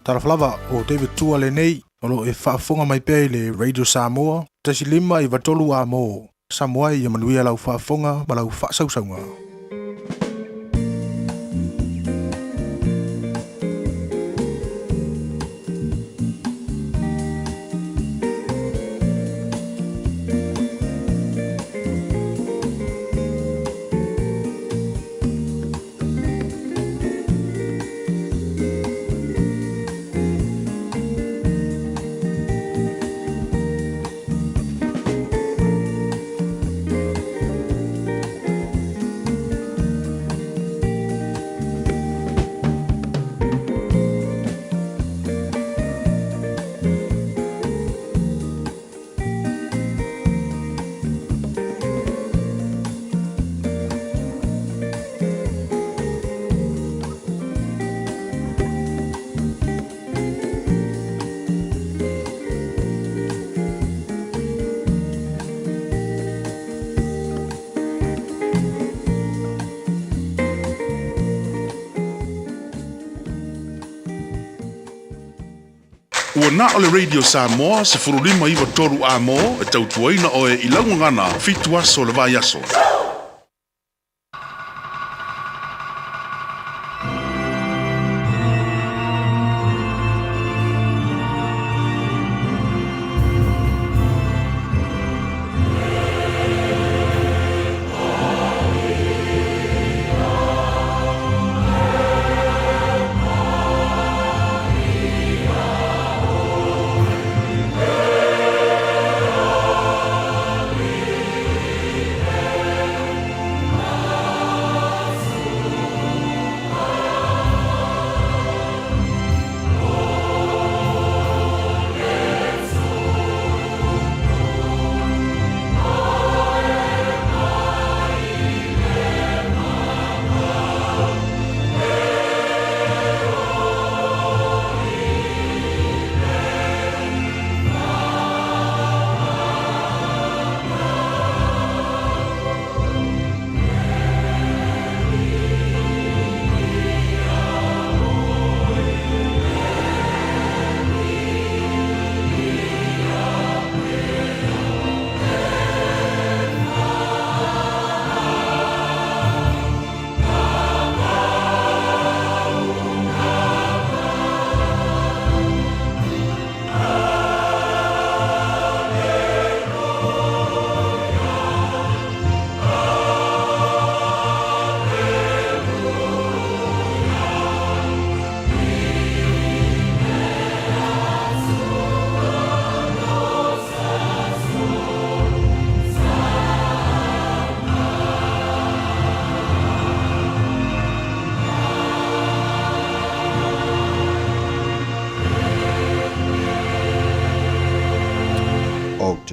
Talaflava o David Tua le nei, o lo e whaafonga mai pēi le Radio Samoa, tasi lima i watolu a mō. Samoa i amanuia lau whaafonga ma lau whaasausaunga. Ua na o le Radio Samoa se furulima iwa toru a mo e tautuaina o e ilaungangana fitu aso le vai aso.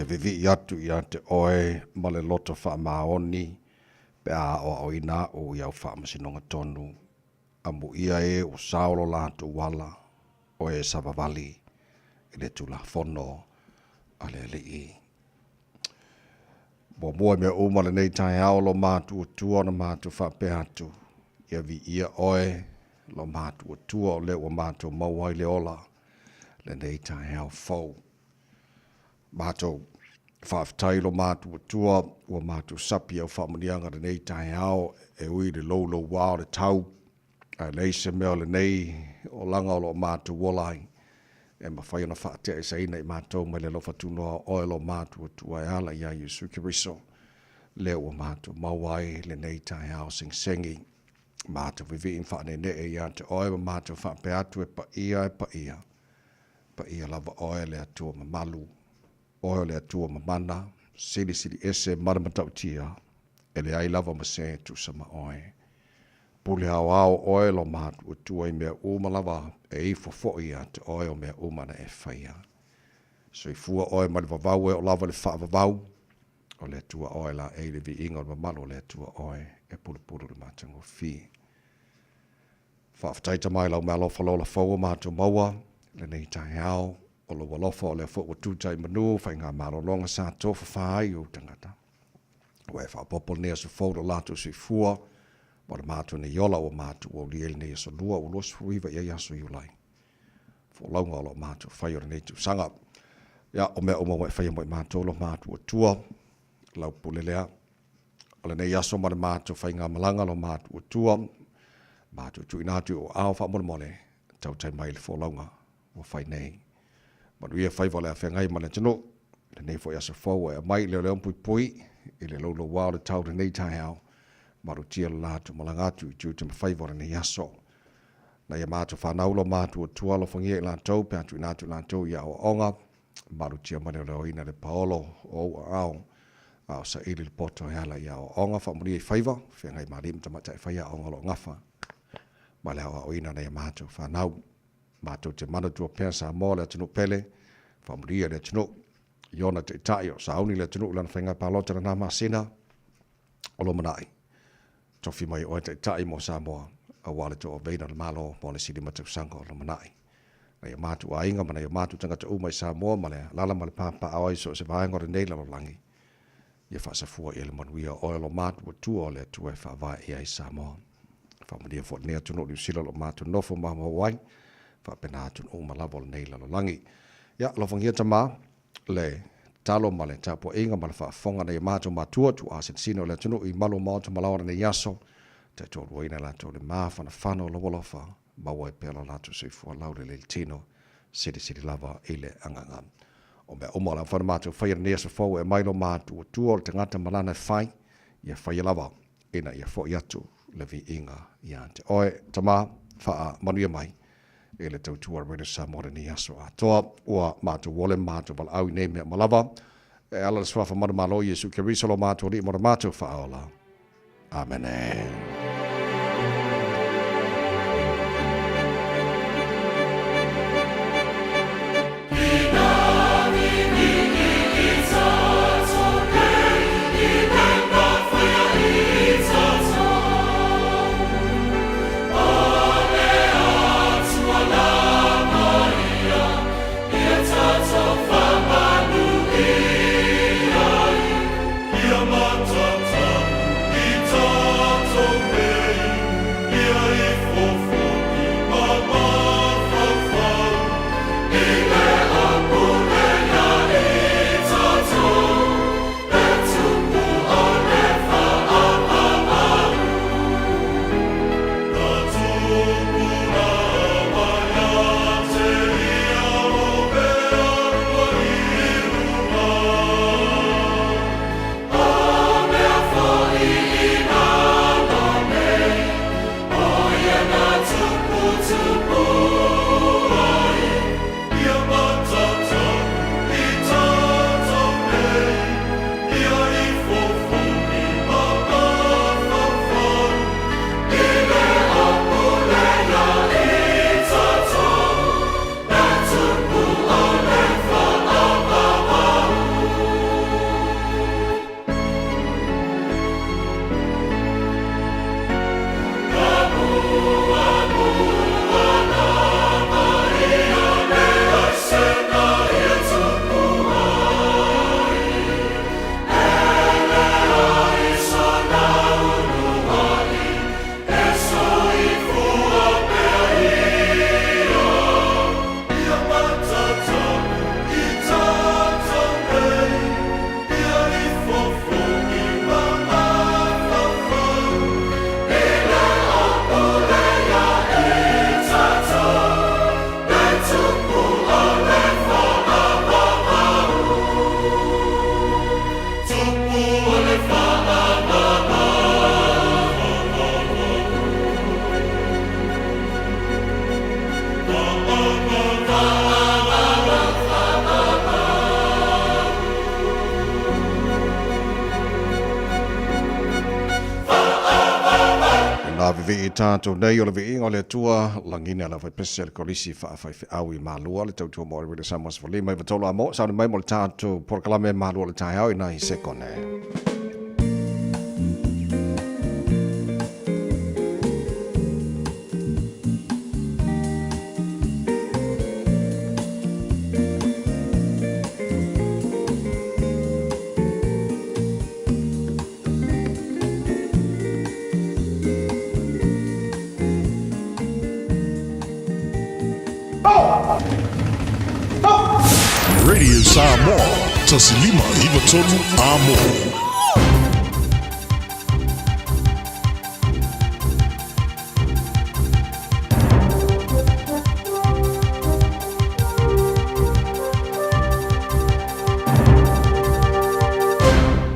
Vivi atu ia te oe ma le loto wha maoni pe a o ina o iau wha masinonga tonu. Amu ia e o saolo lātu wala o e savavali i le tula fono a le lii. Mo mua mea uma le nei tai ao lo mātu o tua na mātu wha pe atu. Ia vi ia oe lo mātu o tua o le o mātu mauai le ola le nei tai ao fau. Mātou whaaftailo mātu o tua ua mātu sapi au whamanianga le nei tai ao e ui le lolo wao le tau a leise mea le nei o langa o lo mātu wolai e mawhai ona whaatea e saina i mātou mai le lofa tunoa oe lo mātu o tua e ala ia Yesu Kiriso leo o mātu mauai le nei tai ao sing sengi mātu vivi in whaane ne e ia te oe ma mātu whaape atu e pa ia lava oe le atua mamalu oe le atua mamana, sili ese maramatau tia, e le ai lava mase tu sama oe. Pule hao ao oe lo mātu o tua i mea uma lava e i fofo ia te oe o mea uma na e whaia. So i fua oe mali vavau e o lava le wha vavau, o le atua oe la e le vi inga o mamalo le atua oe e pulu le mātango fi. Whaaftaita mai lau mea lofa lola fau mātu maua, le nei tai ao, o lo walofa o le fo o tutai manu, whai ngā marolonga sa tofa whai o tangata. O e whapopo nea su fo lato si fua, ma le mātu ne yola o mātu o liel ne so lua o los fuiva ia yaso yulai. launga lo mātou whai o nei tu sanga. Ia o mea o mawai whai mo i mātou lo mātou tua, lau pulelea. O le nei aso ma le mātou whai ngā malanga lo mātou tua, mātou tu inatu o ao wha mole tau tai mai le launga o whai nei. Manu ia whai wale a whengai ma le tino, le nei fo i asa fau e mai le leon pui pui, i le laulo wao le tau le nei tai au, maru tia le lātu malangatu i tū te mawhai wale nei aso. Na ia mātou whanau lo mātou tua lo whangia i lātou, pe atu inatu lātou i ao onga, maru tia mane leo ina le paolo o au, au sa ili le poto e ala i ao onga, whamuri i whaiva, whengai marim tamata e whaia onga lo ngafa. Ma le au ina na ia mātou whanau, mātou te manatua pēr sa mō le atinu pele, whamuri le atinu, iona te itai o sauni le atinu lana whengai palota na nā masina, o lo manai. Tofi mai o te itai mo sa moa, a wale to o veina le malo mo le sili matau sanga o lo manai. Na ia mātou a inga, mana ia mātou tangata umai sa moa, ma le lala ma le pāpā awai so se vāenga re neila lo langi. Ia whaasafua i le manuia o lo mātou tua o le atua e whaavai i ai sa moa. Whaamadia fo nea tunu ni usila lo mātou nofo maha wai, whaapena atun o malabo le neila lo langi. Ia, lo whangia tamā, le talo ma le tāpua inga ma le whaafonga na ia mātou mātua tu asin sino le tunu i malo mātou malawana ne yaso, te tōru ina lātou le māwhana whano lo wolofa, maua e pēla lātou seifua laure le tino, siri lava i le anganga. O mea umala whana mātou whaia nea sa fau e mailo mātou tua o te ngata malana e whai, ia whaia lava, ina ia fo i atu le vi inga ia te oe, tamā, wha manuia mai, e le tautua rena sa mora ni aso a toa, ua mātou wole mātou wala au i nei mea malava, e ala le swafa mana malo Jesu ke risalo mātou li mora mātou wha aola. Amen. vi tātou nei o le vi inga o le tua langina la vai pese le kolisi whaafai au i mālua le tautua mo le Samoas Fali mai vatolo a mo sauni mai mo le tātou porkalame mālua le tai au i nai sekone. Radio Samoa. Tasilima iwa tolu amo.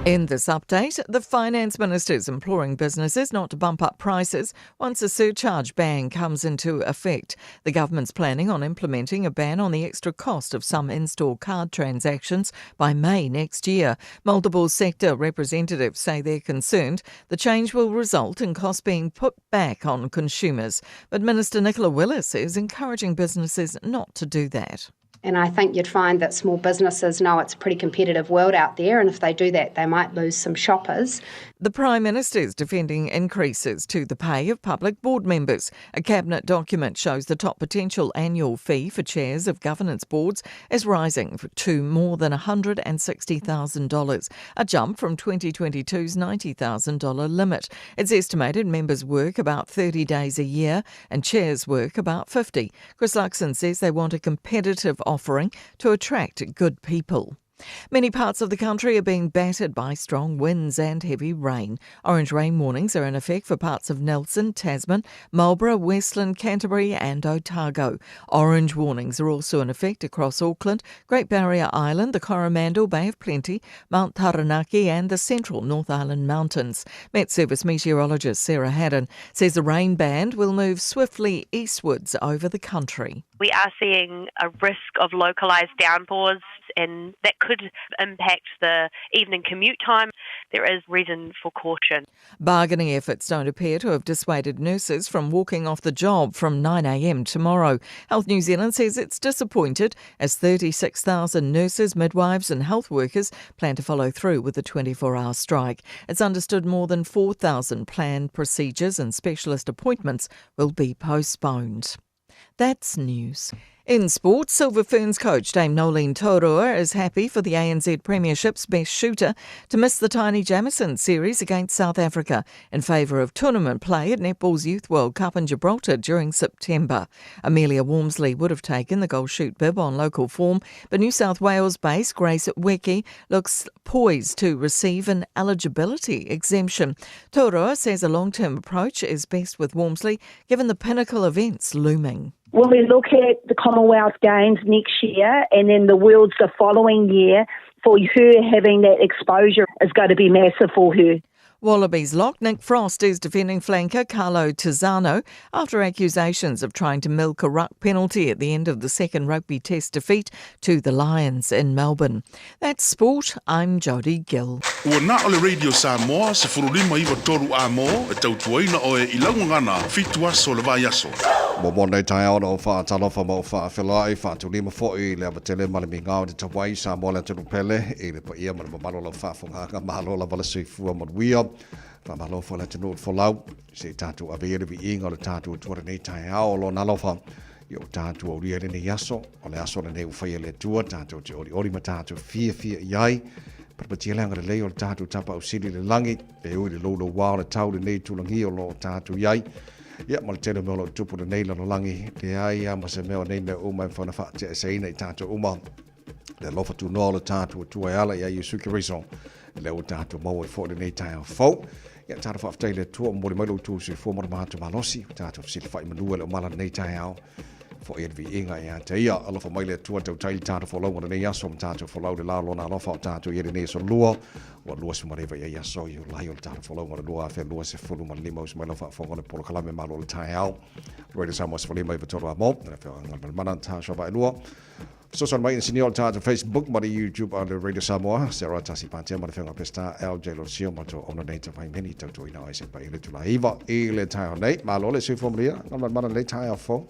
In this update, the Finance Minister is imploring businesses not to bump up prices once a surcharge ban comes into effect. The government's planning on implementing a ban on the extra cost of some in-store card transactions by May next year. Multiple sector representatives say they're concerned the change will result in costs being put back on consumers. But Minister Nicola Willis is encouraging businesses not to do that. And I think you'd find that small businesses know it's a pretty competitive world out there, and if they do that, they might lose some shoppers. The Prime Minister is defending increases to the pay of public board members. A cabinet document shows the top potential annual fee for chairs of governance boards is rising to more than $160,000, a jump from 2022's $90,000 limit. It's estimated members work about 30 days a year and chairs work about 50. Chris Luxon says they want a competitive offering to attract good people. Many parts of the country are being battered by strong winds and heavy rain. Orange rain warnings are in effect for parts of Nelson, Tasman, Marlborough, Westland, Canterbury and Otago. Orange warnings are also in effect across Auckland, Great Barrier Island, the Coromandel, Bay of Plenty, Mount Taranaki and the central North Island Mountains. Met Service meteorologist Sarah Haddon says the rain band will move swiftly eastwards over the country. We are seeing a risk of localised downpours, and that could impact the evening commute time. There is reason for caution. Bargaining efforts don't appear to have dissuaded nurses from walking off the job from 9 a.m. tomorrow. Health New Zealand says it's disappointed as 36,000 nurses, midwives and health workers plan to follow through with the 24-hour strike. It's understood more than 4,000 planned procedures and specialist appointments will be postponed. That's news. In sport, Silver Ferns coach Dame Nolene Taurua is happy for the ANZ Premiership's best shooter to miss the Tiny Jamison series against South Africa in favour of tournament play at Netball's Youth World Cup in Gibraltar during September. Amelia Walmsley would have taken the goal shoot bib on local form, but New South Wales-based Grace Weki looks poised to receive an eligibility exemption. Taurua says a long-term approach is best with Walmsley given the pinnacle events looming. When we look at the Commonwealth Games next year and then the Worlds the following year, for her having that exposure is going to be massive for her. Wallabies lock Nick Frost is defending flanker Carlo Tizzano after accusations of trying to milk a ruck penalty at the end of the second rugby test defeat to the Lions in Melbourne. That's sport. I'm Jodie Gill. Ua na ole Radio Samoa se furulima iwa toru amo e tautuaina oe ilaungangana fitua so le vai aso. Mo monei tai ao no fa talofa mo fa felai fa tulima fo I le abatele male mingao de tawai sa mo le tunu pele e le pa ia mo malo lo fa fonga malo la vala sifua mo wia fa malo fo le tunu fo lau se tatu avere vi inga le tatu tuare nei tai ao lo na lofa yo tatu o ria le yaso o le aso le u fa le tua tatu te ori matatu fia yai pa tia langa le leo tatu tapa o sili le langi pe o le lo wa le tau le nei tulangi o lo tatu yai. Ia mo le tele me o lo tupu le nei lalo langi te ai a ma se meo nei me o mai whana wha te sei nei tātou uma le lofa tu noa le tātou tua e ala ia i suki rison le o tātou mau e fo le nei tai au fau ia tātou whaftai le tua mo le mai lo tu si fo mo le mahatu malosi tātou si le whai manua le o mala nei tai au fo e vi inga ia te ia alofa mai le tua tau tai tātou fo lau mo le nei aso mo tātou fo lau le la lona alofa o tātou ia le nei so lua o lua se mareva ia so you lai o tātou fo lau mo le lua fe lua se fulu ma lima us mai lofa fo ngone polo kalame malo le tai au Ready Samoa se lima i vitoro a mo na fe ngal mana ta so vai lua so son mai in o tātou Facebook ma YouTube on Radio Samoa Sarah Tasi Pantia ma fe ngapesta LJ lo sio ma to ona nei te vai meni tautu ina ai se pa ile tu la iva ile tai nei malo le se fo mria ngal mana le tai fo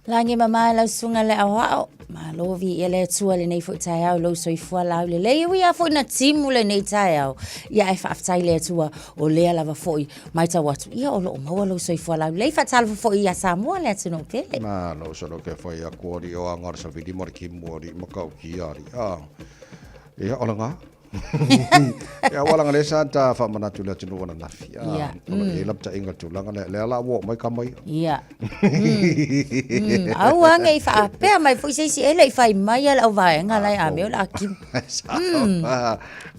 Langi mama lau sunga le awao. Ma lovi ia le tua le nei fo tai au lo soifua lau le lei ui a fo na timu le nei tai au. Ia e whaftai le tua o lea lava foi mai ta watu. Ia o lo maua lo soifua lau. Lei whatala fo ia Samoa le atu no pele. Ma no so no ke foi a kuori o angara sa vidi mori ki mori makau ki ari. Ia olanga Ya wala ngale santa fa mana tula tunu wana nafi. Ia. E lap ta inga tula ngale le ala wo mai kamai. Ia. Au anga I fa pe mai foi se ele fa mai ala vai nga lai a me la kim.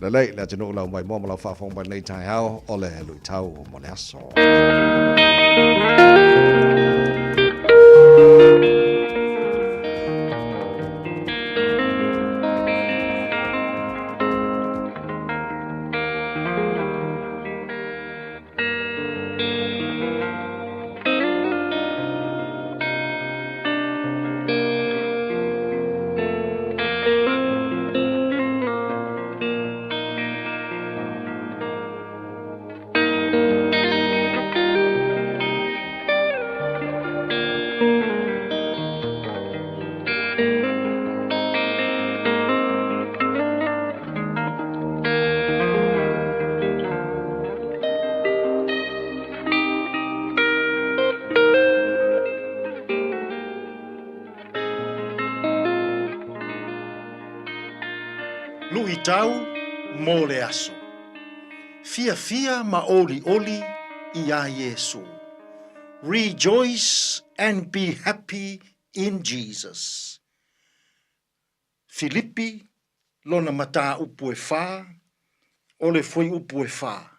La lei la tunu la mai mo la fa fong ba nei tai hao ole lu tau mo le aso. Lui tau mo le aso. Fia fia ma oli oli I a Yesu. Rejoice and be happy in Jesus. Filipi lona mata upu e wha, ole foi upu e wha.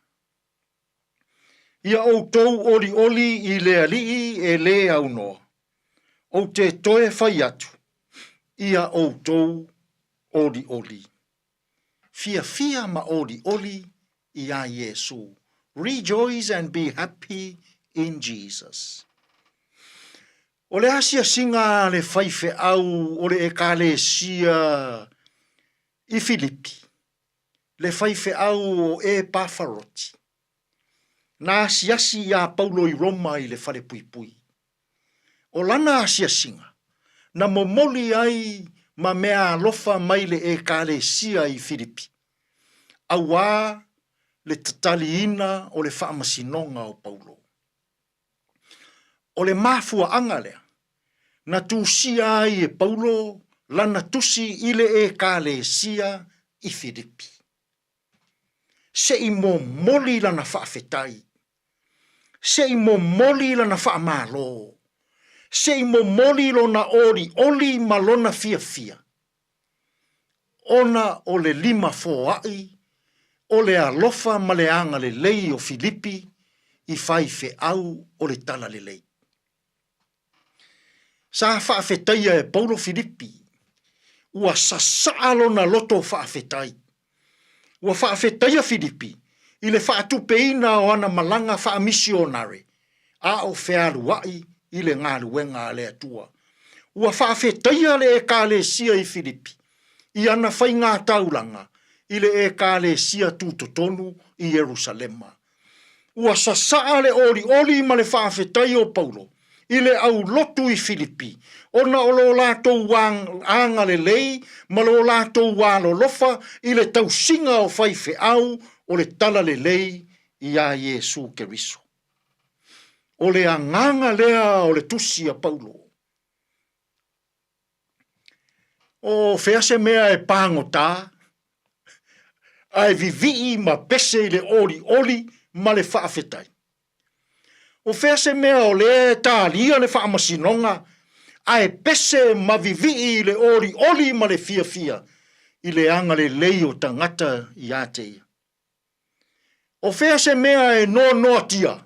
Ia o tou oli oli I lea lii e lea uno. O te toe whai atu. Ia o tou oli oli. Fia fia ma oli oli I a Yesu. Rejoice and be happy in Jesus. O le asia singa le faife au o le ekalesia I Filipi. Le faife au o e Pafaroti. Na asiasi ia Paulo I Roma I le fale pui pui. O lana asia singa. Na momoli ai ma mea alofa mai le ekalesia I Filipi. Awa le tataliina o le whaamasinonga o Paulo. O le mafua anga lea, na tusia ai e Paulo, lana tusi ile ekalesia I Filipi. Se I mo moli lana whaafetai. Se I mo moli lana whaamalo. Se I mo moli lona oli malona fia fia. Ona o le 5 foai, o le alofa ma le anga le lei o Filipi, I faife au o le tala le lei. Sa whaafetaia e Paulo Filipi, ua sasaalo na loto whaafetai. Ua whaafetaia Filipi, I le whaatupeina o ana malanga whaamisionare, a o whealuai I le ngāluenga le atua. Ua whaafetaia le ekalesia I Filipi, I ana whai ngā taulanga, I le ekalesia tūtotonu I Jerusalema. Ua sasaa le oli ma le whaafetai o Paulo, I le au lotu I Filipi, ona o lo lātou anga le lei, ma lo lātou wālo lofa, I le tausinga o whaife au, o le tala le lei, I a Yesu Keriso. O le anganga lea o le tusi a Paulo. O fease mea e pāngota, ai vivi ma pese le oli ma le whaafetai. O fease mea o le tālia le whaamasinonga, ai pese ma vivi le oli ma le fia I le anga le lei o tangata I ateia. O fease mea e no tia.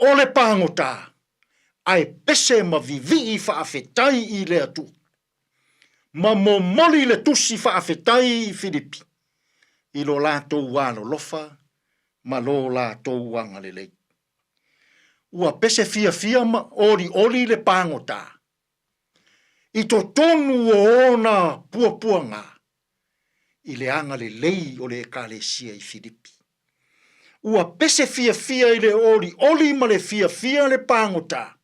O le pāngota, ai pese ma vivi whaafetai I le atu. Ma momoli le tusi whaafetai I Filipi. I lo lātou wālo lofa, ma lo lātou wanga le lei. Ua pese fia ma oli le pāngota. I to tonu o ona puanga. I le anga le lei o le ekalesia I Filipi. Ua pese fia I le oli ma le fia le pāngota.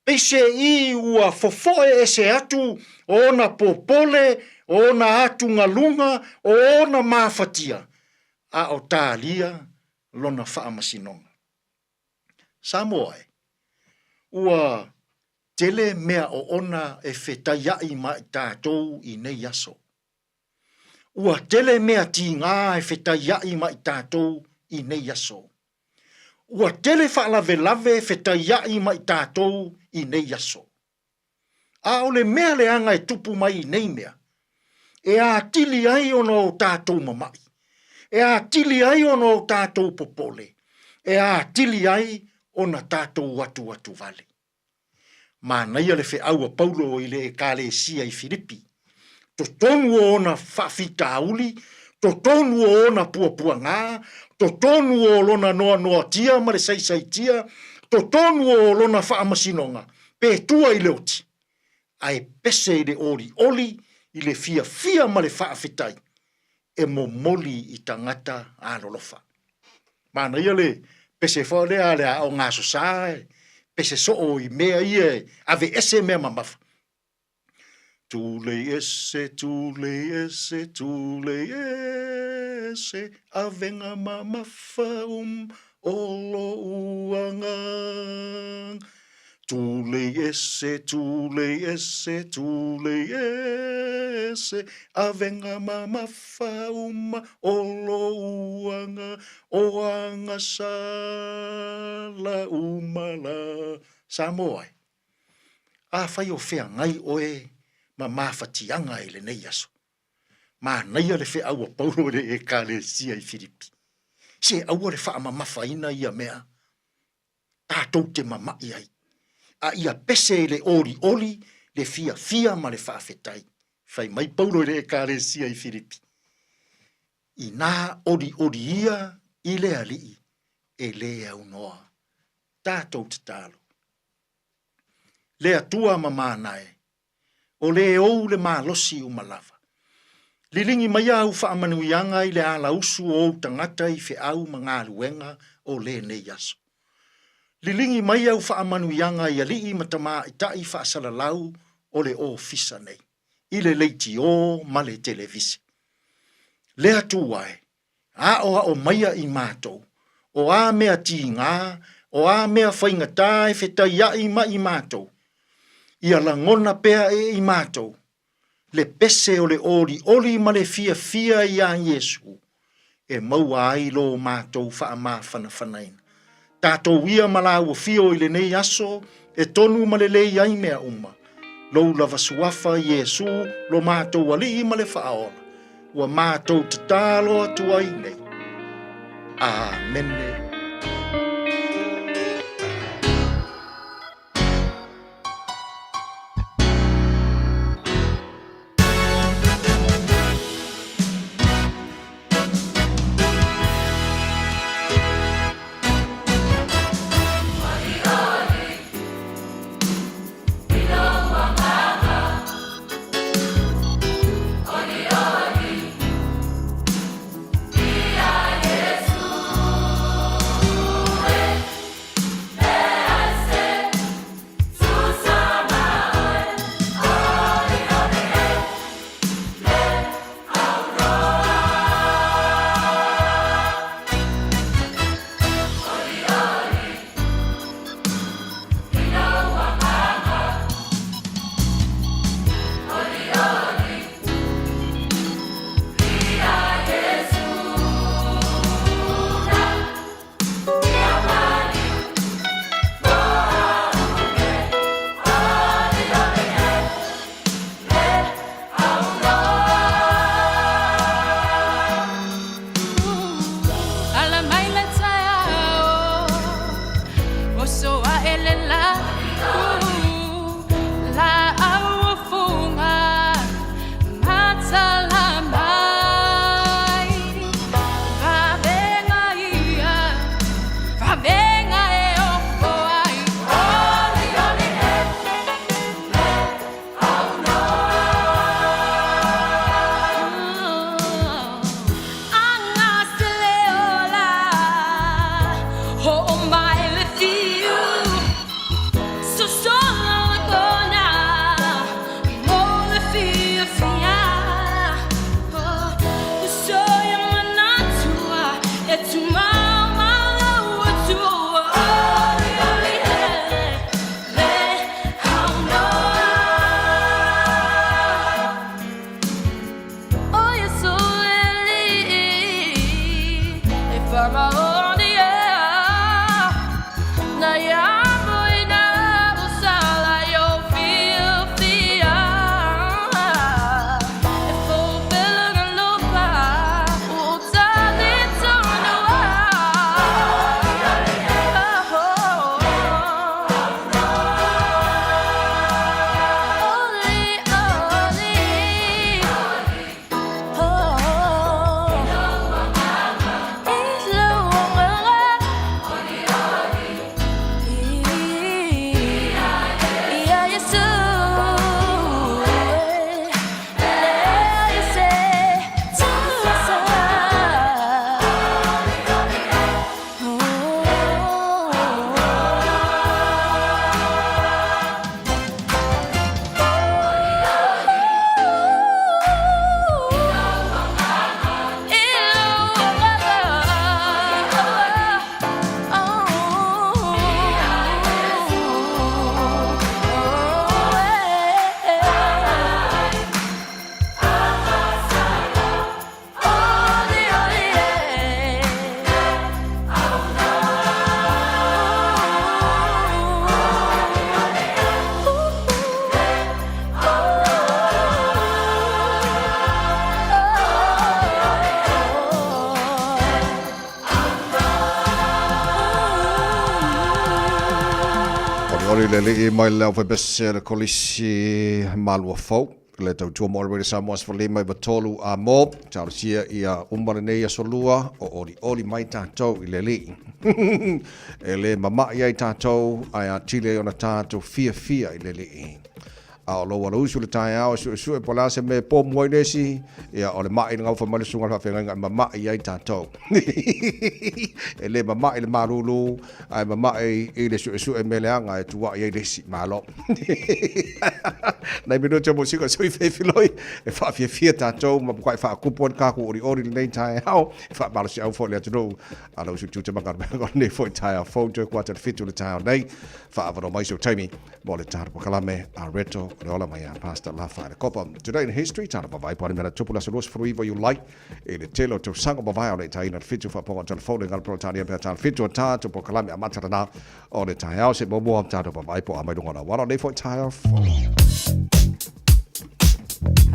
Pese I ua fofoe ese atu ona popole, ona atu ngalunga, ona mafatia. A o tālia lona whaamasinonga. Samoae, ua tele mea o ona e whetaiai mai tātou I nei aso. ua tele mea ti ngā e whetai ai mai tātou i nei aso. Ua tele whaalave lave whetai ai mai tātou i nei aso. A ole mea le anga e tupu mai i nei mea. E a tili ai ono o tātou mamai. E a tili ai ono o tātou popole. E a tili ai ona tātou watu vale. Ma naia le whe aua Paulo i le Ekalesia i Filipi. To tonu o ona whawhita auli, to tonu o ona puapua ngā, to tonu o lona noa tia, ma le saisai tia, to tonu o lona whaamasinonga, pe tua i leoti. Ai pese i le oli, i le fia ma le whaawhitai, e mo moli i tangata alolofa. Mana ia le pese whaolea le o ngā sosae, pese soo i mea ia, ave ese mea mamafa. Tule ese, avenga mamafa olo uanga. Tule ese, avenga mamafa olo uanga, oanga sala umala. Samoai, a whai o whea ngai oe, ma mawhatianga i le nei aso. Ma naia le whea aua Paulo le Ekalesia i Filipi. Se aua le wha mawhaina ia mea, tātou te mamai ai. A ia pese le oli, le fia ma le whaafetai. Whai mai Paulo le Ekalesia i Filipi. I nā oli ia i le alii, e le au noa. Tātou te talo. Le atua mamanae. O le ou le malosi o malava. Lilingi mai au whaamanuianga i le ala usu o tangata i whe au mga luenga o le nei aso. Lilingi mai au whaamanuianga i alii matama i tai whaasalalau o le o fisa nei. I le leiti o ma le televisi. Le atuae, a o maia i mātou, o a mea ti ngā, o a mea whaingatai whetai ai ma i mātou. Ia langona pea e i mātou, le pese o le oli ma le fia i a Yesu, e maua ai lo mātou wha whanaina. Tātou ia malau o fio i le nei aso, e tonu ma le lei ai mea uma. Lou lava suafa Yesu, lo mātou ali ma le whaola, ua mātou te tālo atu ai nei. Amene. le le mai le fa bese le kolisi malua fo le tau tua mo le Samoa for le mai batolu a mo tarsia ia umare nei a solua o ori mai tatou i le le e le mama ia tatou ai chile ona tatou fia i le le a lo wala usu le tai ao su e pola se me po mo nesi ia o le mai ngau fa male sunga fa fenga mama ia tatou e le mama le marulu ai mama e le su e meleanga e tua ia desi malo na me no te mo sika so i fe filoi e fa fia tatou ma kwai fa kupon ka ku ori le tai ao fa malo se au fo le tro a lo su tu manga ne fo tai ao fo to kwata fitu le tai ao nei fa ava mai so taimi mo le tar po kalame a reto Rola mai pasta la fa copa today in history tana ba vai pa mena tupula so los fruivo you like e le telo to sango ba vai ole tai na fitu fa po telephone ngal pro tani pe tan fitu ta to po kalame a matara na o le tai ao se bo bo ta to ba vai po a mai ngona wala le fo tai ao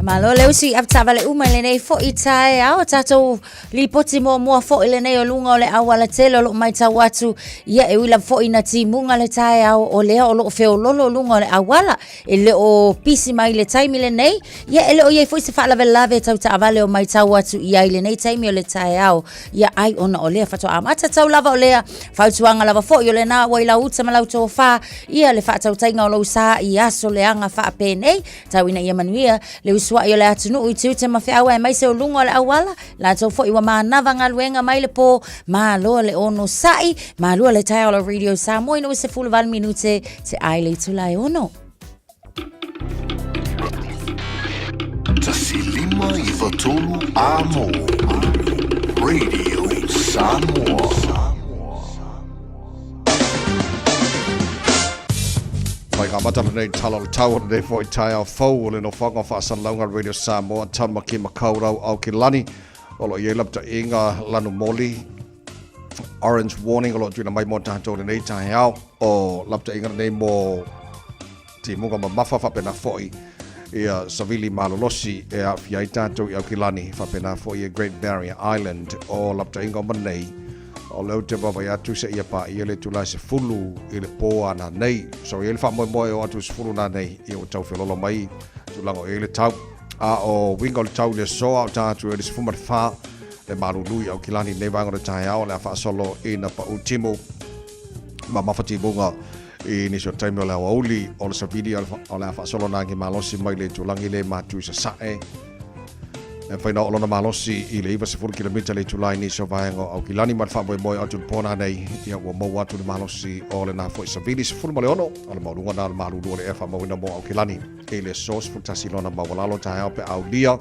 Malo leo si aptava le uma le nei fo i tae ao tatou li poti mo fo le nei o lunga o le awala telo lo mai tau atu ia e wila fo i na timunga le tae ao o lea o lo feo lolo lunga o le awala e le o pisi mai le taimi le nei ia e le o iei fo i se whaalave lave tau ta avale o mai tau atu ia i le nei taimi o le tae ao ia ai ona o lea fato amata tau lava o lea fautuanga lava fo i o le na wa i la uta ma lau tau wha ia le whaatau tainga o lau sa i aso le anga wha pe nei tau ina ia manuia le usua i o le atunu i tiu te mawhi awa e mai se o lunga o le awala la tau fo i wa maa nava ngā luenga mai le po maa loa le ono sai maa loa le tai o le Radio Samoa ino se fulu val minute te ai le tulai ono Tasi lima i watolu a mo Radio Samoa Mai ka mata nei talo tau nei foi tai au fo le no whanga whaasan launga Radio Samoa tama ki makaurau au ki lani olo i elapta inga lanu moli orange warning olo tuina mai mo tātou nei tai au o lapta inga nei mo ti munga ma mafa whapena foi ia savili malolosi e a fiai tātou i au ki lani whapena foi e Great Barrier Island o lapta inga manei o leo te baba ya tu se ia pa i le tula se fulu i le po ana nei so i le fa mo o atu se fulu na nei i o tau felolo mai tu lango i le tau a o wingo le tau le so au tatu e se fuma fa le marului au kilani nei wango le tai au le fa solo i na pa ultimo ma mafati bunga i ni so taimi o le auli o le sabidi o le fa solo na ngi malosi mai le tu langi le matu se sae e fai na olona malosi i le iwa se 4 km le tulai ni so vaengo au kilani mat fa moi atu pona nei ia wa mo atu le malosi o le na foi savili se fulu maleono o le maulunga na le malulu le fa mo na mo au kilani e le sos futasilona ma walalo ta pe au dia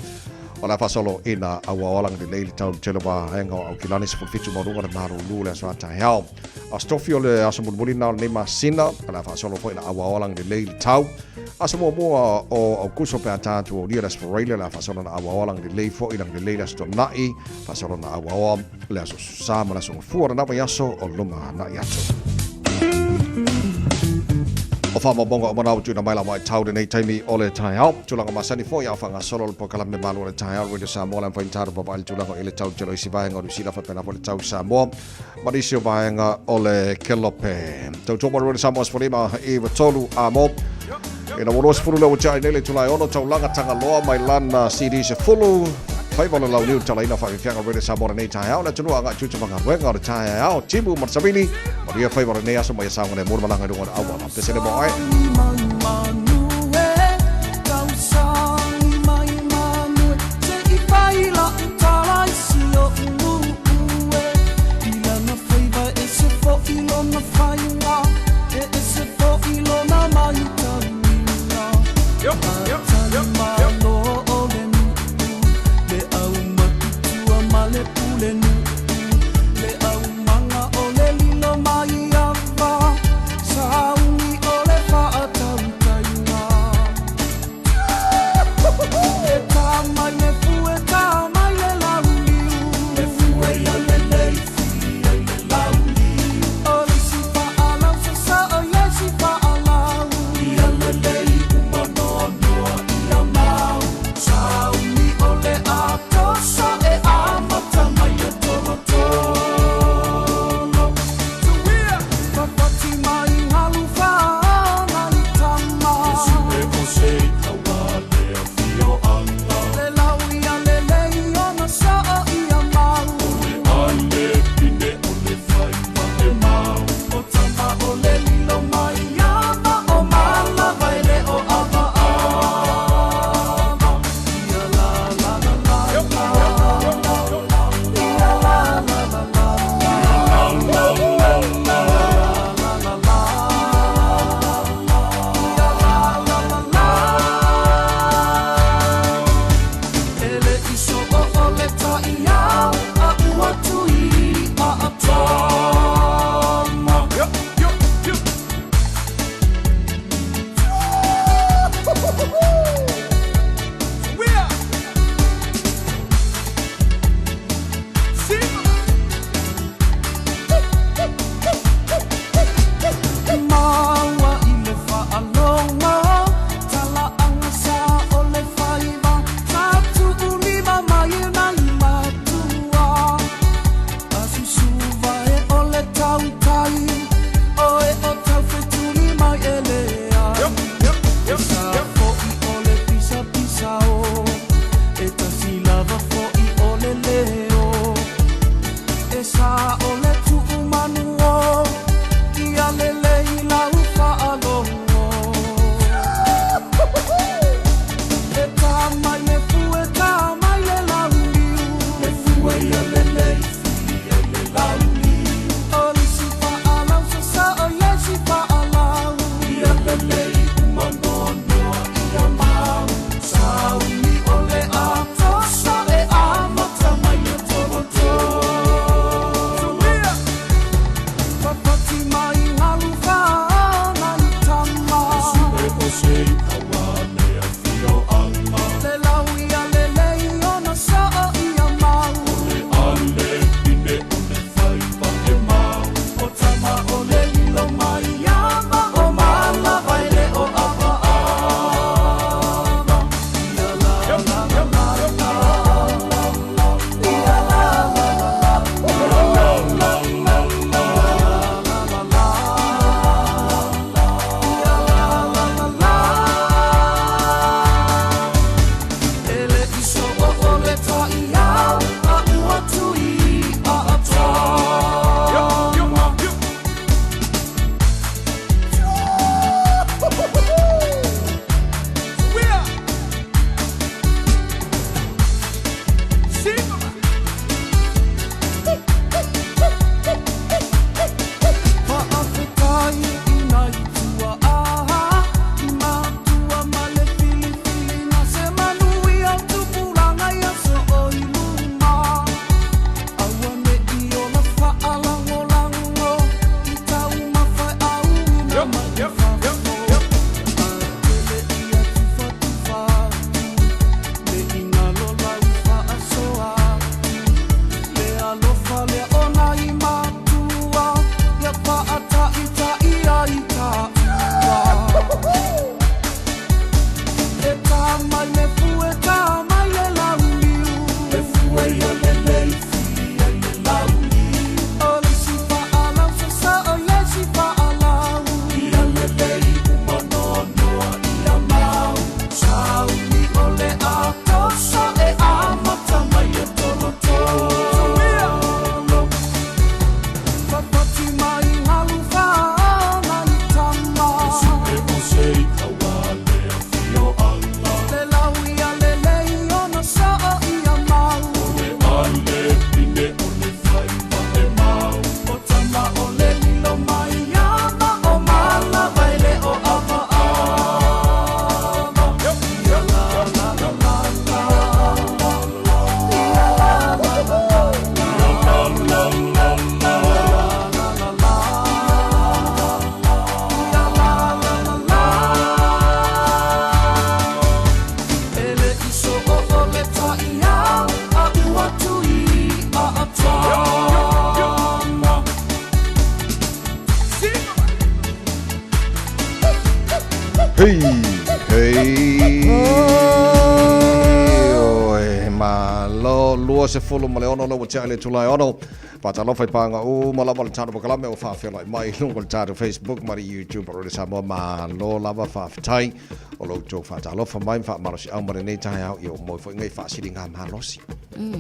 o la fa solo ina awa olang de leili tau tele wa henga au kilani se fulfitu maulunga le malulu le so ta hao a stofio le asumulmuli na le masina la fa solo foi na awa olang de leili tau asamo mo o kuso pe atatu o dia Australia la fa solo na awa olang de leili foi na de leili sto nai fa solo na awa le so sama la so fuora na yaso o luma na yato o fa mo bonga o mana tu na mai la mai tau de nei taimi ole tai au tulanga masani foi au fanga solo po kala me malu le tai au Radio Samoa la fa intar po val tulanga ele tau telo si vai ngor si la fa pena po le tau Samoa marisio vai nga ole kelope tau to Radio Samoa for lima e tolu amo e na moros fulu le chai nele tulai ono tau langa tanga loa mai lana CD se fulu fai bola lau niu tala ina fa fianga Radio Samoa nei tai au na tunu anga chuchu manga wenga le tai au timu marsabini maria fai bola nei aso mai saunga ne mur malanga do au na pese le boy Malo lua se fulu ma le ono lo tia le tulai ono pa ta lo fai panga o ma la ma tano ba kala me o fa fe lai mai lungo ta Facebook ma YouTube o le samo ma lo lava fa tai o lo to fa ta lo fa mai fa ma lo si au ma nei tai au yo mo fo ngai fa si dinga ma lo si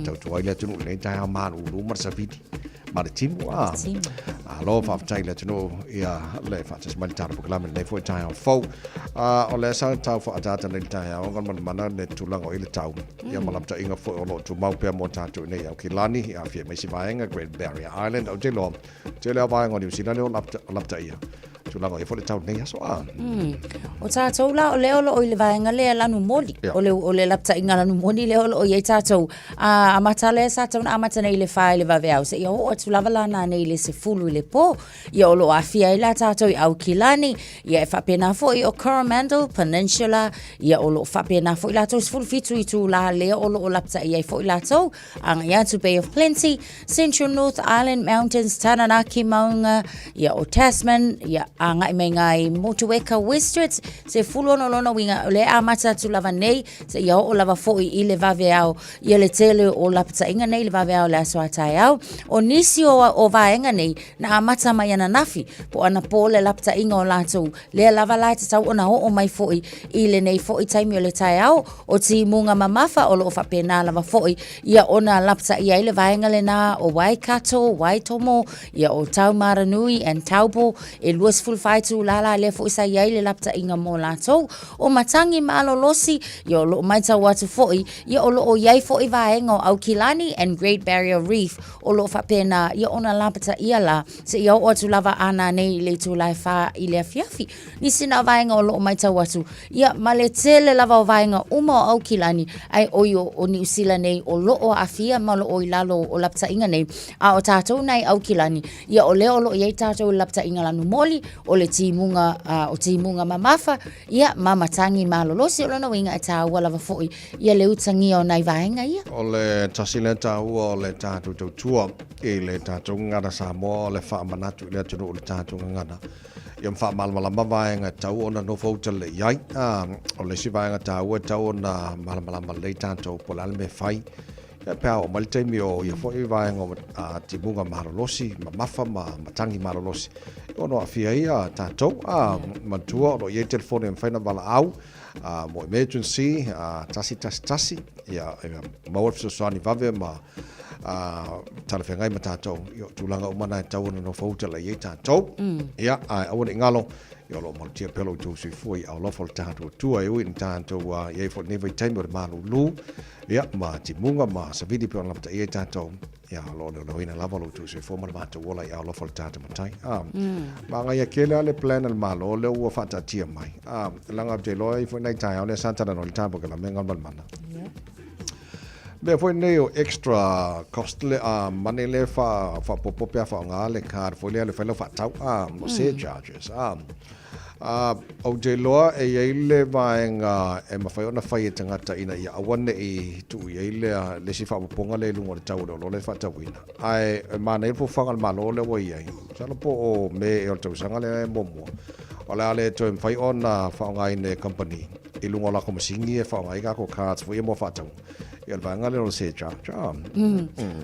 to to ai le tunu nei tai au ma lu ma sa vidi ma le timu a lo fa tai le tunu ia le fa ta ma tano ba kala me nei fo tai au fo o le sa ta fo ata nei tai au ngon ma na le tulang o ile tau ia ma la ta inga fo o lo tu mau pe mo ta tu nei au kilani a fie mai si vaenga Great Barrier Island au te lo te le vaenga New Zealand le lapta ia tu la vai fole tau nei aso a o tātou la o leo lo o le vaenga le lanu moli o le lapta inga lanu moli leo lo o ye tātou a matale sa tau na amata nei le fai le vave au se ia o tu lava lana nei le se fulu le po ia o lo afia ila tātou i au kilani ia e whapena fo i o Coromandel Peninsula ia o lo whapena fo i lātou se fulu fitu i tu la leo o lo o lapta ia i fo i lātou anga ia tu Bay of Plenty Central North Island Mountains Taranaki Maunga ia o Tasman ia anga i mengai Motueka Westwards se fulu ono lona winga le amata tu lava nei se ia o lava fo i le vave au ia le tele o lapta inga nei le vave au le aso atai au o nisi o vaenga nei na amata mai ana nafi po ana po le lapta inga o latou le lava lai te tau ona o mai fo i le nei fo i taimi o le tai au o ti munga mamafa o lo o whapena lava fo i ia ona lapta ia i le vaenga le na o Waikato, Waitomo ia o Taumaranui and Taupo e luas fulfaitu lala le fo isa ia i le lapta inga mo latou o matangi malolosi ia o lo maita watu fo i ia o lo o iai fo i vaenga o Aukilani and Great Barrier Reef o lo whapena ia ona lapta ia la se ia o atu lava ana nei le tu lai wha i le afiafi ni sina vaenga o lo maita watu ia ma le tele lava o vaenga uma o Aukilani ai oio o New Zealand nei o lo o afia ma lo o ilalo o lapta inga nei a o tātou nei Aukilani ia o leo lo iai tātou lapta inga lanu moli o le timunga o timunga mamafa ia mamatangi malolosi o lona winga e tāua lava foi ia le utangi o nai vaenga ia o le tasile tāua o le tātou tautua e le tātou ngana Samoa o le whaamanatu i le atunu o le tātou ngana ia mwha malamalama vaenga tau ona no fauta le iai o le si vaenga tāua tau ona malamalama le tātou polale me whai ia pēa o malitaimi o ia fo i vaenga o timunga malolosi mamafa matangi malolosi ono afia ia tātou matua o iei telefone e mwhaina wala au mo emergency tasi ia maua fisosoani vave ma talawhengai ma tātou i tūlanga umana e tau no fauta la iei tātou ia awana ingalo i olo malutia pelo i tūsui fui au lofo le tātou tua e ui ni tātou iei fo nevai taimi o le malulu ia ma timunga ma savidi pe ona lapta iei tātou ia lo ina lava lo tūsui fo mana mātou wola i au lofo le tātou matai ma ngai a kele ale plan al malo le ua whatatia mai langa abjei loa i fo nei tai au le santana no le tāpo kala menga malmana Be foi neo extra cost le money le fa popo pe fa ngale card foi le fa tau mo se charges o de loa e ile vaenga e ma fa ona fa e tangata ina ia awane e tu ile le si fa ponga le lungo le tau lo le fa tawina ai ma nei fo fa mal malo le wai ai sa lo po me e o tau sanga le momo ola le to fai ona fa ngai ne company i lungo la como singi e fa ngai ka ko cards foi mo fa tau ia vanga le no se cha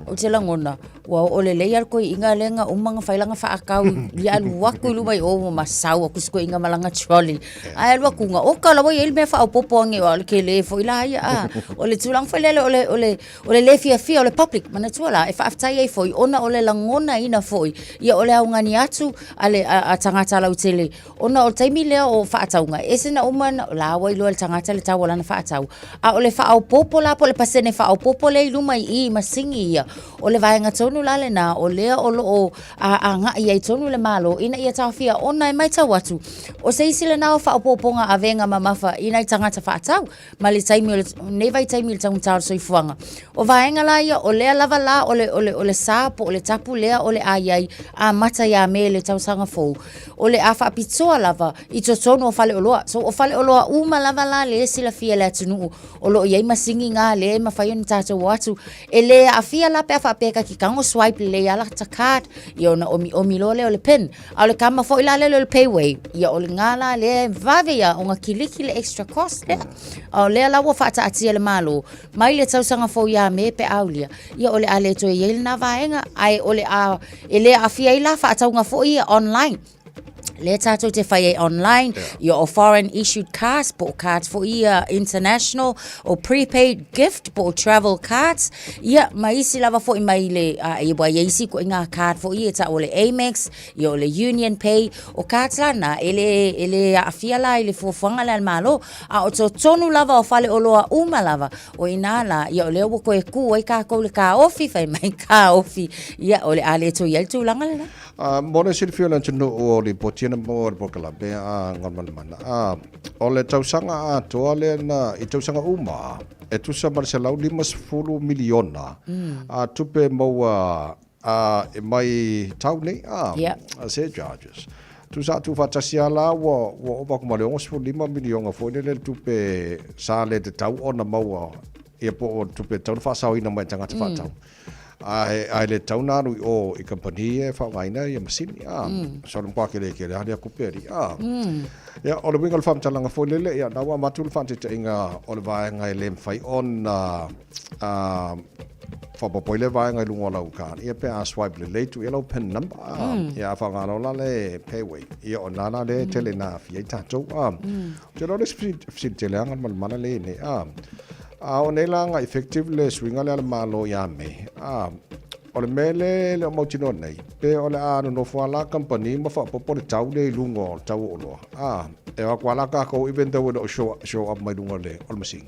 o te langona wa o le leia ko inga lenga umanga failanga fa akau ia lu waku lu mai o ma sau ku sko inga malanga trolley ai lu ku nga o kala wa il me fa o poponge o ke le fo ila ia o le tulang fa le le fia o le public mana tuala e fa aftai e foi ona o le langona ina foi ia o le aungani atu ale a tangata la utele ona o taimi le o fa ataunga esena umana la wa ilo le tangata le tawala na fa atau a o le fa o popola po le sene fa o popole lumai I masingi ia o le vaenga tonu lale na o lea o lo a nga ia tonu le malo ina ia tawhia ona e mai tawatu o se isi le nao fa o poponga a venga mamafa ina I tangata fa atau ma le taimi ne vai taimi le taun tau soifuanga o vaenga la ia o lea lava la o le sapo o le tapu lea o le aiai a mata ia me le tau sanga fou o le afa pitoa lava I totonu o fale oloa so o fale oloa uma lava lava la le sila fia le tunu o lo ye masingi nga le mafai on tatou watu ele afia la pe fa pe ka ki kango swipe le ala ta card yo na omi lo le pen ale kama fo ila le payway ya o ngala le vave ya onga kiliki le extra cost le o le ala wo fa ta atia le malo mai le tau sanga fo ya me pe aulia ya ole ale to ye na vaenga ai ole a ele afia ila fa ta nga fo ia online le tatou te whai online, your foreign issued cards, po cards for international or prepaid gift, po travel cards. Ia, maisi lava fo mai le iwa yeisi ko inga card for ta ole Amex, yo le Union Pay, o cards la na ele afia la ele fo fanga la malo, a o tonu lava o fale o loa uma lava, o inala, yo le o ko e ku o ka ko le ka ofi fai mai ka ofi, ia ole ale to yel tu langa le. Mona silfio lan tunu o le potina mo po kala be ngon mana o le tausanga to le na I tausanga uma e tu sa marselau 5 miliona tupe mo e mai tauni se charges tu sa tu fatasia la wo ba ko male 5 miliona fo le tupe sa le te tau ona mo e po tupe tau fa sa ina mai tanga fa tau ai le taunanu o I company fa vaina ia masini so no pa ke le halia kuperi ya o le wingal fam talanga fo le ya na wa matul fan te inga o le vai ngai lem fai on fa po le vai ngai lungo la ukan ia pe a swipe le to yellow pen number ya fa ngalo la le payway ia o nana le tele na fi ta to je lo le fit tele ngal mana le ne o nei langa effective le swinga le malo ya me o le mele le motino nei pe o le no fo la company ma fa po le tau le lungo tau o lo e wa kwala ka ko even though no show up mai lungo le o machine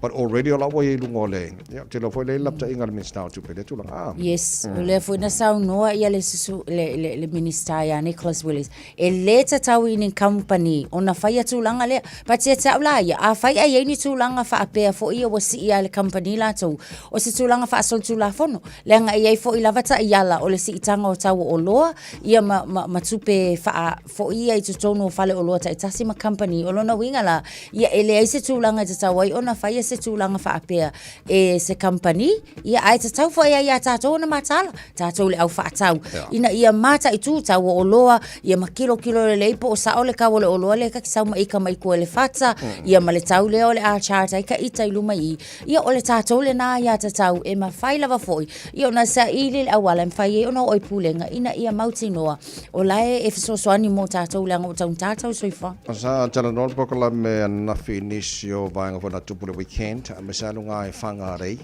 but already all way lungo le ya te lo fo le lapta ingal min stau tu pe le tu la yes le fo na sau no ia le su le minister ya Nicholas Willis e le tau in company ona fa ya tu langa le pa te tau la ya a fa ya ni tu langa fa pe fo ia was ia le company la tu o se tu langa fa sol tu la fono le nga ia fo ila vata iala o le si tanga o tau o loa ia ma tupe fa fo ia I tu tono fa le o loa ta tasi ma company o lona winga la ia ele ai se tu langa te tau ai ona fa ia se tu langa fa pe e se company ia ai te tau fo ia ta to na matala ta to le au fa tau ina ia mata I tu tau o loa ia ma kilo le po sa o le ka o loa le ka sa ma ika mai ko le fata ia ma le tau le o le a charta ka ita luma I ia o le ta to le na ia ta tau e ma fai lava foi ia na sa ile awala mfai ona oi pulenga ina ia mauti noa o lae e so swani mo tatou langa o tatou soifa sa tala no pokola me na finisio vaanga for na tupu le weekend me sa lunga e fanga rei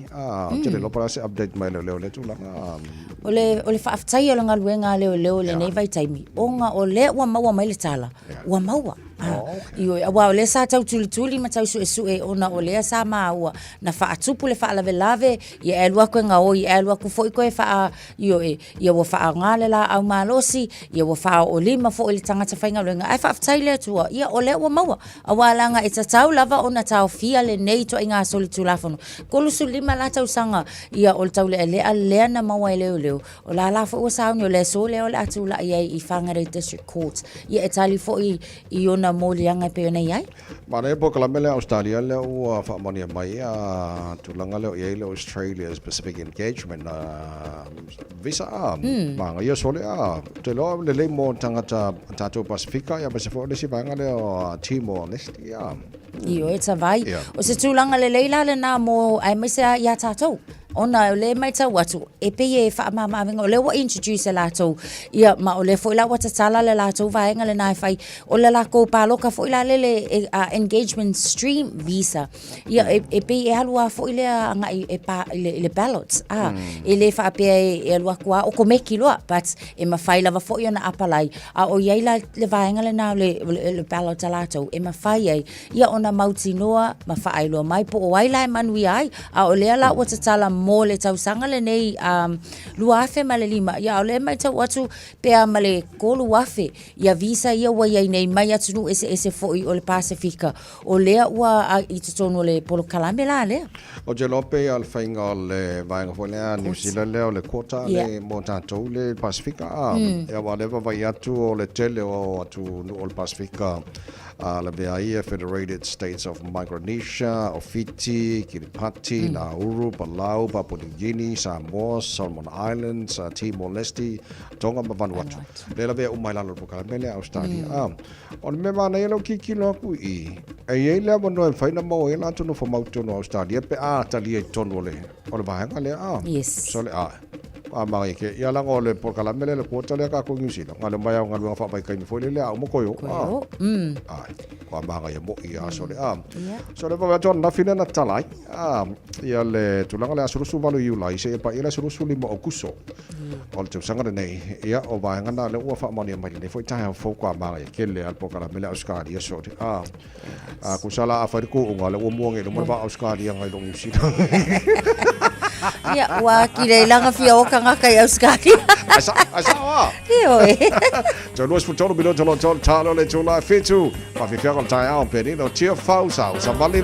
tele lo para se update mai le tu langa ole fa aftai o langa luenga le nei vai taimi onga o le wa maua mai le tala wa maua io wa le sa tau tuli ma tau su e ona o le sa maua na fa tupu le fa lave ia elua ko nga o ia elua ko foi ko e fa io ia wo fa ngale la au malosi ia wo fa o lima fo le tanga fainga le nga ai fa aftai le tu ia o le wa maua awala nga it's a tau lava ona tau fia le nei to inga so le tulafono ko lu su lima la tau sanga ia o tau le na maua le o la fo o sa le so le o le atu la ia I Whangarei District Court ia e tali fo I ona molianga pe ona ia mana e po kala mele Australia le o fa monia mai tulanga le ia le Australia Pacific Engagement visa manga ia sole te lo le mo tangata tato Pacifica ia se fo le si vanga le Timor Leste ia io e vai o se tulanga le leila le na mo ai mai se ia tato ona le mai tau watu e pe e fa mama vengo le wa introduce la to ia ma o le foi la wata tala le la to vai ngale na fai o le la ko pa loka foi la le engagement stream visa ia e pe e halua foi le anga e pa le ballots e le fa pe e lua kwa o come kilo but e ma fai la foi ona apalai o ia le vai ngale na le ballot la to e ma fai ia ona mauti noa ma fai lo mai po wai la manui ai o le la wata tala mo le tau sanga le nei lua afe ma le lima ia o le mai tau atu pea ma le kolu afe ia visa ia wa ia nei mai atu nu ese foi o le Pasifika o lea ua I te tono le polo kalame la lea o je lope al fainga le vainga foi lea New Zealand lea o le kota le mo tatou le Pasifika ia wa leva vai atu o le tele o atu o le Pasifika Le mea ia Federated States of Micronesia, o Fiji, Kiribati, Nauru, Palau, Papua New Guinea, Samoa, Solomon Islands, Timor-Leste, Tonga ma Vanuatu. Le mea umai lalo pokala mele Australia. O le mea mana ia lau kikilo aku I. E lea wano e whaina mo e la tonu whamautu no Australia. Pe talia I tonu o le vahanga lea Yes. So le mga ke ia lang o le pokala mele le kuota le ka ko New Zealand. Ngale mai au ngalu wha pai kai ni foi le au mo koyo. Ko mga ia mo ia so le So le va John na fina na talai. Ia le tulanga le asurusu valu iu lai se pa ila asurusu limo okuso. O le tusanga nei ia o vahanga na le ua wha mani mai le foi tai fo kwa mga ke le al pokala mele Australia so le ku sala a whairiku unga le ua muange le mo va Australia ngai lo New Zealand. Ia, wa kire langa fia o kanga kai Australia. Asa wa. Oi. So luas futolo bilo talo le tula fitu. Pa fi fia con tai au pedi no tia fausa, sa vali.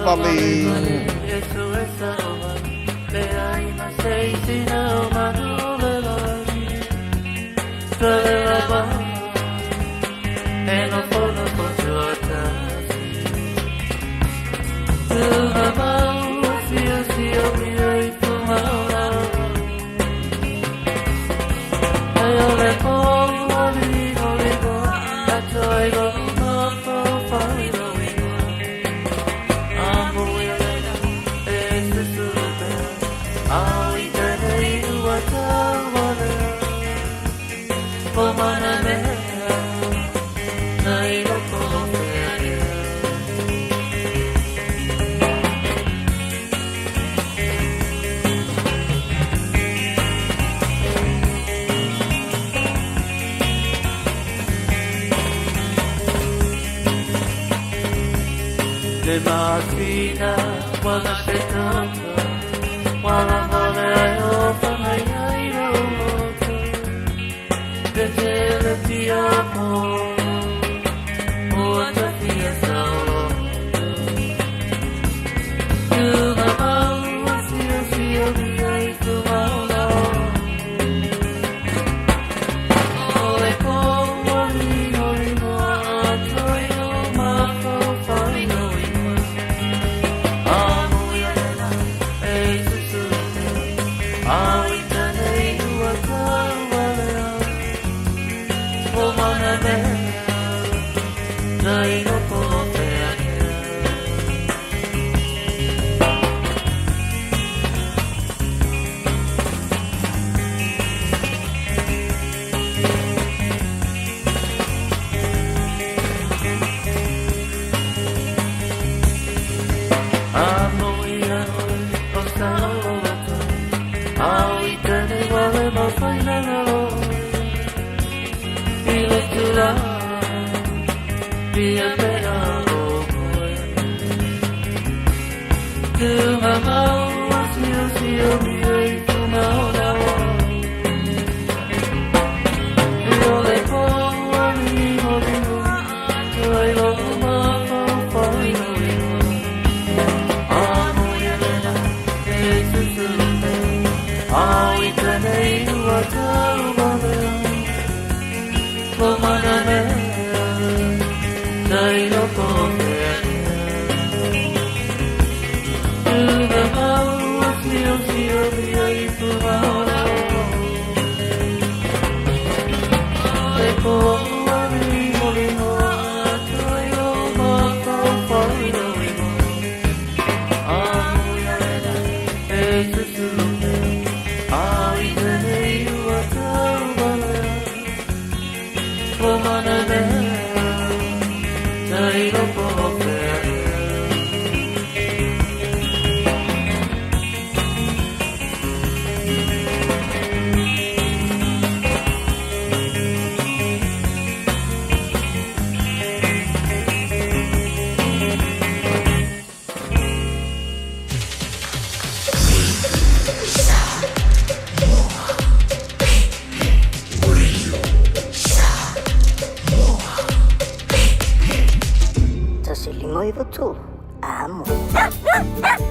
Le mattina quando aspettando quando volevo fare de te ti amo o te fia solo tu ma paura si mi hai tu ma o e como mi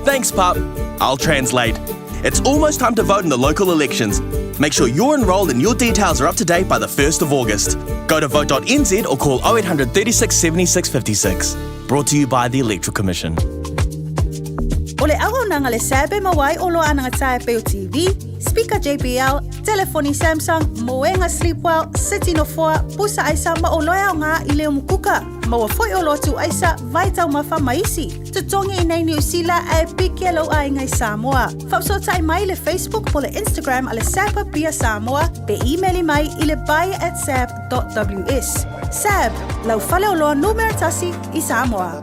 Thanks, Pup. I'll translate. It's almost time to vote in the local elections. Make sure you're enrolled and your details are up to date by the 1st of August. Go Go to vote.nz or call 0800 36 76 56. Brought to you by the Electoral Commission. Ole aho nanga le sabe mawai olo ananga tae peo TV, speaker JBL, telefoni Samsung, moenga Sleepwell, City no 4, pusa aisa maoloya nga ile umukuka, mawafoi olo tu aisa vaitau mafa maisi, tutongi inay New Zealand ay pikelo ay ngay Samoa. Fapsota ay mai le Facebook po le Instagram ale sapa pia Samoa, pe emaili mai ile baya@sab.ws. Sab, lau fale olo numero tasi I Samoa.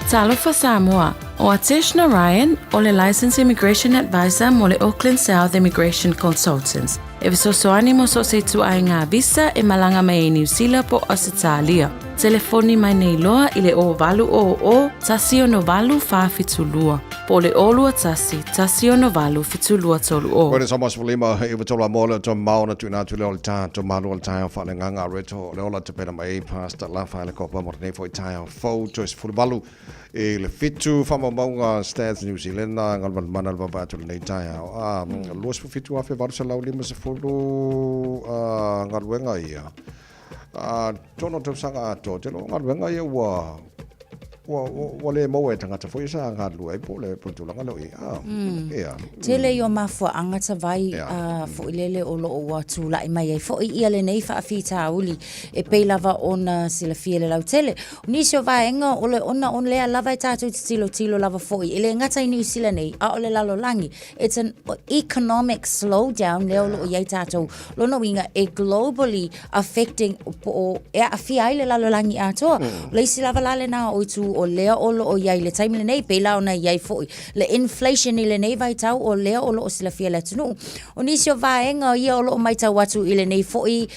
Talofa Samoa. O Atish Narayan, o le Licensed Immigration Advisor mo le Auckland South Immigration Consultants. E visosoani mo so se tu ai ngā visa e malanga mai New Zealand po Australia. Telefoni mai nei loa I le o valu o tasio no valu fa fitulua. Po le olua tasio no valu fitulua tolu o. Koe sa mas lima I watola mo le to mauna tu na tu le ta to malu le ta fa le nganga reto le ola te pena mai pasta la fa le kopa mo nei foi ta fo to is full valu e le fitu fa mo maunga stats New Zealand na ngal manal va tu nei ta los fitu afe valu sa lima se fulu ngal wenga ia tono to sanga to te lo ngal wenga ia wa le mo e tanga foi sa ngalu ai po le puntu la ngalo ia tele yo mafua angata vai fo ilele o lo wa tu la mai ai fo ia le nei fa fita uli e pe lava ona sila fiele lau tele ni so va enga o le ona on le lava tatu tilo lava fo ile ngata I New Zealand nei a ole lalo langi it's an economic slowdown le o ia tatu lo no winga e globally affecting o e afia ile lalo langi ato le sila lale na o tu o lea olo o iai le taimi le nei peila ona iai foi le inflation I le nei vai tau o lea olo o sila fia le tunu o nisi o vaenga ia olo o mai tau watu I le nei foi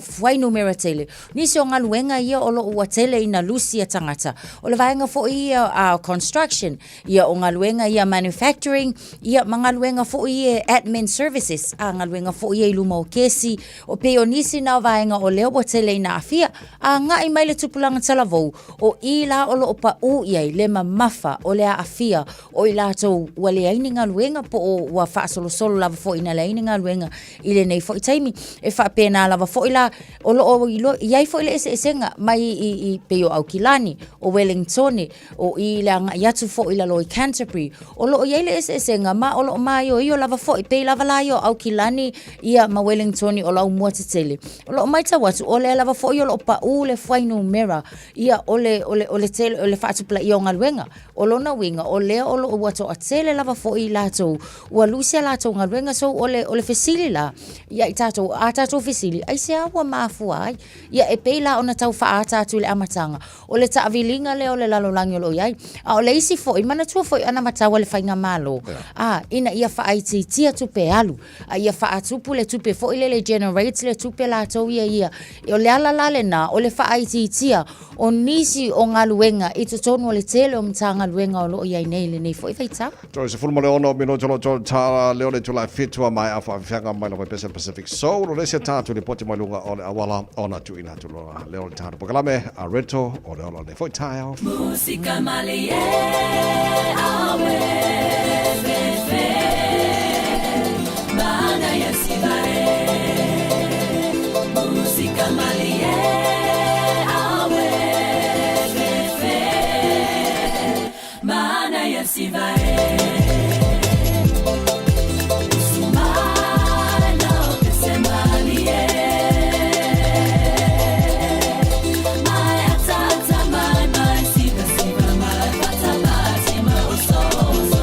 fuai numera tele nisi o ngaluenga ia olo o watele ina lusia tangata o le vaenga foi ia construction ia o ngaluenga ia manufacturing ia mangaluenga foi ia admin services ngaluenga foi ia iluma o kesi o pe o nisi na vaenga o lea watele ina afia nga I mai le tupulanga talavou o ila olo o pa u iai le mamafa o le afia o I latou ua le aini ngaluenga po o ua whaasolo lava fo ina le aini ngaluenga I le nei fo I taimi e whaapena lava fo ila o lo o iai fo ile esenga mai I peo au Kilani o Wellington o I le anga iatu fo ila lo I Canterbury o lo o iai le esenga ma o lo o mai o io lava fo I pe lava la io au Kilani ia ma Wellington o lau mua tetele o lo o mai tawatu o le lava fo io lo pa u le whainu mera ia o le tele o le whaatupla I o ngaluenga o lona winga o lea o lo ua to a tele lava fo I latou ua lusia latou ngaluenga so o le fesili la ia I tatou a tatou fesili ai se awa mafua ai ia e peila ona tau wha a tatou le amatanga o le taavilinga le o le lalolangi o lo iai a o le isi fo I mana tua fo I ana matawa le whainga malo ina ia wha aiti tia tupe alu ia wha atupu le tupe fo I le generate le tupe latou ia o le alalale na o le wha aiti tia o nisi o ngaluenga I tu tonu le tele o mtanga luenga o lo iai nei le nei fo I whaita. Toi se fulmo le ono mino tolo tala leo le tula fitua mai afa fianga mai lo Pacific so lo le se tatu le poti mai lunga o le awala ona tu ina tu lo leo le tatu pokalame a reto o le ono le whaita. Música malie awe fefe bana ya sibare música malie Sivare Sumano Pesemalie Mai atata mai siva mai patapati mai ososo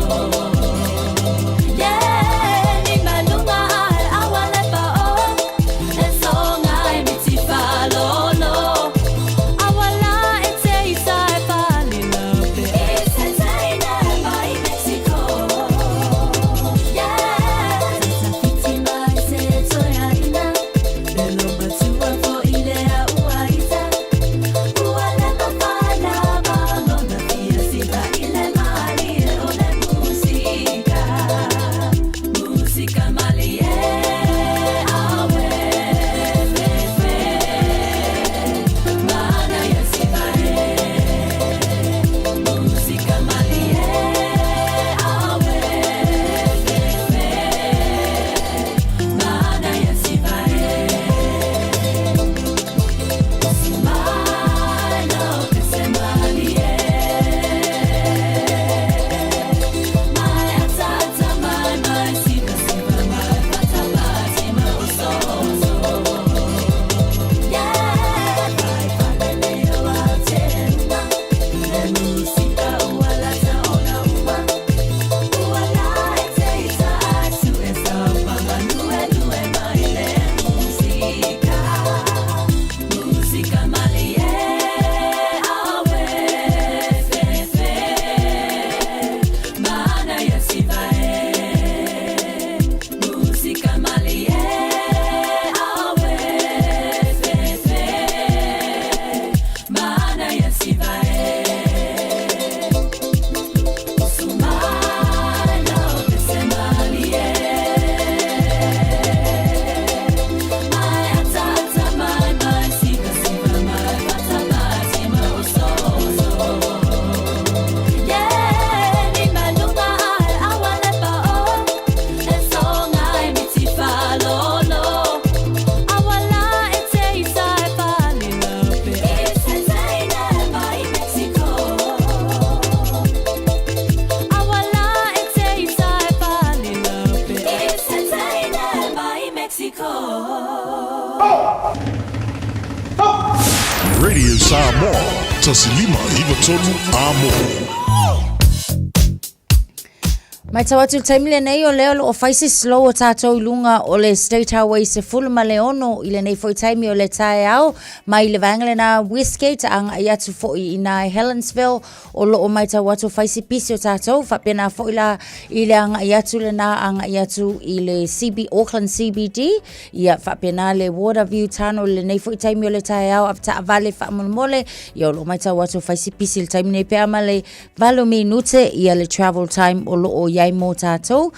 Radio Samoa. Tasilima Ivatolu Amo. Mai tawatu taimile nei o leo o faisi slow o tātou lunga o le State Highway se fulma leono i le nei foi taimi o le tae au mai le vangele na Westgate anga i atu foi i nai Helensville o lo o mai tawatu faisi pisi o tātou whapena foi la i le anga i atu le na anga i atu i le Auckland CBD ia whapena le Waterview Tunnel le nei foi taimi o le tae au apta avale whamulmole i o lo mai tawatu faisi pisi le taimi nei pea ma le 20 minute ia le travel time o lo o ai mo tātou.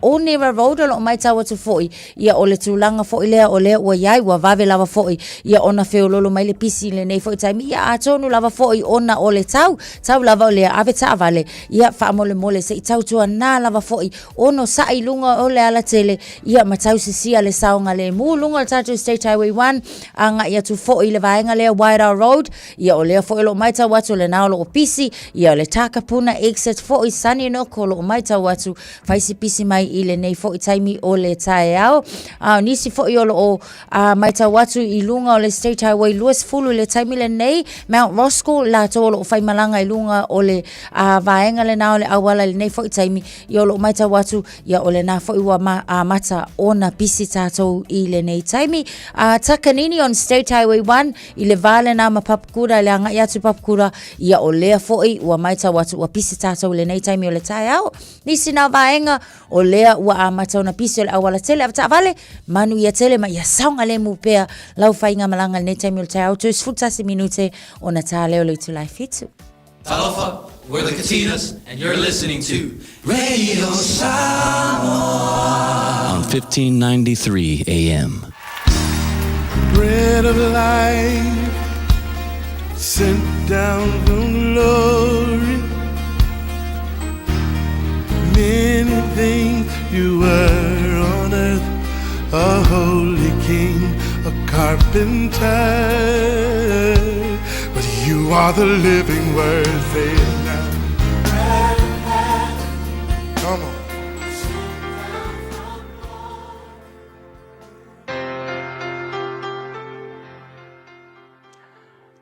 O Nera Road o mai tawa tu foi ia o le tūlanga foi lea o lea ua iai ua vave lava foi ia ona feololo mai le pisi le nei foi taimi ia a tonu lava foi ona o le tau lava o lea ave ta vale ia whaamole mole se i tau tua nā lava foi ono sa i lunga o le ala tele ia matau sisia le saunga le mu lunga le tātou State Highway 1 anga ia tu foi le vaenga lea Wairau Road ia o lea foi lo mai tawa tu le naolo o pisi ia o le Takapuna exit foi Sunny no kolo o mai tau atu faisi pisi mai i le nei fo i taimi o le tae au nisi fo i olo o mai tau atu i lunga o le State Highway luas fulu le taimi le nei Mount Roscoe la to olo o fai malanga i lunga o le vaenga le nao le awala le nei fo i taimi i olo o mai tau atu ia o le na fo i wa mata ona pisi tātou i le nei taimi takanini on State Highway 1 i le vale na ma papkura le anga i atu papkura ia o lea fo i wa mai tau atu wa pisi tātou le nei taimi o le tae au nisi na vaenga o lea ua amatau na pisi o le awala tele avata avale manu ia tele ma ia saunga le mupea lau whainga malanga le taimi o le tae au tus futasi minute o na tā leo le tu lai fitu. Talofa, we're the Katinas and you're listening to Radio Samoa on 1593 AM. Bread of life sent down from glory. Many things you were on earth, a holy king, a carpenter, but you are the living word. Say it now. Come on.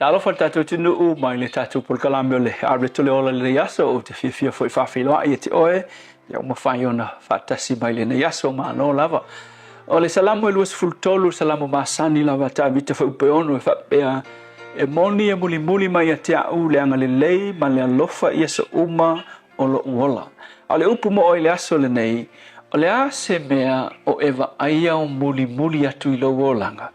Talo fa tatu tunu u mai le tatu por kalambio le arbitro le ola le yaso o te fifia foi fa filo ai te oe ya uma fai ona fa tasi mai le yaso ma no lava o le salamo e luas fultolu salamo masani lava ta vita fa upeono e fa pea e moni e muli mai te au le anga le lei ma le lofa yaso uma o lo uola o le upu mo o le aso le nei o le ase mea o eva aia o muli atu i lo wolanga.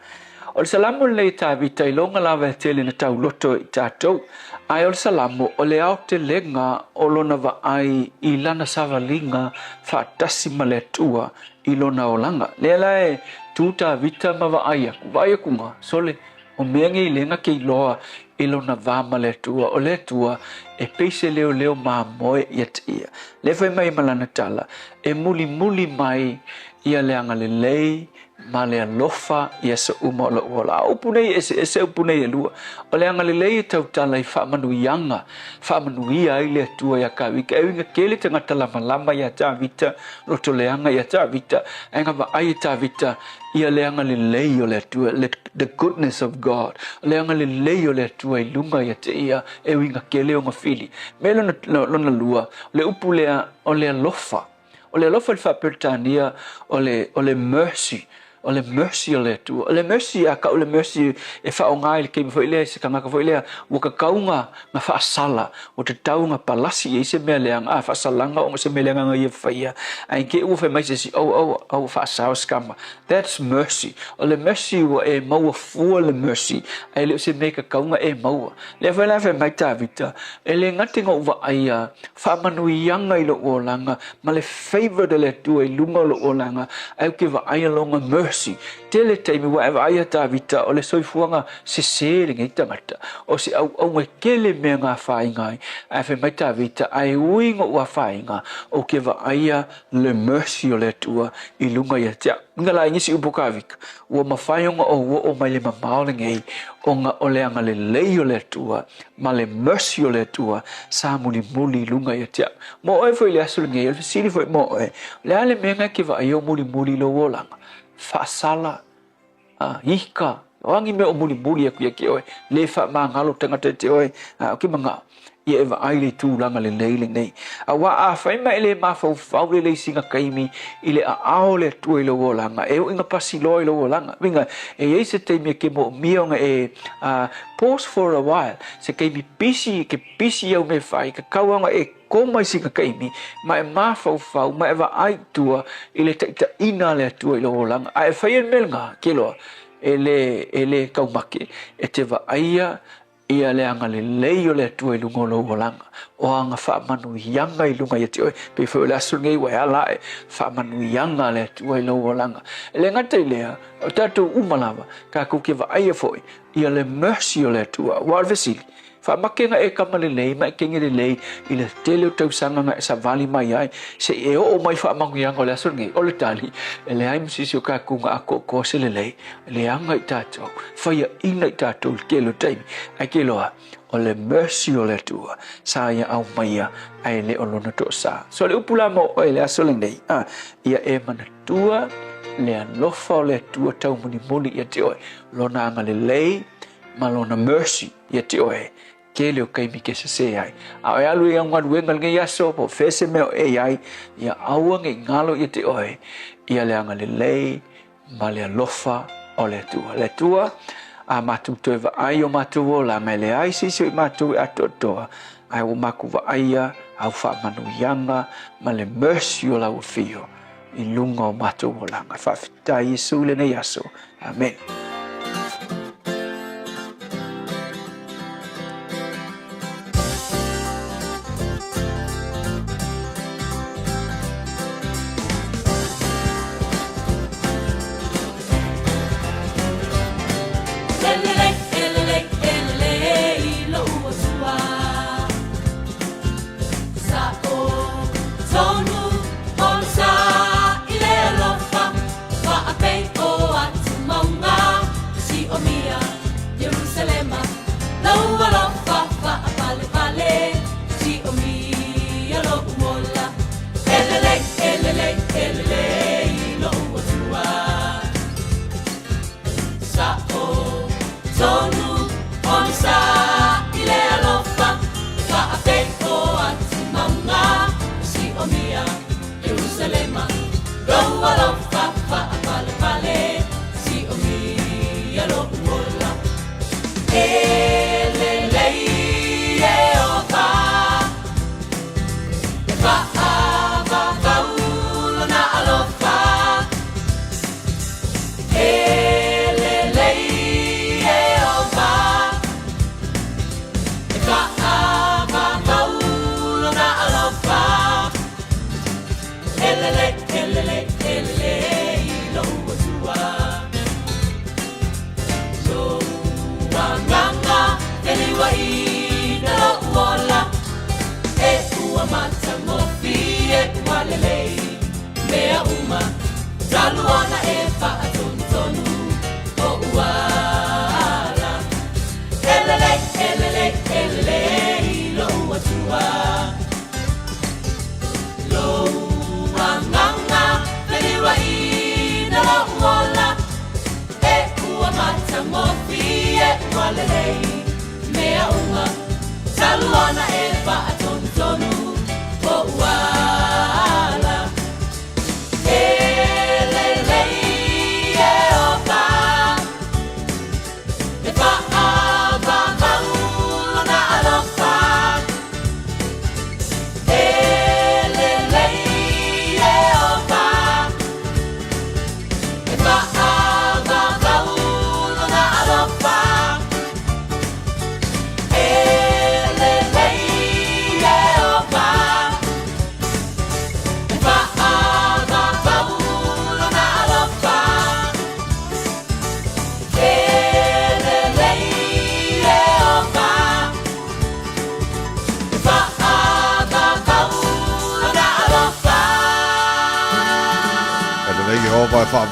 O le salamo le ta vita i longa lava tele na tau loto i tātou. Ai o le salamo o le au te lenga o lona va ai i lana savalinga whaatasi ma le tua i lona o langa. Lea lae tūta vita ma va ai aku. Vai akunga, sole o meange i lenga ke i loa i lona vama le tua. O le tua e peise leo maa moe i at ia. Le fai mai malana tala e muli mai ia leanga le lei ma le alofa ia se uma o la uola. Upunei ese upunei e lua. O le anga le lei tau tala i whaamanuianga, whaamanuia ai le atua ia ka wika. E winga kele te ngata lama ia tā vita, roto le anga ia tā vita, enga wa ai tā vita, ia le anga le lei o le atua, the goodness of God. O le anga le lei o le atua i lunga ia te ia, e winga kele o ngawhili. Me lona lua, le upu lea o le alofa. O le alofa le whapertania o le mercy. O le mercy o le tua. O le mercy a ka o le mercy e whaonga i le keimi fo ilea se kangaka fo ilea ua ka kaunga nga whaasala o te taunga palasi e se mea leanga a whaasalanga o se mea leanga nga ia whaia a in ke ua whai mai se si au whaasao skama. That's mercy. O le mercy ua e maua fua le mercy a e leo se mea ka kaunga e maua. Lea whai mai tā vita e le ngatinga uwa aia whaamanuianga i lo o langa ma le favorite le tua i lunga lo o langa au ke wa aia longa mercy. Tele taimi wa eva aia tā vita o le soifuanga se sere ngai tangata o se au ngai kele mea ngā whaingai a whai mai tā vita ai uingo ua whainga o ke wa aia le mercy o le tua i lunga ia tia nga la ingisi upoka vika ua mawhaionga o ua o mai le mamaole ngai o nga o le anga le lei o le tua ma le mercy o le tua sa muli lunga ia tia mo oe fo ile asu ngai o le siri fo mo oe le ale mea ngai ke wa aia muli lo wolanga Fasala, hika, o angi me o muli aku ke oi le fa ma ngalo tanga te oi ki manga ia eva aile tu langa le nei awa a fai mai le ma fau le singa kaimi ile a aole tu ile wo langa e inga pasi lo ile wo langa winga e se te me ke mo mionga pause for a while se ke pisi au me fai ka kawanga e ko mai singa kaimi mai ma fau mai eva ai tua ile ta ina le tu ile wo langa ai fai melnga kilo ele kaumake e te va aia ia le anga le leio le tu e lungo lo langa o anga fa manu yanga I lunga yeti oi pe fo la sungai wa ala fa manu yanga le tu e lo langa le ngata le o tatu umalava ka ku ke va ai foi ia le mercy o le tu wa vesili fa makenga e kamale le mai kenge le ile tele tau sanga nga sa vali mai ai se e o mai fa mangu yanga le sungai o le tali le ai msisi o ka ku nga ko se le anga tatu fa ia ina tatu ke lo tai ai ke lo o le mercy o le tua sa ia au mai ai le o lona to sa so le upula mo o le asoling nei ia e mana tua le alofa o le tua tau muni ia te oi lona anga le ma lona mercy ia te oi ke leo kai mi ke se ai a e alu ia ngad wengal nge yaso po fese me e ai ia aua nge ngalo ia te oi ia le anga le ma le alofa o le tua a matu te va ai o matu o la mele ai si matu atotoa ai o maku va aia au fa manu yanga ma le mercy o la o fio I lunga o matu o langa fa fita Yesu le ne yaso amen.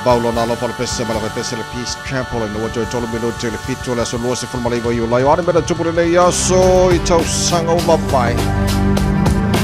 Paulo na lopa le pese mala pese le Peace Chapel no joy tolo minuti le fitu le so luose ful malai vai u lai ora mena tupure le yaso I tau sanga o mapai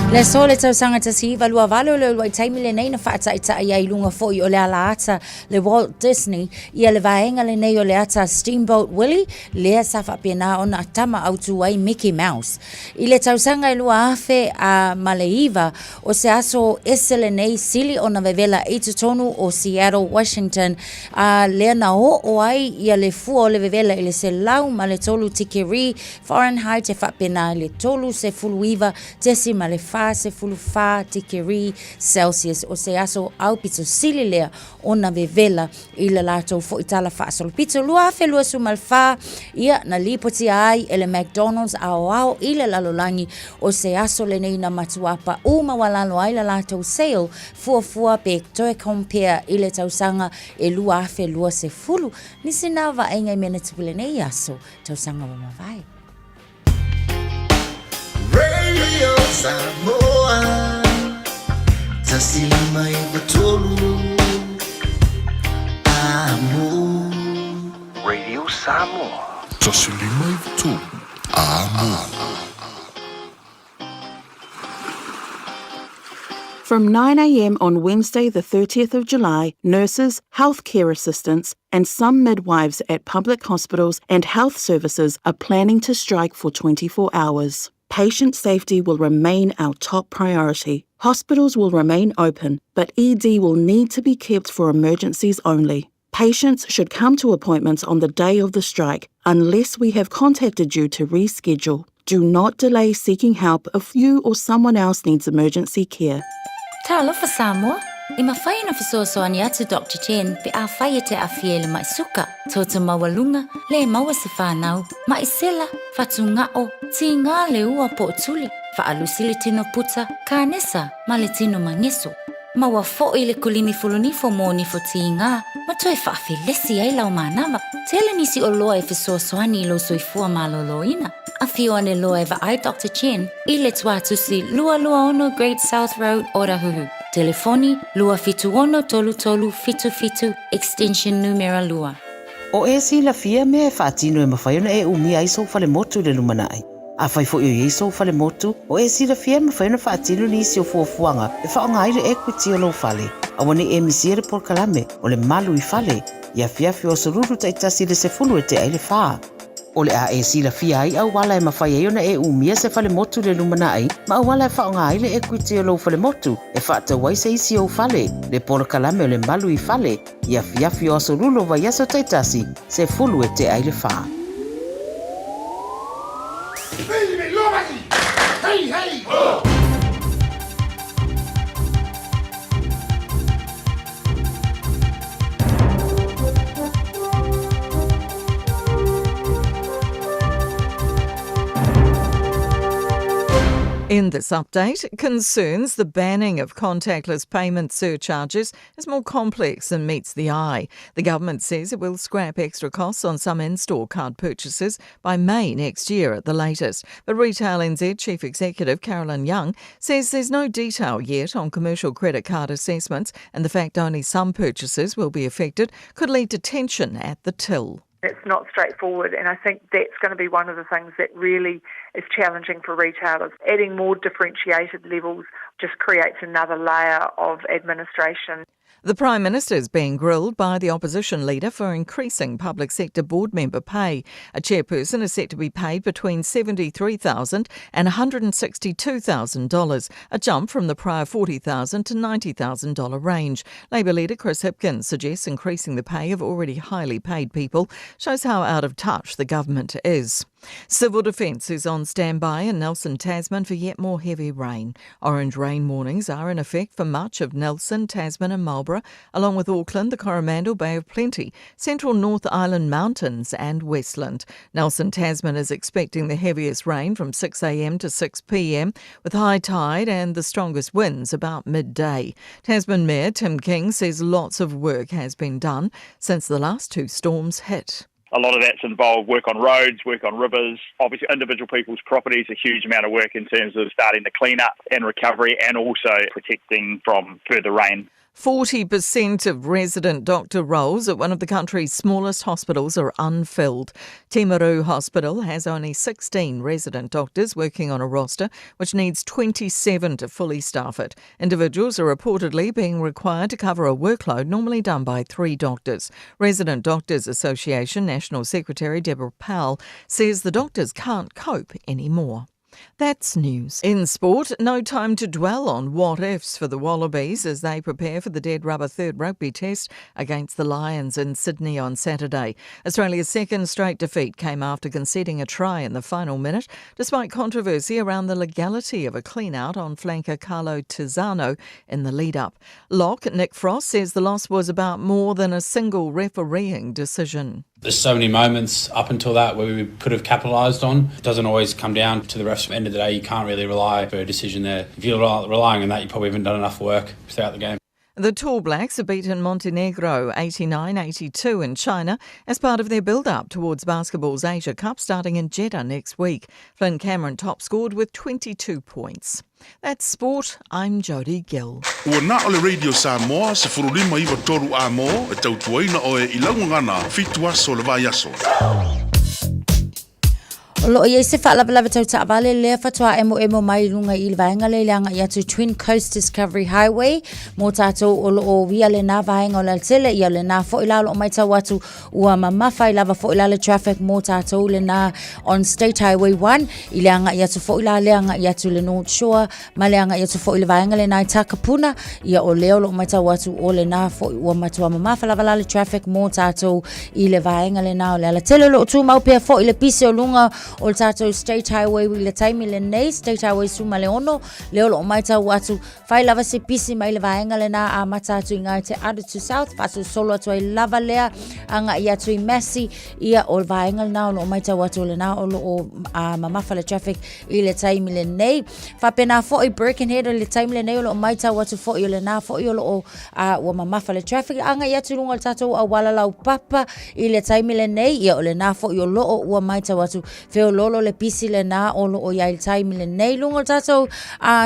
Le sole tau sanga ta si valua valo le wai taimi le nei na whaata i ta ia ilunga fo I o le ala ata le Walt Disney ia le vaenga le nei o le ata Steamboat Willie lea safa pena ona atama autu ai Mickey Mouse. I le tau sanga ilua afe a Maleiva o se aso ese le nei sili ona vevela i tutonu o Seattle, Washington a lea na o ai ia le fua o le vevela i le se lau ma le tolu tikiri Fahrenheit te whapena le tolu se fuluiva tesi ma le se fulufa tikiri Celsius o se aso au pito sili lea ona vevela I le lato fo itala fa asolo pito lua fe lua sumalfa ia na lipoti ai ele McDonald's ao I le lalolangi o se aso le nei na matuapa uma walalo ai le lato sale fua pe toe compare I le tausanga e lua fe lua se fulu ni sinava enga mena tupule nei aso tausanga wa mavai Radio Samoa Tasilima Ivatolu Amo Radio Samoa Tasilima Ivatolu Amo. From 9 a.m. on Wednesday, the 30th of July, nurses, healthcare assistants, and some midwives at public hospitals and health services are planning to strike for 24 hours. Patient safety will remain our top priority. Hospitals will remain open, but ED will need to be kept for emergencies only. Patients should come to appointments on the day of the strike unless we have contacted you to reschedule. Do not delay seeking help if you or someone else needs emergency care. Talofa Samoa, I mawhai na fisoasoani atu Dr. Chen pe a whai te a fiele mai suka. Tōta mawalunga, le maua se whanau, mai sela, whatu ngao, ti ngā le ua po tuli, whaalusi le tino puta, kānesa, ma le tino mangeso. Maua fo I le kulini fulunifo mo nifo ti ngā, ma toi whaafilesi ai lau mānawa. Tele nisi o loa e fisoasoani lo soifua maloloina. A fione loa eva ai Dr. Chen, I le tuatusi lua ono Great South Road, Orahuhu. Telefoni lua fitu ono tolu fitu, extension numero lua. O e si la fia me e whaatino e mawhaiona e umi ai so fale motu le lumanai. A whai fo i so fale motu, o e si la fia me whaiona whaatino ni si o fuafuanga e whaonga ai le equity o lo fale. A wane e misiere por kalame o le malu I fale, ia fiafi o soruru taitasi le se fulu e te ai le whaa. O le a e sila fia ai au wala e mawhai e ona e umia se fale motu le lumana ai, ma au wala e whaonga ai le equity o lo fale motu, e whaata wai se isi o fale, le pora kalame o le malu I fale, ia fiafi o asorulo vai aso taitasi, se fulu e te ai le whaa. Hey, hey! Oh! In this update, concerns the banning of contactless payment surcharges is more complex than meets the eye. The government says it will scrap extra costs on some in-store card purchases by May next year at the latest. But Retail NZ Chief Executive Carolyn Young says there's no detail yet on commercial credit card assessments, and the fact only some purchases will be affected could lead to tension at the till. It's not straightforward, and I think that's going to be one of the things that really is challenging for retailers. Adding more differentiated levels just creates another layer of administration. The Prime Minister is being grilled by the opposition leader for increasing public sector board member pay. A chairperson is set to be paid between $73,000 and $162,000, a jump from the prior $40,000 to $90,000 range. Labour leader Chris Hipkins suggests increasing the pay of already highly paid people shows how out of touch the government is. Civil Defence is on standby in Nelson, Tasman for yet more heavy rain. Orange rain warnings are in effect for much of Nelson, Tasman and Marlborough, along with Auckland, the Coromandel, Bay of Plenty, Central North Island Mountains and Westland. Nelson, Tasman is expecting the heaviest rain from 6 a.m. to 6 p.m, with high tide and the strongest winds about midday. Tasman Mayor Tim King says lots of work has been done since the last two storms hit. A lot of that's involved work on roads, work on rivers, obviously individual people's properties, a huge amount of work in terms of starting the clean-up and recovery and also protecting from further rain. 40% of resident doctor roles at one of the country's smallest hospitals are unfilled. Timaru Hospital has only 16 resident doctors working on a roster, which needs 27 to fully staff it. Individuals are reportedly being required to cover a workload normally done by 3 doctors. Resident Doctors Association National Secretary Deborah Powell says the doctors can't cope anymore. That's news. In sport, no time to dwell on what-ifs for the Wallabies as they prepare for the dead rubber third rugby test against the Lions in Sydney on Saturday. Australia's second straight defeat came after conceding a try in the final minute, despite controversy around the legality of a clean-out on flanker Carlo Tizzano in the lead-up. Lock Nick Frost says the loss was about more than a single refereeing decision. There's so many moments up until that where we could have capitalised on. It doesn't always come down to the refs. At the end of the day, you can't really rely for a decision there. If you're relying on that, you probably haven't done enough work throughout the game. The Tall Blacks have beaten Montenegro 89-82 in China as part of their build-up towards basketball's Asia Cup starting in Jeddah next week. Flynn Cameron top scored with 22 points. That's sport. I'm Jodie Gill. Ua na ole Radio Samoa se furulima iwa toru a mo e tautuaina o e ilaungangana fitu aso le vai aso. Lo ia se fa lava tau ta vale le fatua emo mai lunga I le vaenga le langa ia to Twin Coast Discovery Highway mo tato o via le na vaenga o le tele ia le na fo ila lo mai tau atu ua mamafa lava fo ila le traffic mo tato le na on State Highway 1 I le anga ia to fo ila le anga ia to le North Shore ma le anga ia to fo ila vaenga le na Takapuna ia o leo lo mai tau atu o le na fo ua matua mamafa lava le traffic mo tato I le vaenga le na o le tele lo tu mau pe fo ila pise o lunga o tato State Highway le taimi le nei State Highway suma le ono leo lo mai tau atu fai lava se pisi mai le vaenga le na a matatu ingai te adu to south pasu solo atu ai lava lea anga ia tu I Massey ia o vaenga le na lo mai tau atu le na o mamafa le traffic I le taimi le nei fa pena fo I Birkenhead le taimi le nei lo mai tau atu fo I le na fo I lo o mamafa le traffic anga ia tu lunga tato a wala lau papa I le taimi le nei ia o le na fo I lo o mai tau atu feo lolo le pisi le na olo o ia le taimi le nei lunga tato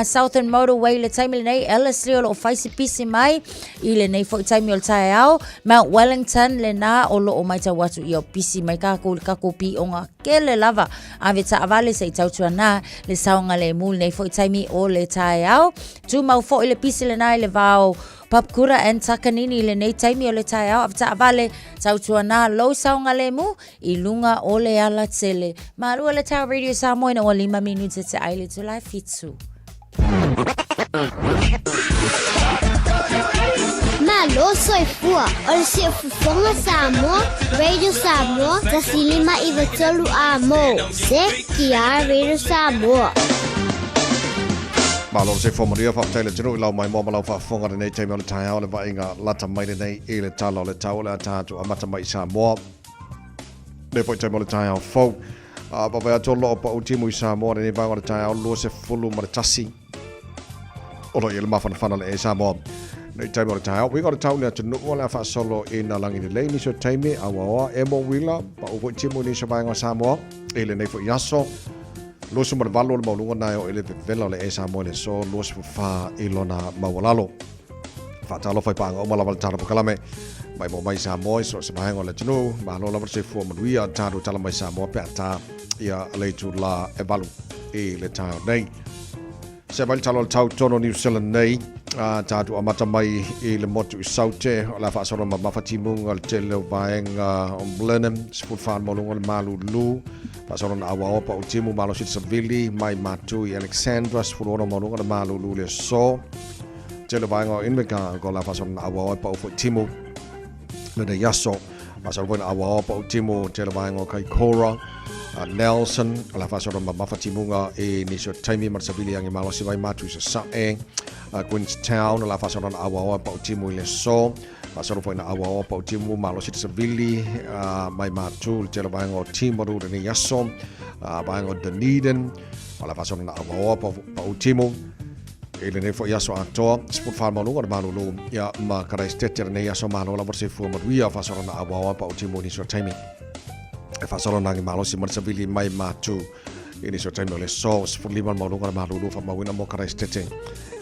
Southern Motorway le taimi le nei Ellerslie o faisi pisi mai I le nei fo I taimi o le tae au Mount Wellington le na olo o mai tau watu I o pisi mai kako pi onga kele lava ave ta avale se tautua na le saunga le mul nei fo I taimi o le tae au tu mau fo I le pisi le na le vao Papkura and Takanini le nei taimi o le tae au avta avale tautua na lo saunga le mu I lunga o le ala tele marua le tau Radio Samoa na o 5 minuta te aile tu lai fitu Malo soy fua, ol si fufonga Samoa, Radio Samoa, tasilima iwatolu amo, se kia Radio Samoa. Malo se formaria fa tele tino lau mai mo lau fa fonga nei taimi o le tae au le vainga lata mai nei I le talo le tau le atatu amata mai Samoa. Le foi taimi o le tae au fau. Pa vai atolo pa utimu I Samoa nei vainga o le tae au lua se fulu ma le tasi. Olo I le mafana le Samoa. Nei taimi o le tae au. Winga o le tau le atunu o le fa solo I na langi le ni so taimi awa emo wila pa upo utimu ni so vainga o Samoa. Ele nei foi yaso. Lusu ma valo le maulunga nai o ele vela le Samoa le so lusu fa ilona mawalalo. Fa talo fai panga o malawal tara pokalame. Mai mo mai Samoa so se mahengo le tunu ma lo la se fu maduia taru tala mai Samoa pe ata ia le tu la evalu e le tau nei. Se vai talo tau tono New Zealand nei tatu amata mai I le motu I saute o la fa soro ma mafatimunga le tele vaenga o Blenheim se fan molunga le malu lu fa soro na awa opa o timu malo sit savili mai matu I Alexandra se furono molunga le malu lu le so tele vaenga o Invercargill ko la fa soro na awa opa o timu le de yaso fa soro na awa opa o timu tele vaenga o Kaikoura Nelson ala fa soro ma mafatimunga e ni so taimi marsavili ang malo si vai matu sa sae Queenstown ala fa soro na awa pa timu le so fa soro foi na awa pa timu malo si savili mai matu tele bango timu ru ni yaso bango Dunedin ala fa soro na awa pa timu ele ne fo yaso ato sport farm no ngor malu lu ya ma kara stetcher ne yaso malo la verse fu ma via fa soro na awa pa timu ni so taimi fa solo nangi malo si marsavili mai matu ini so taimi le so sport liman malo ngor malu lu fa ma wina mo kara stetcher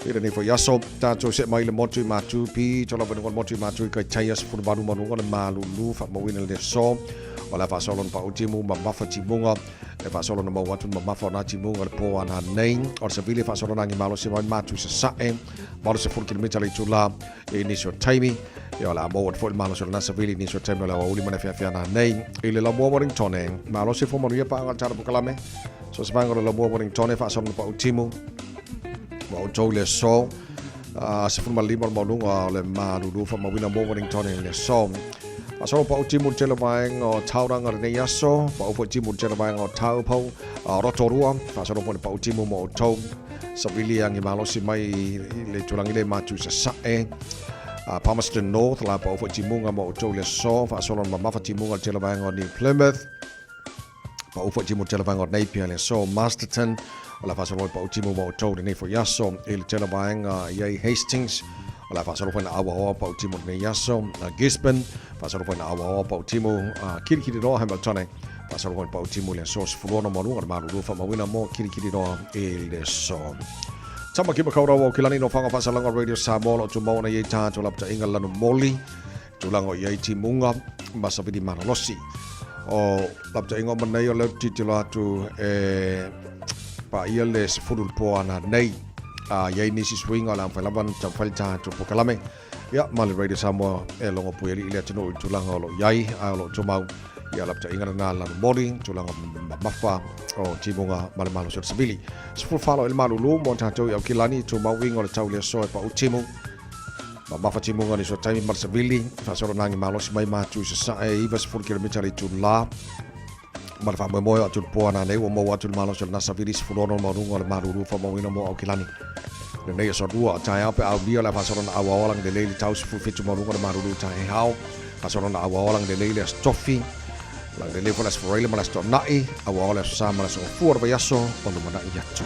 Ira ni fo yaso tato se mai le motu matu pi tola ben kon motu matu kai chaias fu baru manu kon malu lu fa mo wina le so wala fa solon pa utimu ma mafa timunga e fa solon ma watu ma mafa na timunga le po ana nei or se vile fa solon ngi malo se mai matu se sa e malo se fu kilometer le tula e ni so taimi e wala mo wat fo malo se na se vile ni so taimi la uli mana fa na nei ile la mo moring tone malo se fo mo ria pa ngal tar bu kalame so se bangor la mo moring tone fa solon pa utimu wa o le so se fu mali mo lunga le malu fa mo wina mo moring tone le so so pa utimu tele mai ngo tauranga ne yaso pa utimu tele mai ngo tau pau rotorua fa so po pa utimu mo to sabili ang imalo si mai le tulangi le matu sa e Palmerston North la pa utimu nga mo to le so fa so ma ma utimu nga tele mai ngo ni Plymouth pa utimu tele mai ngo Napier le so Masterton la fa so pa utimu mo to ne for yaso il tele mai nga ye Hastings la fa solo na awa pa utimo ne yaso Gisborne fa solo na awa pa utimo kirikiri ro Hamilton fa solo pa utimo le source fulono maru maru fa mawina mo kirikiri ro le so tama ki makaura wa kilani no fanga fa salanga radio Samoa to mo na yeta to lapta ingala no moli to lango ye timunga masabidi maralosi o lapta ingo manayo le titilo atu pa ile se fudul po ana nei yai nisi swing ala falaban tam falta to pokalame ya mal radio Samoa e longo pueli ile tino tulanga lo yai alo tomau ya lapta ingana na la mori tulanga mafa o timunga malmalo sur sabili sful falo el malulu monta to ya kilani to mawing o tau le so pa utimu mafa timunga ni so taimi mal sabili fa so nangi malo mai matu sa e iva sful kilometer to la mal fa mo yo to po na nei o mo watu malo sur na sabili sful no mo rungo malulu fa mo wino mo o kilani le nei so dua tai ape au dia la fa so na awa lang de leili tau sful fitu mo rungo malulu tai hao fa so na awa lang de leili stoffi la de levo las forile malas to nai awa la sa malas o fuor ba yaso o no mana yatu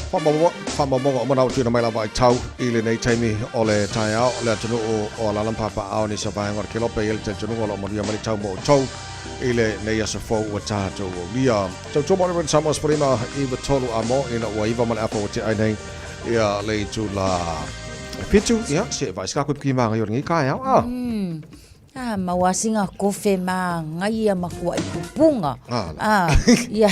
Fama mo mana o tuna mai la vai tau ile nei taimi ole tai ao le tunu o la lampa pa ao ni sa vai ngor kilope il te tunu o mo dia mai tau mo tau ile nei aso fo o tato o dia to mo ren samos prima I tolu amo ina o iva mal apo te ai nei ia le tu la pitu ya se vai ska ku ki ma ngai ngi ka ya mawasinga kofe ma ngai makua ipupunga ya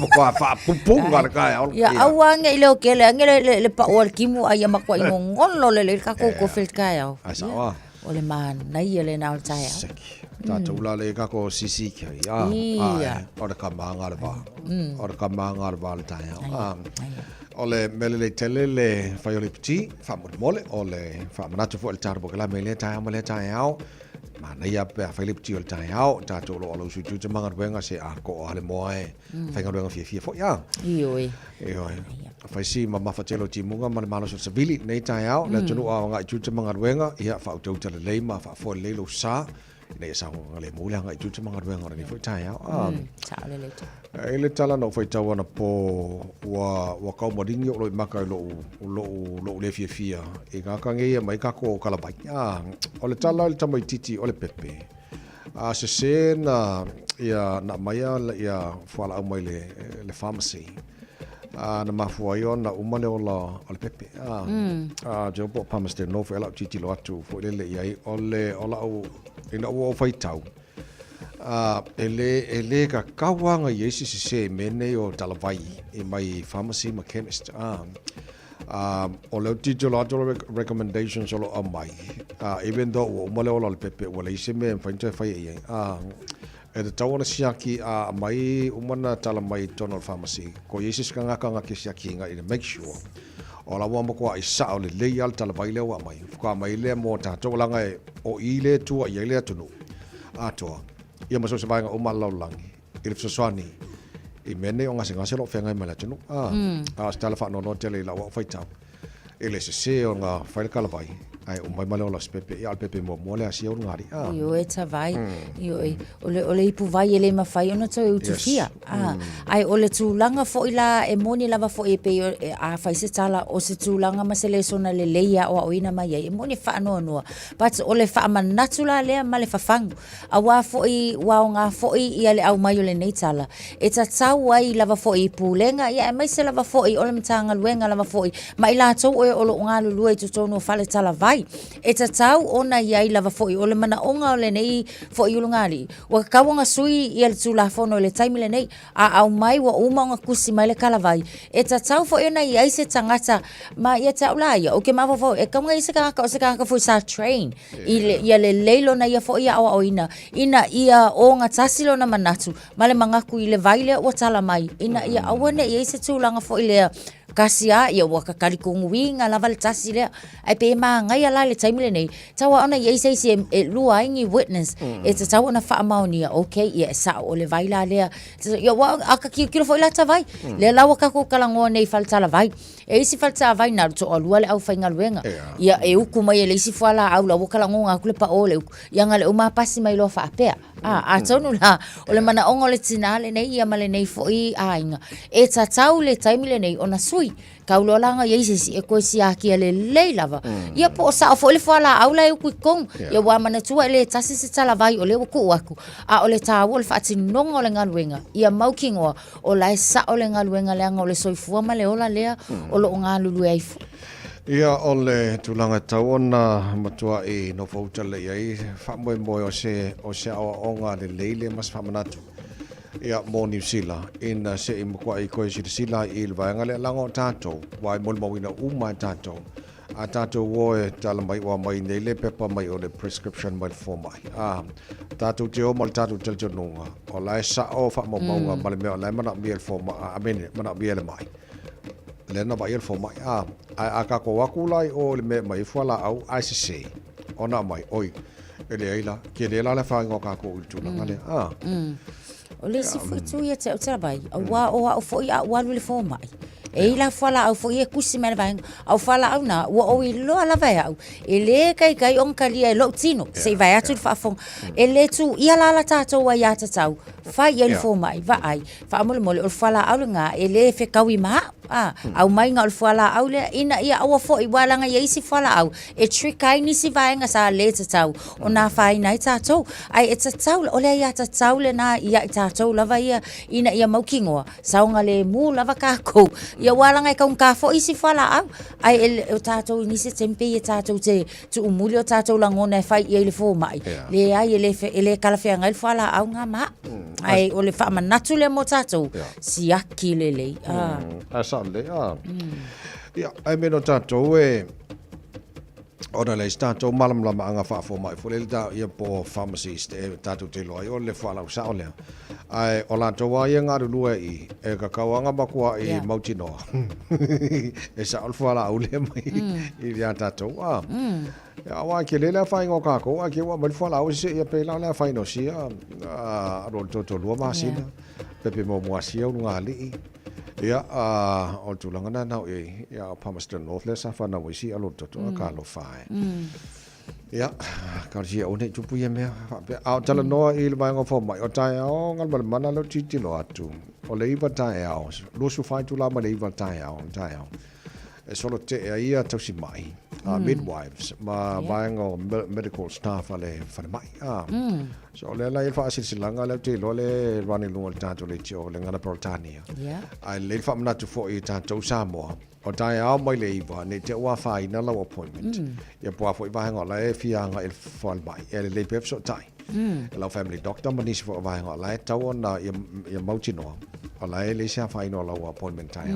makua fa pupunga ka ya awange ile okele ngele le pa ol kimu ai makua ingongolo le ka ko kofe ka ya asawa ole man nai ele na alta ya ta ula le ka ko sisi ka ya ora ka manga le ba ta ya ole melele telele fayole piti famod mole ole famanato fo el tarbo kala mele ta ya mana ya pe Philip Tiol tai hao ta to lo su tu mangar wenga se a ko ale moe fa ngaro fi fo ya ioi fa si mama fa telo ti munga man malo so sabili nei tai hao na tunu a nga tu mangar wenga ia fa to tele le ma fa fo le lo sa nei sa ngale mula nga tu mangar wenga ni fo tai hao sa le le ele tala no foi tawana po wa ka modingi lo maka lo le fia e ka nge mai ka ko kala ba ole tala le tamai titi ole pepe se na ya na maya ya fala mai le pharmacy na mafuayo na umale ola ole pepe jo po Palmerston North ela titi lo atu fo le ia ole ola o ina o foi tau ele ka kawanga yesi se mene o talavai e mai pharmacy ma chemist o le titolo recommendations o lo amai even though o mole o le pepe o le ise me fainta fai e te tawana siaki mai umana talamai tonal pharmacy ko yesi skanga kanga ke siaki nga ina make sure o la wama ko ai sa o le leal talavai le wa mai ko mai le mo ta to langa o ile tu ia le tunu ato ia maso se vainga o malaulangi i le fesoswani i mene o ngase lo fenga mai la tunu stala fa no tele la wa faitau i le se o nga faile kala vai ai o mai malo las pepe ia pepe mo le asia o ngari io e tavai io e ole ipu vai ele mafai ona to u tufia ai ole tulanga fo ila e moni lava fo e pe a fai se tala o se tulanga ma se le sona le leia o ina mai e moni fa no but ole fa manatula le ma le fafangu a wa fo i wa nga fo i le au mai le nei tala e tau ai lava fo i pulenga ia mai se lava fo i ole mtanga luenga lava fo i mai la to o lo nga lu e to no fale tala vai e tau ona ia lava fo i ole mana onga ole nei fo i ulungali wa kawanga sui i le tula fo no le taimi le nei a au mai wa uma nga kusi mai le kala vai e tau fo ona ia se tangata ma ia tau la ia o ke ma fo e kawanga se ka fo sa train ia le leilo na ia fo ia o ina ia o nga tasilo na manatu male mangaku i le vaile o tala mai ina ia awane ia se tulanga fo ile kasia ia waka kalikungu winga lava le tasi le ai pe ma ngai ala le taimi le nei tawa ona ia se e lua ingi witness e te tawa na fa maonia okay ia sa o le vaila le ia wa aka kilo fo ila tavai le lawa ka ko kalango nei falta vai e isi falta vai na to alua le au fainga luenga ia e uku mai le isi fala au la kalango nga kule pa ole ia ngale o ma pasi mai lo fa apea a tonu la o le mana ongo le tinale nei ia male nei fo i ainga e tau le taimi le nei ona sui kaulolanga ia isi e ko si aki le lava ia po sa fo le fala au la ku kong ia wa mana tua le tasi se tala vai o le ku aku a o le tawo le fati nongo le ngaluenga ia maukingo o la sa o le ngaluenga le ngo le soifua ma le ola le o lo ngalu ai ia ole tulanga taona matua e no fauta le ai fa mo o se onga le leile mas fa manatu ia mo New Zealand in se imkwa I ko sila il vanga le lango tato wai mo mo ina uma tato a tato wo tala mai wa mai nei le pepa mai o le prescription mai for mai tato te o mal tato tel jonga o la sa o fa mo mo mal me la mana biel for ma amen mana biel mai le na biel for mai a ka ko wakulai o le me mai fala au ICC ona mai oi ele ila ke le la fa ngo ka ko ultuna ngale o le si futu ia te o trabai wa o fo ia wa le fo mai e la fala au fo ia kusi mai vai au fala au na o I lo ala vai au e le kai on kalia lo tino se vai atu fa fo e le tu ia la tato wa ia tatau fa ia le fo mai vai fa mo o fala au nga e le fe kawi ma au mai nga o fala au le ina ia au fo I wala nga ia isi fala au e trikai ni si vai nga sa le tatau o na fa ina tato ai e tatau o le ia tatau le na ia tato lava ia ina ia maukingoa saunga le mu lava ka ko ia wala ngai kaun ka fo isi fala au ai o tato ni se tempe ia tato te tu umuli o tato langona fai ia le fo mai le ai ele kala fe ngai fala au nga ma ai o le fa manatu le mo tato si aki le asa le ia ai me no tato ora le stato malam lama anga fa fo mai fo le da ia po pharmacist e tato te loi o le fala u sa ole ai ola to wa ia ngaru lua I e ka kawanga makua I mautino e sa al fala u le mai I dia tato ya wa ke le la fa ngo ka ko a ke wa mal fala u se ia pe la fa no si a ro to lua ma sina pepe mo si u ngali ia o tulanga na ia Palmerston North le sa fa na wisi a lo to ka lo fa ia ka si o ne tupu ia me a tala no I le mai fo mai o tai o ngal mana lo titi lo atu o le iva tai o lo su fa tu la ma le iva tai o e solo te ia to si mai midwives ma bango medical staff ale fa mai so le la fa silanga le te lo le running lo tanto le tio le ngana Britania ai le fa na tu fo I tanto Samoa o dai au mai le iva ne te wa fa ina lo appointment ia po fo I ngo la e fianga il fo mai e le pep so tai la family doctor manis fo va ngo la tau na ia mautino ala ele se fa ino lo appointment tai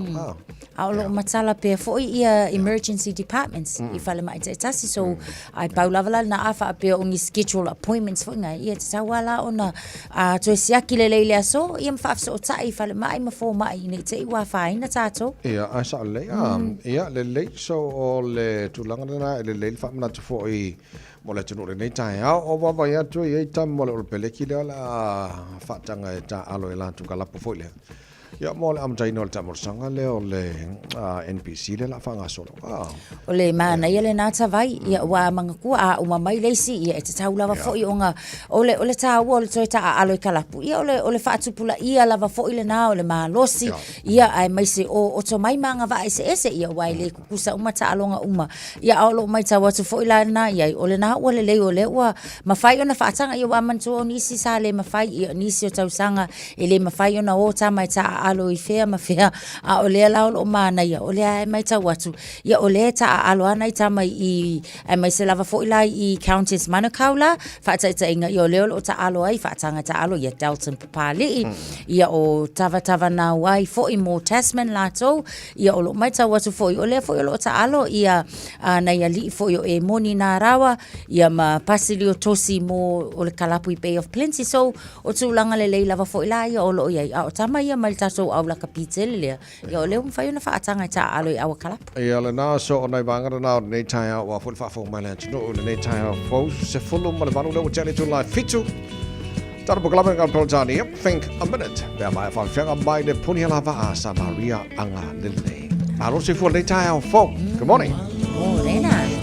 au lo matala pe fo ia emergency departments I fale mai te tasi so ai paulavala na afa pe on schedule appointments fo ngai ia te wala ona to siaki le aso ia mfa so tai fale mai ma fo mai ni te wa fa ina tato ia asa le ia le so o le tulanga na le fa na to fo I mo le tunu nei tai o wa va ia tu ia tam mo le peleki le la fa tanga ta alo la tu kala po fo le Ya mo le am jai no tamor sanga le o le NPC le la fanga solo. O le mana ia le nata vai ia wa manga ku a uma mai le si ia te tau lava fo i onga o le ta o le toi ta alo kalapu ia o le fatu pula ia lava fo i le na o le malosi ia ai mai se o to mai manga va ese ia wai le kusa uma ta alonga uma ia o lo mai ta watu fo i la na ia o le na o le wa mafai ona fatanga ia wa mantu o nisi sa le mafai ia nisi o tau sanga e le mafai ona o ta mai ta alo i fea mafea a o le la o mana ia o le ai mai ta watu ia o le ta alo ana i ta mai i ai mai se lava fo i la i Countess Manukau fa ta inga ia o le o ta alo ai fa tanga ta alo ia Dalton Papali ia o tava na wai fo i mo Tasman lato ia o lo mai ta watu fo i o le fo i lo ta alo ia na ia li fo i o e moni na rawa ia ma pasili o tosi mo o le kalapu i Bay of Plenty so o tūlanga le lava fo i la ia o lo ia o tama ia mai tatou au la kapitele le ia o le um fai ona fa atanga ta alo i awa kalapu ia le na so ona vanga na nei tai wa fo fa fo mai lanch no le nei tai fo se fulu ma le vanu le tele to live fitu tara programa ngal peltani think a minute be mai fa fanga mai le puni la va sa Maria anga le aro se fo nei tai fo good morning morena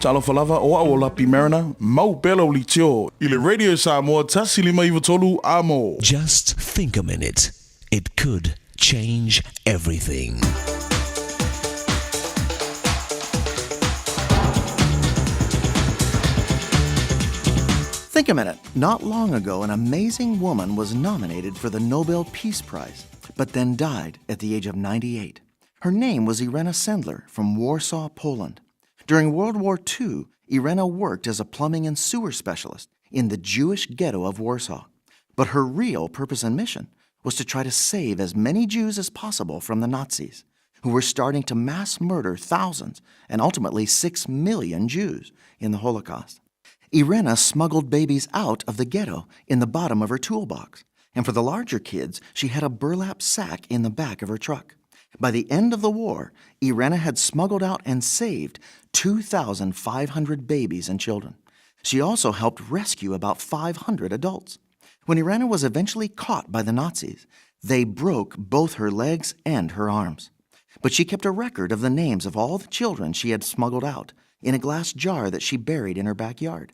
Talo falava o awola pimerna mau belo litio ile radio Samoa tasilima ivatolu amo. Just think a minute. It could change everything. Think a minute. Not long ago, an amazing woman was nominated for the Nobel Peace Prize, but then died at the age of 98. Her name was Irena Sendler from Warsaw, Poland. During World War II, Irena worked as a plumbing and sewer specialist in the Jewish ghetto of Warsaw. But her real purpose and mission was to try to save as many Jews as possible from the Nazis, who were starting to mass murder thousands and ultimately 6 million Jews in the Holocaust. Irena smuggled babies out of the ghetto in the bottom of her toolbox. And for the larger kids, she had a burlap sack in the back of her truck. By the end of the war, Irena had smuggled out and saved 2,500 babies and children. She also helped rescue about 500 adults. When Irena was eventually caught by the Nazis, they broke both her legs and her arms. But she kept a record of the names of all the children she had smuggled out in a glass jar that she buried in her backyard.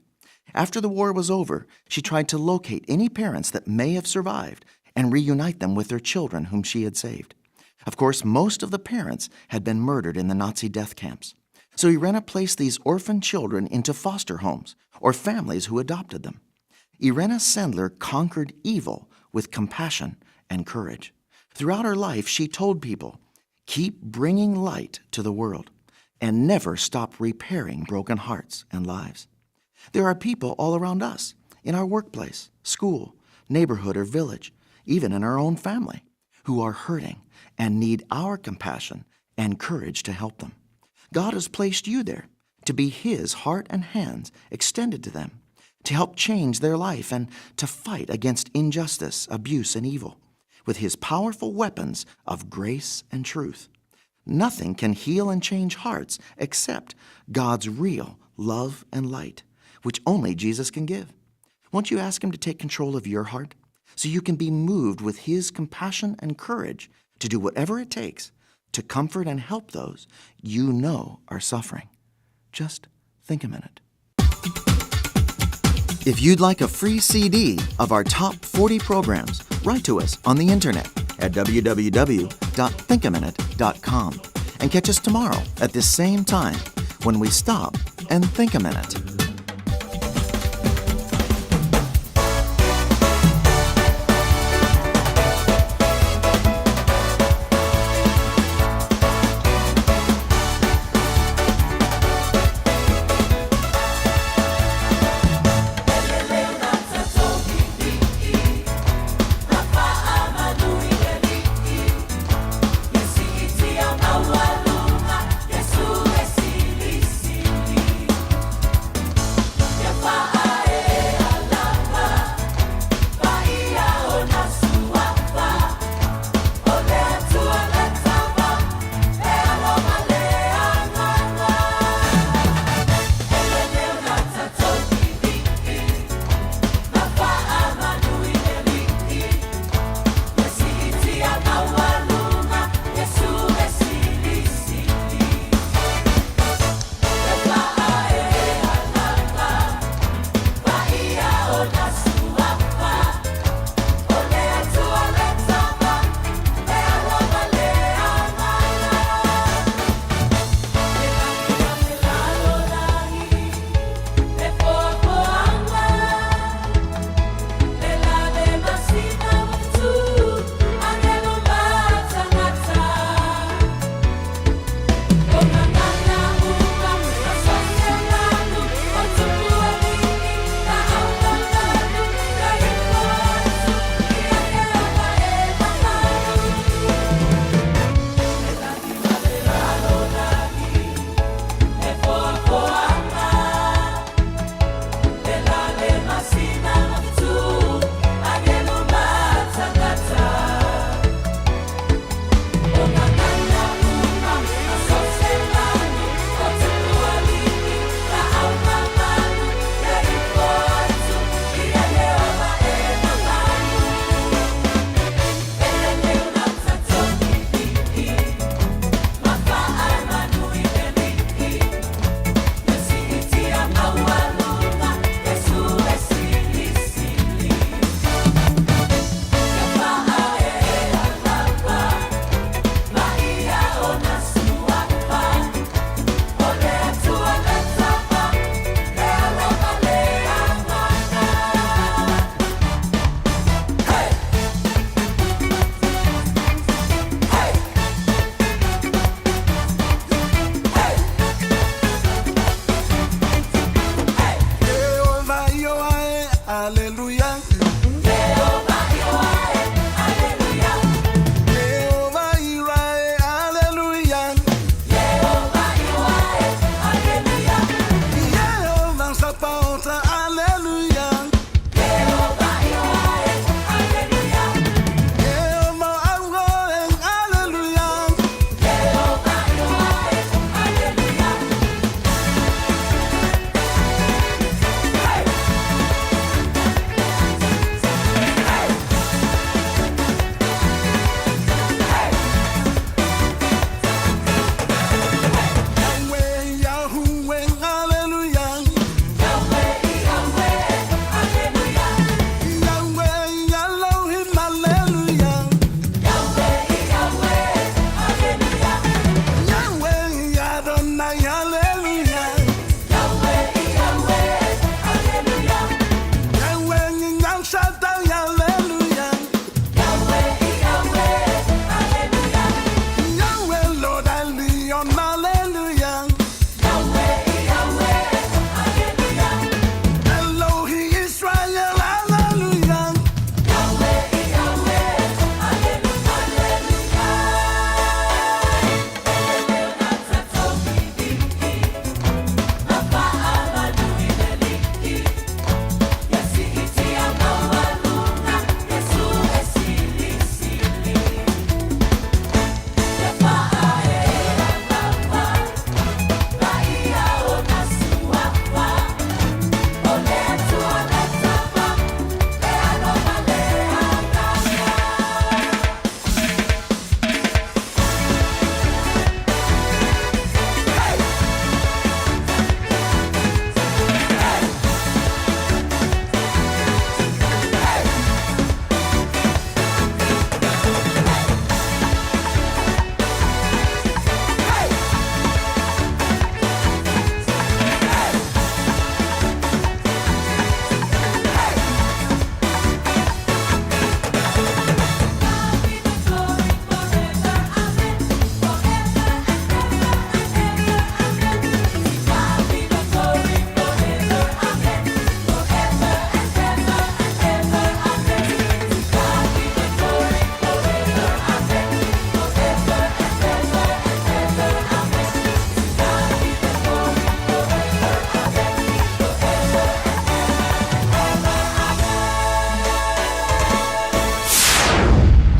After the war was over, she tried to locate any parents that may have survived and reunite them with their children whom she had saved. Of course, most of the parents had been murdered in the Nazi death camps. So Irena placed these orphan children into foster homes or families who adopted them. Irena Sendler conquered evil with compassion and courage. Throughout her life, she told people, keep bringing light to the world and never stop repairing broken hearts and lives. There are people all around us, in our workplace, school, neighborhood, or village, even in our own family, who are hurting and need our compassion and courage to help them. God has placed you there to be His heart and hands extended to them, to help change their life and to fight against injustice, abuse, and evil with His powerful weapons of grace and truth. Nothing can heal and change hearts except God's real love and light, which only Jesus can give. Won't you ask Him to take control of your heart so you can be moved with His compassion and courage to do whatever it takes to comfort and help those you know are suffering? Just think a minute. If you'd like a free CD of our top 40 programs, write to us on the internet at www.thinkaminute.com and catch us tomorrow at this same time when we stop and think a minute.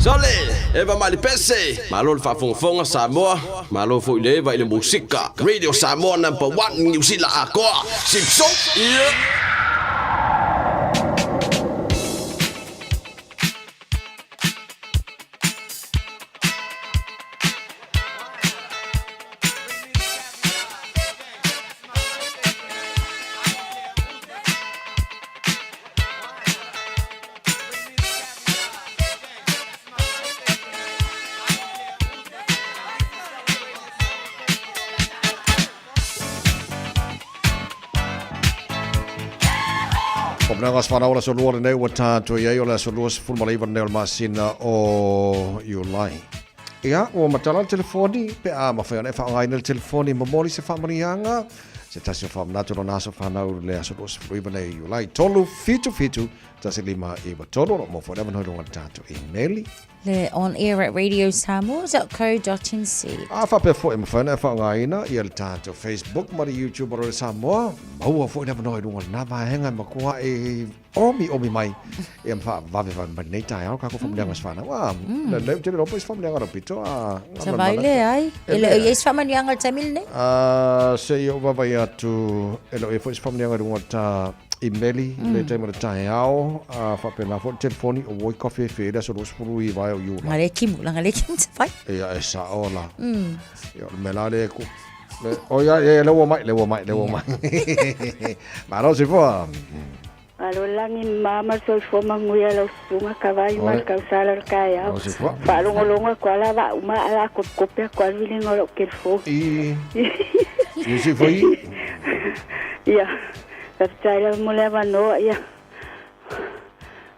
Sole, Eva Malipese, Malol Fafonga Samoa, Malo Foileva ile musika, Radio Samoa #1 New Zealand Aqua, Simpson, Nanga sfanaula so luore nei wata to ye ola so luos full malaiva nel masina o Julai. Ia o matala telefoni pe a ma fa fa ngai nel telefoni mo moli se fa manianga se tasi fa nato no naso fa na le so luos full nei Julai tolu fitu tasi lima e ba tolo mo fo never no wata to email le on air at radiosamoa.co.nz. Fa pe fo mo fa na fa ngai na ia tato Facebook ma YouTube ro Samoa mau fo never no na va henga ma kwa e omi mai e fa va nei tai ka ko fam lenga sfana wa le te ro pois fam lenga ro pito sa vai le ai ele e fam lenga tamil ne se yo va ia tu elo e pois fam lenga ro ta emaili le te mo tai ao fa pe na fo telefoni o voi coffee fe da so ros puru i vai o yu ngale kim se fai e a sa ola yo me la le ku o ya le wo mai ma ro se fo Alo langi mama so fo manguia lo sunga kawai mar ka sala ka ya. Fa longa kwa la va uma ala ko kopia kwa vilingo lo ke fo. I si foi. Ya. Ka tsaya mo le va no ya.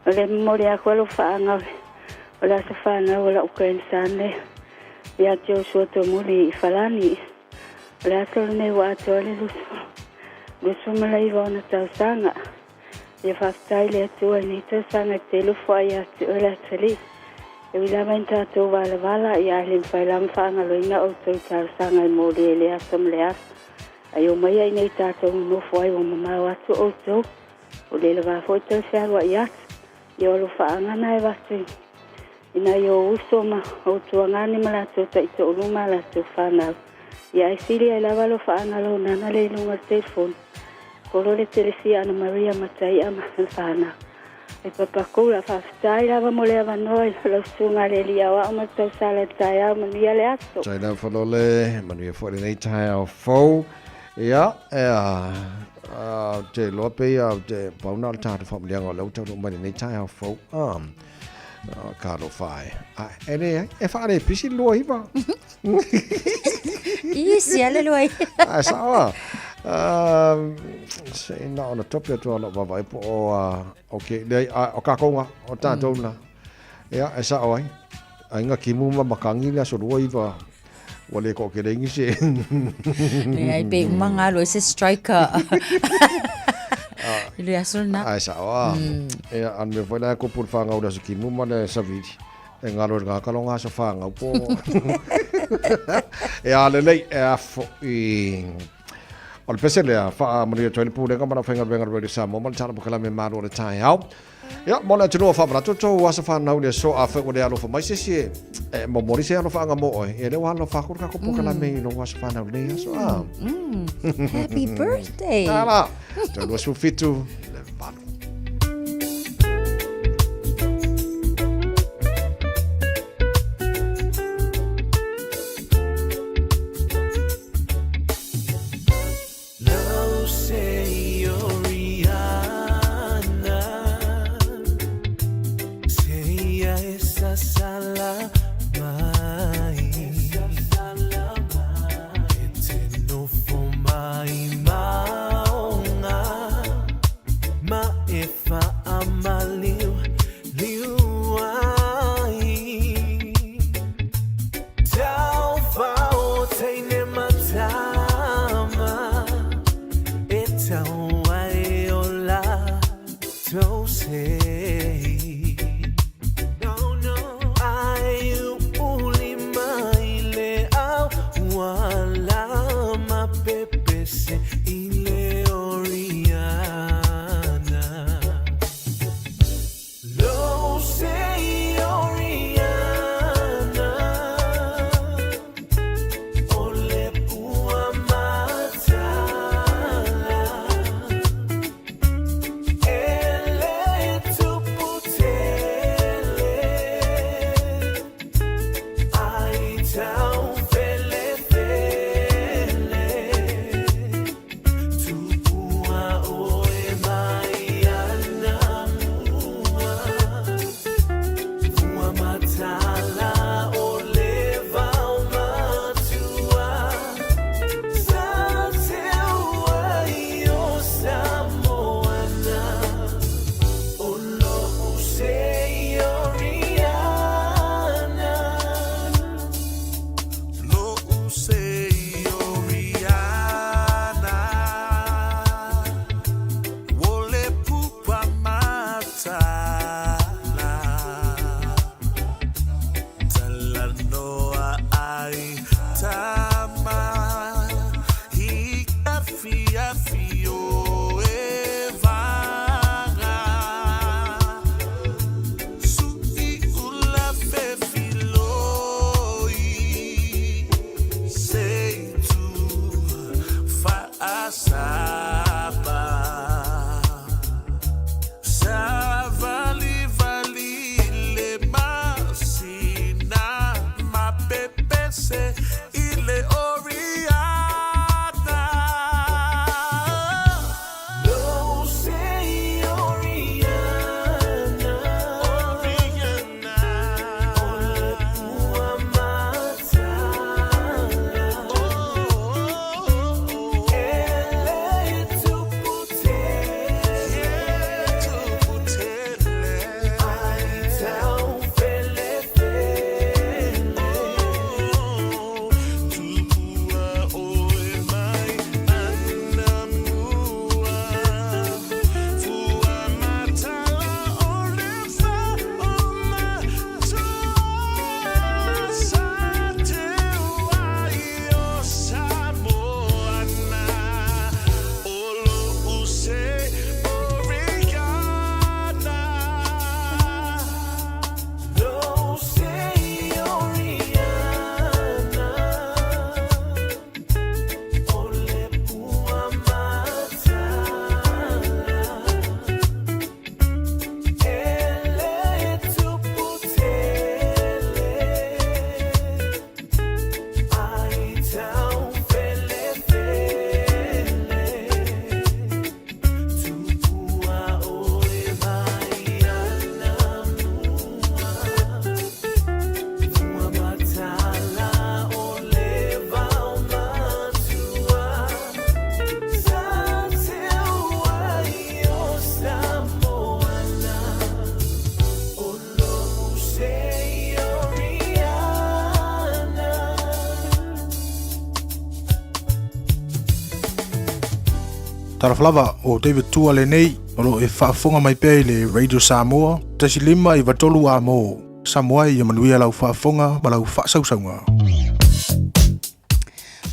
Le moria ko lo fa nga. Ola se fa na ola ko insane. Ya tio so to muli falani. La so ne wa to le lu. Lu so me la ivona ta sanga. Ia whaftai lea tua ni tau sanga te lufa ia te ula tali. E wila main tātou wala ia ahlin whailam whaanga loina o tau tau sanga I mōre e lea som lea. Ai o mai ai nei tātou nofo ai o mamau atu o tau. O le lewa fo tau whiarua i atu. I olo whaanga nai watu. Ina I o uso ma o tua ngani malato ta I te oluma lato whanau. Ia e siri ai lawa lo whaanga lo nana le lunga telefon. Kolo le telesi ana Maria Matai ama sana. E papa kula faftai lava mole avanoi lo sunga le lia wa ama tau sala tai a mania le ato. Tai na folole mania fo le tai a fo. Ia te lope ia te pauna al tatu fam lianga lo tau mani nei tai a fo. Carlo fai. E fa le pisi lo hiva. Isi ale lo ai. Sawa. Se na ona topia tu ala vai po okay dei o kakonga o tātou na ia e sa oi ainga kimu ma makangi la so roiva wale ko ke rengi se ai pe manga lo ese striker ile aso na ai sa wa ia an me foi na ko por fanga o da kimu ma le savidi e ngalo ga kalonga so fanga po ia le lei e fo Al pese le fa maria toile pule ka mana fenga venga re sa mo mal tara bukala me maro le tai au ya mo la tuno fa brato to wa sa fa na le so a fe o le alo fa mai se mo mori se alo fa nga mo e le wa lo fa ko ka ko bukala me no wa sa fa na le so Happy birthday ala to lo su fitu le palo Don't say, no, I Taraflava o David Tua le nei, o lo e whaafonga mai pēi le Radio Samoa, tasi lima I watolu a mo. Samoa I manuia lau whaafonga, ma lau whaasausaunga.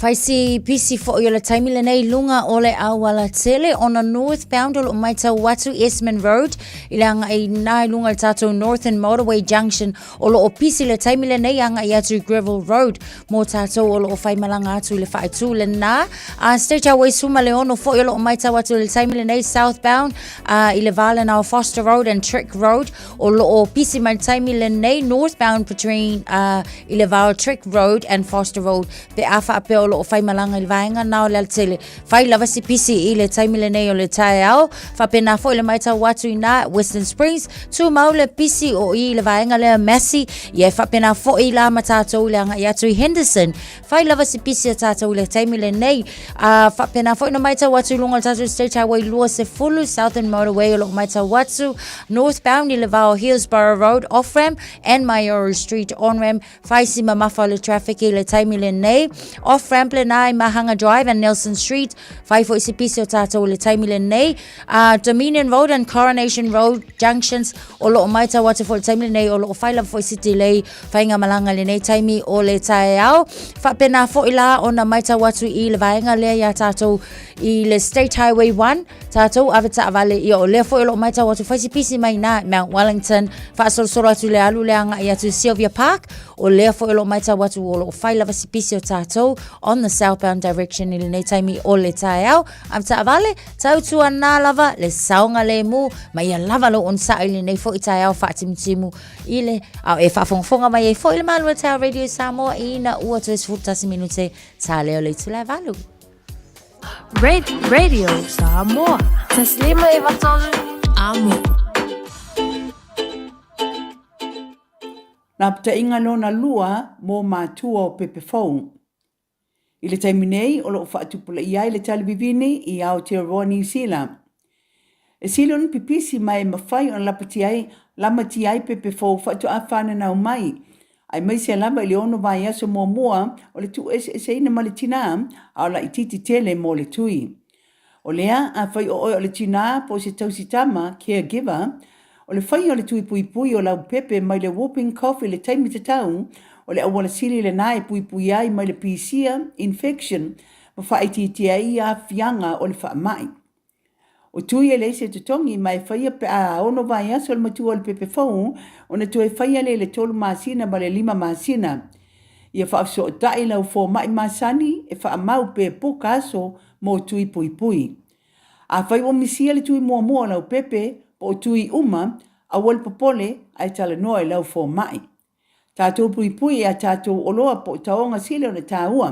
Faisi pisi fo yo le taimi le nei lunga o le awala tele on a northbound o mai tau watu Esmond Road ilanga I nai lunga tato Northern Motorway Junction o lo o pisi le taimi le nei anga I atu Gravel Road mo tato o lo o fai malanga atu le fai tu le na a stage away suma le ono fo yo lo o mai tau atu le taimi le nei southbound I le vale na o Foster Road and Trick Road o lo o pisi mai taimi le nei northbound between I le vale Trick Road and Foster Road pe afa ape o o fai malanga I vaenga na o le tele fai lava si pisi I le taimi le nei o le tae au fa pena fo le maita watu ina Western Springs tu mau le pisi o I le vaenga le Massey ye fa pena fo I la matato le anga ya tu Henderson fai lava si pisi tato le taimi le nei fa pena fo na maita watu lunga tato State Highway lua se fulu Southern Motorway o lo maita watu northbound I le vao Hillsborough Road off ramp and Mayoro Street on ramp fai si mamafa le traffic I le taimi le nei off ramp le nai Mahanga Drive and Nelson Street fai fo isi pisi o tato le taimi le nei Dominion Road and Coronation Road junctions o lo maita watu fo le taimi le nei o lo fai la fo isi delay fai nga malanga le nei taimi o le tae au fa pena fo ila o na maita watu I le vaenga le ya tato I le State Highway 1 tato aveta avale I o le fo ilo maita watu fai isi pisi mai na Mount Wellington fa solo atu le alu le anga I atu Sylvia Park o le fo ilo maita watu o lo fai la isi pisi o tato on the southbound direction I le nei taimi o le tae au aveta avale tau tua na lava le saunga le mu mai lava lo on sa I le nei fo I tae au fa timtimu I le au e fa fonga mai e fo I le malua tau Radio Samoa I na ua tu esfutasi minute ta leo le tula valu Radio Samoa. Taslima iwatolu amo. Na pta inga lona lua mo mātua o Pepe Fou. I le taimi nei o lo whaatupula I le talivivini I Aotearoa New Zealand. E silon pipisi mai mawhai on lamati ai Pepe Fou whaatu awhana nau mai. Ai mai se lava I le ono vai aso mua o le tu ese ina ma le tina au la ititi tele mo le tui. O lea a whai o le tina po se tausitama caregiver o le whai o le tui pui pui o lau pepe mai le whooping cough le taimi te tau o le awala sili le nae pui pui ai mai le PCA infection ma wha ititi ai a fianga o le wha mai. O tui e leise tutongi mai whaia pe a ono vai aso le matua le Pepe Fou o na tue whaia le tolu masina ma le 5 masina. Ia wha afso o tai lau fo mai masani e wha mau pe poka aso mo tui pui pui. A whai o misia le tui mua mua lau Pepe po tui uma a wal popole ai tala noa lau fo mai. Tātou pui pui a tātou oloa po taonga sile o na tāua.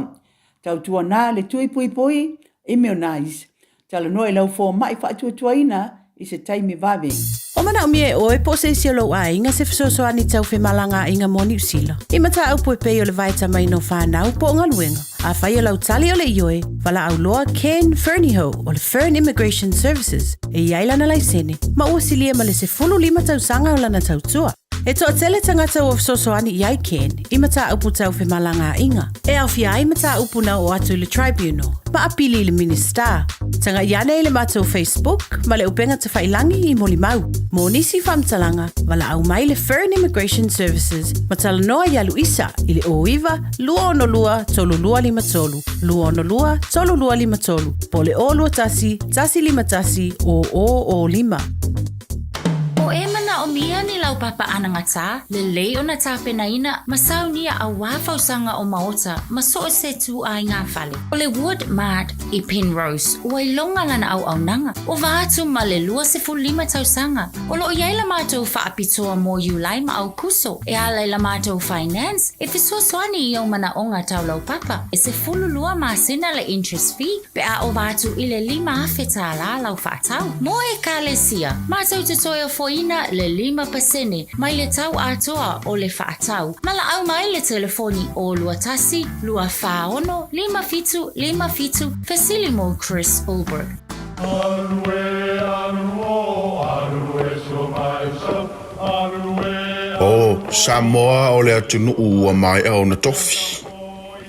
Tau tua nā le tui pui pui immunize. Tala noe lau fo mai whaatuatuaina I se taimi vave. O mana o mie oe po se isi lo a inga se fisoso ani tau fe malanga inga mo New Zealand. I mata au pui pei o le vaita mai no whanau po ngaluenga. A whai o lau tali o le ioe, wala au loa Ken Fernieho o le Fern Immigration Services. E iaila na laisene, ma ua silia ma le se 15 tau sanga o lana tau tua. E toa tele tangata o fisoso ani iai Ken, I mata upu tau fe malanga inga. E au fia ai mata upu na o atu le tribunal. Ma apili le minister. Tanga iane le mato Facebook, ma le upenga te whailangi I moli mau. Mo nisi whamtalanga, wala au mai le Fern Immigration Services. Ma tala noa ia Luisa, I le oiva, lua ono lua, tolu lua lima tolu. Lua ono lua, tolu lua lima tolu. Po le o lua tasi, tasi lima tasi, o lima. O e mana o mia ni lau papa ana ngata, le lei o na tāpena ina, masau nia a wāwhausanga o maota, maso o se tu ai ngā whale. O le Wood Mart I Penrose, o ai longa lana au nanga, o vātu ma le 25 tausanga, o lo iai la mātou whaapitoa mō Iulai ma au kuso, e ala la mātou finance, e fisoswani I o mana o ngā tau lau papa, e se 12 masina le interest fee, pe a o vātu I le 5 awheta la lau whaatau. Mō e ka le sia, mātou te toia fo ina le 5% mai le tau atoa o le whaatau. Mala au mai le telefoni o lua tasi, lua whaono, 5 fitu, Fasilimo Chris Ulberg. O Samoa o le atunu ua mai au na tofi.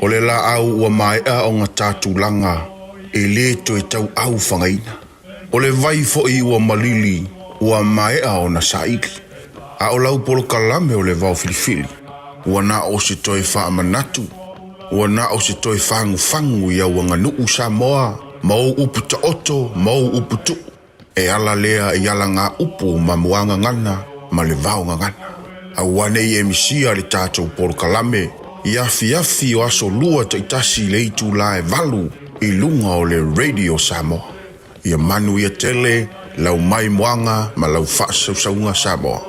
O le la au ua mai au ngā tātulanga. e le to e tau au whangaina. O le vai fo i ua malili ua maea o na saiki. A o lau polo kalame o le vau filifili. Ua na o se toi wha manatu. Ua na o se toi whangu ia ua nganuu Samoa. Mau upu ta oto, mau upu tu. E ala lea e ala ngā upu ma muanga ngana, ma le vau ngana. A wane i emisia le tātou polo kalame. Iafi o aso lua ta itasi le itu la e valu i lunga o le Radio Samoa. Ia manu ia tele, lau mai muanga ma lau whaasausaunga Samoa.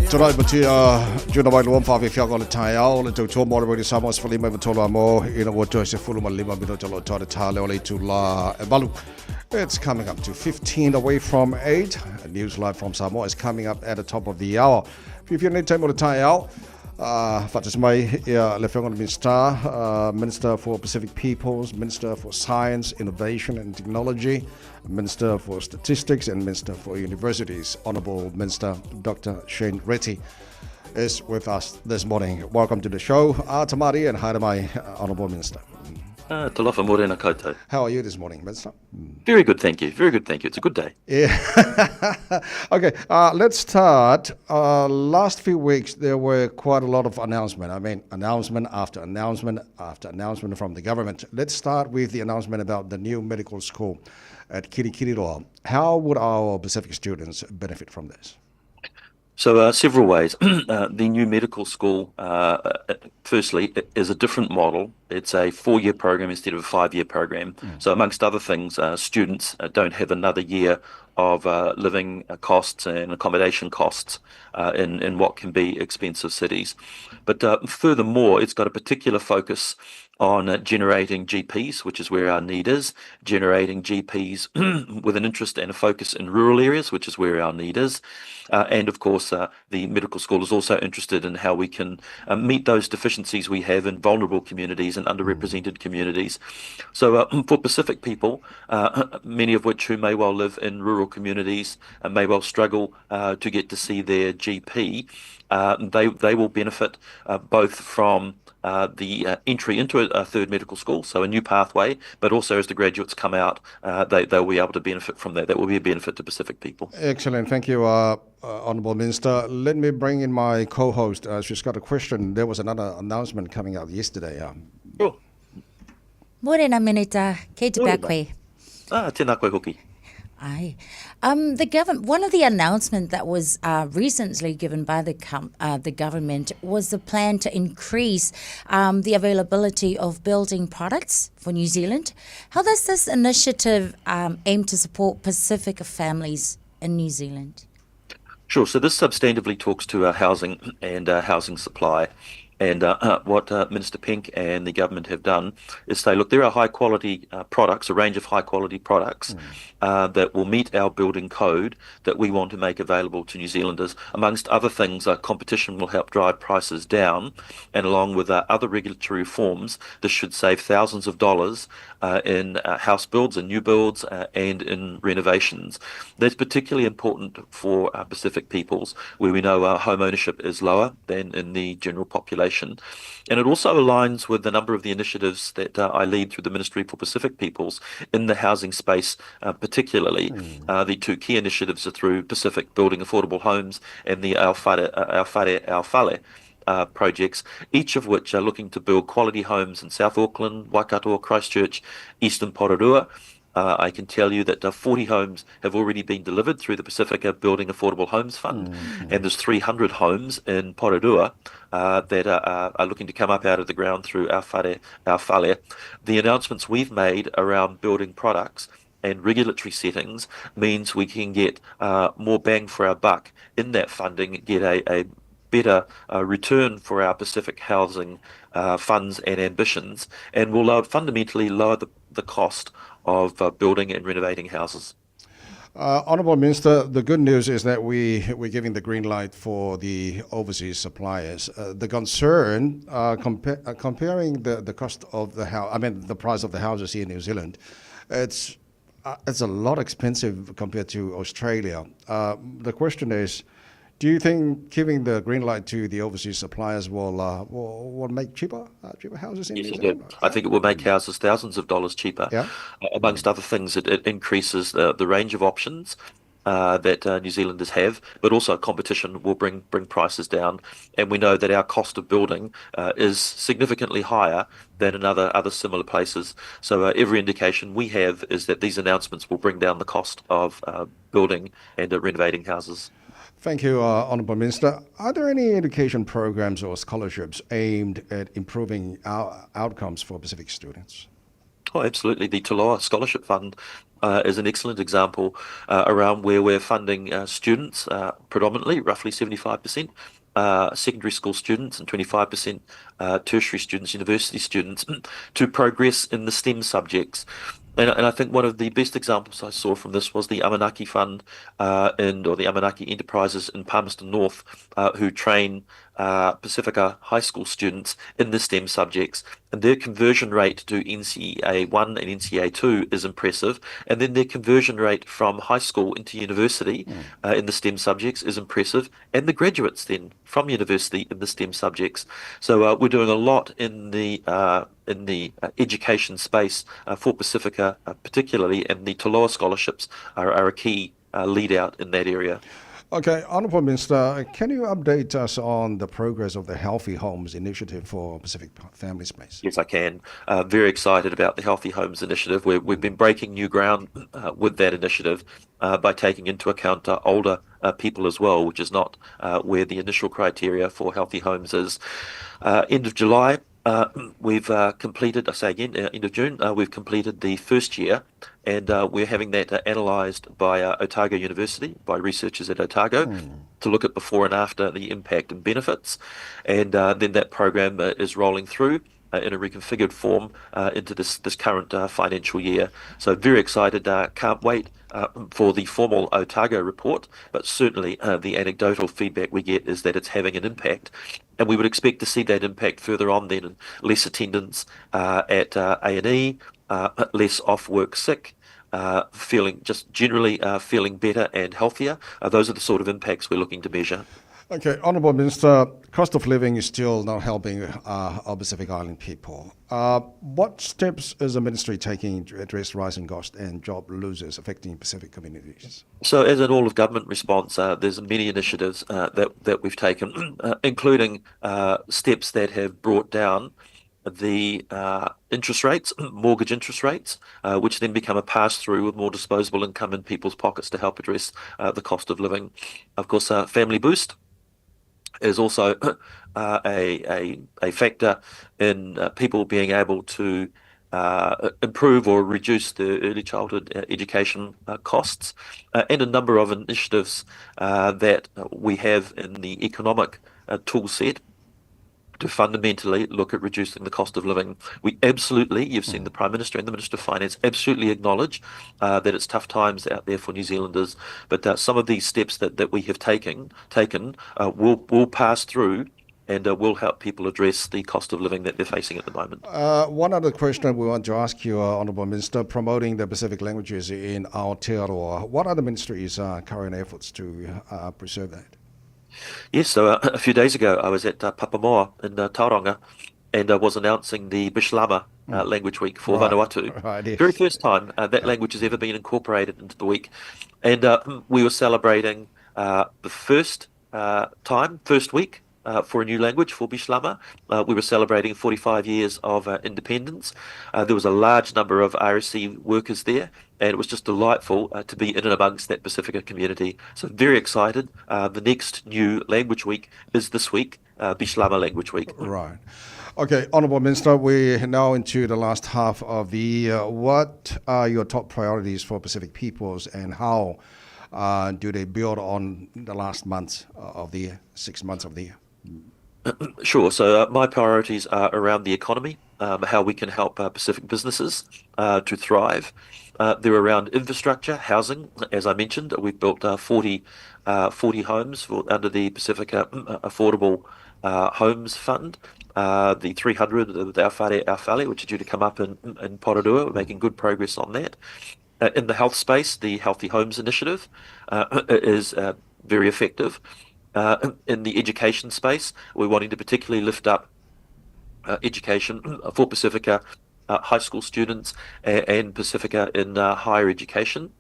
Tonight, but Juna White Luam Favi Fiago Tayao, Little Tomo, Radio Samos for Lima Vitola Mo, in a water, Fuluma Lima Vitolo Tale, Ole to La Balu. It's coming up to 15 away from 8. News live from Samoa is coming up at the top of the hour. If you need time to Tayao, Fatis Mai, Lefengon Minister, Minister for Pacific Peoples, Minister for Science, Innovation and Technology, Minister for Statistics and Minister for Universities, Honourable Minister Dr. Shane Reti is with us this morning. Welcome to the show, Tamari, and hi to my Honourable Minister. Talofa morena koutou. How are you this morning, Minister? Very good, thank you. Very good, thank you. It's a good day. Yeah. Okay, let's start. Last few weeks, there were quite a lot of announcements. I mean, announcement after announcement after announcement from the government. Let's start with the announcement about the new medical school at Kirikiriroa. How would our Pacific students benefit from this? So several ways. The new medical school, firstly, is a different model. It's a 4-year program instead of a 5-year program. So amongst other things, students don't have another year of living costs and accommodation costs in what can be expensive cities. But furthermore, it's got a particular focus on generating GPs, which is where our need is, generating GPs with an interest and a focus in rural areas, which is where our need is. And of course, the medical school is also interested in how we can meet those deficiencies we have in vulnerable communities and underrepresented communities. So for Pacific people, many of which who may well live in rural communities and may well struggle to get to see their GP, they will benefit both from the entry into a third medical school, so a new pathway, but also as the graduates come out, they'll be able to benefit from that. That will be a benefit to Pacific people. Excellent. Thank you, Honourable Minister. Let me bring in my co-host. She's got a question. There was another announcement coming out yesterday. Sure. Morena Minita, kei te pēr koe. Tēnā koe hoki. Aye. The government. One of the announcements that was recently given by the government was the plan to increase the availability of building products for New Zealand. How does this initiative aim to support Pacifica families in New Zealand? Sure. So this substantively talks to housing and housing supply. And what Minister Pink and the government have done is say, look, there are high quality products, a range of high quality products that will meet our building code that we want to make available to New Zealanders. Amongst other things, competition will help drive prices down, and along with other regulatory reforms, this should save thousands of dollars in house builds and new builds and in renovations. That's particularly important for Pacific peoples, where we know home ownership is lower than in the general population. And it also aligns with a number of the initiatives that I lead through the Ministry for Pacific Peoples in the housing space, particularly. The two key initiatives are through Pacific Building Affordable Homes and the Aowhare projects, each of which are looking to build quality homes in South Auckland, Waikato, Christchurch, Eastern Porirua. I can tell you that 40 homes have already been delivered through the Pacifica Building Affordable Homes Fund, and there's 300 homes in Porirua that are looking to come up out of the ground through Aowhare. The announcements we've made around building products and regulatory settings means we can get more bang for our buck in that funding, get a better return for our Pacific housing funds and ambitions, and will fundamentally lower the cost of building and renovating houses. Honourable Minister, the good news is that we're giving the green light for the overseas suppliers. The concern, comparing the cost of the house, the price of the houses here in New Zealand, it's a lot expensive compared to Australia. The question is, do you think giving the green light to the overseas suppliers will make cheaper houses in New Zealand? I think it will make houses thousands of dollars cheaper. Yeah. Amongst other things, it increases the range of options that New Zealanders have, but also competition will bring prices down. And we know that our cost of building is significantly higher than in other similar places. So every indication we have is that these announcements will bring down the cost of building and renovating houses. Thank you, Honourable Minister. Are there any education programs or scholarships aimed at improving our outcomes for Pacific students? Oh, absolutely. The Te Loa Scholarship Fund is an excellent example around where we're funding students, predominantly, roughly 75%, secondary school students and 25% tertiary students, university students, to progress in the STEM subjects. And I think one of the best examples I saw from this was the Amanaki Fund or the Amanaki Enterprises in Palmerston North, who train Pacifica high school students in the STEM subjects. And their conversion rate to NCEA 1 and NCEA 2 is impressive. And then their conversion rate from high school into university in the STEM subjects is impressive. And the graduates then from university in the STEM subjects. So we're doing a lot in the education space for Pacifica particularly, and the Te Loa scholarships are a key lead out in that area. Okay, Honourable Minister, can you update us on the progress of the Healthy Homes initiative for Pacific Family Space? Yes, I can. Very excited about the Healthy Homes initiative. We've been breaking new ground with that initiative by taking into account older people as well, which is not where the initial criteria for Healthy Homes is. End of July, we've completed, I say again, end of June, we've completed the first year, and we're having that analysed by Otago University, by researchers at Otago, to look at before and after the impact and benefits. And then that program is rolling through in a reconfigured form into this current financial year. So very excited, can't wait for the formal Otago report, but certainly the anecdotal feedback we get is that it's having an impact. And we would expect to see that impact further on then in less attendance at A&E, less off-work sick, generally feeling better and healthier. Those are the sort of impacts we're looking to measure. Okay, Honourable Minister, cost of living is still not helping our Pacific Island people. What steps is the ministry taking to address rising costs and job losses affecting Pacific communities? So as an all-of-government response, there's many initiatives that we've taken, including steps that have brought down the interest rates, mortgage interest rates, which then become a pass-through with more disposable income in people's pockets to help address the cost of living. Of course, Family Boost is also a factor in people being able to improve or reduce the early childhood education costs, and a number of initiatives that we have in the economic tool set to fundamentally look at reducing the cost of living. We absolutely, you've seen the Prime Minister and the Minister of Finance absolutely acknowledge that it's tough times out there for New Zealanders, but some of these steps that we have taken will pass through and will help people address the cost of living that they're facing at the moment. One other question we want to ask you, Honourable Minister, promoting the Pacific languages in Aotearoa. What are the ministry's current efforts to preserve that? Yes, so a few days ago I was at Papamoa in Tauranga, and I was announcing the Bishlama Language Week for Vanuatu. Right, yes. Very first time that language has ever been incorporated into the week. And we were celebrating the first week for a new language, for Bishlama. We were celebrating 45 years of independence. There was a large number of RSC workers there, and it was just delightful to be in and amongst that Pacifica community. So very excited. The next new language week is this week, Bishlama Language Week. Right. Okay, Honourable Minister, we're now into the last half of the year. What are your top priorities for Pacific peoples, and how do they build on the last months of the year, 6 months of the year? Sure. So my priorities are around the economy, how we can help Pacific businesses to thrive. They're around infrastructure, housing. As I mentioned, we've built 40 homes under the Pacifica Affordable Homes Fund. The 300 with Our Whare, which are due to come up in Porirua. We're making good progress on that. In the health space, the Healthy Homes Initiative is very effective. In the education space, we're wanting to particularly lift up education for Pacifica high school students and Pacifica in higher education.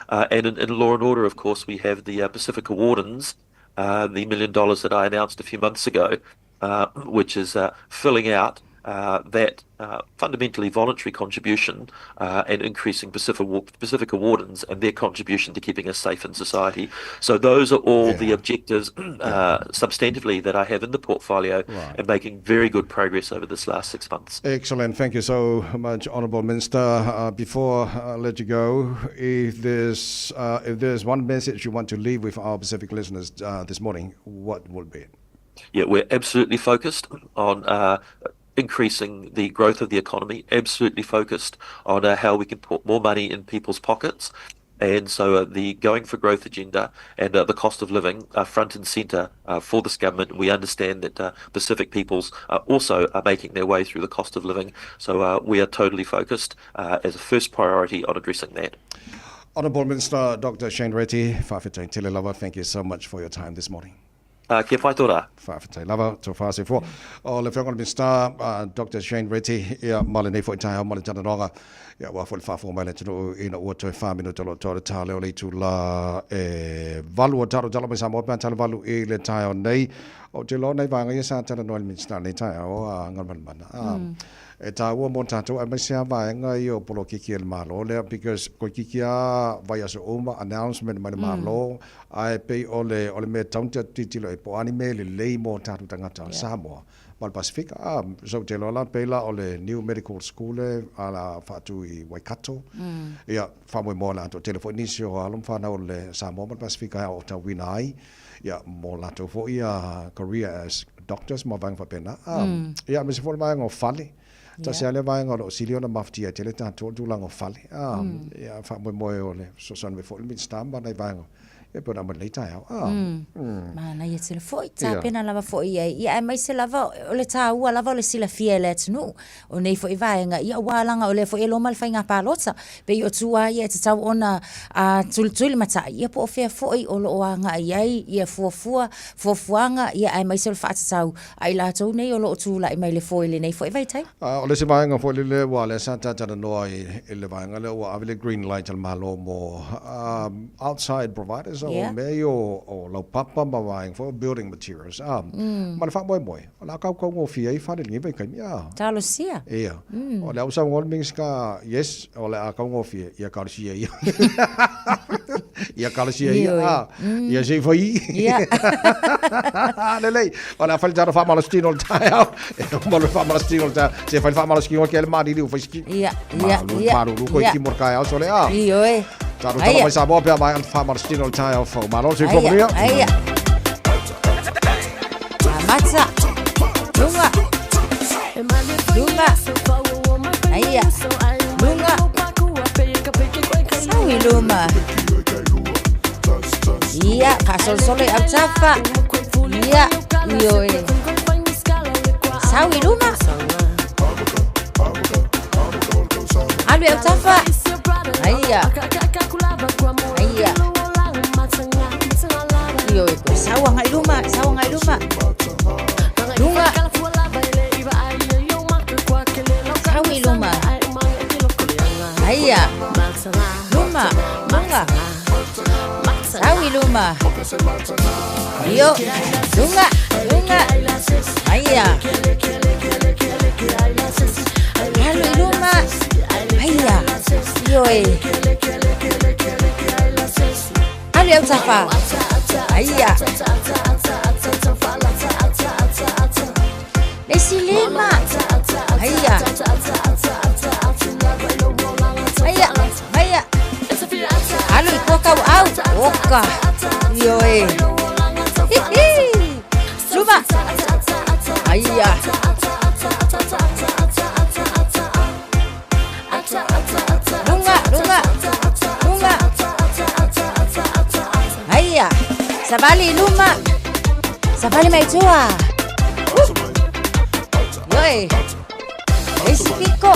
And in law and order, of course, we have the Pacifica Wardens, the $1 million that I announced a few months ago, which is filling out that fundamentally voluntary contribution and increasing Pacifica Wardens and their contribution to keeping us safe in society. So those are all the objectives substantively that I have in the portfolio, and making very good progress over this last 6 months. Excellent. Thank you so much, Honourable Minister. Before I let you go, if there's one message you want to leave with our Pacific listeners this morning, what would be it? Yeah, we're absolutely focused on increasing the growth of the economy, absolutely focused on how we can put more money in people's pockets. And so the Going for Growth agenda and the cost of living are front and centre for this government. We understand that Pacific peoples also are making their way through the cost of living. So we are totally focused as a first priority on addressing that. Honourable Minister Dr. Shane Reti, Whawhetai Telelava, thank you so much for your time this morning. Kia pai tōra. Whawhetai lava, tō whaasefo. O le whakona Minister, Dr. Shane Reti, ia male nei fo i tai hau male tanaronga, ia wafo le whawho mai le tino ina ua toi whamino tolo tōre tā leo le tū la valu o taro talo mai sa mōpea talo valu i le tai o nei. O te lo nei vanga ia sa tana noa le Minister nei tai o ngalmanmana. E tā ua mō tātou e mai sea vaenga i o polo kiki e le malo lea, because ko kiki a vai aso uma announcement mai le malo ai pei o le mea tauntia titilo e po ani me le lei mō tātou tangata Samoa ma le Pasifika. So te lola pei la o le New Medical School a la whatu i Waikato. Ia whamui mō la to telefonisi o alum whanau le Samoa ma le Pasifika o ta wina ai. Ia mō la to fo ia career as doctors ma vang whapena. Ia me se fo le mai ngō whale. Ta se ale vai ngoro silio na maftia tele ta to tu lango fale ya fa mo o le so son me fo le stamba dai vai ngo e po na mo le tai ma na ye se foi ta pena lava foi ia mai se lava o le ta ua lava le sila fie le tnu o nei foi vai nga ia walanga o le foi lo mal fainga palota pe yo tua ia te tau ona a tul mata ia po fe foi o lo nga ia fuanga ia ai mai se fa tau ai la tau nei o lo tu la mai le foi le nei foi vai tai o le se vai nga foi le wa le santa tana no ai le vai nga le wa avile green light al malo mo outside providers materials o me o lau papa ma waing for building materials. Ma le fa moi. La kau ngo fia I fa le ngi vai kai ya. Talo sia. Ia. O le usa ngol mings ka yes o le kau ngo fia ia ka sia ia. Ia ka sia ia. Ia se foi. Ia. Le. O la fa jaro fa malastino tai. Ma le fa malastino tai. Se fa malastino ke le mari li u fa ski. Ia. Maru ko ki morkai au sole a. Io e. Taro talo mai sa bo pe mai al fa malastino tai au fa. Ma lo se fo Aia. Matza. Lunga. Aia. Lunga. Sawi luma. Ia, kasol sole au tafa. Ia, io e. Sawi luma. Alu au tafa. Aia. Aia. Io e. Sawa ngai luma. Lunga. Sawi luma. Aia. Luma. Sawi luma. Io. Lunga. Aia. Alu luma. Aia. Io e. Alu au tafa. Aia. Lesilema. Aia. Alu ikoka au. Oka. Io e. Luma. Aia. Lunga. Aia. Sabali luma. Sabali mai tua. Yoi. Lesi piko.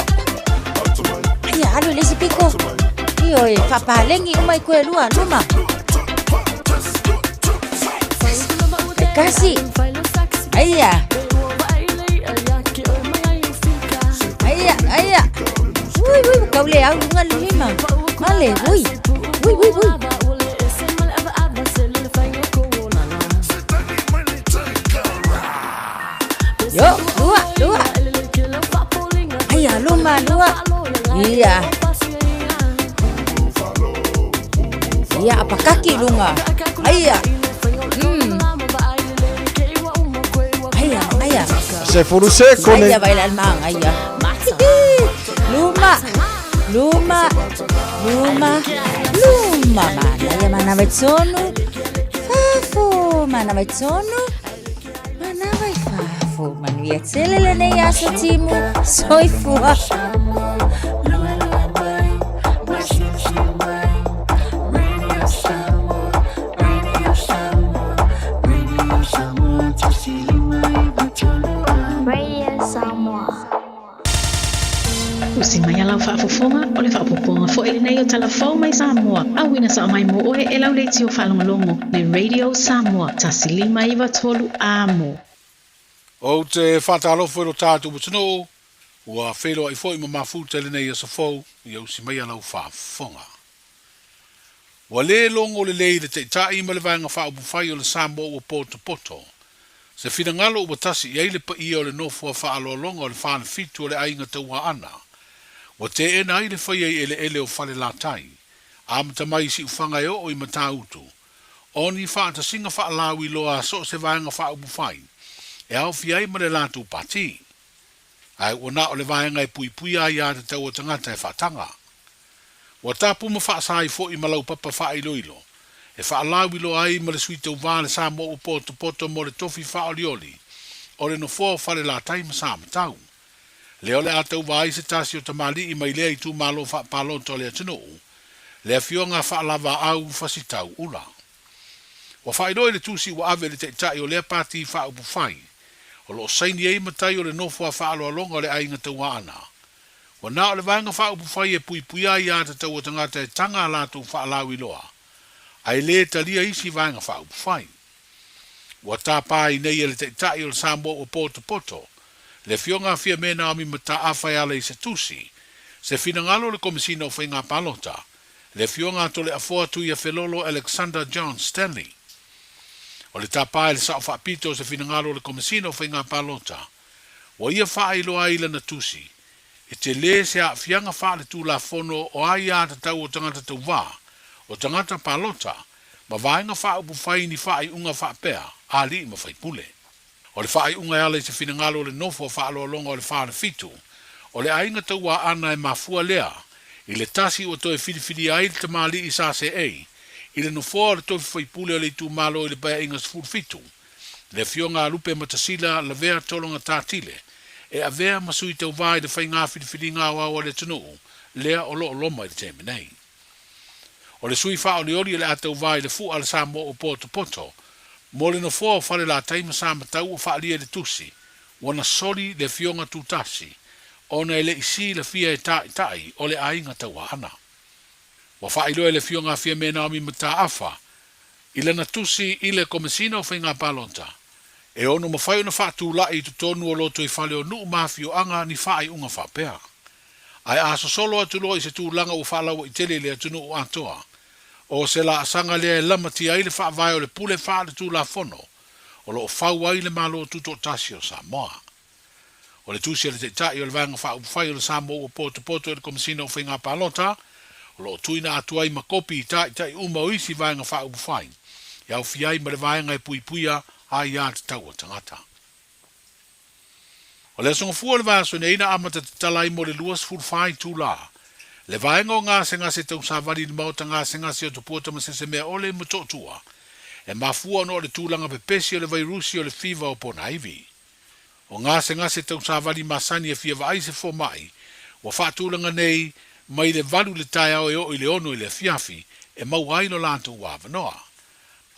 Aia, alu lesi piko. Yoi, papalengi umai kue luma. Kasi. Aia. Ui, kau le au lunga lima. Male, ui. Yo, lua. Aia, luma. Iya. Iya, apa kaki lunga? Aia. Aia. Se furu se kone. Aia bailan mang, aia. Luma. Mana vai sono? Fafo, mana vai sono? Mana vai fafo? Man vietzele ne yaso timu. Soy fua. Si mai ala whaafofonga o le whaapoponga fo ele nei o talafau mai Samoa. Awina sa mai mo oe e lau leiti o whalongolongo le Radio Samoa. Tasilima iwa tolu amo. O te whatalofo ero tātu mutano, ua whelo ai fo ima mafu tele nei asa fau, i au si mai ala whaafonga. Wa le longo le leile te tai ma le vanga whaapufai o le Samoa o poto. Se whina ngalo ua tasi i eile pa ia o le nofua whaalolonga o le whaana fitu o le ainga taua ana. Wa te e nai le whai ele o whale la tai. Amata mai si ufanga e o i mata utu. Oni whaata singa whaalawi loa so se vaenga whaapufai. E au fiai ma le latu pati. Ai wana o le vaenga e pui a ia te tau o tangata e whaatanga. Wa tapu ma whaasai fo i malau papa whaailoilo. E whaalawi loa ai ma le suite u vale sa mo u poto mo le tofi whaolioli. O le no fo whale la tai ma sa matau. Leo le atau vai se tasi o tamali I mai lea I tu malo wha palonto le atino. Le fionga wha lava au fasitau ula. Wa whaidoi le tusi wa ave le te tai o lea pati wha upu whai. O lo saini ei matai o le nofua wha alo alonga o le ainga taua ana. Wa na o le vanga wha upu whai e pui ai a te tau o tangata e tanga latu wha alawi loa. Ai le talia isi vanga wha upu whai. Wa tāpai nei e le te tai o le sambo o poto. Le fionga fia mena ami mata awhai ala I se tusi, se finangalo le komisina o whainga palota, Le fionga to le afoa tu ia felolo Alexander John Stanley. O le tapa le sa fa pito se finangalo le komesino fa inga palota. Wa ia fa ilo ai le natusi. E te le se a fianga fa le tu la fono o ai a tau o tangata tau wā. O tangata palota. Ma vaenga fa upu fai ni fa ai unga fa pea. A li ma fai pule. O le fa ai unga ala se finangalo le nofo fa alo longa o le fa le fitu. O le ainga tau wā ana e mafua lea. I le tasi o toi filifili ai le tamali i sa se ei. I le nofoa le toi whaipule o le tu malo i le baya inga sfur fitu. Le fionga lupe matasila la vea tolonga tātile. E a vea masui tau vai de whai ngā filifili ngā wawa le tunu. Lea o lo loma i le teme nei. O le sui wha o le ori le atau vai le fu ala sa mo o poto poto. Mo le nofoa o whale la taima sa matau o wha alia le tusi. Wana soli le fionga tutasi. Ona ele isi la fia e tai o le ainga taua ana. Wa wha ilo ele fionga fia me Naomi mata afa. Ile na tusi ile komesina o whainga palonta. E ono mawhai ona wha tu lai tu tonu o loto i whale o nuu mafio anga ni wha unga wha pea. Ai aso solo atu loa i se tu langa o wha lawa i tele le atu nuu atoa. O se la asanga lea e lama tia ile wha vai o le pule wha le tu la fono. O lo o whau ai le malo o tuto tasi o Samoa. O le tusi le te tai o le vanga wha upwhai o le Samoa o poto e le komisina o whainga palota. O lo tuina atu ai makopi i tai uma o isi vanga wha upwhai. Iau fiai ma le vanga e pui puia a ia te tau o tangata. O le asonga fua le vaso ne ina amata te talai mo le luas fulfai tu la. Le vanga o ngā se ngase tau sa vali ni mauta ngā se ngase o te puota ma se mea o le matotua. E mafua no le tūlanga pepesi o le vairusi o le fiva o pona iwi. O ngase tau sa vali masani e fia vai se fo mai, wa whaatulanga nei, mai le valu le tai au e o i le ono i le fiafi, e mau ai no lanto ua vanoa.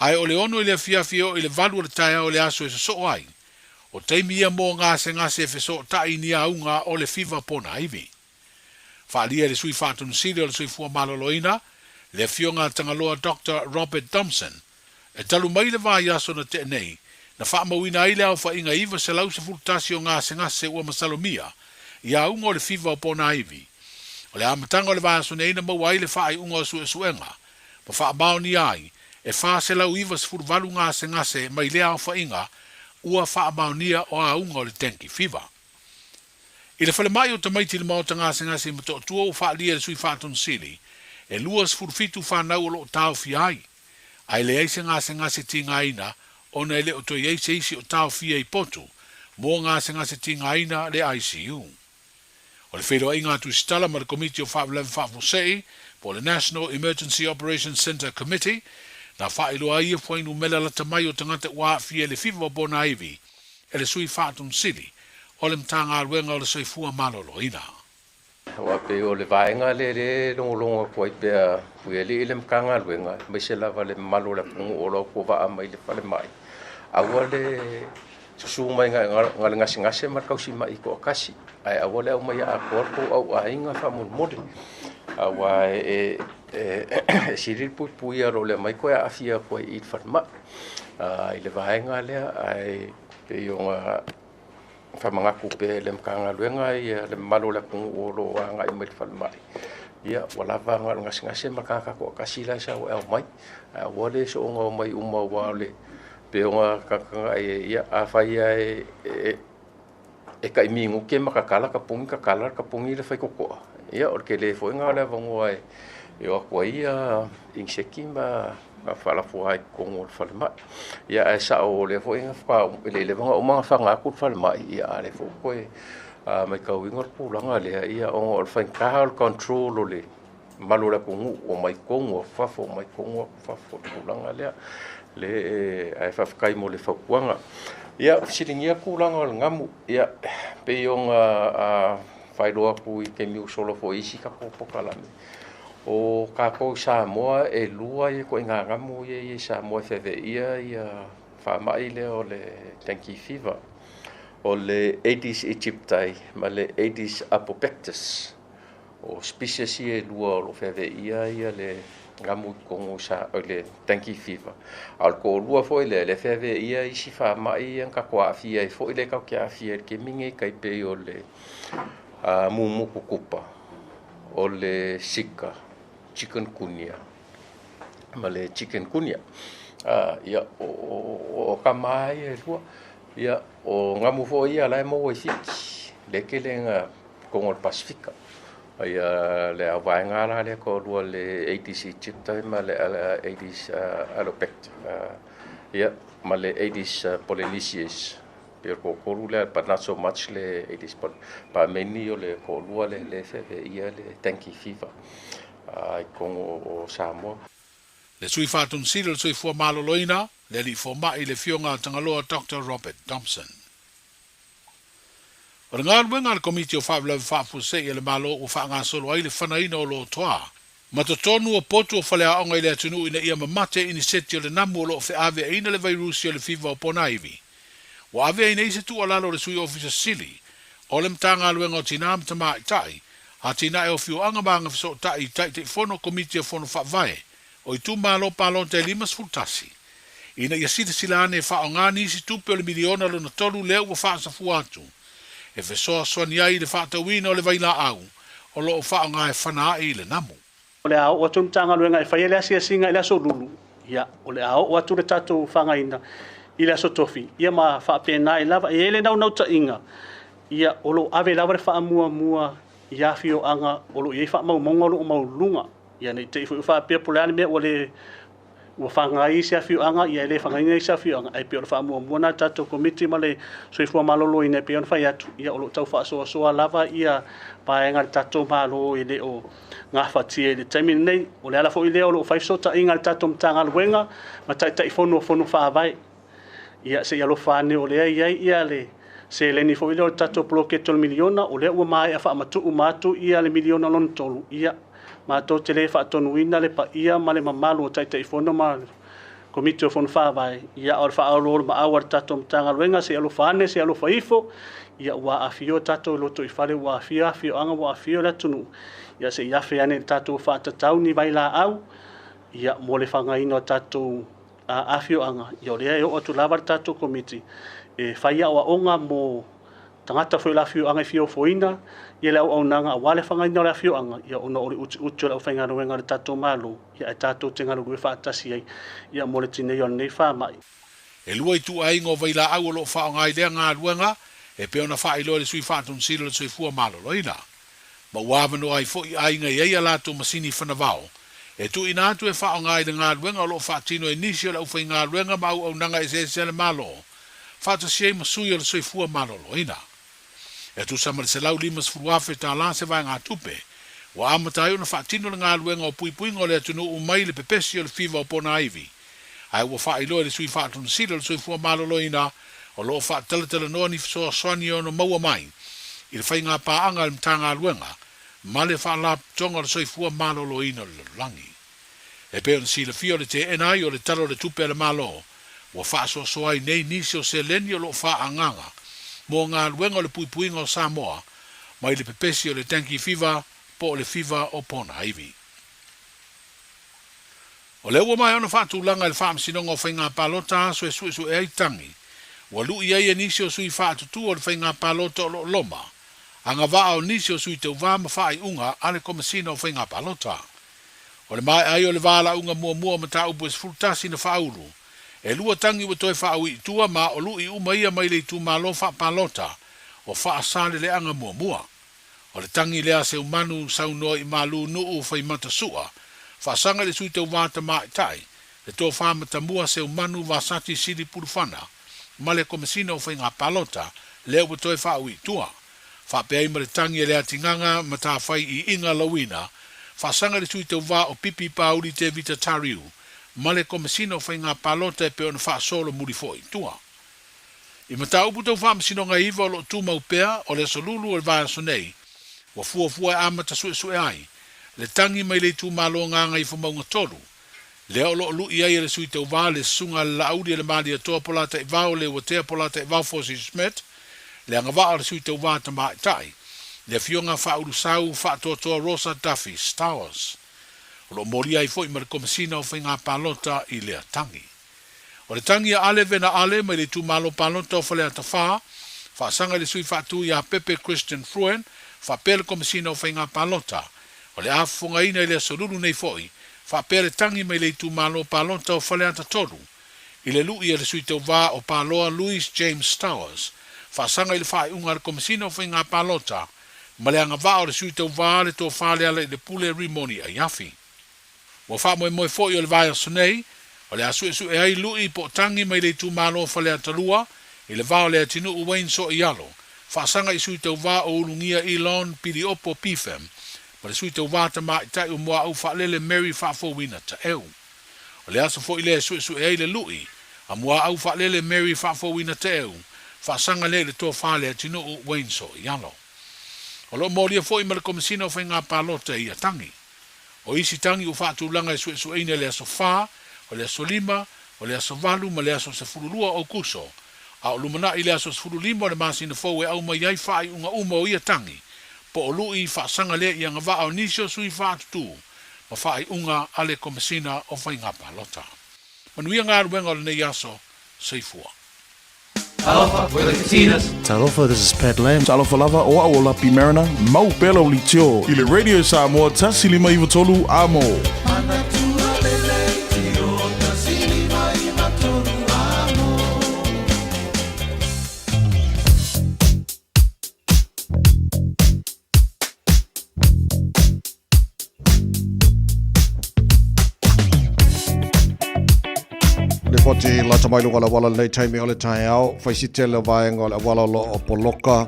Ai o le ono i le fiafi o i le valu le tai au le aso e so ai, o teimia mo ngase e feso tai ni aunga o le fiva pona iwi. Whaalia le sui whaatunu siri o le sui fua maloloina, le fionga tangaloa Dr. Robert Thompson, e talu mai le vai aso na te nei, na whaamawina ai leo wha inga iwa se lau se fultasi o ngase ua masalomia, i a unga o le fiva o pona iwi. O le amatanga o le vaso ne ina mau ai le wha ai unga o suenga, pa wha amao ni ai, e wha se lau iwa se fulvalu ngase mai lea o wha inga, ua wha amao nia o a unga o le tenki fiva. I le whale mai o ta maiti le maota ngase ma to tua o wha lia le sui whaton sili, e lua se fulfitu wha nau o lo tau fi ai. Ai le eise ngase tinga ina, ona ele o toi eise isi o tau fia i potu, mo ngase tinga ina le ICU. O le whero inga tu stala ma le komiti o whaaflewe whaafosei, po le National Emergency Operations Center Committee, na whaelo ai e whainu mele la tamai o tangata ua fia le fiva o bona iwi, e le sui whaatun sili, o le mtanga aluenga o le sui fua malolo ina. Wa pe o le vaenga le longo ko pe fu ele le mkanga aluenga, mai se lava le malo le pungu o lo ko va mai le fale mai. Awa le susu mai ngal ngasi ma kausi mai ko kasi. Ai awa le mai a ko au ainga fa mo mode. Awa siril pu ia ro le mai ko a fia ko i fa ma. Ai le vaenga le ai pe yo fa manga ku pe le mkanga luenga ia le malo le pungu o lo anga i mai fale mai. Ia wala va ngal ngasi ma ka ko kasi la sa o mai. Awa le so ngo mai uma wa le pe onga kakanga ia a fai e kai mingu ke makakala ka pungi le fai koko ia o ke le foi nga le vango ai yo ko ia inseki ma fala foi con o falma ia esa o le foi nga fa le vango o ma fa nga ku falma ia le foi ko mai ka wingor pulanga le ia o fai ka control le malula kungu o mai kongo fafo mai kongo fafo pulanga le ai fafkai mo le fakuanga ia silingia kulanga ngamu ia pe yonga fai loa ku i ke miu solo fo isi ka pokalami o ka ko Samoa e lua i ko inga ngamu i Samoa feve ia fa mai le o le tenki fever o le Aedes aegypti ma le Aedes albopictus o species e lua lo feve ia le ngamu kongo sa le tenki fever al ko lua foi le feve ia isi fa mai en ka kwa fia i foi le ka kia fia ke mingi kai pe o le mumu kukupa o le sika chikungunya ma le chikungunya ia o kamai e lua ia o ngamu fo ia lai mo i le kelenga kongol Pasifika ia le avainga le ko lua le ADC chipta ma le ADC alopect ia ma le Aedes Polynesis per ko le but not so much le Aedes pa meni o le ko lua le ia le dengue fever ai kongo o Samoa le sui fatun silo sui fo maloloina le li fo mai le fionga tangaloa Dr. Robert Thompson. O ngā ruenga le komiti o whaaflau whaafuse i le malo o whaanga solo ai le whanaina o lo toa. Ma to tonu o potu o whalea onga i le atunu ina ia mamate ini seti o le namu o lo whi ave eina le vairusi o le fiva o ponaivi. Wa ave eina isa tu alalo le sui ofisa sili o le mtanga ruenga o tina mtama i tai a tina e o fiu anga maanga fiso tai tai te fono komiti o fono whaavae o i tu malo palo te limas fultasi. Ina ia sita silane wha o ngā nisi tupe o le miliona lo na tolu leo wa wha sa fuatu. E fesoa soani ai le whaatawina o le vaila au, o lo o wha ngā e whanaa i le namu. O le ao o atu mtanga luenga e whaia le asia singa i le aso lulu. Ia, o le ao o atu le tatou whangaina i le aso tofi. Ia ma whaapena i lava, e ele nau nau ta inga. Ia, o lo ave lava le wha mua mua, ia fio anga, o lo iei wha mau monga o lo mau lunga. Ia, nei te ifu whaapea poleane mea o le ua whangai sia fiu anga, ia ele whangaina sia fiu anga, ai pia o le wha mua mua na tatou komiti ma le soifua malolo i ne pia o whai atu, ia o lo tau wha soa soa lava, ia paenga le tatou malo i le o ngā whatia i le taimini nei, o le ala fo i leo o lo whaisota inga le tatou mtanga luenga, ma tai tai fono whaavai, ia se ia lo whane o lea ia le se leni fo i leo tatou ploke tol miliona, o lea ua mai a wha matu umatu ia le miliona lon tolu, ia ma to te le fa tonu ina le pa ia ma le mamalu o tai fono ma komiti o fono whaavai ia o fa alo ma awar tato mtanga luenga se alo fane se alo faifo ia wa afio tato loto i fale wa afio anga wa afio la tunu ia se ia fe ane tato fa tatau ni vaila au ia mo le fanga ino tato afio anga ia o le o tu lavar tato komiti e faia o onga mo tangata foi la fio anga fio foina ia le au nanga wale fanga ino la fio anga ia ona ori utu la fanga no ngara tato malu ia tato tenga lu fa tasi ai ia mo le tine yon nei fa mai e lua i tu ai ngo vaila au lo fa ngai le nga luenga e pe ona fa i lo le sui fa tun silo le sui fua malo loina ma wa no ai fo ai nga ia la tu masini fa na vao e tu ina tu e fa ngai le nga luenga lo fa tino inisio la fa nga luenga ma au nanga e se le malo fa tu sei ma sui le sui fua malo loina e tu sama se lau limas fuafe ta la se vai ngā tupe. Wa amatai ona whaatino ngā luenga o pui pui ngole atunu umai le pepesi o le fiva o pona aivi. Ai wa wha iloa le sui whaatunu sila le sui fua maloloina o loo whaateletele noa ni soa soani o no maua mai. I le whai ngā paanga le mta ngā luenga ma le wha la tonga le sui fua maloloina le langi. E pe on sila fio le te enai o le talo le tupe le malo wa wha soa soai nei nisi o se leni o loo wha anganga. Mo ngā luenga o le puipuinga o Samoa, mai le pepesi o le dengue fever, po o le fever o pona aivi. O le ua mai ona whaatulanga i le whaamsinonga o whainga palota so e su e aitangi. Wa lui ai nisi o sui whaatutu o le whainga palota o loma. Anga waa o nisi o sui te uwa ma whaai unga ale komasina o whainga palota. O le mai ai o le wala unga mua ma ta upu e sfultasi na whauru. E lua tangi wa toi wha awi tua ma o lui umaia mai le tu malo wha palota o wha asale le anga mua. O le tangi lea se umanu sau noa i malu nuu whai mata sua, wha sanga le sui te wata mai tai, le tō wha mata mua se umanu wasati siri purufana, ma le komasina o whai ngā palota, lea wa toi wha awi tua. Wha pe aima le tangi lea tinganga mata whai i inga lawina, wha sanga le sui te wā o pipi pauri te vita tariu, ma le komasina o whai ngā palota e pe ona wha solo muri foi tua. I mata upu tau wha masino ngā iwa o lo tu maupea o le solulu o le vaya sonei, wa fua e amata sue ai, le tangi mai le tu malo ngā ngai whamaunga tolu, le o lo lu iai le sui tau wā le sunga le laudi le mali a toa polata i vau le watea polata i vau fosi smet, le anga wā le sui tau wā ta mai tai, le fionga wha uru sau wha toa Rosa Duffy, Star Wars. O lo mori ai foi ma le komasina o whai ngā palota i lea tangi. O le tangi a ale vena ale mai le tu malo palota o whalea ta wha, wha sanga le sui wha tu i a Pepe Christian Fruen, wha pele komasina o whai ngā palota, O le afonga ina ile solulu nei foi, fa pere tangi mai le tu malo palonta o fale anta tolu. Ile lu ia le sui tau vā o paloa Louis James Towers, fa sanga ile fa unga le komisina o whainga palonta, ma le anga vā o le sui tau vā le tō whale ala i le pule rimoni a yafi. Wa fa moe foi o le vāia sonei, o le asu e ai lui po tangi mai le tu malo o fale anta lua, i le vā o le atinu uwain so i alo, fa sanga i sui tau vā o ulungia Elon pili opo pifem, ma le sui tau vā ta maa i tai o mua au fa lele Mary fa fo wina ta eu. O le aso fo i le su e ai le lui, a mua au fa lele Mary fa fo wina te eu, fa sanga le to fa le atinu uwain so i alo. O lo molia fo i ma le komisina o whainga palota i a tangi. O isi tangi u fa tu langa i su e le aso fa, o le aso lima, o le aso valu, ma le aso se fululua o kuso. A o lumana i le aso se fululima o le masina fo e au mai ai fa i unga uma o i a tangi. Po o lui fa sanga le i anga va o nisio sui fa atu, ma fa i unga ale komisina o whainga palota. Manuia ngā ruenga o le nei aso, seifua. Talofa, we're the Casitas. Talofa, this is Pat Lam. Talofa lava o au lapi Mariner, mau pelo li tio. I le Radio Samoa, tasilima iwa tolu amo. Poti la tamai lunga la wala nei taimi o le tai au, whaisite le vaenga o le wala lo o poloka,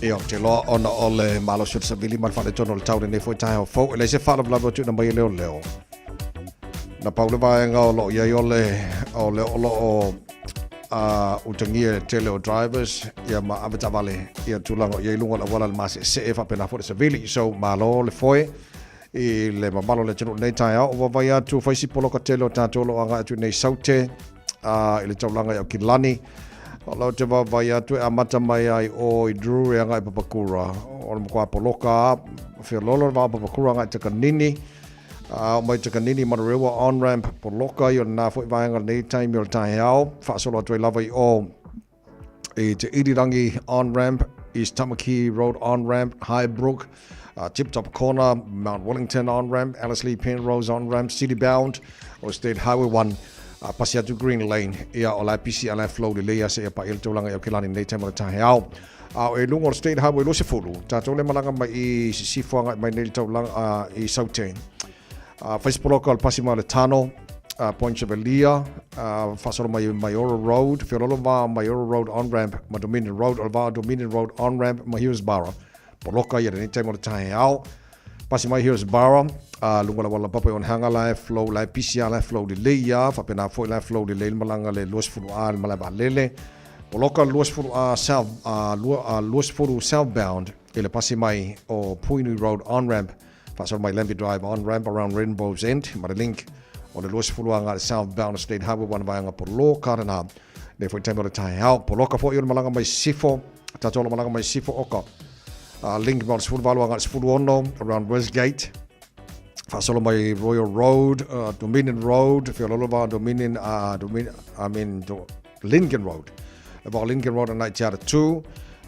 e o te loa ona o le malo sur sabili man whane tono le taure nei fwoi tai au fau, e le se whana blabo tu na mai leo leo. Na pau le vaenga o lo iai o le o utangia te leo drivers, ia ma avata vale, ia tulanga o iai lunga la wala le masi se e whapena fwoi sabili, so malo le fwoi, i le mamalo le tino nei tai au, o wawai atu whaisi poloka te leo tātolo anga atu nei saute, i le taulanga i au Kilani. O lau te wawai atu e amata mai ai o i Drew e anga i Papakura. O le mkua poloka, whia lolo le Papakura anga i Takanini. O mai Takanini Manarewa on-ramp poloka i o na fwoi vaenga nei taimi o le tai au. Whaasolo atu e lava i o i te Irirangi on-ramp, East Tamaki Road on-ramp, Highbrook, Tip Top Corner, Mount Wellington on-ramp, Alice Lee Penrose on-ramp, City Bound, o State Highway 1, pasi atu Green Lane, ia o la PC ala flow le leia se pa il taulanga i au Kilani nei taimara tahe au. O e lungo o State Highway lo se fulu, tātou le malanga mai i sifuanga mai nei taulanga i Sautein. Whaisipoloka o le pasi mai le tano, Point Chevelia, whasoro mai Mayora Road, whiololo wā Mayora Road on-ramp, ma Dominion Road, o wā Dominion Road on-ramp, ma Hillsborough. Poloka ia nei taimara tahe au. Pasi mai Hillsborough, lunga la wala papa on hanga la flow la PCA la flow de leia, fa pena foi la flow de leil malanga le los fulu al malaba lele. Poloka los fulu los fulu southbound, ele pasi mai o Puini Road on-ramp, fa so mai Lambie Drive on-ramp around Rainbow's End, ma link o le los fulu anga southbound State Highway 1 vanga Poloka na. Ne foi taimara tahe au. Poloka foi o malanga mai sifo, tatolo malanga mai sifo oka. Link mal sfulu valu anga sfulu ono around Westgate. Fasolo mai Royal Road, Dominion Road, Fiololova Dominion, Lincoln Road. About Lincoln Road and Tiara 2.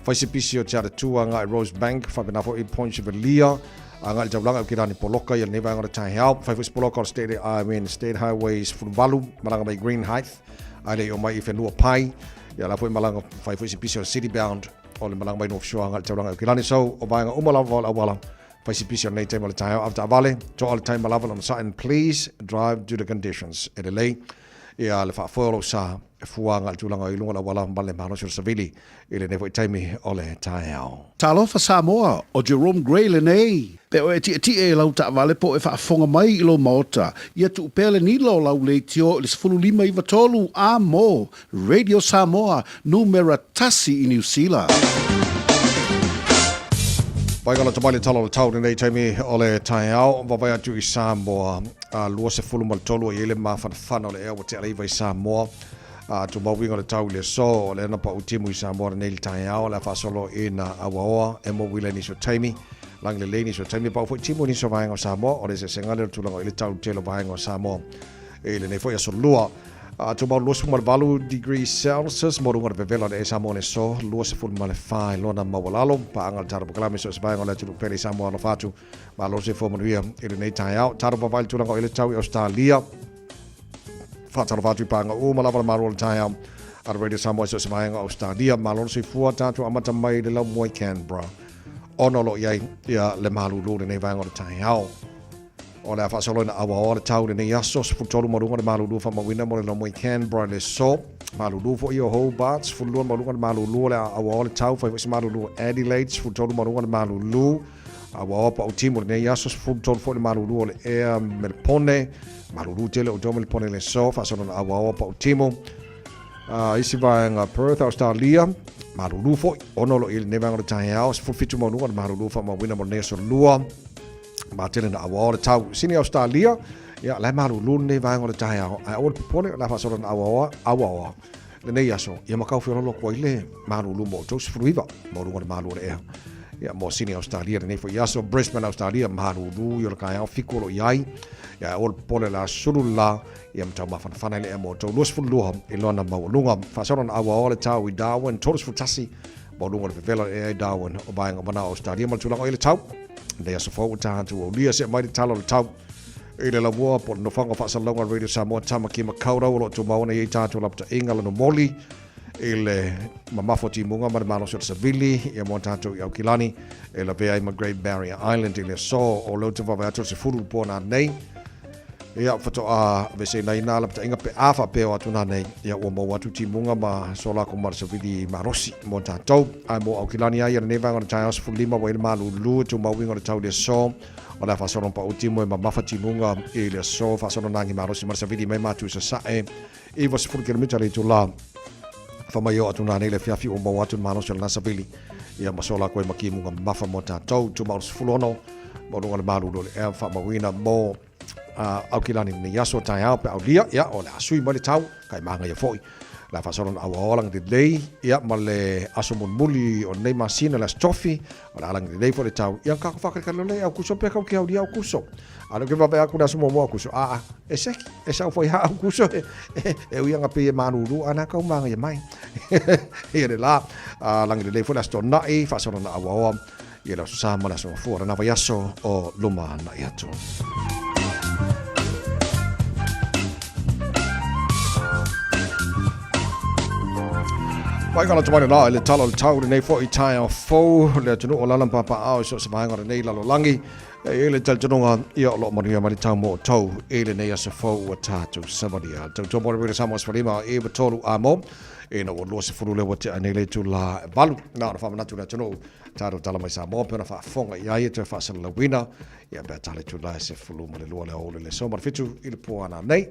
Faisipisio Tiara 2 anga Rosebank, Fabinafo i Point Chevelia. Anga Jablanga Kirani Poloka, ya neva anga tahe au. Faifus Poloka State Highways Fulvalu, malanga mai Green Heights. Ale o mai Ifenua Pai. Ya la foi malanga Faifisipisio City Bound. Ole malanga mai North Shore anga Jablanga Kirani so o banga umala wala. Faisipisi on nei taimala tae au after avale, to all time malavan on Saturn, please drive due to conditions. E lei, ia le whaaforo sa e fuanga al tūlanga i lunga la wala mbale mahano sur savili, i le nevo i taimi o le tae au. Talofa Samoa, o Jerome Gray le nei. Pe o e e lau ta avale po e whaafonga mai i lo maota. Ia tu upele ni lo lau le tio le sifuru lima i watolu a mo. Radio Samoa, numera tasi i New Zealand. Paikalla tamali talo tauri nei taimi ole tae au, wawai atu i Samoa, lua se fulu mal tolu i ele maa whanawhana ole ea te areiva i Samoa, tu mawinga le tau le so, ole ana pa utimu i Samoa nei tae au, le whasolo i na awaoa, e mo wile ni so taimi, lang le le ni so taimi, pa ufo timu ni so vaenga o Samoa, ole se sengale tulanga i le tau telo vaenga o Samoa, e le nei fo ia so lua, Tuma luas mo valu degrees Celsius mo runga vevela de Samoa le so luas ful male fai lona mawalalo pa angal taro klami so sbai ngola tu pele Samoa no fatu ma lo se fomo ria ele nei tai out taro pa vai tu ngo ele tau Australia fa taro fatu pa nga o mala ma lo tai out ar radio Samoa so sbai ngo Australia ma lo se fu tatu amata mai de la moi Canberra ono lo yai ya le malu lo nei vai ngo tai out o le afasolo na awa o le tau le nei aso se futolu marunga le malulu fa mawina mo le no moi Canberra le so malulu fo io Hobart fulua marunga le malulu le awa o le tau fa se malulu Adelaide se futolu marunga le malulu awa o pa utimo le nei aso se futolu fo le malulu le Air Melbourne malulu tele o do Melbourne le so fa sono na awa o pa utimo isi va nga Perth Australia malulu fo ono lo il nevanga le tai house fu fitu marunga le malulu fa mawina mo le so lua ma tele na awa o tau sini Australia ya la malu lune vai ngor tai a o pone la fa so na awa le nei aso ya makau fi lo ko ile malu lu mo to sfruiva mo ngor malu le ya mo sini Australia nei fo ya so Brisbane Australia malu lu yo ka ya fikolo yai ya o pone la sulula ya mta ma fana le mo to los fu lu e lona mo lunga fa so na awa o tau i Darwin to fu tasi mo lu ngor vela e Darwin o bai ngor na Australia mo tula ile tau They are so forward to Lia set mighty talo tau. Ele la war por no fanga fa salonga radio Samoa tama ki makaura o to mauna ye tatu lapta ingala no moli. Ele mamafo ti munga ma malo so savili e montato i Aukilani e la vea i Great Barrier Island ile so o lo te va to se furu pona nei. Ia fato a vese na ina lapta inga pe afa pe o atuna nei ia o mo watu ti munga ma so la ko mar savili marosi montato ai mo Aukilani ai ne va ngona taos fu lima wa malu lu to ma winga tau de so o la fa so pa ultimo e mafati munga e le so fa so nangi marosi mar savili mai matu sa e was fu kilometer le to la fa mai o atuna nei le fiafi o mo watu marosi na savili ia ma so la ko ma ki munga mafa montato to ma fu lono mo ngona malu lo e fa ma wina mo Aukilani ni yaso tai au pe aulia ya o la sui mali tau kai manga ya foi la fasoron awalang de lei ya male asomon muli o nei masina la stofi o la lang de lei fo le tau ya ka fa ka le au kuso pe ka ki au dia au kuso alo ke va pe aku na somo mo kuso eseki esa foi ha au kuso e u yanga pe manuru ana ka manga ya mai e le la lang de lei fo la stona e fasoron awa ya la sa mala so fo na va yaso o luma na yato Vai kana tumai la le talo le tau nei fo i tai o fo le tunu o lalan papa au so sa ngora nei lalo langi e le tal tununga ia lo mo ni mari tau mo tau e le nei aso fo o tatu sabadia tau to mo re samos falima e betolu amo e no lo se furu le wate nei le tu la valu na fa na tu na tunu taro tala mai sa mo pena fa fonga ia e te fa sa la wina ia be tale tu la se fulu mo le lo le o le so mar fitu il po ana nei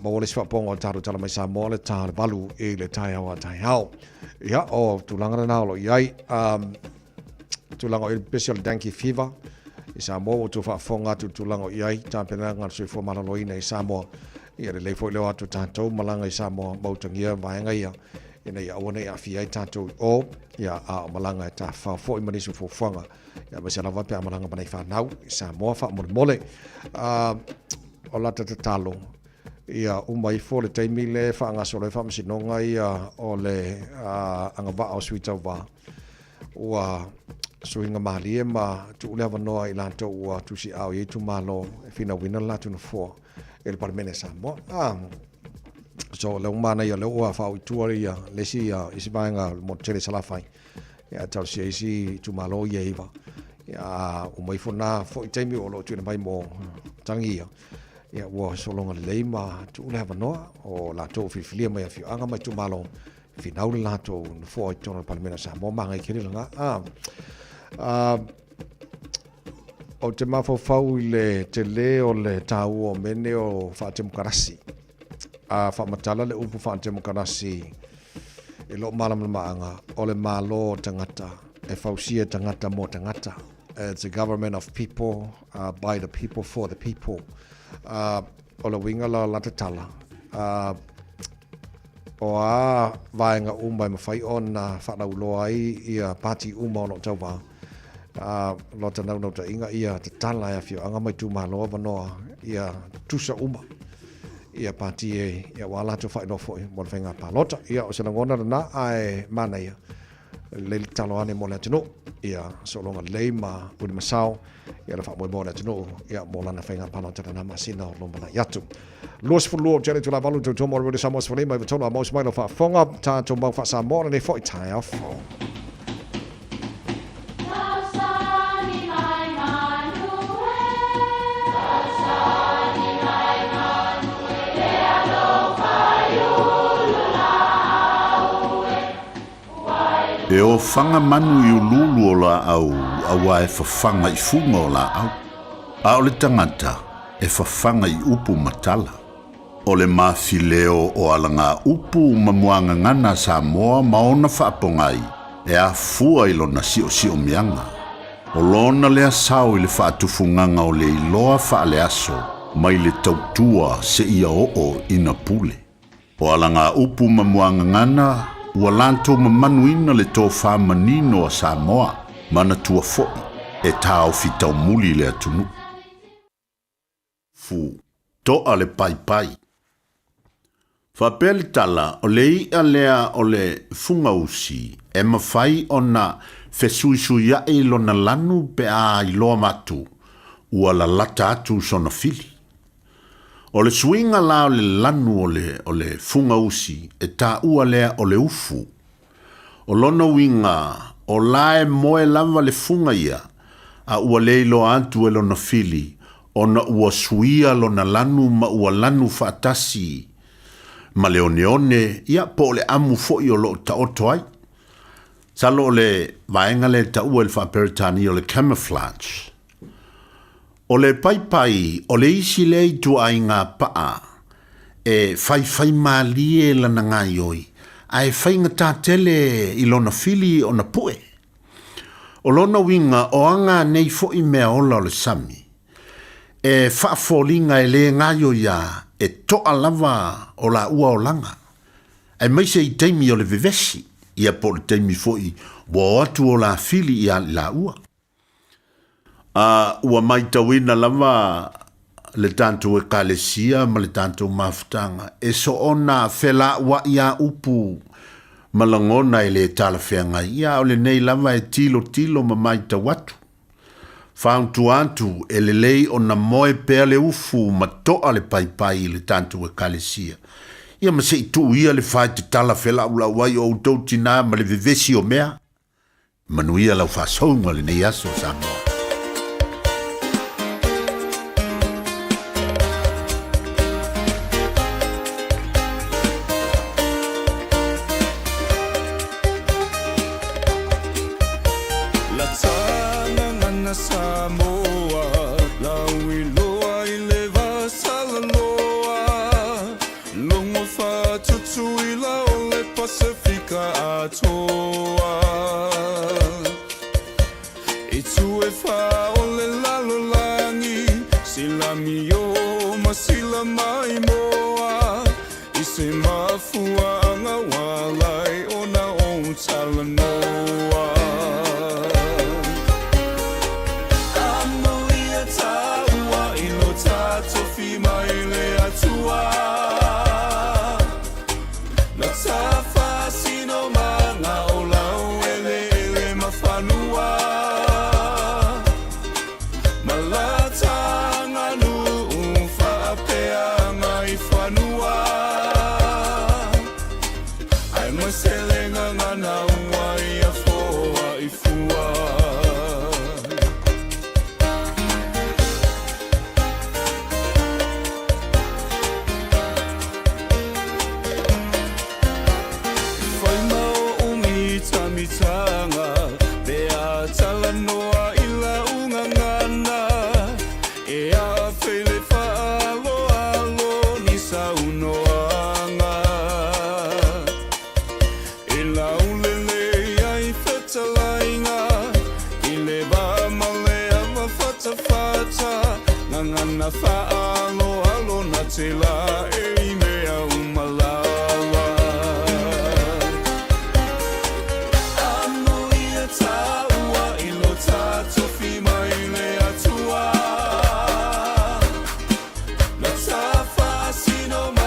mo le swa pongo taro tala mai sa mo le tale valu e le tai au tai hao ia o tu langa na lo iai tu langa il special danki fever isa mo tu fa fonga tu langa iai ta pena ngal so fo malo ina isa mo ia le fo le atu tanto malanga isa mo mo tangia vai nga ia ina ia ona ia fi ai tanto o ia malanga ta fa fo i manisu fo fonga ia ba sala va pe malanga bana fa nau isa mo fa mo mole o la talo ia umai fo le taimi le fa nga so le fa msinonga ia o le anga ba o suita va ua suinga mali ma tu le va no ila to ua tu si au ye tu malo fina wina la tu no fo el parmene samo so le umana ia le ua fa u tu ia le si ia isi banga mo tele sala fai ia tal si isi tu malo ia iva ia umai fo na fo i taimi o lo tu mai mo tangia ia ua so longa le ma tu le va no o la to fi filia mai fi anga mai tu malo final la to no fo i tono parmene samo manga i kiri nga o te mafau le te le o le tau o mene o whaatemu karasi. Whamatala le upu whaatemu karasi e lo malam maanga o le malo tangata e fausia tangata mo tangata. It's a government of people, by the people, for the people. O le winga la latatala. O vaenga umai mawhai o na whanauloa ai ia pati uma o no tau wā. Lo te nau ta inga ia te tala ia fio anga mai tu maloa wanoa ia tusa uma ia pati ia wala tu fa no foi mo fenga palota ia o sena ngona na ai mana ia le talo ane mo le tino ia so longa leima uni masao ia la fa mo le tino ia mo lana fenga palota na masina o lomba na yatu los fulu jere tu la valu tu mo re samos fo leima vitolo mo smile fa fonga ta to mo fa sa mo ne foi tai off E o whanga manu i ululu o la au, awa e whawhanga i funga o la au. A o le tangata, e whawhanga i upu matala. O le mawhileo o alanga upu mamuanga ngana sa moa maona whaapongai, e a fua i lona sio mianga. O lona lea sao i le whaatufunganga o le iloa whaale aso, mai le tautua se ia o ina pule. O alanga upu mamuanga ngana, ua lantou mamanuina le tō whamanino a Samoa, mana tua fo'i, e tāo fitau muli le atunu. Fu, toa le pai. Whapeli tala, o le ia lea o le funga usi, e mawhai o na fesuisui ai lona lanu pe a iloa matu, ua la lata atu sona fili. O le swinga la o le lanu o le funga usi e ta ua lea o le ufu. O lona winga o lae moe lava le funga ia a ua leilo antu e lona fili o na ua suia lona lanu ma ua lanu fatasi. Ma leoneone ia po le amu foi o lo ta oto ai. Salo le vaenga le ta ua le whaperitani o le camouflage. O le pai, o le isi le tu ai ngā paa, e fai maalie lana ngai oi, ai fai ngata tele i lona fili o na pue. O lona winga o anga nei fo i mea ola o le sami, e whaafolinga e le ngai oi a, e toa lava o la ua o langa. Ai maise i teimi o le vivesi, ia po le teimi fo i, wa atu o la fili i a la ua. Ua mai tawina lava le tanto e kalesia ma le tanto mafutanga. E so ona fela wa ia upu malangona i le talawhenga. Ia o le nei lava e tilo ma mai tawatu. Whauntu antu e le lei o na moe pea le ufu ma toa le pai le tanto e kalesia. Ia ma se i tu ia le whai te tala fela ula wai o utautina ma le vivesi o mea. Manuia lau whasaunga le nei aso Samoa. No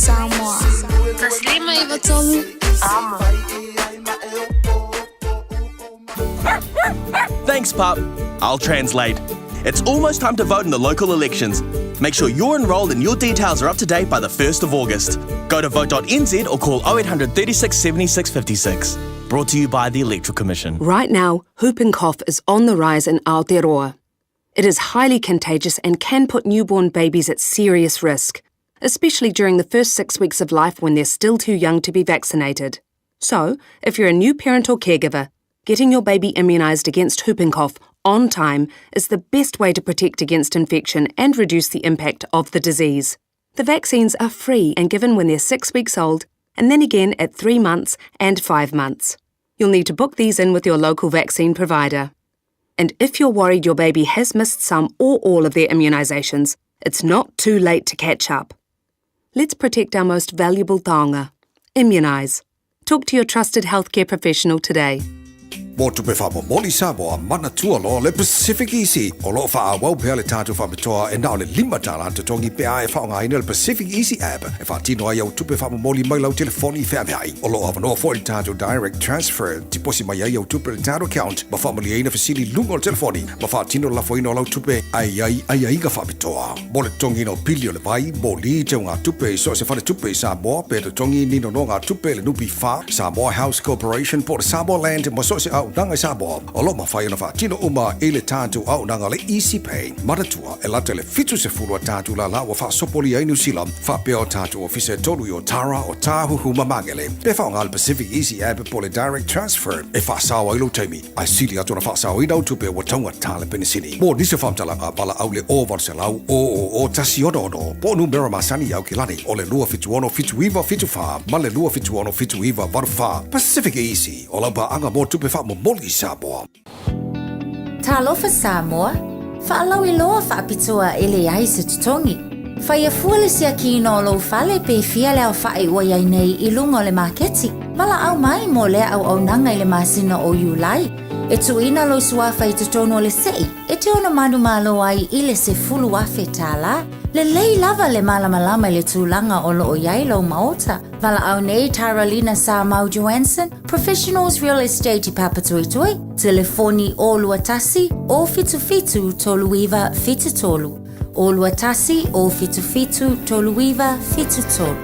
Samoa. Taslima Ivatolu, Amo. Thanks, Pup. I'll translate. It's almost time to vote in the local elections. Make sure you're enrolled and your details are up to date by the 1st of August. Go to vote.nz or call 0800 36 76 56. Brought to you by the Electoral Commission. Right now, whooping cough is on the rise in Aotearoa. It is highly contagious and can put newborn babies at serious risk, especially during the first 6 weeks of life when they're still too young to be vaccinated. So, if you're a new parent or caregiver, getting your baby immunised against whooping cough on time is the best way to protect against infection and reduce the impact of the disease. The vaccines are free and given when they're 6 weeks old, and then again at 3 months and 5 months. You'll need to book these in with your local vaccine provider. And if you're worried your baby has missed some or all of their immunisations, it's not too late to catch up. Let's protect our most valuable taonga. Immunise. Talk to your trusted healthcare professional today. Mo tupe wha moli Samoa mana tua lo le Pacific Easy. O lo wha wau pea le tātu wha metoa e nao le 5 tala te tongi pea e whaonga ina le Pacific Easy app. E wha tino ai au tupe wha moli mai lau telefoni wha mehai. O lo awanoa fo le tātu direct transfer. Tiposi mai ai au tupe le tātu account. Ma wha mali aina fasili lungo le telefoni. Ma wha tino la fo ina lau tupe ai ga wha metoa. Mo le tongi no pili o le vai. Mo li te ngā tupe so se wha le tupe Samoa. Pe le tongi nino no ngā tupe le nupi wha. Samoa House Corporation po le Samoa Land. Ma so se au nanga Samoa. O lo ma whai ana wha tino uma e le tātu au nanga le Easy Pay. Maratua e lata le fitu se furua tātu la wa wha sopoli ai New Zealand. Wha peo tātu o fise tolu i o Tara o Tāhuhu Mamangele. Pe wha Pacific Easy app po le direct transfer. E wha sawa ilo teimi. Ai sili atu na wha sawa i nau tupe wa taunga tāle penisini. Mo nise whamtalanga pala au le o varselau o tasi ono. Po numero masani au kilani. O le lua fitu ono fitu iwa fitu wha. Ma le lua fitu ono fitu iwa varu wha. Pacific Easy. O lau pa anga mo tupe wha mo moli Samoa. Talofa Samoa, whaalau I loa whaapitoa ele ai se tutongi. Whai a fuale sia ki no lo whale pe fia leo whae ua iai nei I lungo le maketi. Mala au mai mo lea au nanga I le masina o Iulai. E tuina lo sua whai tutono le sei. E te ona manu malo ai I le se fulu afe tāla. Le lei lava le malamalama I le tūlanga o lo o iai lo maota. Vala au nei Taralina Samau Johansson, Professionals Real Estate I Papatoetoe, telefoni o luatasi o fitu toluiva fitu tolu. O luatasi o fitu toluiva fitu tolu.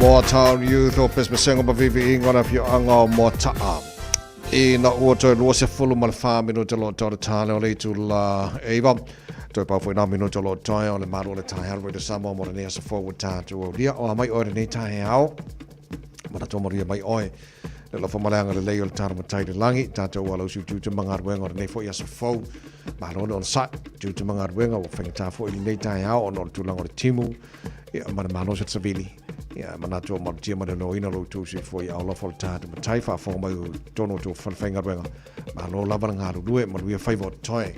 Motown Youth o pes mesengo pa vivi ingona pio anga o Motown. I na ua toi lua se fulu ma le wha minuta lo tau tale o le tu la Eva. Toi pau fwy na minuta lo toi o le maru o le tae halwa de Samoa mo le nea sa forward tātu o lia o mai oe nei tae au. Mana tō moria mai oe. Le lofa malanga le leo le tāra matai le langi. Tātou wala usu tūta mga arwenga o le nei fo ia sa fau. Mahalo on sa tūta mga arwenga o whengata fo ili nei tae au o no le tūlanga o le timu. Ia mana mahalo sa tsavili. Ia mana tō marutia mana no ina lo tūsi fo ia alofa o le tāta matai wha fonga mai o tono tō whanwhenga arwenga. Mahalo lava ngā rurue manuia whaiva o toi.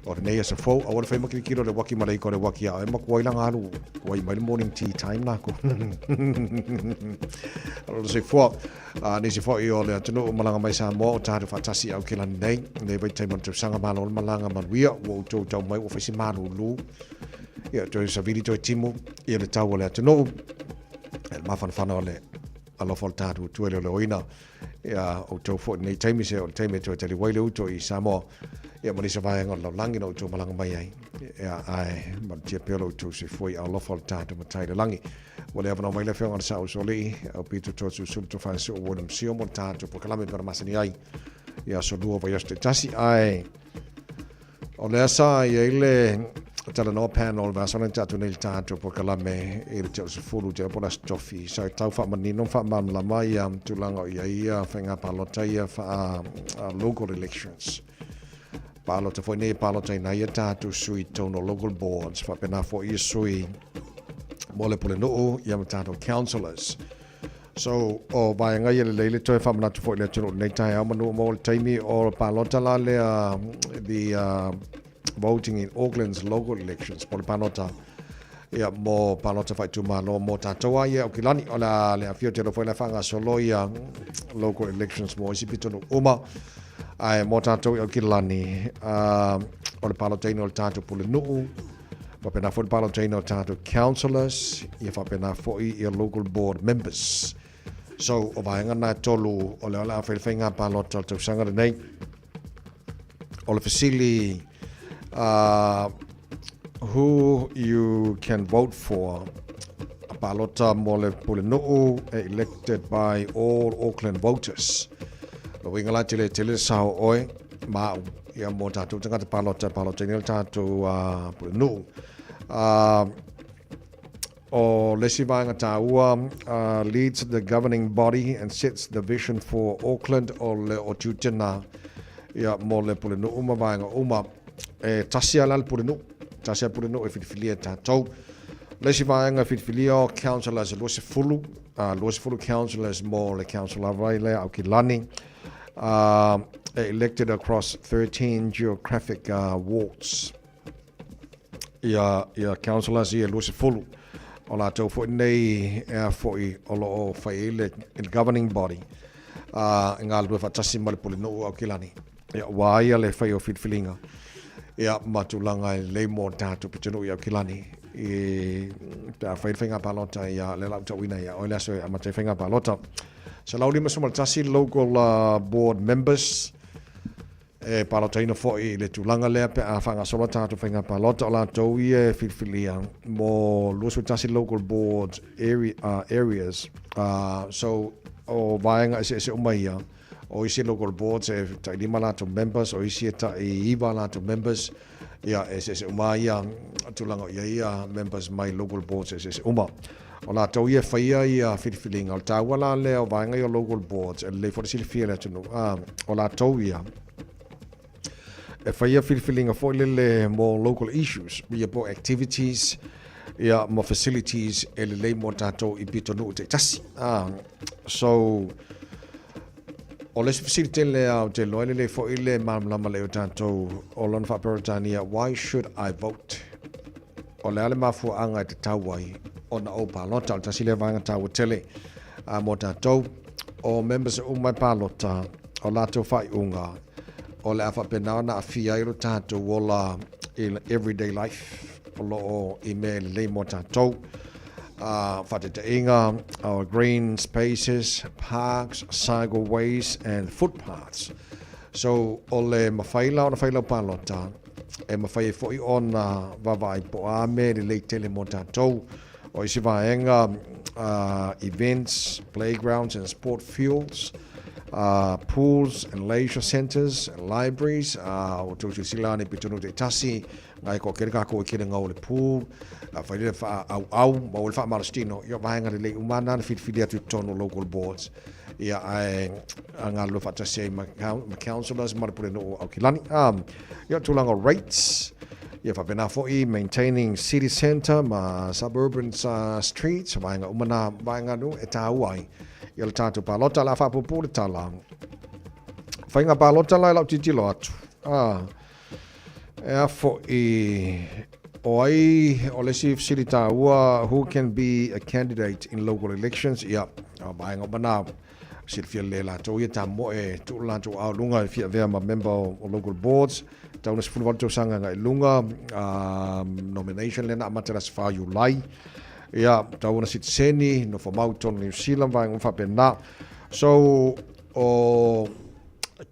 O le nei sa fau. A wale whaima kirikiro le waki malai ko le waki a. E makuai la ngā ru. Wai mai le morning tea time nako. Alo se fua. Ni se fua i o le atunu o malanga mai sa mo o tātu whatasi au ke lani nei. Nei vai taimana tau sanga malo le malanga manuia. Wo tau tau mai o whaisi manu lu. Ia toi sa vili toi timu. Ia le tau o le atunu. El mawhanwhana o le alofa o le tātu tuele o le oina. Ia o tau fo nei taimi se o le taimi toi tali waile uto i Samoa. Ia manisa vaenga o lau langi no uto malanga mai ai. Ia ai marutia pelo uto se fui au alofa o le tātu matai le langi. Wale avana o maile whionga na sa usoli. Au pito tōtu sulto whansi o wadam sio mo tātu po kalame para masani ai. Ia so lua vai aste tasi ai. O le asa ia ile tala no panel va sona tātu nei tātu po kalame i le teo se fulu te apola stofi. Sa tau wha manino wha mamla mai tulanga ia whenga palota ia wha local elections. Palota foi nei palota ina ia tātu sui tono local boards wha pena fo ia sui mole pole noo ia tātu councillors. So o vaenga ia le leile toi wha manatu fo ia tunu nei tai au manu mo le taimi o palota la le the voting in Auckland's local elections pole palota ia mo palota fai tu malo mo tatoa ia o kilani o la le afio te lo foi la whanga solo ia local elections mo isi pitonu uma. Ai mo tātou i au kilani o le paloteina o le tātou pule nuu. Whapena fo le paloteina o tātou councillors. Ia whapena fo i local board members. So o vaenga nā tolu o le ola a whaiwhainga palota o tau sangara nei. O le fasili who you can vote for. A palota mo le pule nuu elected by all Auckland voters. Lo winga la tele sao oi mau ia mo tātou tangata palota nil tātou pulu o lesi vaenga tāua leads the governing body and sets the vision for Auckland o le o tutena ia mo le pulu uma vaenga uma tasia lal pulu e fitfilia tātou lesi vaenga fitfilia councillors luose fulu councillors mo le councillor vai le au kilani elected across 13 geographic wards. Ia councillors ia luose fulu o la tau fo nei fo i o lo faile in governing body. Ngā lua fatasi male pole no au kilani. Ia waia le fai o fitfilinga. Ia matulanga le mo tātu pitenu i au kilani. I fai whenga palota ia le lau tau ina ia oile aso a matai whenga palota. So lau lima sumaltasi local board members palota ina foi le tulanga lea pe a whanga sola tātu whenga palota o la tau i whiwhilia mo lusu tasi local board areas. So o vaenga ese umaia o isi local boards tai lima lato members o isi ta iwa lato members ia ese umaia tulanga ia members mai local boards ese uma. O la tau ia whaia ia whiwhilinga. O tā wala lea o vaenga i o local boards. E le wharisili fia lea tunu. O la tau ia. E whaia whiwhilinga fo le more local issues. Ia po activities. Ia mo facilities. E le mo tātou i pito nuu te tasi. So, o le facility lea o te loa le fo le mamlama leo tātou. O lon whaperatania. Why should I vote? O le ale mafu anga te tauai. O na o palota, o tasile vanga tāua tele mo tātou, o members o mai palota, o lātou whai unga, o le awha penao na awhia iro tātou o la everyday life, o lo o i me le mo tātou, whate te inga, our green spaces, parks, cycleways and footpaths. So o le mawhaila o na whaila palota, e mawhai fo i o na wawai po a me le tele mo tātou, o isi vaenga events, playgrounds and sport fields, pools and leisure centres and libraries, o tō silani pitonu te tasi, ngai ko kere kako kere ngau le pool, whaile wha au, ma o le wha marastino, ia vaenga le umana na whitwhili atu tono local boards. Ia ai ngā lua whatasi ma councillors, marapure no au kilani. Ia tūlanga rates, ia whapena fo'i, maintaining city centre, ma suburban streets, vaenga umana, vaenga no, e tā uai. Ia le tātou pālota la whapupu le tāla. Whainga pālota la lau titilo atu. Ea fo'i, o ai, o le city tā ua, who can be a candidate in local elections? Ia, vaenga umana, Silvia le la tau ia ta mo e tu la tu au lunga fia vea ma member o local boards tau na sifulu watu sanga ngai lunga nomination le na amatera sa you lai ia tau na sitseni no for Mouton New Zealand vai ngfa pena so o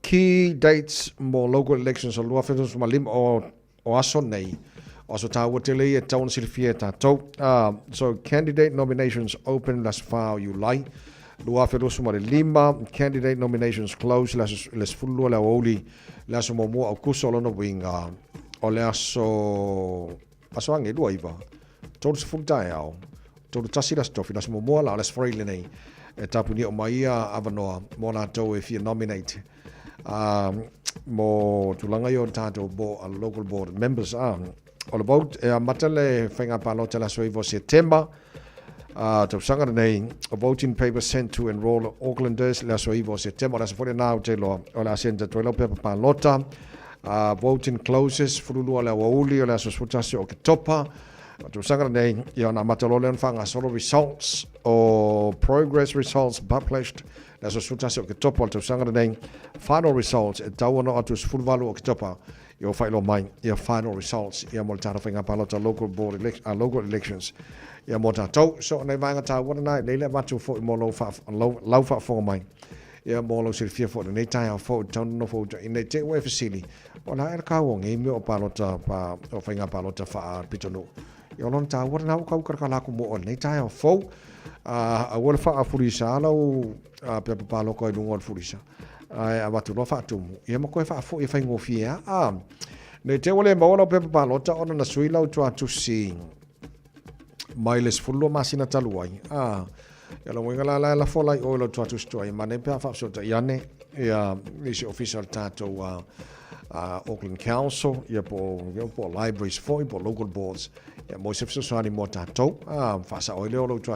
key dates mo local elections o lua fetus malim o aso nei o so tau te le tau na Silvia ta tau so candidate nominations open las you lai Lua ferosu mare lima, candidate nominations close, les fulua le aoli, le aso momo au kuso lono winga, o le aso ange lua iwa, tolu se fultae au, tolu tasi las tofi, las momo la les freile nei, e tapu ni o maia avanoa, mo na tau e fia nominate, mo tulanga yo tato bo a local board members, o le vote, e a matale whainga palota la soivo September, tau sanga nei, a voting paper sent to enroll Aucklanders, le aso iwo September, lasa fore nao te loa, o le asenta toilo pepa palota, voting closes, furulua le awauli, o le aso swutasi o ke topa, tau sanga nei, ia na matalole on whanga solo results, o progress results published, le aso swutasi o ke topa, tau sanga nei, final results, e tau ono atu sfulvalu o ke topa, ia whailo mai, ia final results, ia mo le tara whainga palota local board local elections, ia mo tātou, so nei vanga tā wana nai, leile watu fo i mo lau wha whonga mai. Ia mo lau siri fia fo, nei tai au fo, taunu no fo, i nei te ue fasili. O na era kāwong, e mea o palota, o whainga palota wha pitonu. Ia lona tā wana nau kau karakalaku mo o, nei tai au fo, a wale wha a furisa, alau pepa paloko i lunga o furisa. A watu lo wha atumu. Ia mo koe wha fo i whaingo fia, nei te wale mawana o pepa palota, ona na sui lau tu atu si, mai les fullo masina taluai ya lo winga la fola i oilo tu story mane pe fa so ta yane ya is official tato Auckland Council ya po libraries for local boards ya mo se so ani mo tato fa sa oilo lo tu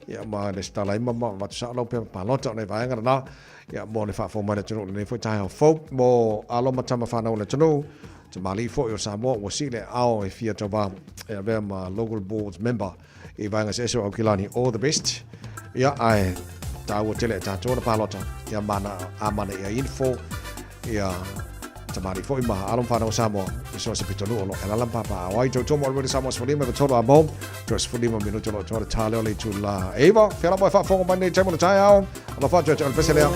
ya ma le stala ma ma sa lo pe palota ne va ngana ya mo le fa fo ma le tino ne fo ta fo mo alo ma tama fa na le tino to mali fo yo Samoa wo sile ao e fia toba e avea local boards member e vanga se so okilani all the best ya ai ta wo tele ta tona palota ya mana amana ya info ya tamari fo ima alon fa no Samoa so se pitonu lo ala papa wai to tomo already Samoa so lima to amo to so lima minuto lo to tale le to la eva fela boy fa fo mane temo tai ao ala fa to al pesele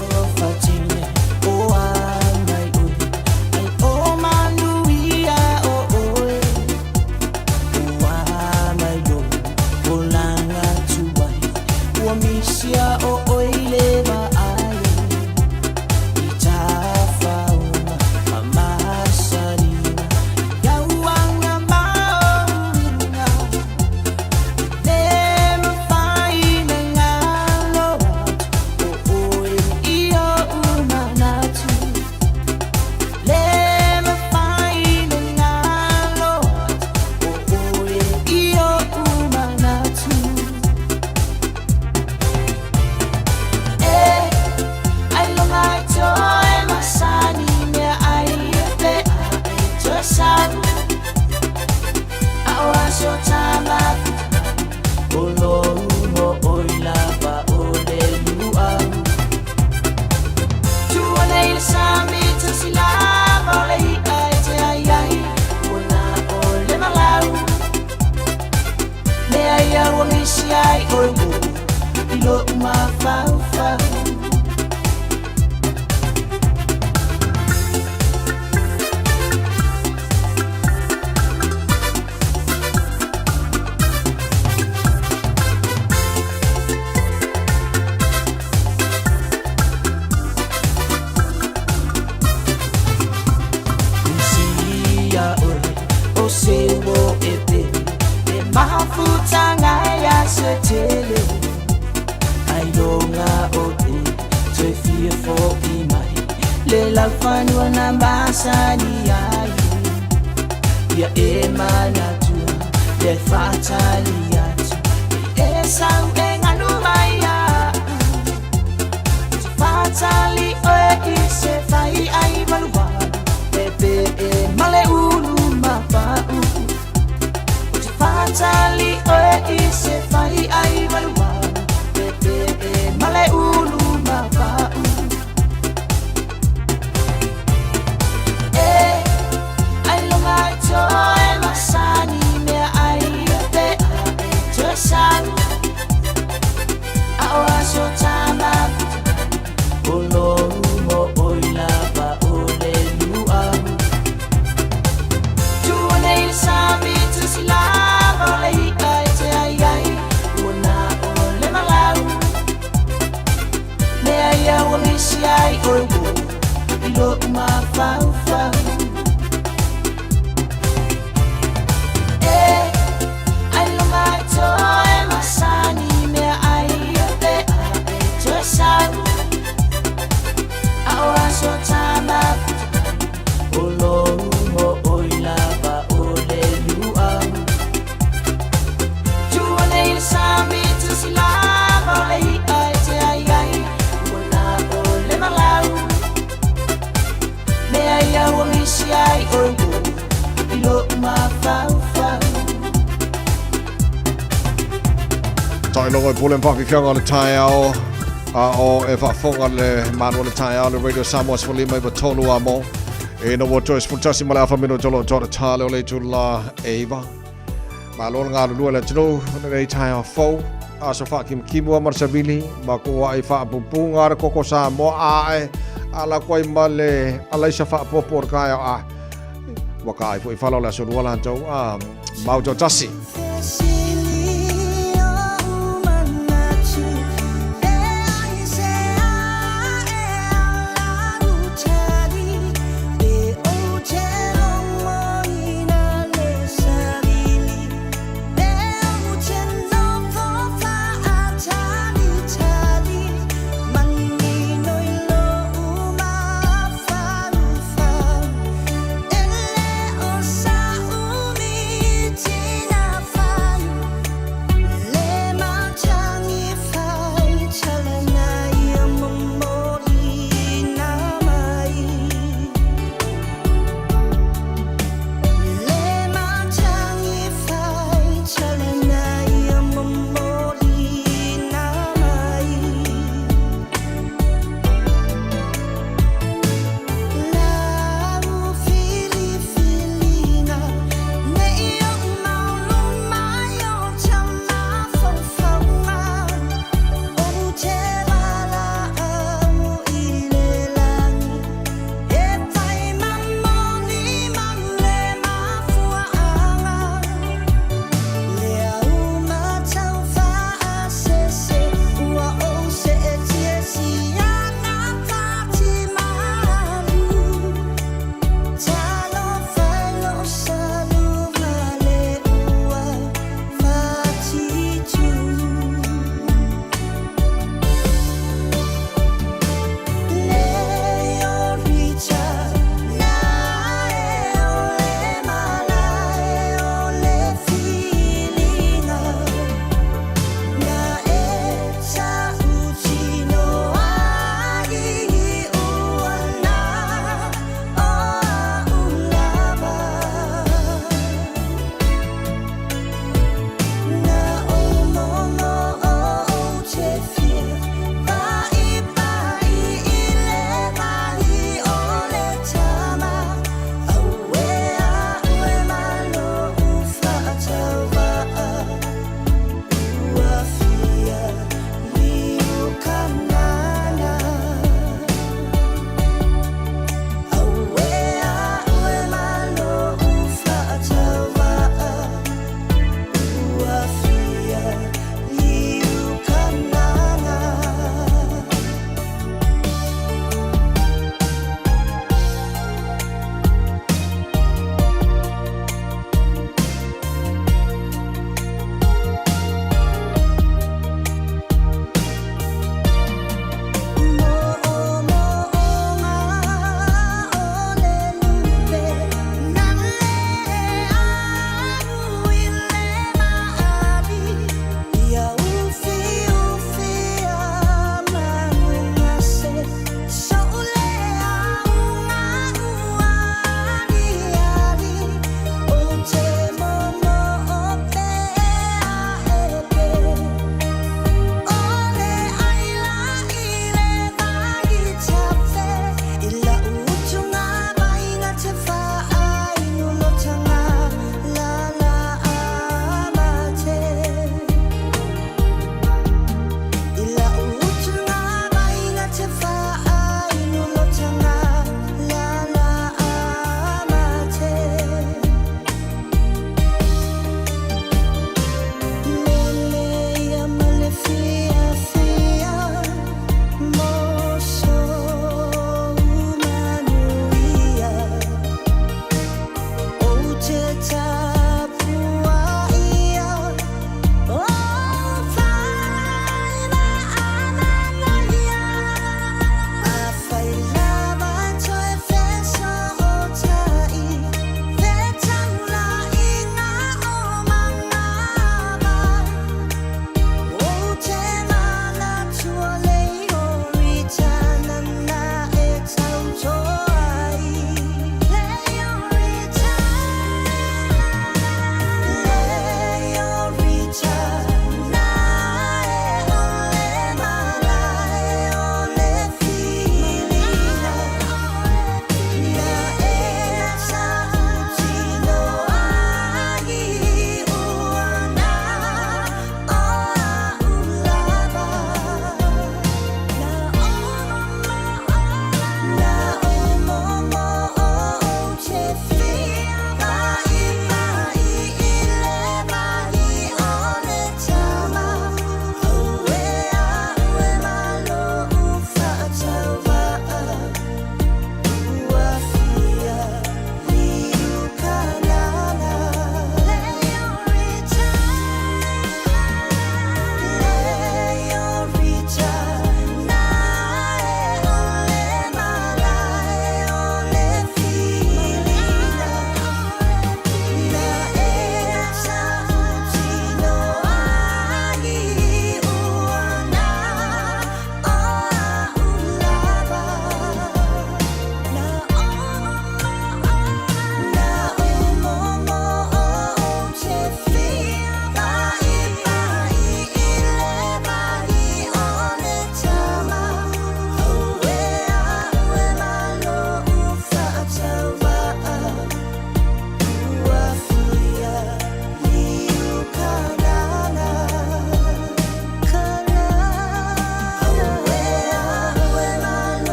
utanga ya setele Ailonga ote Te fie fo imai Le la fanua na basani ai Ya emana tu Le fatali atu E sang enganu maya Fatali oe ise fai ai malua Pepe e male ulu mapau Fatali oe ise fai ai malua Pepe e male ulu mapau ai longa joe masani me ai pe te sang Awa so tama Olo mo oila ba ole lua Tuone sami tu sila ole ai te ai ai Una ole malau Me ai awa misi ai oigo Ilo ma fau fau ai longa joe masani me ai pe te sang Awa so tama Olo mo oila ba ole lua Tuone sami tu sila ole ai te ai ai Una ole malau Me ai awa misi ai oigo Ilo ma fau fau Tai longo i pulen whakikanga le tai ao o e whaafonga le manu le tai ao le Radio Samoa Sifalima iwa tolu a mo e no wato e spuntasi male awha mino tolo tora tale o le tula e iwa ma lona ngā lulua le tino le tai ao fau a so whakim kimu a marsavili ma kua i whaapupu ngāra koko Samoa a e ala koi male ala isa whaapopo o kai a waka ai pu i whalau le aso rua lantou a mauto tasi Tina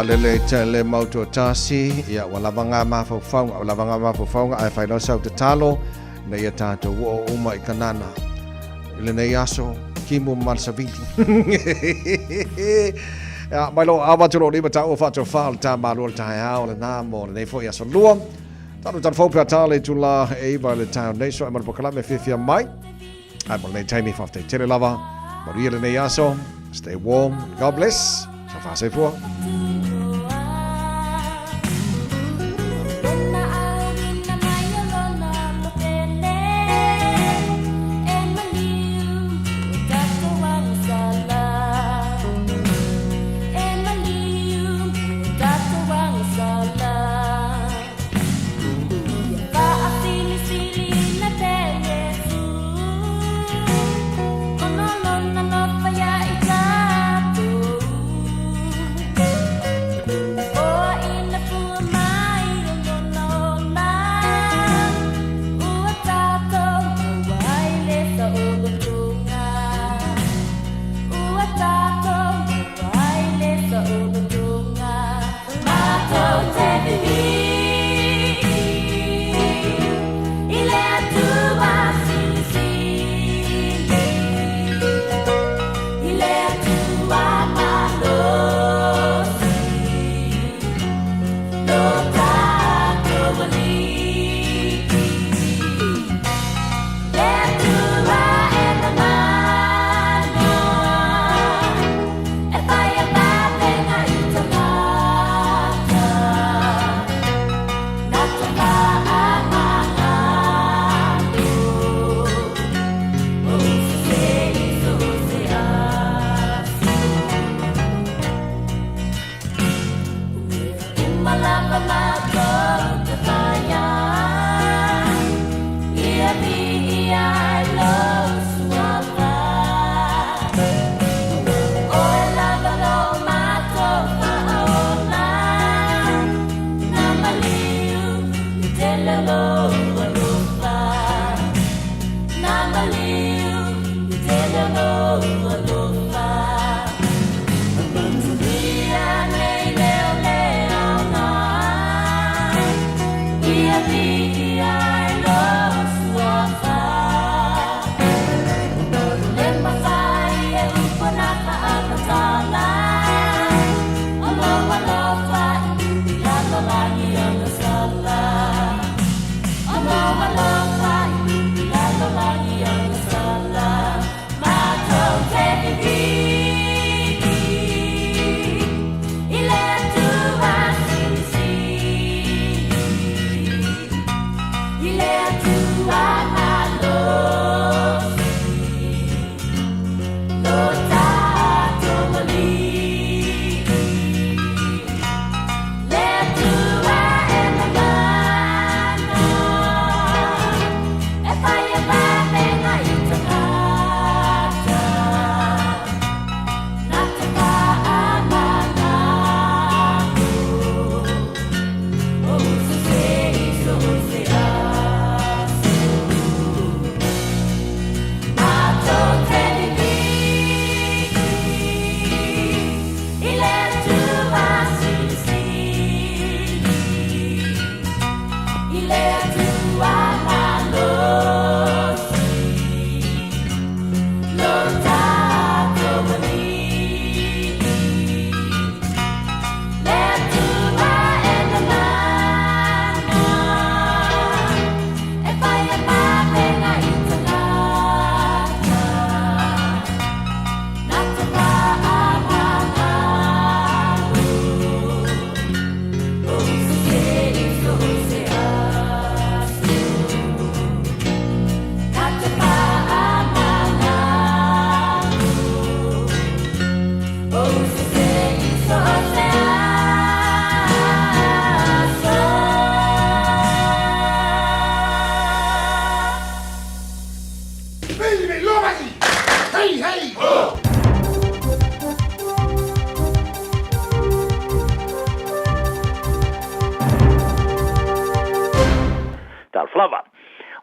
lele tele mauto tasi ia wala vanga mafaufaunga ai whaino sau te talo na ia tātou o uma I kanana ile nei aso kimu malsaviti ya mai lo amaturo ni mata o fato fal ta malu ta ha o na mo nei fo ia so lua tanu tan fo tale tu la e va le town nei so amal pokala me fifia mai ai mo nei tiny fafte tele lava maria le nei aso stay warm God bless so far so for Take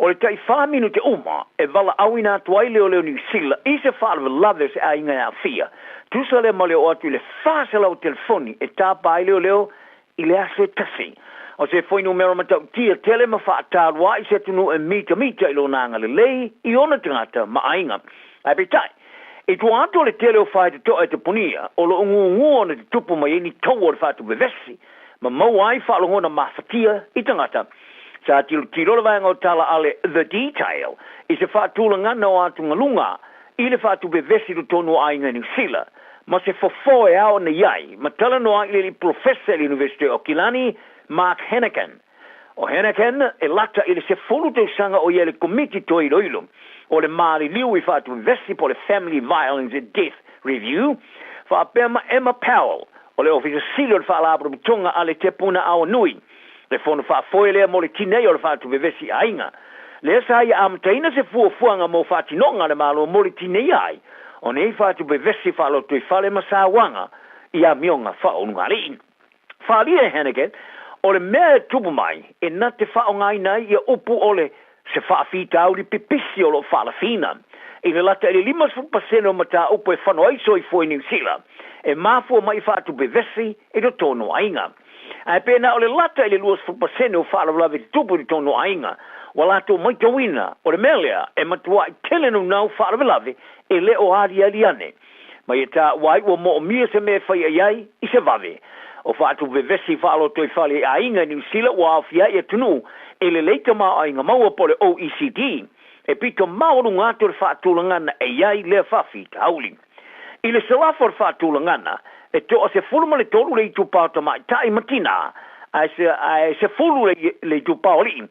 O le tai whaminu te uma, e wala awina tuai leo leo New Zealand, i se whaala lave se a inga a fia. Tusa le ma leo atu le whaasala o telefoni, e tāpa ai leo, i le aso e tasi. O se foi numero matau tia tele ma whaatarua, i se tunu e mita i lo nanga le lei, i ona tangata ma ainga. Ai petai, e tu ato le tele o whae te toa e te punia, o lo ungu ona te tupu mai ni tau o le whaatu bevesi, ma mau ai whaalongona ma whatia i tangata. Sa tilo le vanga o tala ale The Detail, i se whaatulanga no atu ngalunga, i le whaatu bevesi to tonu ainga New Zealand, ma se fofoe ao na iai, ma tala no ai li professor le University o Kilani, Mark Hennigan. O Hennigan e lata i le se fulu te usanga o iele komiti to i roilo, o le maari liu i whaatu bevesi po le Family Violence and Death Review, whaapema Emma Powell, o le ofisa silo le whaalabra mutonga ale te puna ao nui, le fono whaafoe lea mo le tinei o le whaatu bevesi ainga. Le sa ia amtaina se fuafuanga mo whaatinonga le malo mo le tinei ai, o nei whaatu bevesi whaaloto i whale masawanga, i a mionga whaonunga liin. Whaalia Hennigan, o le mea tupu mai, e na te whaongai nei ia upu o le se whaafita au li pipisi o lo whaalafina. I le lata ele 5% o mata upu e whanoaiso i fwoi New Zealand, e mafua mai whaatu bevesi e do tono ainga. Ai pena o le lata ele 2% o whaalawlawe tupu i tono ainga, wala to mai tawina o le melea e matua i telenu nau whaalawlawe e le o ari aliane. Mai e ta wai o mo o mia se mea whai ai i se vave. O whaatu bevesi whaalo toi whale a inga New Zealand wa awhia e tunu e le leita maa a inga maua po le OECD e pito maoru ngātu le whaatulangana e iai le whawhi tauli. I le salafo le whaatulangana e toa se fuluma le tolu le itu pao tamai tai matina a se fulu le itu pao li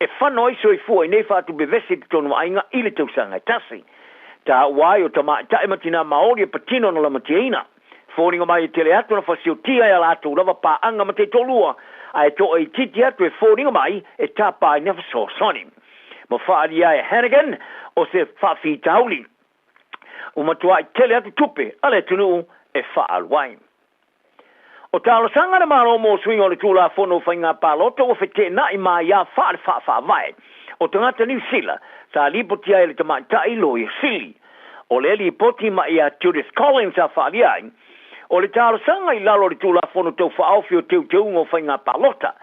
e whanoi so i fua i nei whaatu bevesi te tonu a inga i le tausanga tasi. Ta wai o tamai tai matina maori e patino na la matiaina. Fōringa mai e tele atu na whasiotia e ala atu rawa pā anga ma te tolua a e toa i titi atu e fōringa mai e tāpā i nefa so soni. Ma whaari ai Hennigan o se whawhi tauli. O matua i tele atu tupe ale tunu e whaalwai. O tālo sanga na maro mo swing o le tūla whono whainga pāloto o whete na i mai a whaawai. O tangata New Zealand sa lipotia e le tamai tai lo i sili. O le li poti ma i a Judith Collins a whaari ai. O le tālo sanga i lalo le tūla whono tau whaawhi o teu ngo whainga pālota.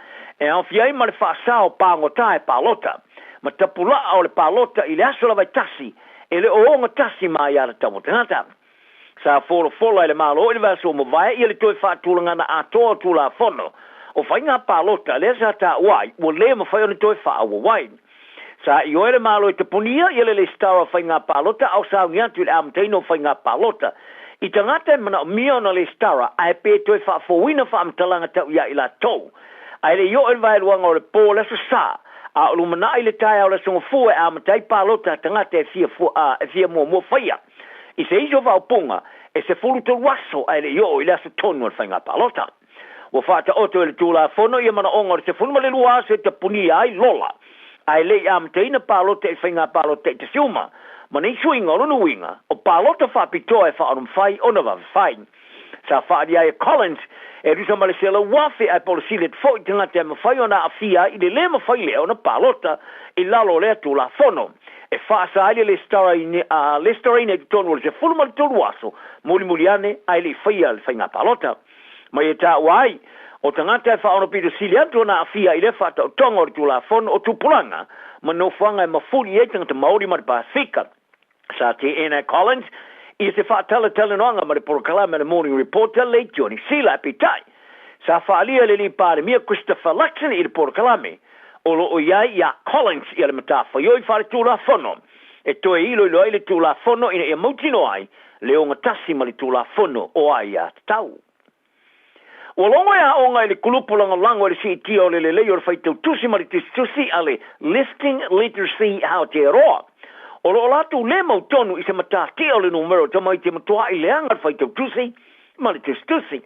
E awhi ai ma le whaasao pāngotae pālota. Ma tapula o le pālota i le asola vai tasi. E le oonga tasi mai ara tamo tangata. Sa folo i le malo i le vaso mo vai i le toi whaatulangana a toa tūla whono. O whainga pālota le sa ta wai mo le ma whai o le toi whaawa wai. Sa i oe le malo i te punia i le stara whainga pālota au sa ngiatu i le amteino whainga pālota. I tangata e mana o mia ona le stara, a e pē toi whaafowina whaamtalanga tau ia i la tau. A le io e vai luanga o le pō le sa, a o lumana i le tai au le songa fua e amatai pālota tangata e fia mua whaia. I se iso vau punga, e se fulu te waso a le io i le asa tonu al whainga pālota. Wa whaata oto e le tūla whono i mana onga se funuma le lua se te punia ai lola. A le i amataina pālota e whainga pālota i te siuma. Ma nei suinga o lunu winga, o pālota whapitoa e whaanum whai o na whai. Sa whaari ai Collins, e rusa malesela wafe ai polisi le tfo i tangata e mawhai o na awhia i le le mawhai leo na pālota i lalo lea tūla whono. E whaasa ai le staraine ki tonu se fulma le tolu aso, muli ane ai le whaia le whainga pālota. Ma e tā wai, o tangata e whaono pito sili atu na awhia i le whata o tonga o le tūla whono o tupulanga, ma no whanga e mawhuri e tangata Māori ma le Pasifika. Sa te Anna Collins, i se whaatala talanoanga ma le Porokalame le Morning Reporter le Johnny Sila pitai. Sa whaalia le li pāre mia Christopher Luxon i le Porokalame. O lo o iai ia Collins i le matafa ioi whare tūla whono. E toe ilo ilo ai le tūla whono ina ia mautino ai le o ngatasi ma le tūla whono o ai a tau. O longo ia onga i le kulupulanga lango le si tio le leo le whaitau tusi ma le tusi ale Listing Literacy Aotearoa. O lo latu le mautonu i se matati o le numero tamai te matua i leanga whaitau tusi, ma le tusi.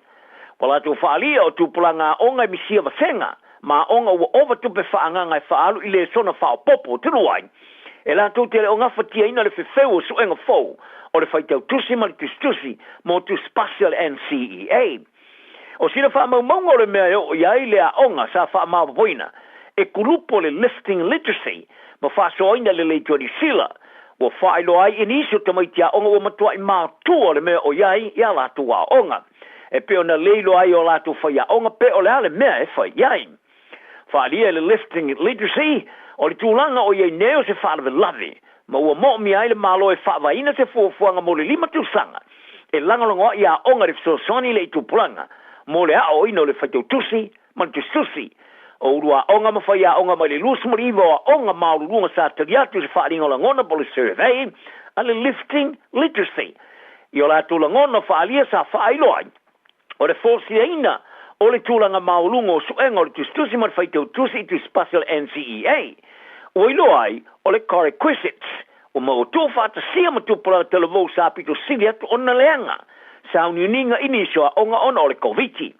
O latu whaalia o tupulanga onga i misia vasenga, ma onga ua ova tupe whaanganga i whaalu i le sona whao popo turuai. E latu te le onga whatia ina le whiwheu o suenga fau, o le whaitau tusi ma le tusi, mo tu Spatial NCEA. O sina wha maunga o le mea o iai lea onga sa wha mawapoina, e kurupo le Listing Literacy, ma whaasoaina le leito ni sila. Wa whaelo ai iniso tamaitia onga o matua I mātua le mea o iai ia lātu a onga. E pe ona leilo ai o lātu whaia onga pe o le ale mea e whai iai. Whaalia le lifting literacy o le tūlanga o iai neo se whaalawe lawe. Ma ua mo mi ai le malo e whaavaina se fuafuanga mo le lima tūsanga. E langalongo ia onga le fsosoni le itupulanga. Mo le ao ino le whaitautusi, man tustusi. O urua onga ma whaia onga mai le lusmariva o onga maurunga sa tariatu se whaaringa la ngona po le survey, a le lifting literacy. I o la tūlangona whaalia sa whaailoai. O le fōsiaina o le tūlanga maurunga o suenga o le tustusi man whaitautusi tu special NCEA. O iloai o le prerequisites. O ma o tō whata sia ma tūpura te levo sa pito siri atu o na leanga. Sa uniuninga inisoa onga ona o le COVID-19.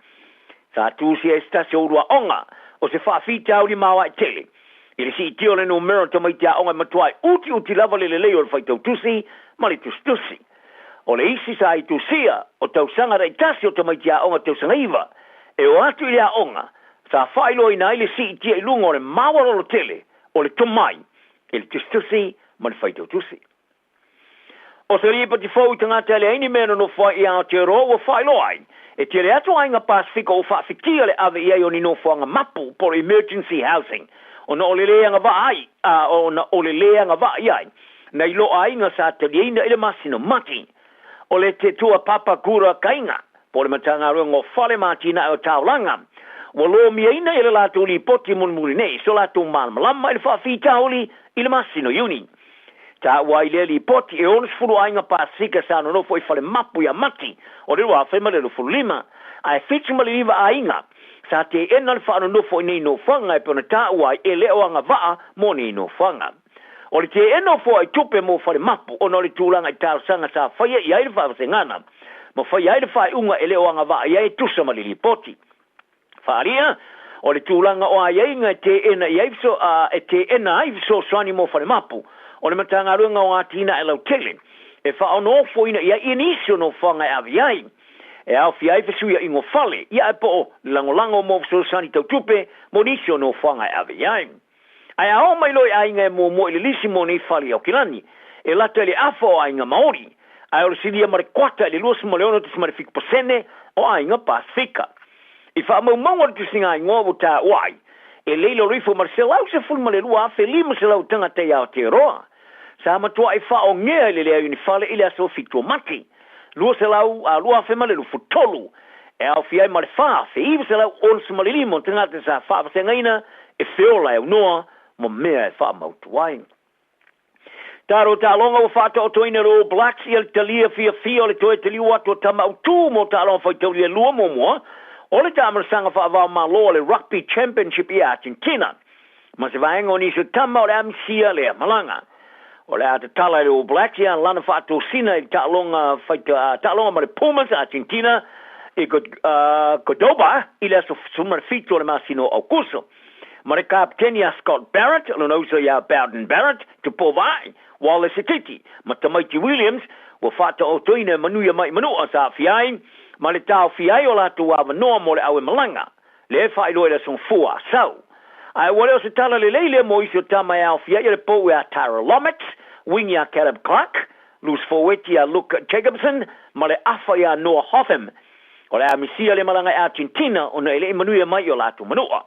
Sa tūsia e stasi o urua onga. O se whaafita au li mawa I tele. I le si tio le no mero tamaitia onga matuai uti lava le leo le whaitau tusi, ma le tustusi. O le isi sa I tusia, o tau sanga rei tasi o tamaitia onga tau sanga iwa. E o atu I lea onga, sa whailo ina I le si tia I lunga o le mawa lo tele, o le tomai, e le tustusi, ma le whaitau tusi. O se lia pati fau I tangata le aini mena no whai I Aotearoa o whailo ai. E te re atu ainga Pasifika o whaafikia le ave iai o ni no whanga mapu por emergency housing. O na ole leanga wa ai, o na ole leanga wa iai. Na ilo ainga sa te leina ele masino mati. O le te tua papa kura kainga. Po le matanga rungo whale matina o taulanga. Wa lo miaina ele latu li poti munmuri nei. So latu malmalama ele whaafita oli ele masino yuni. Ta wai le li poti e onos furu ainga Pasifika sa no foi fale mapu ya mati o le wa fema le furu lima ai fitu mali liva ainga sa te enal fa no foi nei no fanga e pona ta wai e le o anga va mo nei no fanga o le te eno foi tupe mo fale mapu o no le tulanga ta sanga sa fa ia ia fa sengana mo fa ia fa unga e le o anga va ia e tusa mali li poti fa ria o le tulanga o ai inga te ena ia so e te ena ai so swani mo fale mapu o le matanga runga o atina e lau tele. E wha ono foina ia inisio no whanga e avi ai. E au fi ai fesuia ingo fale. Ia e po lango mo so sani tau tupe mo nisio no whanga e avi ai. Ai ao mai loi ai ngai mo ili lisi mo nei fale au kilani. E lata le afo ai nga Maori. Ai o le sidia mare kwata le luas mo leono tis mare fik pasene o ai nga Pasifika. I wha mau atu singa ai ngoa ta wai. E leilo rifo Marcelo au se fulma le lua afe lima se lau tanga te Aotearoa. Sa matua I wha o ngea le lea uni whale ili aso fitua mati. Lua se lau a lua afe male lu futolu. E au fiai male wha, fe iwa se lau onsu male limo tanga te sa wha se ngaina e whiola e unoa mo mea e wha mautuai. Taro ta longa o whata o toina ro Blacks I al talia fia o le toe te liu atu o tama utu mo ta longa whai taulia lua mo moa. O le tamara sanga wha avao malo le Rugby Championship I Argentina. Ma se vaenga o niso tama o le amisia le malanga. O le ata tala le o Blacks ia lana whaato sina I ta longa ma le Pumas Argentina I Cordoba I le aso sumar fito le masino au kuso. Ma le kaptenia Scott Barrett, lo nauso ia Bowden Barrett, tu povai, Wallace Titi, ma Tamaiti Williams, wa whata o toina manuia mai manua sa fiai, ma le tau fiai o latu awa noa mo le awe malanga. Le whai loe le son fua sau. Ai wale o se tala le leile mo iso tamai au fiai le po a Tara Lomax, wingi a Caleb Clark, Luz Foweti a Luke Jacobson, ma le afa ia Noah Hotham. O le amisia le malanga Argentina o na ele manuia mai o latu manua.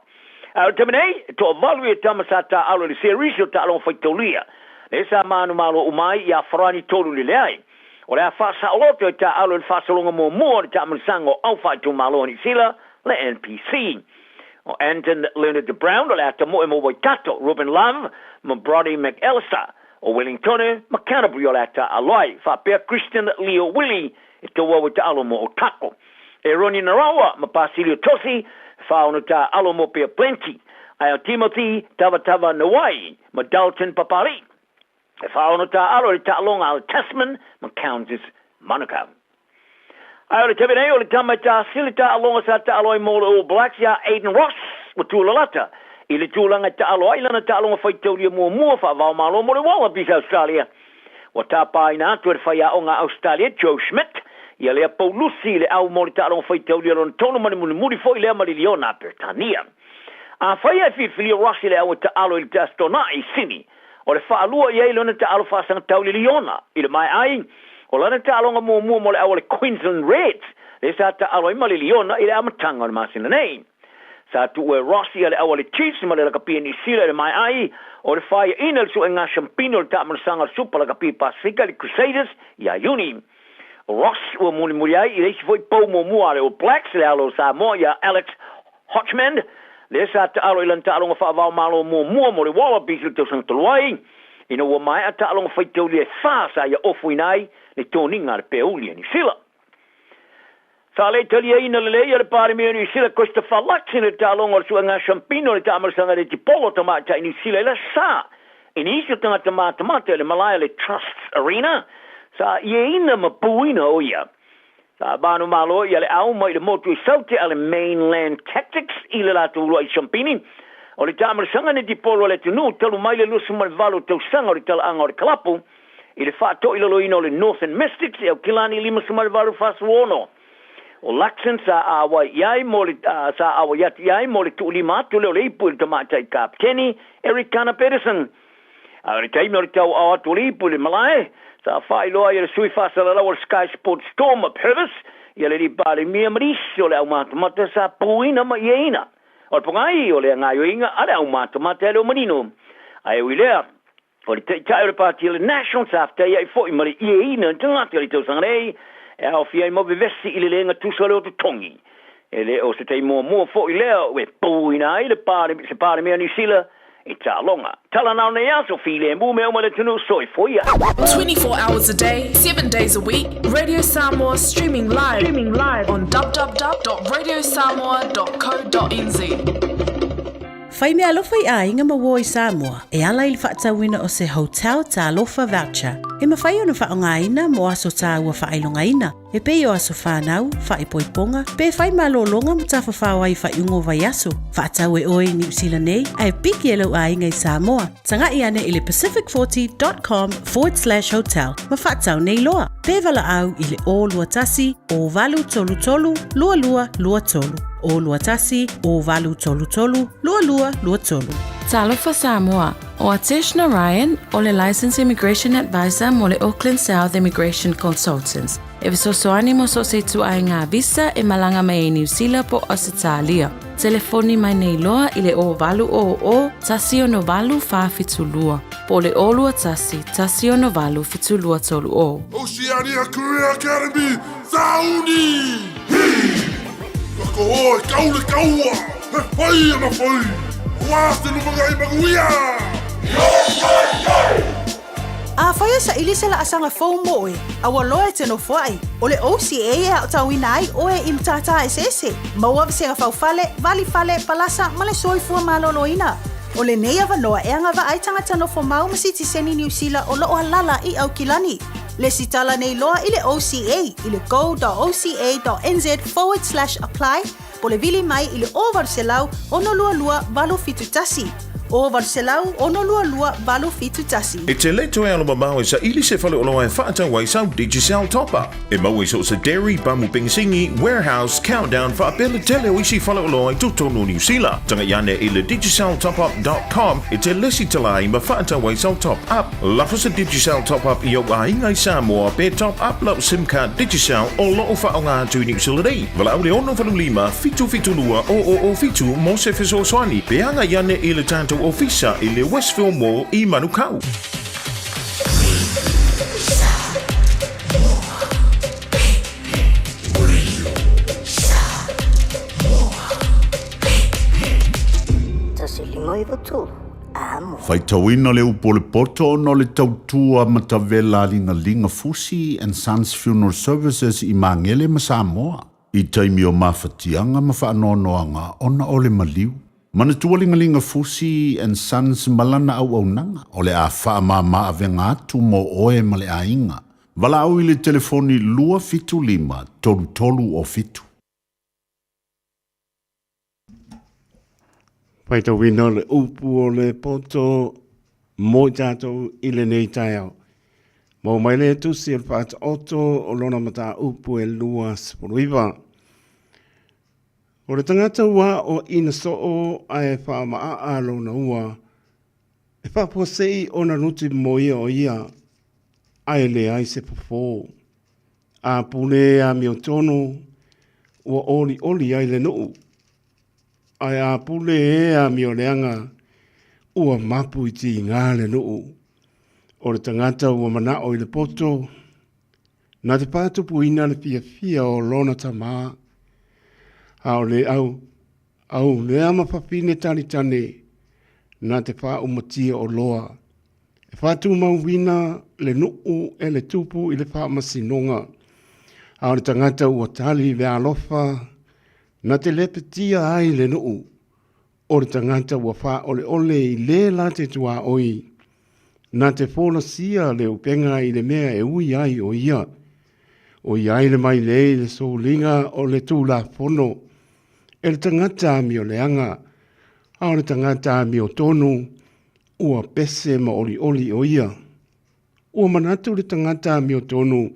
Au temenei, to avalu e tamasata alo le series o ta alon faitolia. Le sa manu malo umai ia farani tolu le leai. O le a whasa oloto e ta alo le whasalonga mo mua le ta mansango au whaitu malo ni sila le NPC. O Anton Leonard Brown o le ata mo e mo waitato Ruben Love mo Brody McAllister o Wellington ma Canterbury o le ata aloi whapea Christian Leo Willie e to wawa ta alo mo o tako. E Ronnie Narawa ma Pasilio Tosi whaono ta alo mo pea plenty. Ai o Timothy Tavatava Nawai ma Dalton Papari. E whaono ta alo le ta alonga al Tasman ma Kansas Manukau. Ai o le tebene o le tamata silita alonga sa ta aloi mo le All Blacks ya Aiden Ross o tūlalata. I le tūlanga ta alo ailana ta alonga whaitauria mua wha vau malo mo le Wallabies Australia. O ta paina atu e whaia o ngā Australia Joe Schmidt. Ia lea Paulusi le au mo le ta alonga whaitauria lona tono mani muri foi lea mali liona Pertania. A whaia whiwhili o Rossi le au ta alo i le tastona I sini. O le whaalua iei lona ta alo whaasanga tau liliona. I le mai ai, o lana ta alonga mua mo le awa le Queensland Reds. Le sa ta alo ima liliona i le amatanga o le masina nei. Sa tu ue Rossi le awa le Chiefs ma le lakapia ni sila le mai ai. O le whaia ina le su e ngā Champino le ta amanasanga supa lakapia Pasifika le Crusaders i a uni. Ross ua muri ai i reisi foi pau mua le o Blacks le alo Samoa i a Alex Hotchman. Le sa ta alo ilan ta alonga whaavao malo mua mo le Wallabies le tau sang taluai. Ina ua mai a ta alonga whaitau le whaasa i a ofu inai le tōninga le peuli ni sila. Sa le talia ina le leia le pare mea ni sila Christopher Lutz le ta alonga le suanga Champino le ta amarasanga le tipolo tamata ni sila le sa. Ini isi tanga tamata le Malaya le Trust Arena. Sa ie ina mapuina o ia. Sa banu malo ia le au mai le motu i saute ale Mainland Tactics i le latu ulua i Champini. O le tamar sanga ne di polo le tunu talu mai le lusu mai valo tau sanga o le tala anga o le kalapu. I le fato i le loina o le Northern Mystics e o kilani lima sumar valo fasuono. O Laxon sa awa iai mo le sa awa yati iai mo le tu lima tu le ipu le tamata i kapteni Eric Kana Pedersen. A le taimi o le tau awa tu le ipu le Malaya. Sa whai loa i le sui whasara lau o Sky Sports Storm of Purvis, i le ripare mia marisi o le au matamata sa puina ma ieina. O le pongai o le ngai o inga, a le au matamata e le o manino. A e uilea, o le tai o le pati o le National Safta i fo i ma le ieina, tangati o le tau sangarei, e au fia i mo vevesi i le lenga tusa le o te tongi. E le o se tei mua fo i lea, o e puina i le pare mea ni sila, it's a longa. Tala now ne aso file mbu me o male tunu soi foia. 24 hours a day, 7 days a week. Radio Samoa streaming live on www.radiosamoa.co.nz. Fai mea alofa I a inga mawo I Samoa, e ala ili whaatawina o se hotel ta alofa voucher. E mawhai ona whaongaina mo aso ta ua whailongaina. E pei o aso whanau, whaipoiponga, pe fai malolonga mo ta whawhawai whaiungo vai aso. Whaatau e oi New Zealand nei, ai piki e lau a inga I Samoa. Tanga I ane ili pacific40.com/hotel. Ma whaatau nei loa. Pe vala au ili o lua tasi, o valu tolu tolu, lua lua lua tolu. O lua tasi, o valu tolu tolu, lua lua lua tolu. Talofa Samoa, o Atesh Narayan, o le Licensed Immigration Advisor mo le Auckland South Immigration Consultants. E visosoani mo so se tu ai ngā visa e malanga mai New Zealand po Australia. Telefoni mai nei loa i le o valu o tasi o no valu whawhitulua. Po le o lua tasi o no valu fitulua tolu o. Oceania Career Academy, Sauni! Lako oi, kaule kaua! He whai ana whai! Wāste lumaga I maguia! A whaia sa ili se la asanga fau moe, a waloa te no whai. O le OCA e au tauina ai o e imtata esese. Maua visenga fau fale, vali fale, palasa, male soifua maloloina. O le nei avanoa e anga va ai tangata no whamau masiti seni New Zealand o loo halala I au kilani. Le sitala nei loa I le OCA, I le go.oca.nz/apply, po le vili mai I le ovar selau ono lua lua valo fitu tasi. O Varselau, ono lua lua valo fitu tasi. E te leto e alo mamau e sa ili se fale oloa e whaata wai sau Digicel Top-Up. E mau e so sa Dairy, Bamu Pingsingi, Warehouse, Countdown, whaapele tele o isi fale oloa e tutono New Zealand. Tanga iane I le digiceltopup.com e te lesi tala I ma whaata wai sau Top-Up. Lafa sa Digicel Top-Up I au a ingai Samoa pe Top-Up lau SIM card Digicel o loo whaonga atu New Zealand. Wala au le ono whalulima, fitu lua o fitu mo se fiso swani. Pe anga iane I le tanto ofisa I le Westville Mall I Manukau. Faitauina le upo le poto no le tautua matavela linga Fusi and Sons Funeral Services I Mangele ma Samoa. I taimi o mawhatianga ma whaanonoanga ona o le maliu. Mana tualingalinga Fusi and Sons malana au nanga, o le a wha ma avenga atu mo oe ma le a inga. Wala au I le telefoni lua fitu lima, tolu o fitu. Paita wina le upu o le poto mo tātou I le nei tai au. Mo mai le tusi el whaata oto o lona mata upu e lua sipuruiwa. O le tangata ua o ina so o ai wha maa alo na ua E whapua sei ona nuti moia o ia, ai le ai se pofo. A pule a mio tono, ua oli ai le nuu. Ai a pule e a mio leanga, ua mapu i ti ngā le nuu. O le tangata ua mana o i le poto, na te pātupu ina le fia o lona tamaa. A o le au le ama papine tani tane, na te wha umatia o loa. E whātu mauwina le nuu e le tupu i le wha masinonga. A o le tangata ua tali le alofa, na te lepetia ai le nuu. O le tangata ua wha ole i le la te tua oi. Na te whola sia le upenga i le mea e ui ai o ia. O iai le mai le soulinga o le tūla fono. E le tangata mi o leanga. A o le tangata mi o tonu. Ua pese ma oli o ia. Ua manatu le tangata mi o tonu.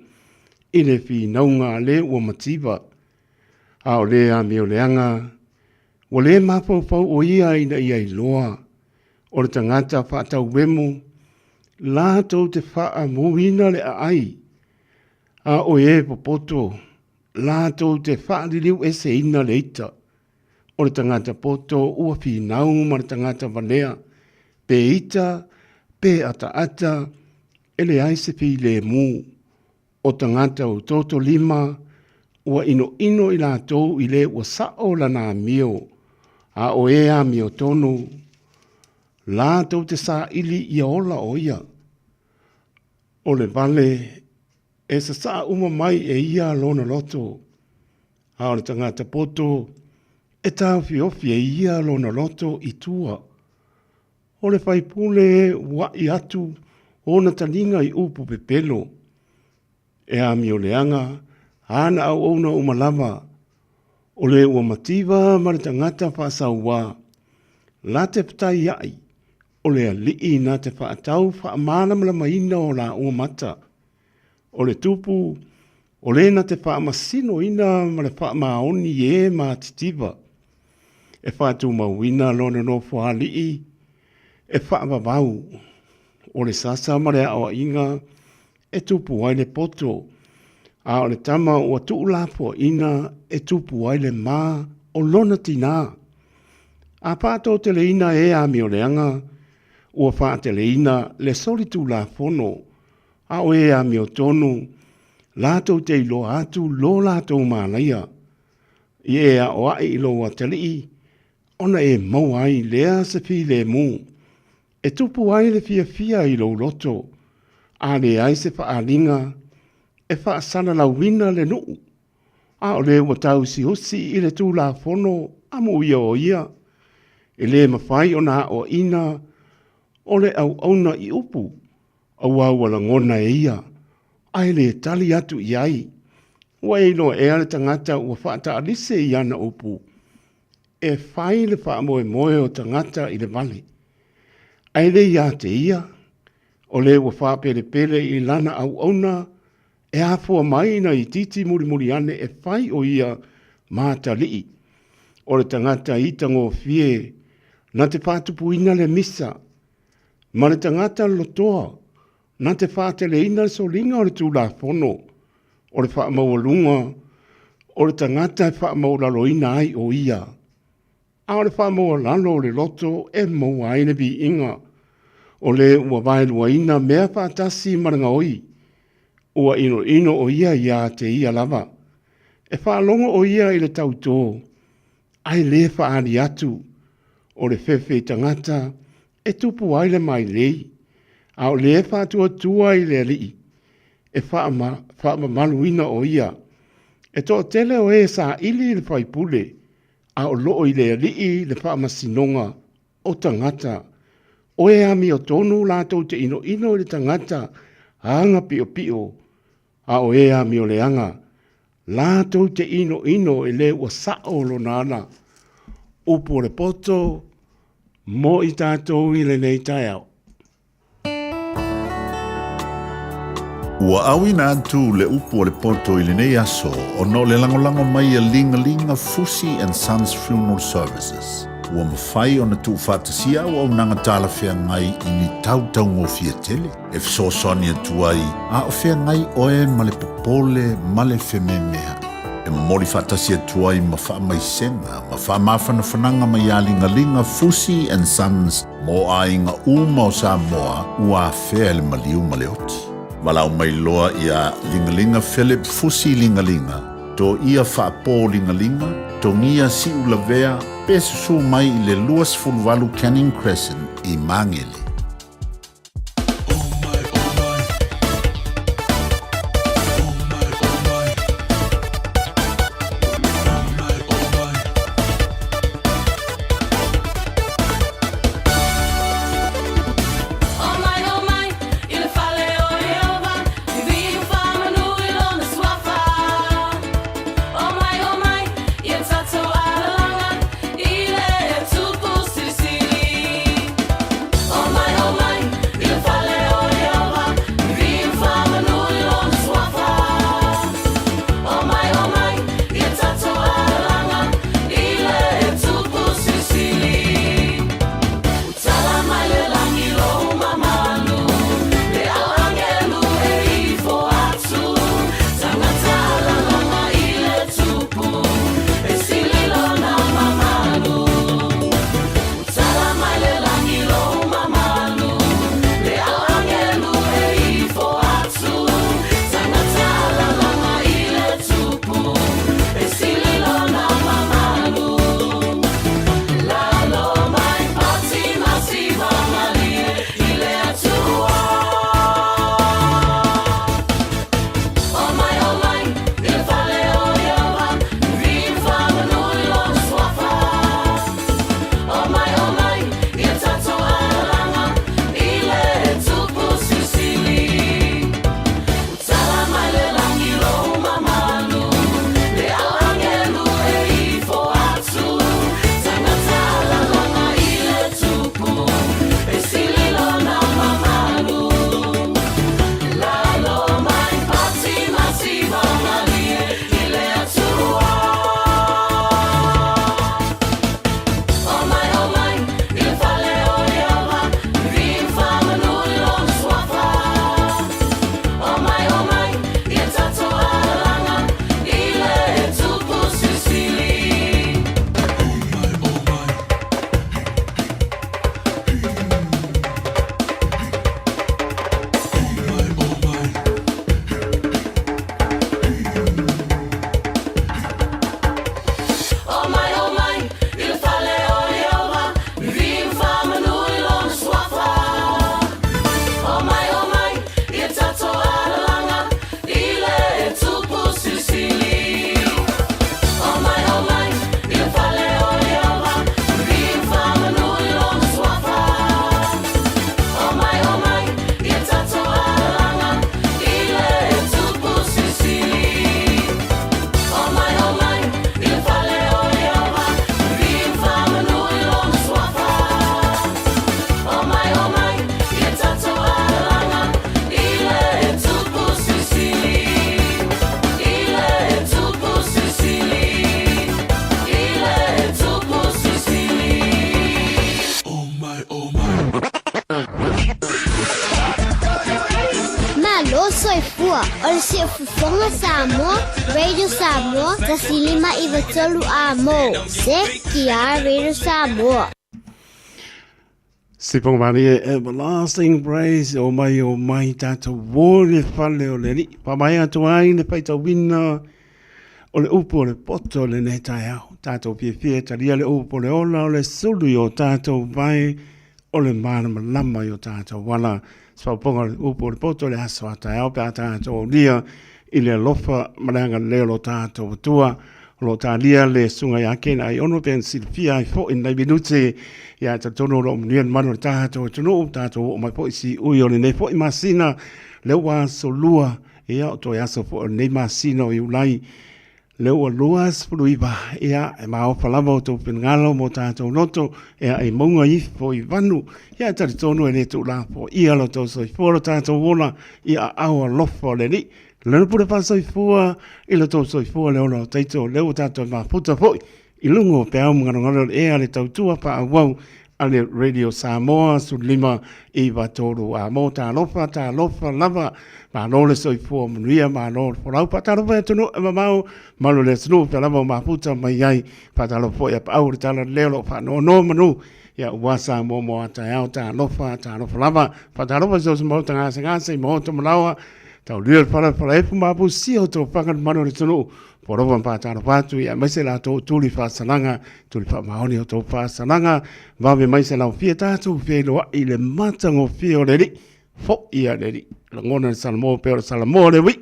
I le fi naunga le ua matiba. A o lea mi o leanga. Wa le mapau o ia ina ia i loa. O le tangata whaatau wemu. La tau te wha muina le a ai. A o e popoto. La tau te wha liliu e se ina le ita. O le tangata poto ua fi nau ma le tangata vanea. Pe ita, pe ata, ele ai se fi le mu. O tangata o toto lima, ua ino i la tau i le ua sao la na mio. A o e a mio tonu. La tau te sa ili i ola o ia. O le vale, e sa uma mai e ia lona loto. A o le tangata poto, e tau fiofi e ia lona loto i tua. O le whaipule wa i atu, o na taninga i upu pepelo. E a mi o leanga, ana au ona umalama. O le ua mativa ma le tangata whaasaua. La te patai ai. O le alii na te whaatau whaamana maina o la ua mata. O le tupu, o le na te whaamasino ina ma le whaamaoni e ma titiba. E whaatu mauina lona no whaalii. E whaamabau. O le sasa ma le awa inga. E tupu ai le poto. A o le tama ua tuulapo ina e tupu ai le maa o lona tina. A pato te le ina e a mi o leanga. Ua wha te le ina le solitu la fono. A o e a mi o tonu. Lātou te ilo atu lo lātou mālaia. I e a o ai ilo wa te lii. Ona e mau ai lea se fi le mu. E tupu ai le fia ilo loto. A le ai se wha alinga. E wha sana la wina le nuu. A o le watau si hosi i le tū la fono amu ia o ia. E le mawhai o na o ina. O le au auna i upu. Au au ala ngona e ia. Ai le tali atu i ai. Ua e no e ale tangata ua whaata alise i ana upu. E whai le wha moe o tangata i le vale. Ai le ia te ia. O le ua wha pele i lana au auna. E hafua mai na i titi muri ane e whai o ia māta lii. O le tangata i tango fie, na te whātupu ina le misa. Ma le tangata lotoa, na te whātele ina le solinga o le tūla fono. O le whaamaua o le tangata e whaamaulalo ina ai o ia. A o le whaamaualalo o le loto e maua aine bi inga. O le ua vaelua ina mea whaatasi maranga oi. Ua ino o ia ia te ia lava. E whaalongo o ia i le tautō. Ai le whaari atu. O le whewhe tangata. E tupu ai le mai lei. A o le whaatua tua i le alii. E whaama maluina o ia. E to tele o e sa ili le whaipule. A o loo i le alii le whaama sinonga. O tangata. O e ami o tonu lātou te ino i le tangata. Anga pio. A o e a mi o leanga. Lātou te ino e le ua sao lo nana. Upo le poto. Mo i tātou i le nei tai au. Ua awina atu le upu o le poto I le nei aso o no le langolango mai a linga Fusi and Sons Funeral Services. Ua mawhai o na tu whatasia o au nanga tala whea ngai I ni tautau ngō fia tele. E fiso soni atu ai, a o whea ngai oe ma le popole ma le wheme mea. E mori whatasia atu ai ma wha mai senga, ma wha mawhana whananga mai a linga Fusi and Sons mo a inga uma o Samoa ua whea le maliu ma le oti. Malau mai loa ia lingalinga Philip Fusi lingalinga. To ia whaapō lingalinga, to ngia si ulavea, pesusu mai I le luas fulvalu Canning Crescent I Mangele. soifua o le siʻafofoga Samoa, Radio Samoa, tasilima iwa tolu a mo. Se kia Radio Samoa. Sipong mani everlasting praise o mai tātou wōle whale o le ni. Pamai atu ai ne paita wina o le upo o le poto le ne tai au. Tātou pie taria le upo le ola o le sulu o tātou vai o le mana malama o tātou wala. Spaponga le upo o le poto le aso a tai au pia tātou o lia i le lofa maranga leo lo tātou tua. Lo talia le sunga ya kena ai ono pen silfia ai fo in nai minute ya tatono lo mnien mano tato tono tato o mai po si uyo le ne fo masina le wa solua e ya to ya so fo ne masina i ulai le ua lua spuluiva ia e mao palama o tau pinngalo mo tātou noto ia e maunga i fo i vanu ia tari tonu e ne tu la po ia lo tau soifua tātou wona ia aua lofa le ni le pure pa soifua i lo tau soifua le ona o teito le o tātou ma puta foi i lungo pe au mga ngaro e ale tau tua pa awau ale Radio Samoa su lima i vatoru a mo tā lofa lava ma no le soifua manuia ma no porau pa talo pa tunu e mamau malu le snu pe lava ma puta mai ai pa talo po ia pa au tala lelo pa no manu ia wasa mo ata au tā lofa lava pa talo pa so mo tanga se mo to malawa tau lia para e ma pu si o to pa manu le snu Porovan pātara pātu ia maise la tō tūli whāsananga, tūli whamaoni o tō whāsananga, wawe maise lau whia tātou whenua i le matango whio reri, fo ia reri, la ngona salamo pēra salamo rewi,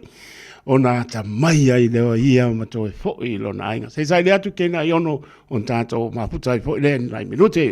o nā ta mai ai lewa ia matoe fo i lona ainga. Sei le atu kena i ono on tātou maputai fo i le nai minute.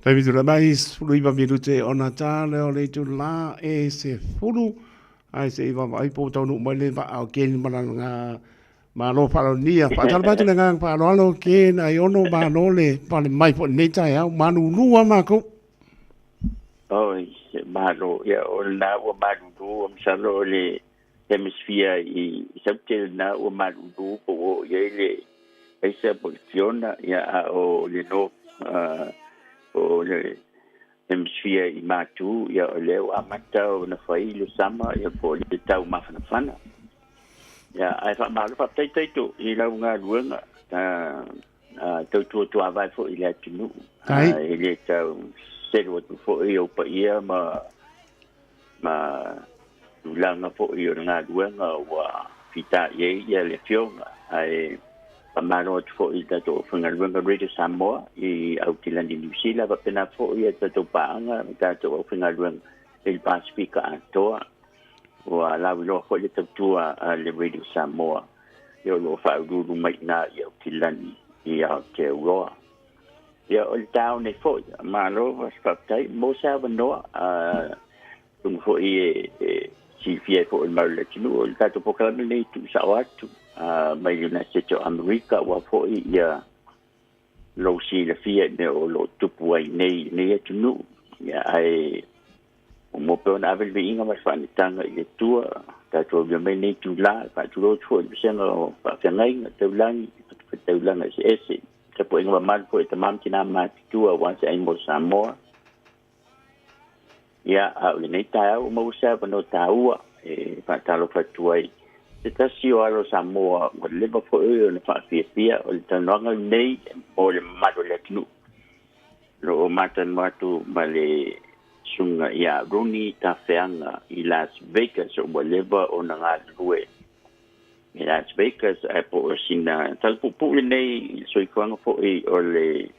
Pai mi tula mai fulu iwa miru te ona tā leo le tu la e se fulu. Ai se iwa mai po tau nuk mai le pa au keni mana ngā malo palo nia. Pa tala patu le ngā palo alo kena ai ono malo le pale mai po nei tai au manu nua mako. Oi, malo ya o na o manu nua msalo le hemisphere i sabte na o manu nua po o ye le esa polisiona ya o le no o le hemisphere i matu ya o leo amata o na fai le sama ya po le tau mafana ya ai fa malu fa tai tai tu i la nga luenga tu avai fo i le tunu i le tau sero tu fo i o pa ia ma langa fo i o nga luenga wa fita ye ya le fionga ai Amaro fo i tato whanga runga Radio Samoa i Autilandi New Zealand pa pena fo i tato paanga tato whanga runga il Pacifica atoa wa lawi lo fo i tatua le Radio Samoa yo lo whaururu mai na i Autilandi i Aotearoa ia o le tau nei fo Amaro was whaktai mo sa wanoa tungu fo i si fia fo i maula tinu o le tato pokalame nei tu sa o atu mai United States of America wa fo ia lo si le fia ne o lo tupu ai nei tunu ya ai o mo pe na vel inga mas fa tanga i tua ta to yo me nei tu la fa tu lo tu se no fa ngai te ulang ese te po inga mal po te mam tina ma tua once ai mo Samoa ya a nei ta o mo sa no ta ua fa ta lo fa tuai se tasi o alo Samoa o le leva fo e o le whaafia o le tanoanga nei o le mato le tinu. Lo o matan watu ma le sunga ia runi ta whianga i Las Vegas o le leva o na ngā rue. I Las Vegas ai po o sina talpupu le nei soikuanga fo e o le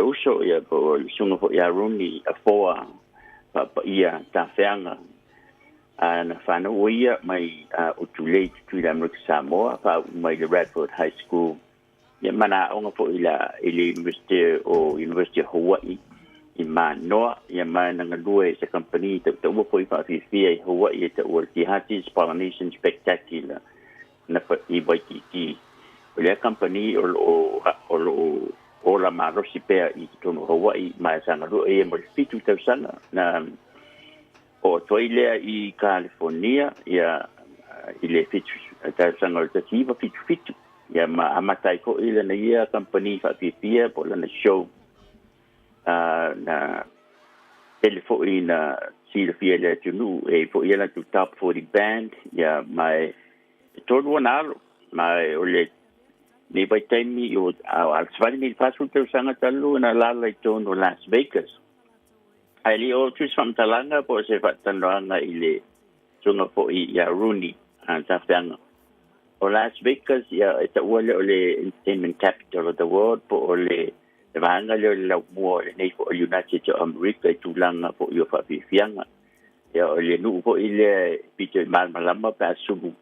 uso ia po o le sunga fo ia runi a foa pa ia ta whianga. Na whana oia mai o tulei tu la Amerika Samoa pa mai le Radford High School ia mana onga po ila University of Hawaii i Manoa ia mana ngalue sa company te umo po i whawhiwhia i Hawaii te ua Te Hatis Polynesian Spectacular na i Waititi o lea company o la marosi pea i tono Hawaii mai sa ngalue ia mo le fitu tau sana na o toilea i California ia i le fitu ta sanga o tativa fitu ia ma amatai ko ile na ia company fa pipia po na show na telefoina si le fia le tunu e fo ia na tu top 40 band ia mai todo nalo mai o le ni vai taimi o al svani mi pasu te sanga talu na la tono Las Vegas ali o tu samtalanga po se fatanoanga ile sunga po ia Rooney ta fanga o Las Vegas ia eta ole entertainment capital of the world po ole vanga le la mo nei po United States of America tu langa po yo fa fianga ia ole nu po ile Peter malama pa subu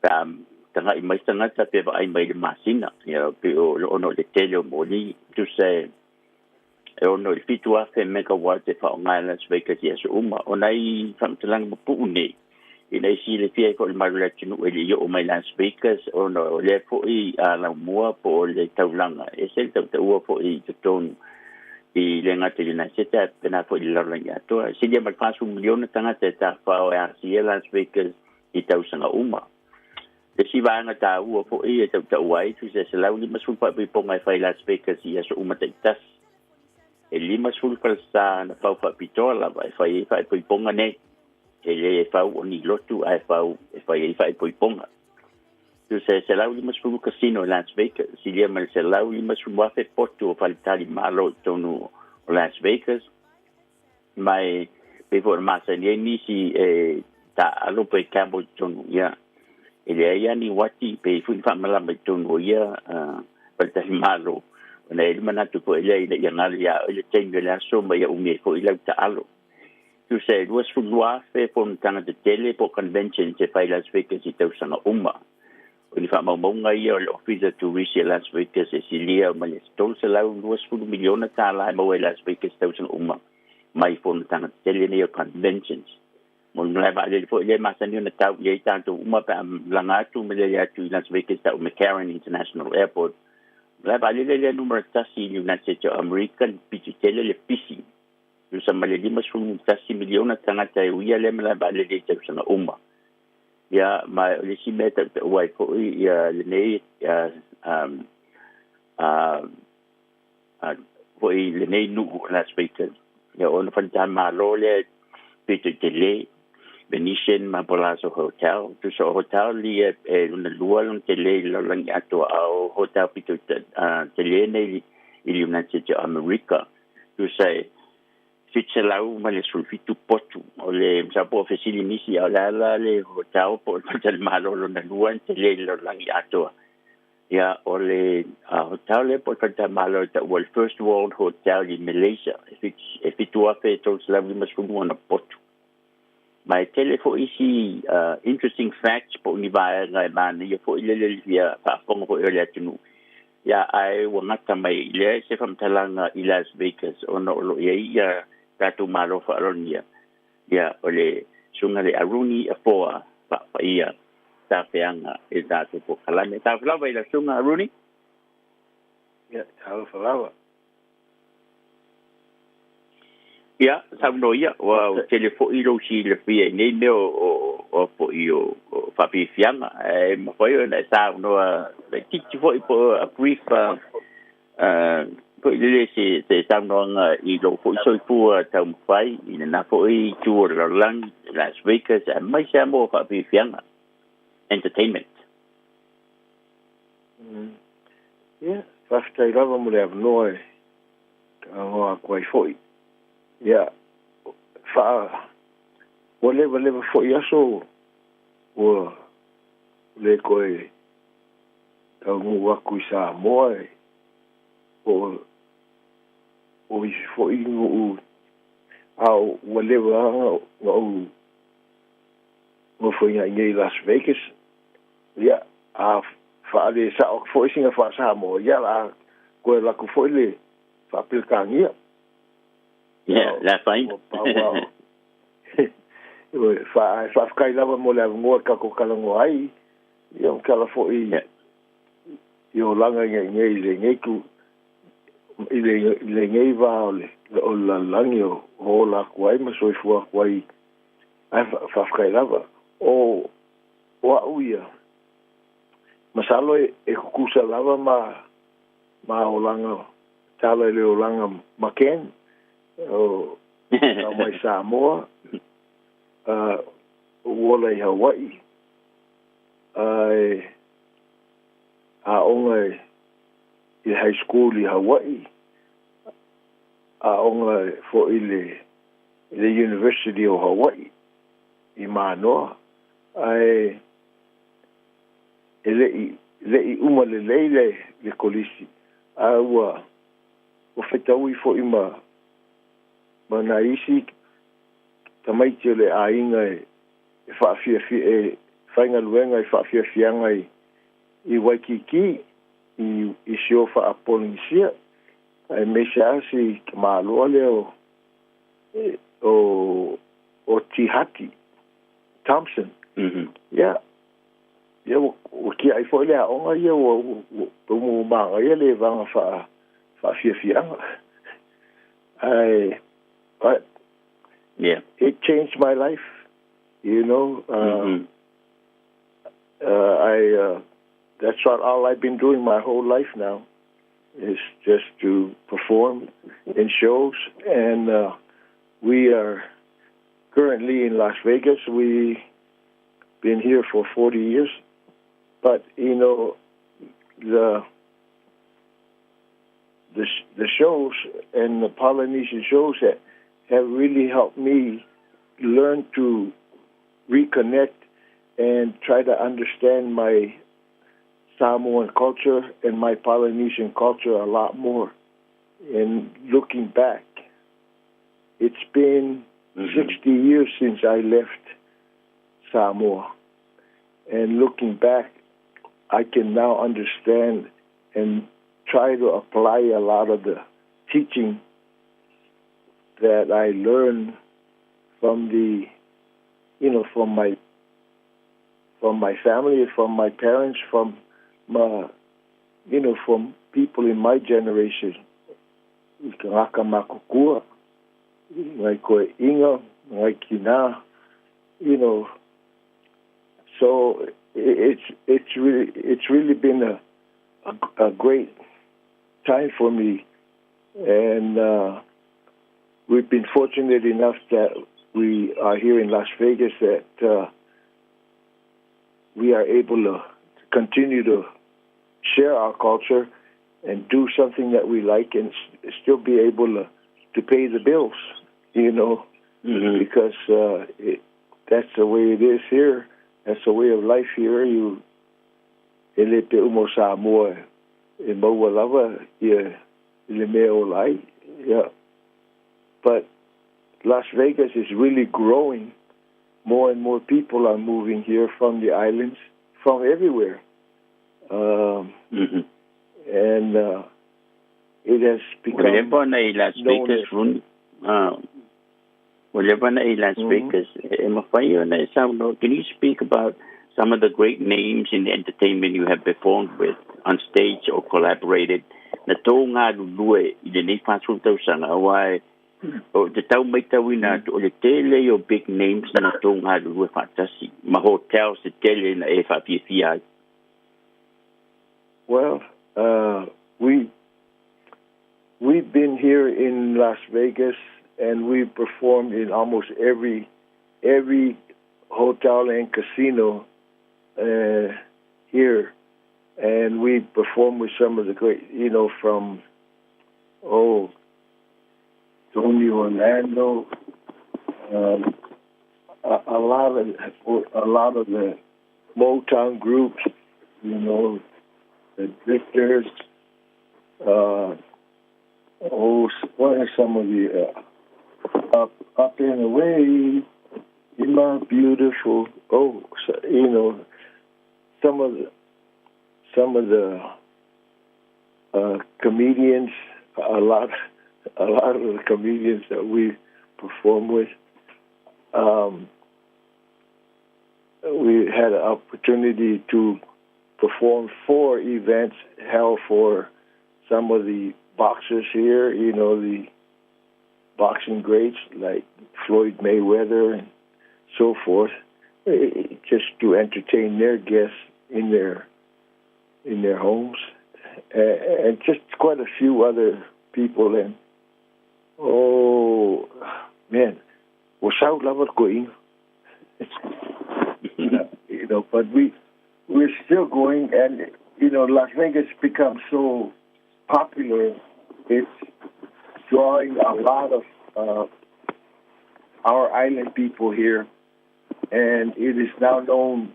tanga i mai tanga ta pe ai mai masina ia pe o no le tele mo ni tu se e ono il fitu afe megawatt e fa ngai Las Vegas ia so ona i famtalang pu ne i nei si le fie ko le marula tinu e le o mai Las Vegas ono le fo i ala mua po le taulanga e se tau fo i ton i le ngate le na seta pena fo i loranga to si le mal pasu milion tanga ta fa o RCA Las Vegas i tau sanga le si va nga ta fo i tau ai tu se la uli masul pa po mai fa Las Vegas ia so tas e lima sulfal sa na fau fa pitola vai fai poiponga nei e le fau oni lotu ai fau e fai poiponga tu se lau lima sulfal casino Las Vegas si lia mal se lau lima sulfal fe porto faltali malo tonu Las Vegas mai pe for masa ni si ta alo pe cabo tonu ya e le ia ni wati pe fu fa mala me tonu ya faltali malo na ele manatu po ele ia ngali ya ele tengo la soma ya umi ko ila ta alo tu se duas funua fe pon tanga de tele po convention se fai Las Vegas i tau sanga o ni whaamaunga ia o le Officer to Reach Las Vegas e silia ma le tolu se lau 2 miliona tāla e mau e Las Vegas tausanga uma mai fōna tanga tele nei o conventions. Mo ngai ba le fo le masani na tau ye tanto uma pa langa atu me le atu i Las Vegas tau McCarran International Airport. Le ba le numero tasi i United States of America pitu tele le pisi. Yu sa male 5 miliona tanga tai uia le ba le tausanga uma. Ya ma le si meta wai ko ya le nei ko i le nei nu Las Vegas. Ya ona fanta ma lo le pitu tele Venetian Palazzo Hotel. Tu so hotel li una lualong tele lang ato au hotel pitu tele nei i United States of America. Tu sai fitselau ma le sulfitu potu o le msapo ofesili misi au la le hotel po hotel malo na luan tele lang ato. Ya o le hotel le po fanta malo ta world first world hotel in Malaysia. If it was fe to slavi masfumu na potu. My telephone isi interesting facts po ni ba ngai man ye po ile via pa pongo po ile tunu ya ai wangata mai ile se fam talanga i Las Vegas ono lo ya tatu malo fa ronia ya ole sunga le aruni afoa pa ia ta feanga e tatu po kalame ta flava ila sunga aruni ya ta flava. Ya, sabno ia, wa telefoni lo si le pia nei me o po io fa pi fianga e ma poi na sa no le tiki foi po a brief po le se sabno i lo po so pu ta fai in na po i tour lang Las Vegas e mai sa mo fa pi fianga entertainment. Yeah, fa stai lava mo le no e ka ho kwai foi. Ya, fa wale fo yaso o le koe ka ngua kuisa moe o i fo i ngu au wale o fo ia i Las Vegas ya a fa le sa o fo singa fa sa mo ya la koe la ku fo le fa pilkangia. Yeah, la fine. Fa kai lava mo le ngua ka ko kala ngo ai. Yo kala fo i. Yo langa nge le nge ku le nge va ole. O la langio o la kwai ma so fu kwai. Ai fa kai lava. O uia. Masalo e kusa lava ma o langa tala le o langa maken. Oh, mai Samoa, wala i Hawaii, a onga i high school i Hawaii, a onga fo i le University of Hawaii, i Manoa, le i uma le le kolisi, a ua, o fetau i fo i mana isi tamai te le ainga e whaafia e whainga luenga e whaafia fianga i Waikiki i sio whaapolisia e me se asi maloa leo o Tihati Thompson ya o ki ai foi le aonga ia o mo manga ia le vanga whaafia fianga but yeah, it changed my life. You know, that's what all I've been doing my whole life now is just to perform in shows. And we are currently in Las Vegas. We've been here for 40 years. But, you know, the shows and the Polynesian shows that have really helped me learn to reconnect and try to understand my Samoan culture and my Polynesian culture a lot more. And looking back, it's been 60 years since I left Samoa. And looking back, I can now understand and try to apply a lot of the teaching that I learned from from my family, from my parents, from from people in my generation. Ngaka makukua, ngai koe inga, ngai kina, So it's really been a great time for me, and we've been fortunate enough that we are here in Las Vegas that we are able to continue to share our culture and do something that we like and still be able to pay the bills, because that's the way it is here. That's the way of life here. You ele pe umo Samoa e maua lava ia ile mea o lai. Yeah. But Las Vegas is really growing. More and more people are moving here from the islands, from everywhere. And it has become Can you speak about some of the great names in the entertainment you have performed with on stage or collaborated? Na tō ngā lue I le nei whātau tausanga awai o te tau mai tauina o le tele o big names na tō ngā lue whātasi ma hotels te tele na e whāpiawhia ai. Well, we've been here in Las Vegas, and we've performed in almost every hotel and casino here, and we performed with some of the great, from Tony Orlando, a lot of the Motown groups, the Drifters. What are some of the up and away? You're beautiful. Some of the comedians. A lot of the comedians that we perform with. We had an opportunity to perform 4 events held for some of the boxers here, the boxing greats like Floyd Mayweather and so forth, just to entertain their guests in their homes, and just quite a few other people. And without love going, but we're still going, and Las Vegas becomes so popular. It's drawing a lot of our island people here, and it is now known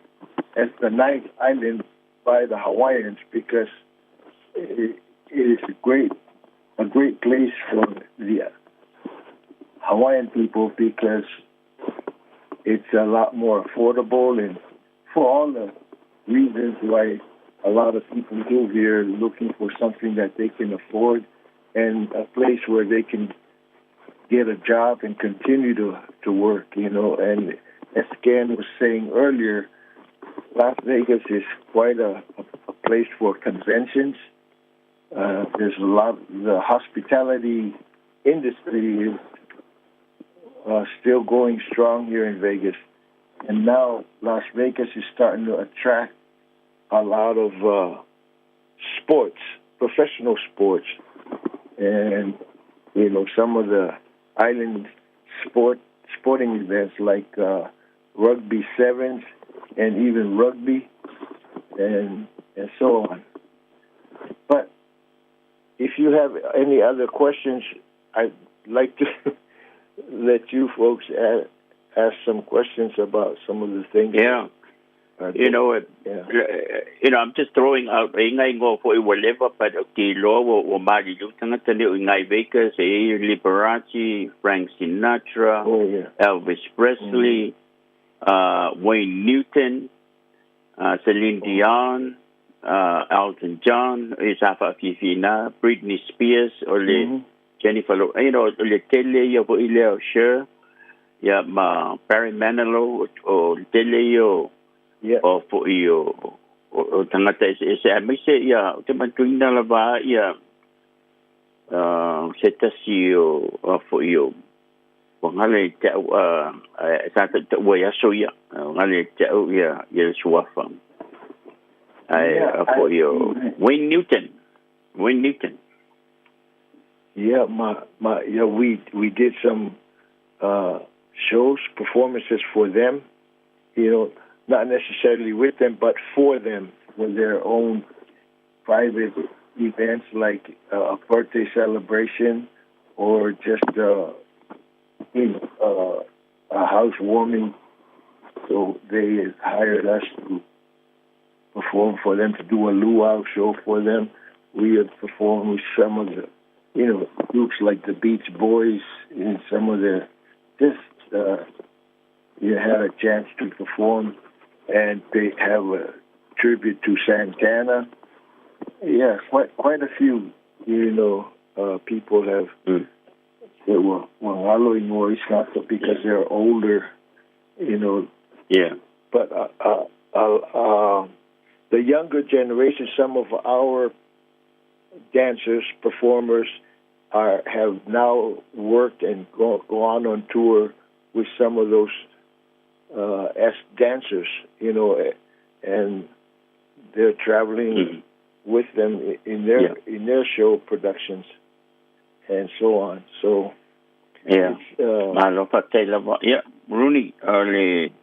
as the ninth island by the Hawaiians because it is a great place for the Hawaiian people because it's a lot more affordable, and for all the reasons why a lot of people move here looking for something that they can afford and a place where they can get a job and continue to work, And as Scan was saying earlier, Las Vegas is quite a place for conventions. There's a lot. The hospitality industry is still going strong here in Vegas. And now Las Vegas is starting to attract a lot of sports, professional sports. And, some of the island sporting events like rugby sevens and even rugby and so on. But if you have any other questions, I'd like to let you folks ask some questions about some of the things. Yeah. I'm just throwing out ingai ngo for whatever, but okay, lo o mali lu tanga tane ingai Vegas, Liberace, Frank Sinatra, Elvis Presley, Wayne Newton, Celine Dion, Elton John, Isafa Fifina, Britney Spears, or Jennifer Lopez, o le tele ia po ile o Cher, ia ma Barry Manilow o tele o po o tangata se me se ia te mantuina lava ia se tasi o po ngale te sa te wa so ia ngale te ia suafa for Wayne Newton. Yeah, we did some shows, performances for them. Not necessarily with them, but for them, with their own private events like a birthday celebration or just a housewarming. So they hired us to perform for them, to do a luau show for them. We had performed with some of the, groups like the Beach Boys and some of the, you had a chance to perform, and they have a tribute to Santana. Yeah, quite a few, people have, they were following more Islata because they're older, Yeah. But, the younger generation, some of our dancers, performers, have now worked and gone on tour with some of those as dancers, and they're traveling with them in their show productions and so on. So Rooney early.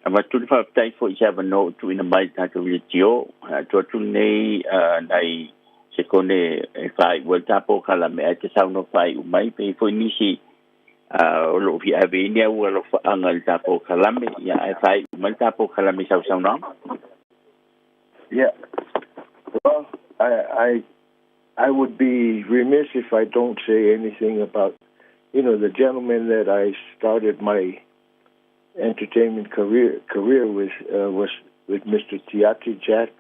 But to the time for Java no to in a bite that will tio, to nay, nay, second, if I will tapo calame at the sound of I might pay for Nishi, or if you have any well of Angal tapo calame, if I will tapo calame sound wrong. Yeah. Well, I would be remiss if I don't say anything about, the gentleman that I started my entertainment career with was with Mr. Tiati Jack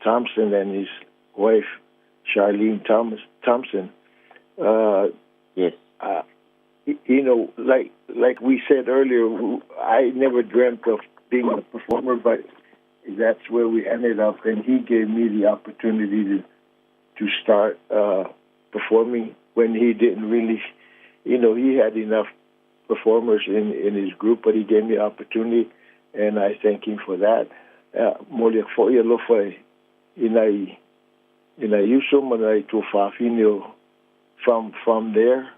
Thompson and his wife Charlene Thompson. Yes. Like we said earlier, I never dreamt of being a performer, but that's where we ended up, and he gave me the opportunity to start performing when he didn't really, he had enough performers in his group, but he gave me the opportunity, and I thank him for that. Moliak foia lofa inai yuso manai to fafinio from there,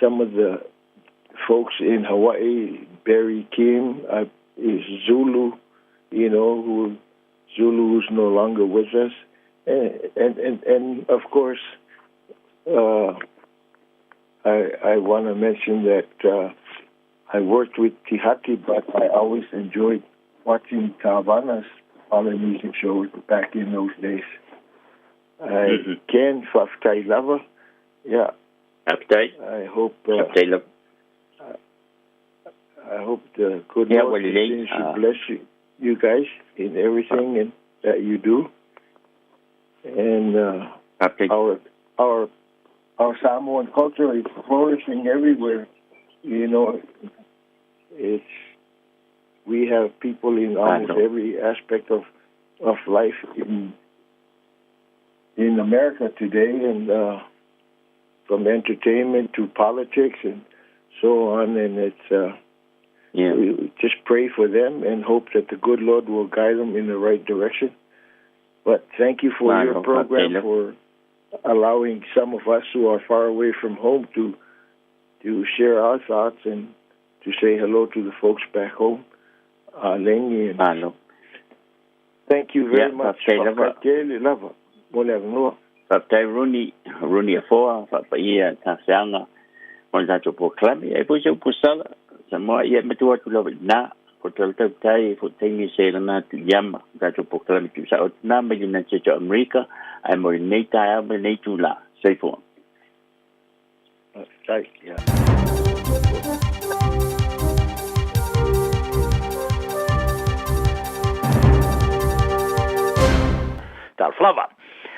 some of the folks in Hawaii, Barry Kim, is Zulu, Zulu who's no longer with us, and of course, I want to mention that I worked with Tihati, but I always enjoyed watching Tavana's Polynesian shows back in those days. Ken Faftai Lava, yeah. I hope. I hope the good Lord continues to bless you guys in everything that you do, and our Samoan culture is flourishing everywhere. We have people in almost every aspect of life in America today, and from entertainment to politics and so on. And it's we just pray for them and hope that the good Lord will guide them in the right direction. But thank you for your program, for allowing some of us who are far away from home to share our thoughts and to say hello to the folks back home. Lengi and thank you very much. Paptai Rooney Afoa, Papaia, Tasianga, on that to proclaim. I push up Pusala, some more yet mature to love it now. For Teltai, for Tangy Selena to Yama, that to proclaim to South Number United States of America. I'm more Nate, I am a Natula. Safe one. Right, yeah. flava.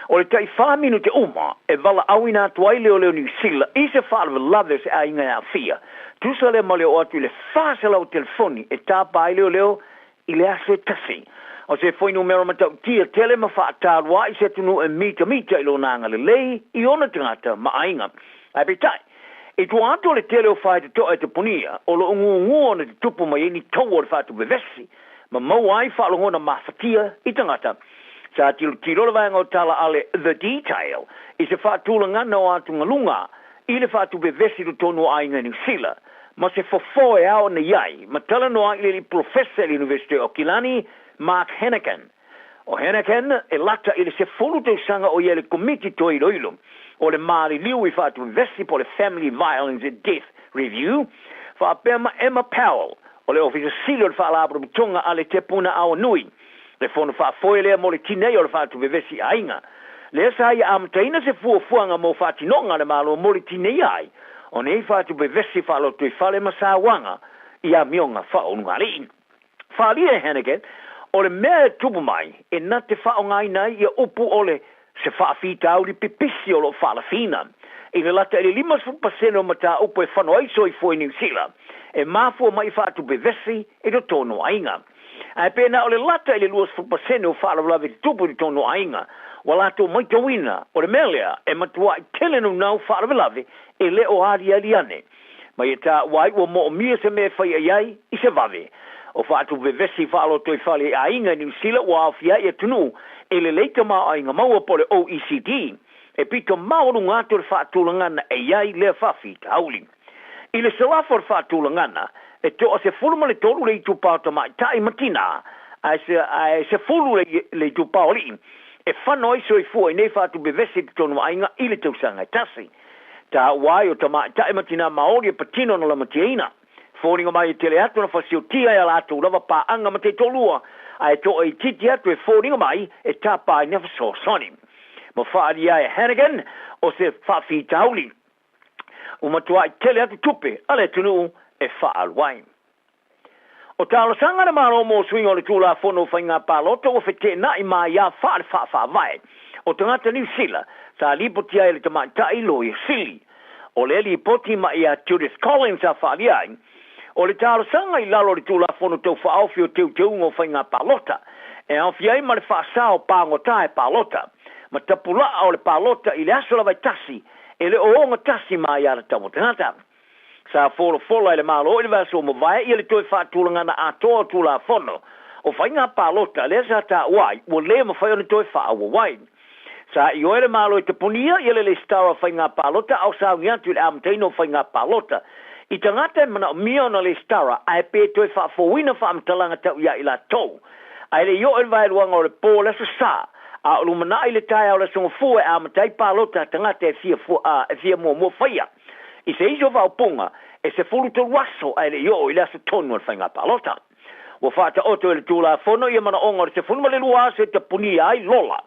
O le tai whaminu te uma, e wala awina tuai leo leo New Zealand, i se whaala lave se a inga a fia. Tusa le male o atu le whasala o telefoni, e tā pai leo leo, i le aso e tasi. O se foi numero matau tia tele ma whaatarua, i se tunu e mita i lo nanga le lei, i ona tangata ma ainga. Ai petai, e tu ato le tele o whae te toa e te punia, o lo ungu ona te tupu mai eni tau o le whaatu bevesi, ma mau ai whaalongona ma whatia i tangata. Sa tiro le vanga o tala ale the detail, i se whaatulanga no atu ngalunga, i le whaatu bevesi do tonu ainga New Zealand, ma se fofoe ao na iai, ma tala no ai li professor le University o Kilani, Mark Hennigan. O Hennigan e lata i le se fulu te sanga o iele committee to i loilo, o le maari liu i whaatu bevesi po le Family Violence and Death Review, whaapema Emma Powell, o le ofisa silo le whaalabra butonga ale te puna ao nui, le fono whaafoe lea mo le tinei o le whaatu bevesi ainga. Le sa ia amtaina se fuafuanga mo whaatinonga le malo mo le tinei ai, o nei whaatu bevesi whaaloto i whale masawanga, i a mionga whaonungali. Whaalia Hennigan, o le mea tupu mai, e na te whaongai nei ia upu o le se whaafita au li pipisi o lo whaalafina. I le lata ele 5% o mata upu e whanoaiso i fwoi New Zealand, e mafua mai whaatu bevesi e do tono ainga. Ai pena o le lata ele 2% o whaalawlawe tupu i tono ainga, walato mai tawina o le melea e matua i telenu nau whaalawlawe e le o hari aliane. Mai e ta wai ua mo o mia se me whai ai i se vave. O whaatu bevesi whaaloto i whale ainga New Zealand wa awhia i atunu e le leita maa ainga maua po le OECD e pito mauru ngato le whaatulangana e iai le whawhi tauli. I le salafo le whaatulangana e toa se fulu ma le tolu le itu pao ta mai tai matina ai se fulu le itu pao li e whanoi so i fua i nei whaatu bevesi te tonu ainga i le tausanga e tasi. Ta wai o ta mai tai matina maori e patino na la matiaina. Fōringa mai e tele atu na whasio tia e ala atu rawa pā anga ma te tolua ai toa i titi atu e fōringa mai e tāpā i nefa so soni. Ma whaari ai Hennigan o se whawhi tauli. Umatua i tele atu tupe ale tunu e whaalwai. O tālo sanga na maro mo swinga o le tūla whono whainga pāloto o whete na i mai ia whaawhai. O tangata New Zealand, sa lipotia e le tamaitai lo i sili. O le li poti ma ia Judith Collins a whaali ai. O le tālo sanga i lalo le tūla whono tau whaawhi o teu teu ngō whainga pālota. E awhi ai ma le whaasao pāngotae pālota. Ma tapula o le pālota i le asola vai tasi. E le oonga tasi ma ia le tamo tangata. Sa fola le malo i le vaso mo vai i le toi whaatulangana a toa tūla whono. O whainga pālota le sa ta wai, o le ma whai o le toi whaawa wai. Sa i oe le malo i te punia i le stara whainga pālota au sa ungiantu le amteino whainga pālota. I tangata mana o mia na le stara ai pe toi whaafowina whaamtalanga tau ia i la tau. Ai le i oe le vai luanga o le pō le sa a o lumana i le tai au le songa fua e amatai pālota tangata e fia mua whaia. I se iso whaupunga, e se fulu te waso ai le i le asa tonu al whainga pālota. Wa whaata oto e le tūla whono i mana onga se fulu ma le lua se te punia ai lola.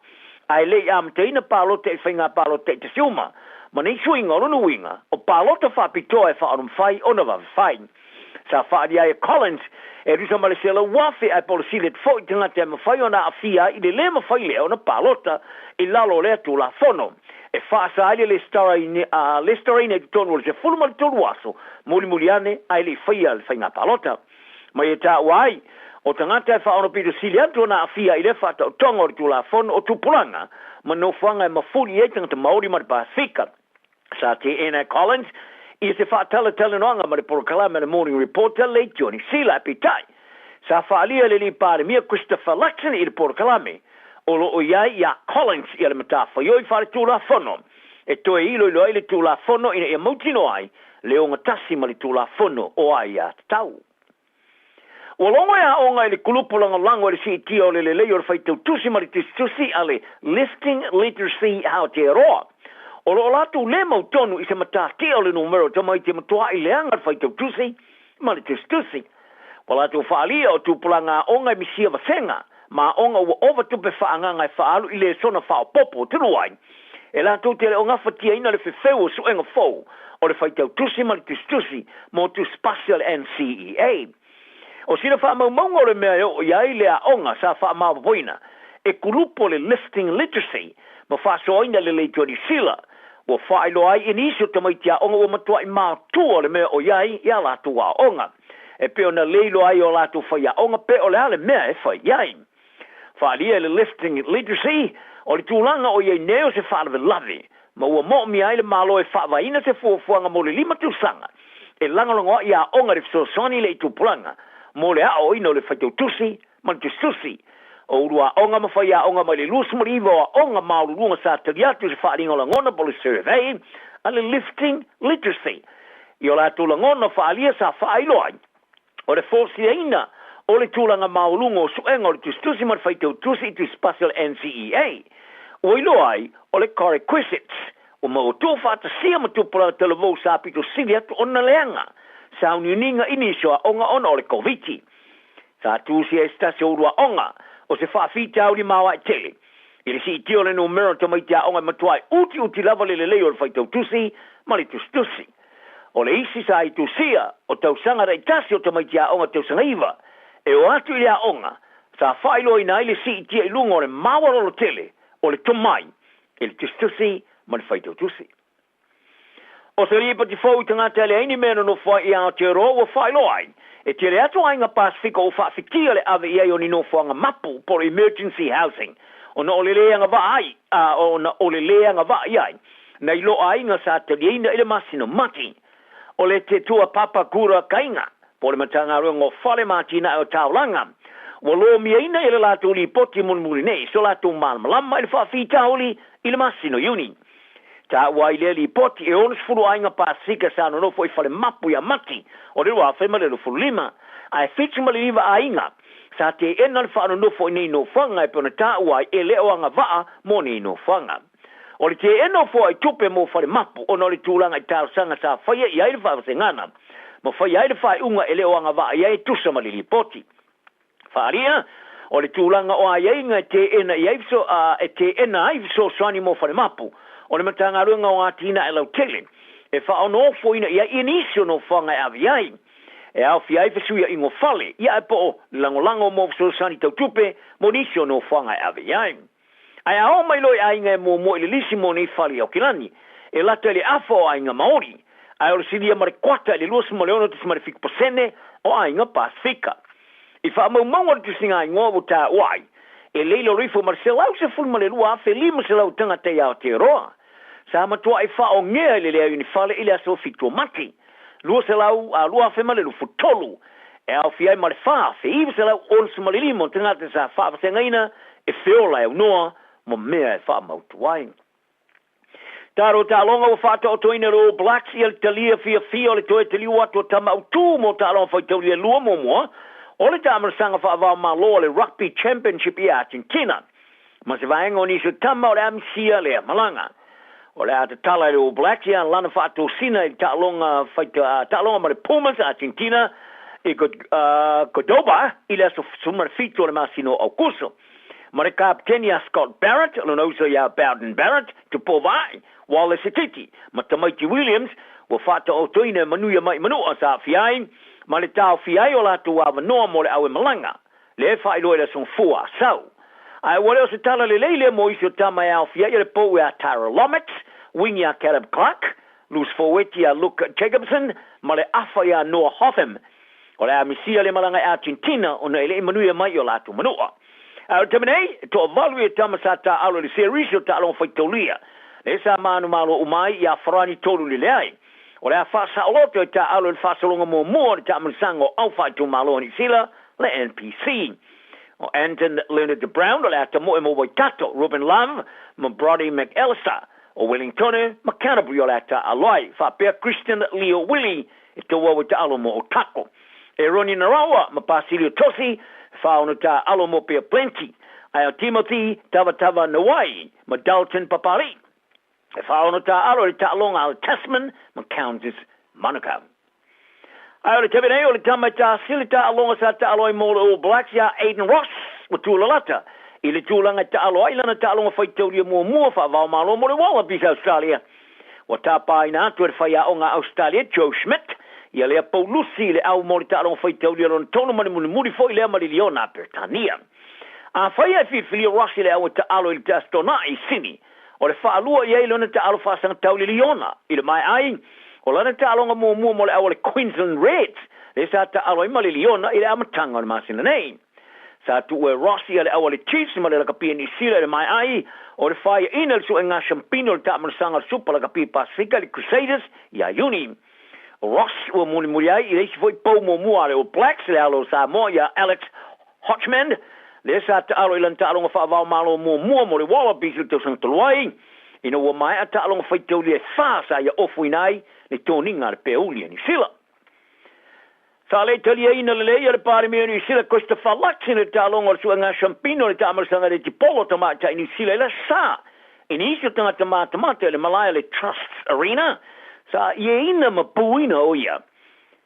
Ai le i amteina pālota e whainga pālota e te siuma. Ma nei suinga o nuinga, o pālota whapitoa e whaarum whai ona wa whai. Sa whaari ai Collins, e rusa ma le sela wafi ai polisi le tfoi tangata e mawhai ona a fia i le le mawhai leo na pālota i lalo lea tūla whono. E whaasa ai le Listerine e tonu se fulma le tonu aso, muli ane ai le whaia le whainga pālota. Mai e tā wai, o tangata e whaono pito siliantu na a fia i le whata o tonga o le tūla whono o tupulanga, ma no whanga e mawhuri e tangata Māori ma le Pasifika. Sa te Anna Collins, i se whaatala talanoanga ma le Porokalame le Morning Reporter le Johnny Sila pitai. Sa whaalia le li pāre mia Christopher Luxon i le Porokalame. O lo o iai ia Collins i le matafa ioi whare tūla whono. E toe ilo ilo ai le tūla whono ina ia mautino ai le onga tasi ma le tūla whono o ai a tau. O longo ia onga i le kulupulanga lango i le CT o le leo le whaitau tusi ma le tusi a le Lifting Literacy Aotearoa. O lo latu le mautonu i se matake o le numero tamai te matua i le anga whaitau tusi ma le tusi. O latu whaalia o tūpulanga onga i misia vasenga. Ma onga ua ova tupe whaanganga e whaalu i le sona whao popo tunu ai. E la tau te le o ngawhatia ina le whiwheu o suenga fau o le whaitau tusi ma le tusi mo tu Spatial NCEA. O sina wha mau maunga o le mea o iai le a onga sa wha mau poina. e kulupo le lifting literacy ma whaasoaina le leitio ni sila wa whaelo ai inisio tamaitia onga wa matua i mātua le mea o iai ia lātu wā onga e pe ona leilo ai o lātu whaia onga pe o le ale mea e whai iai whaalia le lifting literacy o le tūlanga o iai neo se whaalewe lawe ma ua mo mi ai le malo e whaavaina se fuafuanga mo le 5 tūsanga e langalonga ia onga le fsosoni le i tūpulanga mo le ao ino le whaitau tusi ma le tusi o urua onga mawhaia onga mai le lusmariva o onga maururunga sa tariatu se whaaringa la ngona po le survey a le lifting literacy i o la tūlangona whaalia sa whaailo ai o le forsi eina o le tūlanga maurunga o suenga o le tusi ma le whaitau tusi tu special NCEA o ilo ai o le prerequisites o mau tō whātasia ma tūpula televou sa pito sili atu o na leanga sa uniuninga inisio a onga ona o le COVID sa tūsi e stasi o urua onga o se whaafita au li mawa e tele. I le si i tio le no mero to mai tia onga matuai uti lava le leo le whaitau tusi ma le tusi. O le isi sa i tusia o tau sanga rei tasi o to mai tia onga tau sanga iwa e o atu i lea onga sa whailo i na i le si i tia i lunga o le mawaro lo tele o le tomai e le tusi ma le whaitau tusi. O se ripa ti fau i tangata le aini mena no whai i Aotearoa wa whailo ai e te reato ainga Pasifika o whaafikia le ave iai o ni no whanga mapu por emergency housing o na ole leanga wa ai o na ole leanga wa iai na ilo ainga sa te leina ile masino mati o le te tua papa kura kainga por matanga rungo whale matina o taulanga wa lo miaina ile lato li poti mun nei so lato malama ile whaafita oli ile masino uni ta waile li poti e ons fulu ainga Pasifika sa no foi fale mapu ya mati o le wa fema le fulu lima ai fitu mali liva ainga sa te enal fa no foi nei no fanga e pona ta wai ele o anga va mo nei no fanga o le te eno foi tupe mo fale mapu o no le tulanga i tau sanga sa faia i ai fa sengana mo faia ai fa unga ele o anga va ia tusa mali li poti faria o le tulanga o ai nga te ena i so e te ena ai so swani mo fale mapu o le matanga runga o atina e lau tele e wha ono foina ia inisio no whanga e aviai e au fiai fesuia ingo fale ia e po langolango mo so sani tau tupe mo nisio no whanga e aviai ai ao mai loi ainga e mo ili lisi mo nei fale au kilani e lata le afo ainga maori ai o le sidia mare kwata le luas mo leono tis mare 5% o ainga Pasifika i wha mau tisinga ingo o ta wai e leilo rifo marcelau se fulma le lua fe lima se lau tanga te Aotearoa sa matua e wha o ngea le lea uni whale ile aso fitua mati. Lua se lau a lua fe male lu futolu. E au fiai male wha fe iwa se lau onsu male limo tangata sa wha se ngaina e whiola e unoa mo mea e wha mautuai. Taro ta longa o whata o toina ro blacks i al talia fia o le toe te liu atu o tama utu mo ta longa whai taulia lua mo moa. O le tamara sanga wha avao malo le rugby championship i Argentina. Ma se vaenga o niso tama o le amisia le malanga. O le ata tala le o Blacks ia lana whaato sina i ta'alonga ma le Pumas Argentina i Cordoba i le aso sumar fito le masino au kuso. Ma le kaptenia Scott Barrett, lona uso ia Bowden Barrett, tu povai, Wallace Titi, ma Tamaiti Williams, wa whata o toina manuia mai manua sa fiai, ma le tau fiai o latu wa noa mo le awe malanga, le whai loe le son fua sau. Ai wale o se tala le leile mo iso tama e au fiai le po a Tara Lomets, wingi a Caleb Clark, Luz Foweti a Luke Jacobson, ma le afa ia Noah Hotham, o le amisia le malanga Argentina o na ele manuia mai o latu manua. Au tamanei, to avalu e tama sa ta alo le series o ta alon faitolia. Le sa manu malo umai ia farani tolu le leai. O le a fasa oloto e ta alo le fasa longa mo mua le ta mansango au faitu malo ni sila le NPC. O Anton Leonard Brown o le ata mo e mo waitato, Ruben Love, ma Brody McAllister, o Wellington, ma Canterbury o le ata aloi, fa pia Christian Leo Willie, e to wawa ta alo mo o tako. E Ronnie Narawa, ma Basilio Tosi, fa ono ta alo mo pia plenty. Ai o Timothy Tava Nawai, ma Dalton Papali. E fa ono ta alo le ta alonga al Tasman, ma Kansas Manukau. Ai o le tabinei o le tamata silita alonga sa ta aloi mo le All Blacks ya Aiden Ross, o tūlalata. I le tūlanga ta aloi lana ta alonga whaitauria mua wha vau malo mo le Wallabies Australia. Wa ta paina atu e whaia o ngā Australia, Joe Schmidt, ia lea Paulusi le au mo le ta alonga whaitauria lona tono mani muni fo i lea mari Leona Bertania. A whaia whiwhili o Rossi le au ta alo i te astona I sini. O le whaalua I eilona te alo whaasanga tau li Liona. I le mai ai, o lana te alonga mua mo le au le Queensland Reds. Le sa ta alo ima le Liona I le amatanga o le masina nei. Sa tu e Rossi le au le Chiefs ma le lakapia ni sila le mai ai, o le whaia ina le su e ngā Champino le tamanasanga super lakapia Pasifika le Crusaders I a Uni. Ross ua muli ai I leisi foi pau mua le o Blacks le alo Samoa ia Alex Hotchman. Le sa ta alo I lan ta alonga whaavao malo mua mo le Wallabies le tau sang toluai. Ina ua mai a ta alonga whaitau le whaasa ia ofu inai le tōninga le peuli ni sila. Sa le tali ina le leia le pare mea ni sila Christopher Luxon le ta alonga le sua ngā Champino le ta amarasanga le tipolo tamata I ni sila la sa. Ini iso tanga tamata le Malaya le Trusts Arena. Sa ia ina mapuina o ia.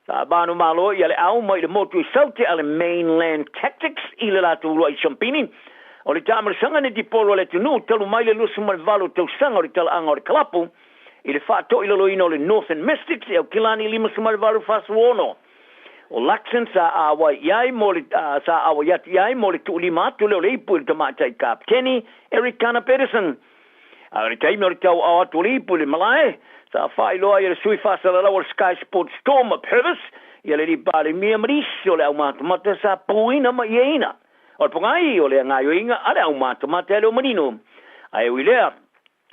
Sa banu malo ia le au mai le motu I saute ale Mainland Tactics I le latu ulu I Champini. O le tamarasanga ne tipolo le tunu talu mai le lusu mai valo tau sanga o le tala anga o le kalapu. I le whaato I lalo ino le Northern Mystics e au kilani lima sumari valo whasuono. O Luxon sa awa iai mo le sa awa yatu iai mo le tu lima atu leo le ipu le tamata I kapteni Eric Kana Pedersen. A le taimi o le tau awa atu le ipu le Malaya. Sa whai loa I le sui whasala lau le Sky Sports Storm of Purvis. Ia le ripare mia marisi o le au matamata sa puina ma ieina. O le pongai o le ngai oinga ale au matamata le o manino. Ai ui lea.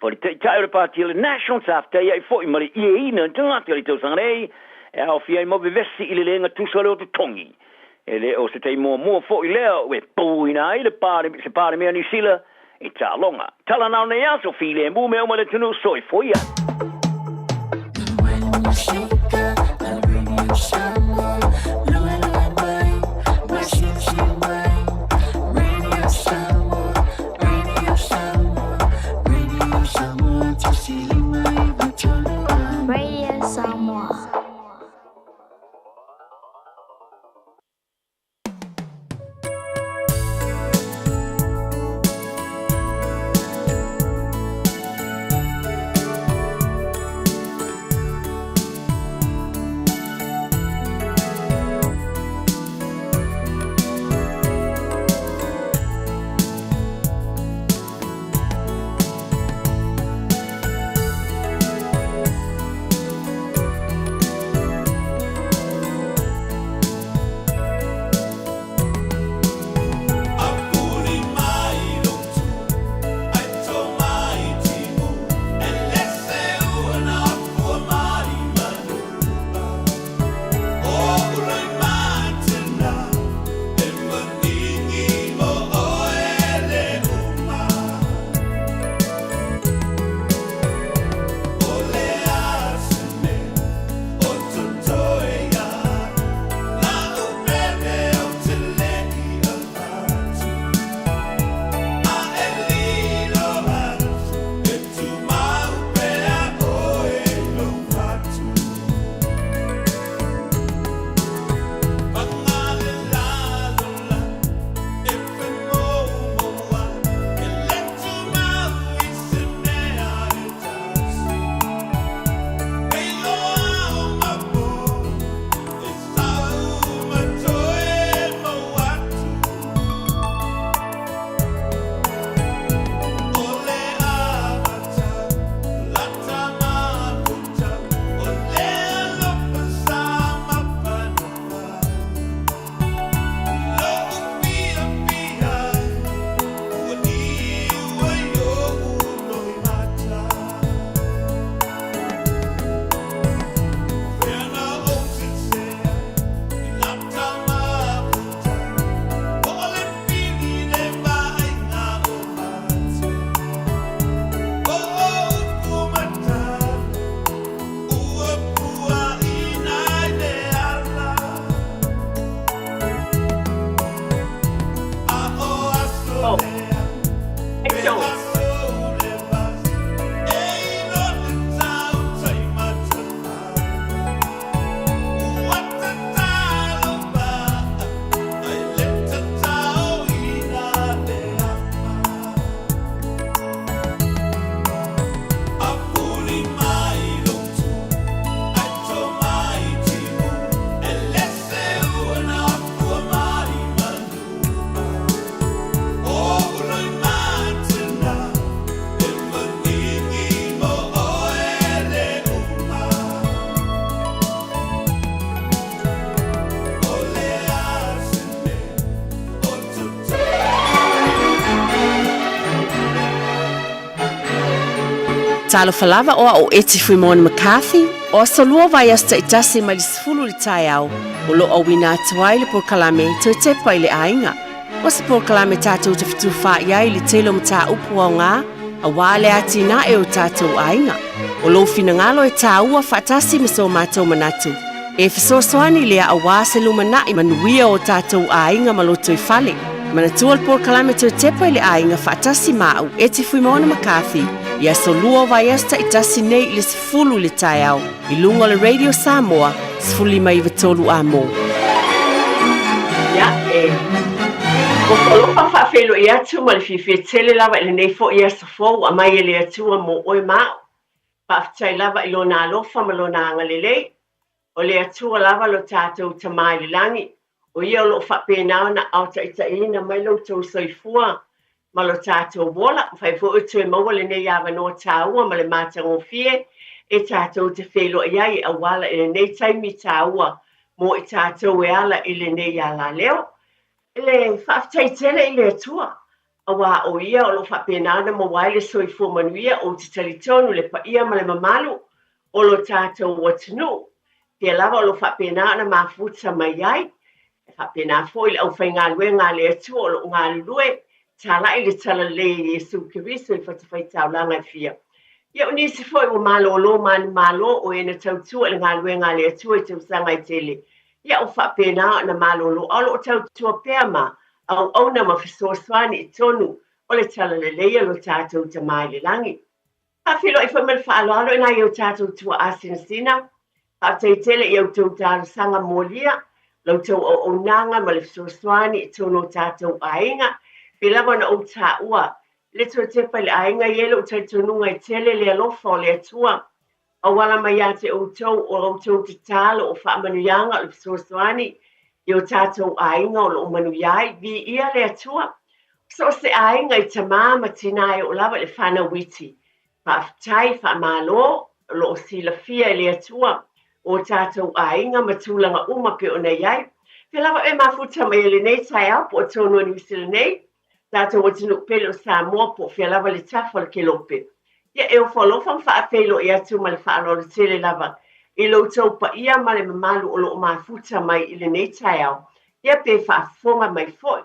O le tai o le pati le National Safta ia I fo I mare ieina tangata le tau sangarei. E au fia I mo bevesi I le lenga tusa le o te tongi. E le o se tei mua fo I lea we puina I le pare mea ni sila I ta longa. Tala nao ne aso fi le mu mea ma le tunu soi fo ia. Radio Samoa. talo falava o eti fui Mona McCarthy o solua vai asta itasi mai sfulu li tai au o lo awina tuai le por kalame te te pai le ainga o se por kalame tātou te fitu wha iai li telo mta upu au ngā a wale ati na e o tātou ainga o lo fina ngalo e tā ua whatasi miso mātou manatu e fisosoani lea a wase lumana i manuia o tātou ainga maloto i fale Manatua por kalame te te pai le ainga whatasi mau eti fui Mona McCarthy ia solua vai esta i tasi nei le sifulu le tai au i lunga le Radio Samoa sifuli mai vitolu a mo. Ia o kolopa whawhelo i atu ma le whiwhi tele lava i le nei fo i asa fōu a mai e le atua mo oi mau. Whawhitai lava i lona alofa ma lona anga le lei o le atua lava lo tātou tamai le langi o ia o lo whapena na au ta ina mai lo tau soifua ma lo tātou wola, whai fo utu e maua le nei awa no tāua ma le mātango fie, e tātou te whelo iai a wala i le nei taimi tāua mo i tātou e ala i le nei ala leo. E le whaftai tele i le atua, a wā o ia o lo whapenana ma wai le soifua manuia o te talitonu le pa ia ma le mamalu o lo tātou watunu. Pia lava o lo whapenana ma futa mai iai, e whapena fo i le au whai ngā lue ngā le atua o lo ngā lue, tala i le tala le Yesu Kiriso i whatawhai tau langa fia. Ia o nisi foi o malo lo manu malo o e na tau tua le ngā lue ngā le atua i tau sanga i tele. Ia o whapena na malo lo alo o tau tua peama au na ma fisoswani i tonu o le tala le leia lo tātou tamai le langi. Hawhilo i whamal whaaloalo ina i o tātou tua asina sina. Hawtai tele i au tau tāru sanga molia, lau tau o nanga ma le fisoswani i tonu o tātou ainga. Pilawa na o tā ua, le tō te pai le ainga ielo o tai tonunga i tele le alofa o le atua. A wala mai a te o tau te talo o wha manuianga o le fisosoani i o tātou ainga o lo manuiai vi ia le atua. So se ainga i tamā matinai o lava le whana witi. Whaafitai, whaamalo, lo o sila fia i le atua o tātou ainga matulanga uma pe o nei iai. Pilawa e mafuta mai le nei tai au po o tono ni usila nei. Tātou watinu pele o Samoa po fia lava le tafa le kelope. Ia e o whalofa whaapelo i atu ma le whaalolo tele lava. I lo tau pa ia ma le mamalu o lo o mafuta mai i le nei tai au. Ia pe whaafonga mai foi.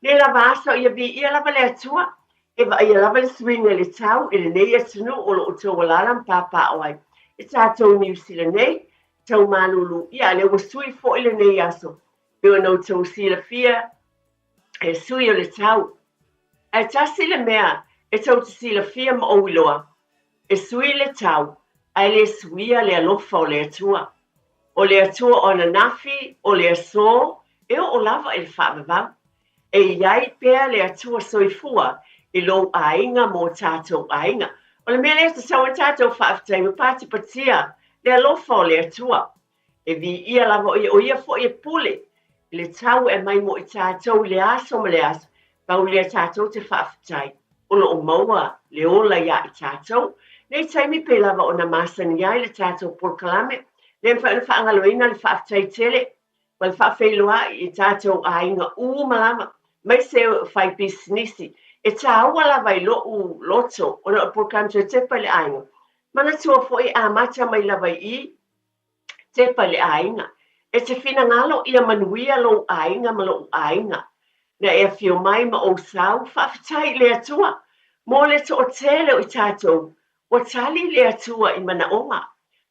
Ne lava aso ia bi ia lava le atua. E va ia lava le swinga le tau i le nei atunu o lo o tau walalam papa oai. I tātou New Zealand nei, tau malulu. Ia le wasui fo i le nei aso. Peo no tau sila fia. E sui o le tau. E tasi le mea, e tau te sila fia ma oiloa. E sui le tau, ai le suia le alofa o le atua. O le atua o na nafi, o le aso, e o lava e le whaavavau. E iai pea le atua soifua, i lo ainga mo tātou ainga. O le mea le ta sawa tātou whaafitai, me pāti patia, le alofa o le atua. E vi ia lava o ia fo i pule. Le tau e mai mo i tātou le aso ma le aso, pau le tātou te whaafitai. O lo o maua, le ola ia i tātou. Nei taimi pe lava o na masani ai le tātou porkalame. Le whaangaloina le whaafitai tele. Wal whaafeiloa i tātou a inga malama. Mai se whai businessi. E tāua lava i lo u loto o na porkalame te pa le ainga. Mana tua foi a mata mai lava i te pa le ainga. E te whina ngalo ia manuia lo ainga ma lo ainga. Na e fio mai ma o sau, whaafitai le atua. Mō le to o tele o i tātou. O tali le atua i mana onga.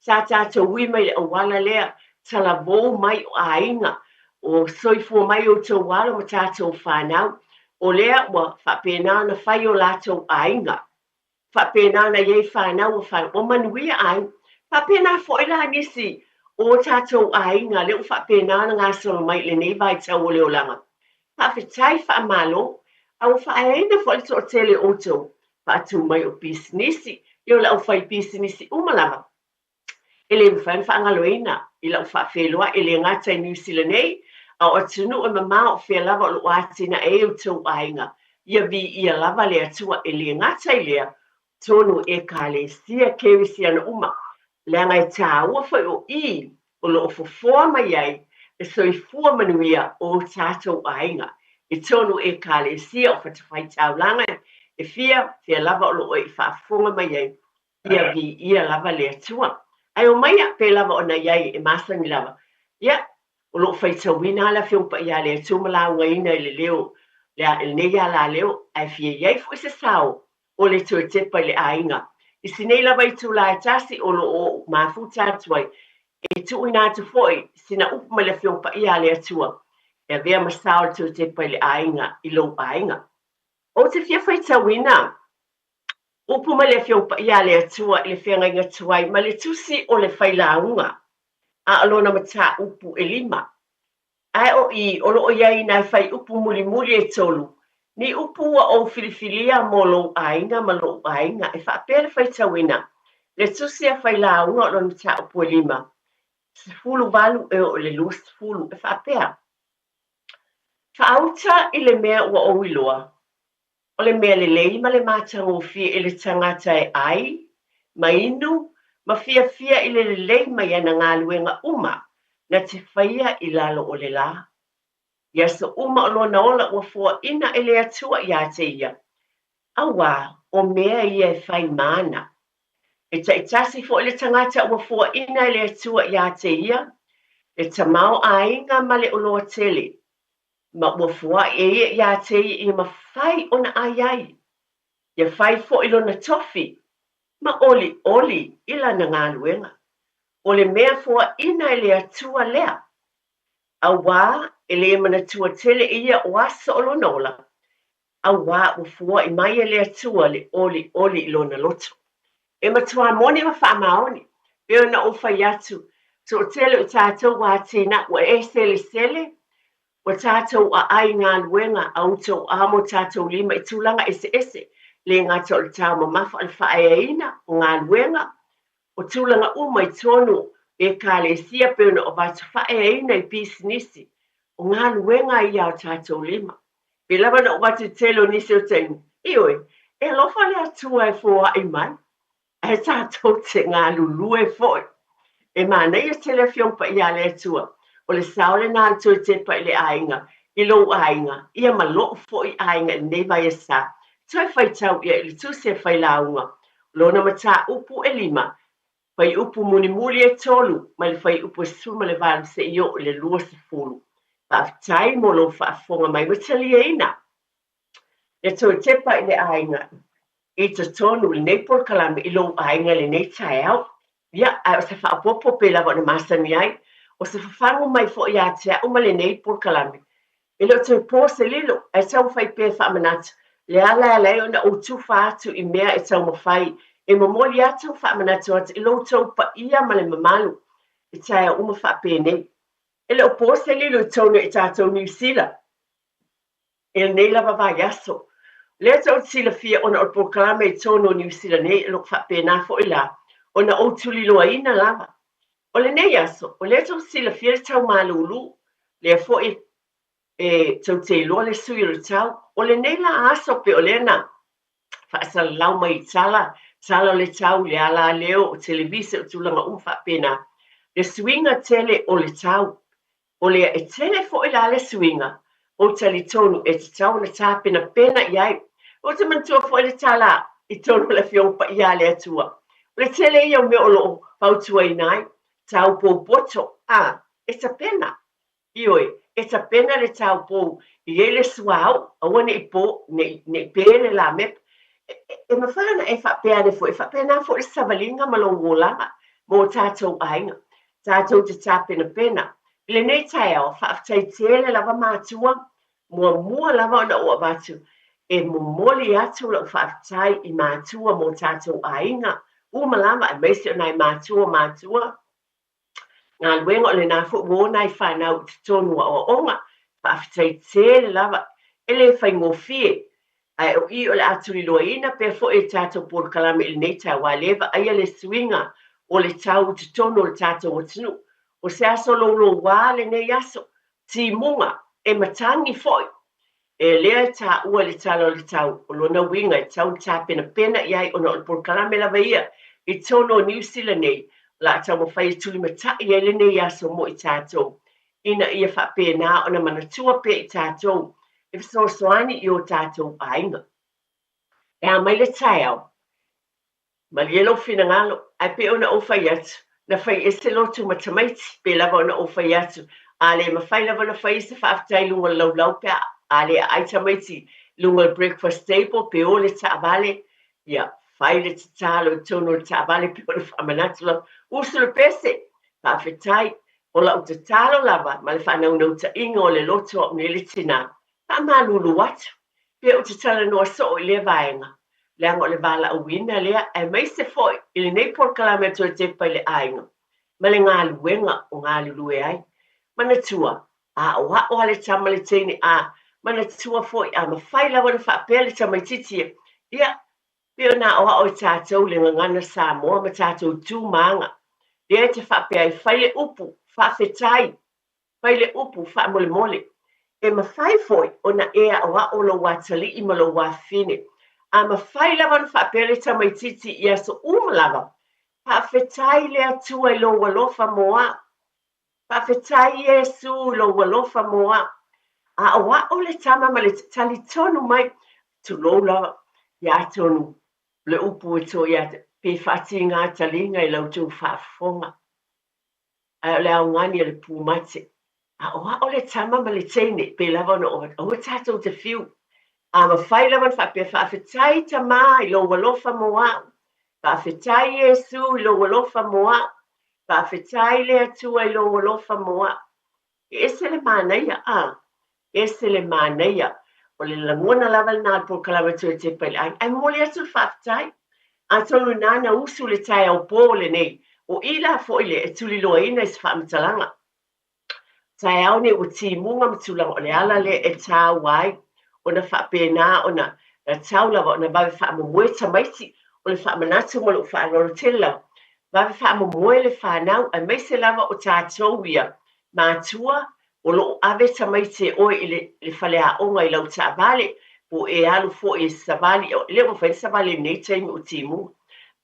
Sa tātou ui mai le awala lea, tala vō mai o ainga. O soifua mai o tō wala ma tātou whanau. O lea wa whapena na whai o lātou ainga. Whapena na iei whanau o whanau. O manuia ainga. Whapena fo ila nisi. O tātou ainga leo whapena na ngā solo mai le nei vai tau o leo langa. Whawhitai whaamalo, au whaeina fo le to o tele o tau. Whaatu mai o businessi, leo lau whai businessi umalama. E le mwhaen whaangaloina, i lau whaafeloa, e le ngātai New Zealand nei, a o tunu o mama o whea lava o lo atina e o tau ainga. Ia vi ia lava le atua e le ngātai lea, tonu e ka le sia kewisi ana uma. Le ngai tāua whai o i, o lo o fofoa mai ai, e soifua manuia o tātou ainga. E tonu e ka le sia o whatawhai tau langa, e fia lava o lo o i whaafonga mai ai. ia vi ia lava le atua. Ai o mai a pe lava ona iai e masangi lava. Ia, o lo faitauina la fiong pa ia le atua malaungaina i le leo. Lea il nei ala leo, ai fia iai fu se sao o le tue tepa le ainga. I sinei lava i tu la tasi o lo o mafu tatuai. E tu ina tu foi, sina upu ma le fiong pa ia le atua. E vea ma sao le tue tepa le ainga, i lo ainga. O te fia faitauina, upu ma le fiong pa ia le atua, le fianga inga tuai, ma le tusi o le failaunga. A alona mata upu e lima. Ai o I o loo iai nai fai upu muli muli e tolu. Ni upu ua o filifilia mo lo ainga ma lo ainga. E whaapere fai tawina. Le tusi a fai launga o lona ta upu e lima. Sifulu valu e o le lua sifulu. E whaapea. Whaauta I le mea ua o iloa. O le mea le lei ma le mātanga o fia I le tangata e ai. Ma inu. Ma fia I le lei ma iana ngā luenga uma. Na te whaia I lalo o le la. Ia so uma o lona ola ua fua ina e le atua ia te ia. Awa, o mea ia e whai mana. E ta itasi fo le tangata ua fua ina e le atua ia te ia. E tamau a inga ma le oloa tele. Ma ua fua e ia te ia I ma whai ona ai. Ia whai fo I lona tofi. Ma oli ila na ngā luenga. O le mea fua ina e le atua lea. Awa, e le mana tua tele ia o asa o lona ola. Awa, o fua I mai e le atua le oli I lona loto. E matua moni ma wha maoni. Peo na o whai atu. So o tele o tātou wa tina, wa e sele. Wa tātou a ai ngā luenga, au tau amo tātou lima I tūlanga ese. Le ngā tau le tāu ma mafa al whaeaina o ngā luenga. O tūlanga uma I tonu e ka le sia peona o watu whaeaina I bisinisi. O ngā luenga I au tātou lima. Pe lava na o watu telo nisi o teinu. Ioi, e lofa le atua e fua I mai. E tātou te ngā lulu e foi. E mana I o telefion pa I a le atua. O le saole nā tue te pa I le ainga. I lo ainga. Ia ma lo foi ainga nei vai e sa. Toi fai tau ia I le tuse fai launga. Lona mata upu e lima. Fai upu muni e tolu, ma le fai upu e su ma le valu se io le lua se fulu. Whaafitai mo lo whaafonga mai matali e ina. Le toi tepa I le ainga. I ta tonu le nei por kalame I lo ainga le nei tae au. Ia, o se whaapopo pe lava na masani ai. O se whafangu mai fo ia te au ma le nei por kalame. I lo toi po se lilo, e tau fai pe whaamanatu. Le ala o na o tu whaatu I mea e tau mawhai. E mamoli atu whaamanatu atu I lo tau pa ia ma le mamalu. I tae uma whaapene. E le o pose lilo I tonu I tātou New Zealand. E nei lava vai aso. Le tau sila fia ona o proklame I tonu New Zealand nei lo whaapena fo I la. Ona o tuli loa ina lava. O le nei aso. O le tau sila fia le tau malulu. Le fo I tau te loa le sui le tau. O le nei la aso pe o le na. Whaasala lau mai tala. Tala le tau le ala leo o televise o tūlanga whaapena. Le swinga tele o le tau. O le e tele fo I la le swinga. O tali tonu e te tau na tāpena pena iai. O te mantua fo I le tala I tonu le fiongpa ia le atua. O le tele ia me o lo pautua inai. Tau po poto. E ta pena. Ioi, e ta pena le tau po. I e le suau. Awane I po ne pene la mep. E mawhana e whapeane fo, e whapeana fo I savalinga malongo langa, mō tātou ainga, tātou te tāpena pena. Le nei tae au, whaaftai tele lava mātua, mua lava ona ua batu, e mumoli atu la whaaftai I mātua mō tātou ainga, lava e meisi o nai mātua. Ngā luenga o le nā fu wōnai whanau te tonua o onga, whaaftai tele lava, e le whaingofie, ai o I o le aturi loa ina pe fo e tātou por kalame il nei tā walewa ai le swinga o le tau te tono le tātou o tinu. O se aso lo wale nei aso, ti munga e matangi foi. E lea tā ua le talo le tau o lona winga e tau tā pena iai o na por kalame lava ia I tono New Zealand nei la tau mo whai tuli matai e le nei aso mo I tātou. Ina ia whapena o na manatua pe I tātou. E so soani I o tātou ainga. E a mai le tae au. Ma lielo fina ngalo, ai pe ona o fai atu. Na fai ese lotu ma tamaiti, pe lava ona o fai atu. Ale ma fai lava na fai se whaafitai lunga lau pea. Ale ai tamaiti lunga breakfast table, pe o le taavale. Ia, fai le tatalo tono le taavale, pe ona whaamanatu lau. Usu le pese, whaafetai, o la uta talo lava, ma le whanau na uta inga o le loto o ne le tina. Pa malulu atu. Pe uta tala noa so o le vaenga. Le ango le vala a wina lea, e mai se foi, ili nei por kalame to te pai le ainga. Ma le ngā luenga o ngā lulue ai. Mana tua, a o hao ale tama le teini a, mana tua foi, a ma whai lawa na whaapea le tama i titia. Ia, pio na o hao i tātou le ngana Samoa, ma tātou tū maanga. Lea te whaapea i whai le upu, whaafetai, whai le upu, wha mole mole. E ma whai foi, o na ea o hao lo watali i ma lo wafine. A ma whai lava na whaapele tamaititi i aso umalawa. Whaafetai le atua i lo walofa moa. Whaafetai Yesu lo walofa moa. A awa o le tama ma le tali tonu mai. Tu lo lawa i atonu. Le upu e to i ate. Pe whaati ngā talinga i lau tu whaafonga. A le au ngani le pūmate. A awa o le tama ma le teine. Pe lava na o tatou te fiu. A ma whai lawan whaafetai ta mā i lo walofa moa. Whaafetai Yesu i lo walofa moa. Whaafetai le atua i lo walofa moa. E ese le māneia a. Ese le māneia. O le langona lawal nā po kalawa tu e te pele. Ai mole atu whaafetai. A tonu nāna usu le tai au pōle nei. O ila fo ile e tuli loa ina i se whaamitalanga. Tai au ne o ti munga mtulanga o le ala le e tā wai. Ona whaapena ona na taulawa ona bawe whaamumue tamaiti o le whaamanatu mo le whaarorotela. Bawe whaamumue le whanau a meise lava o tātou ia mātua o lo ave tamaiti e oe i le whalea onga i lau tāvale po e alu fo e savali o le mo whaini savali nei taimi o timu.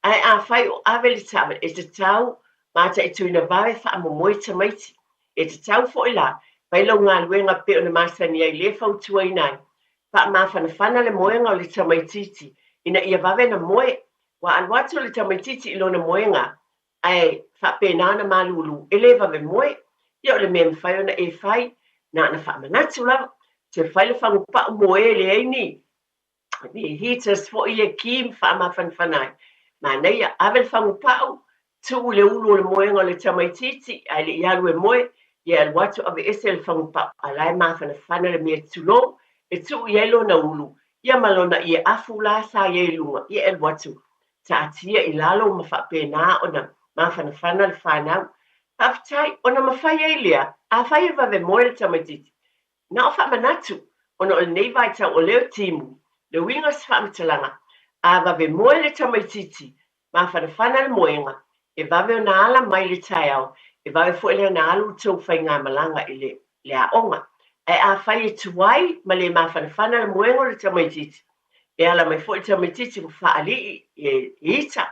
Ai a whai o ave le tāvale e te tau māta e tuina bawe whaamumue tamaiti e te tau fo i la vai lau ngā luenga pe o na māsani ai le whautua i nai. Pa mawhanawhana le moenga o le tamaititi. Ina ia wawe na moe. Wa anwatu le tamaititi ilo na moenga. Ai whapena na malulu. E le wawe moe. Ia o le mea mwhai o na e whai. Na whamanatu la. Te whai le whangupa o moe le eini. Ni hitas fo i le kim whamawhanawhanai. Ma neia ave le whangupa o. Tu le ulu o le moenga o le tamaititi. Ai le ialu e moe. Ia alwatu ave ese le whangupa. Alai mawhanawhana le mea tulo. E tu yelo na ulu. Ia malona i e afu la sa yelunga. Ia e watu. Ta atia i lalo ma whapena o na mawhanawhana le whanau. Haftai o na mawhai eilea. A whai e wawe moe le tamaititi. Na o whamanatu. O na o nei vai tau o leo timu. Le winga sa whamitalanga. A wawe moe le tamaititi. Mawhanawhana le moenga. E wawe o na ala mai le taiao. E wawe fo ele na alu tau whai ngā malanga i le aonga. E a whai e tuai ma le mawhanawhana le moengo le tamaititi. E ala mai fo i tamaititi ko whaali i ita.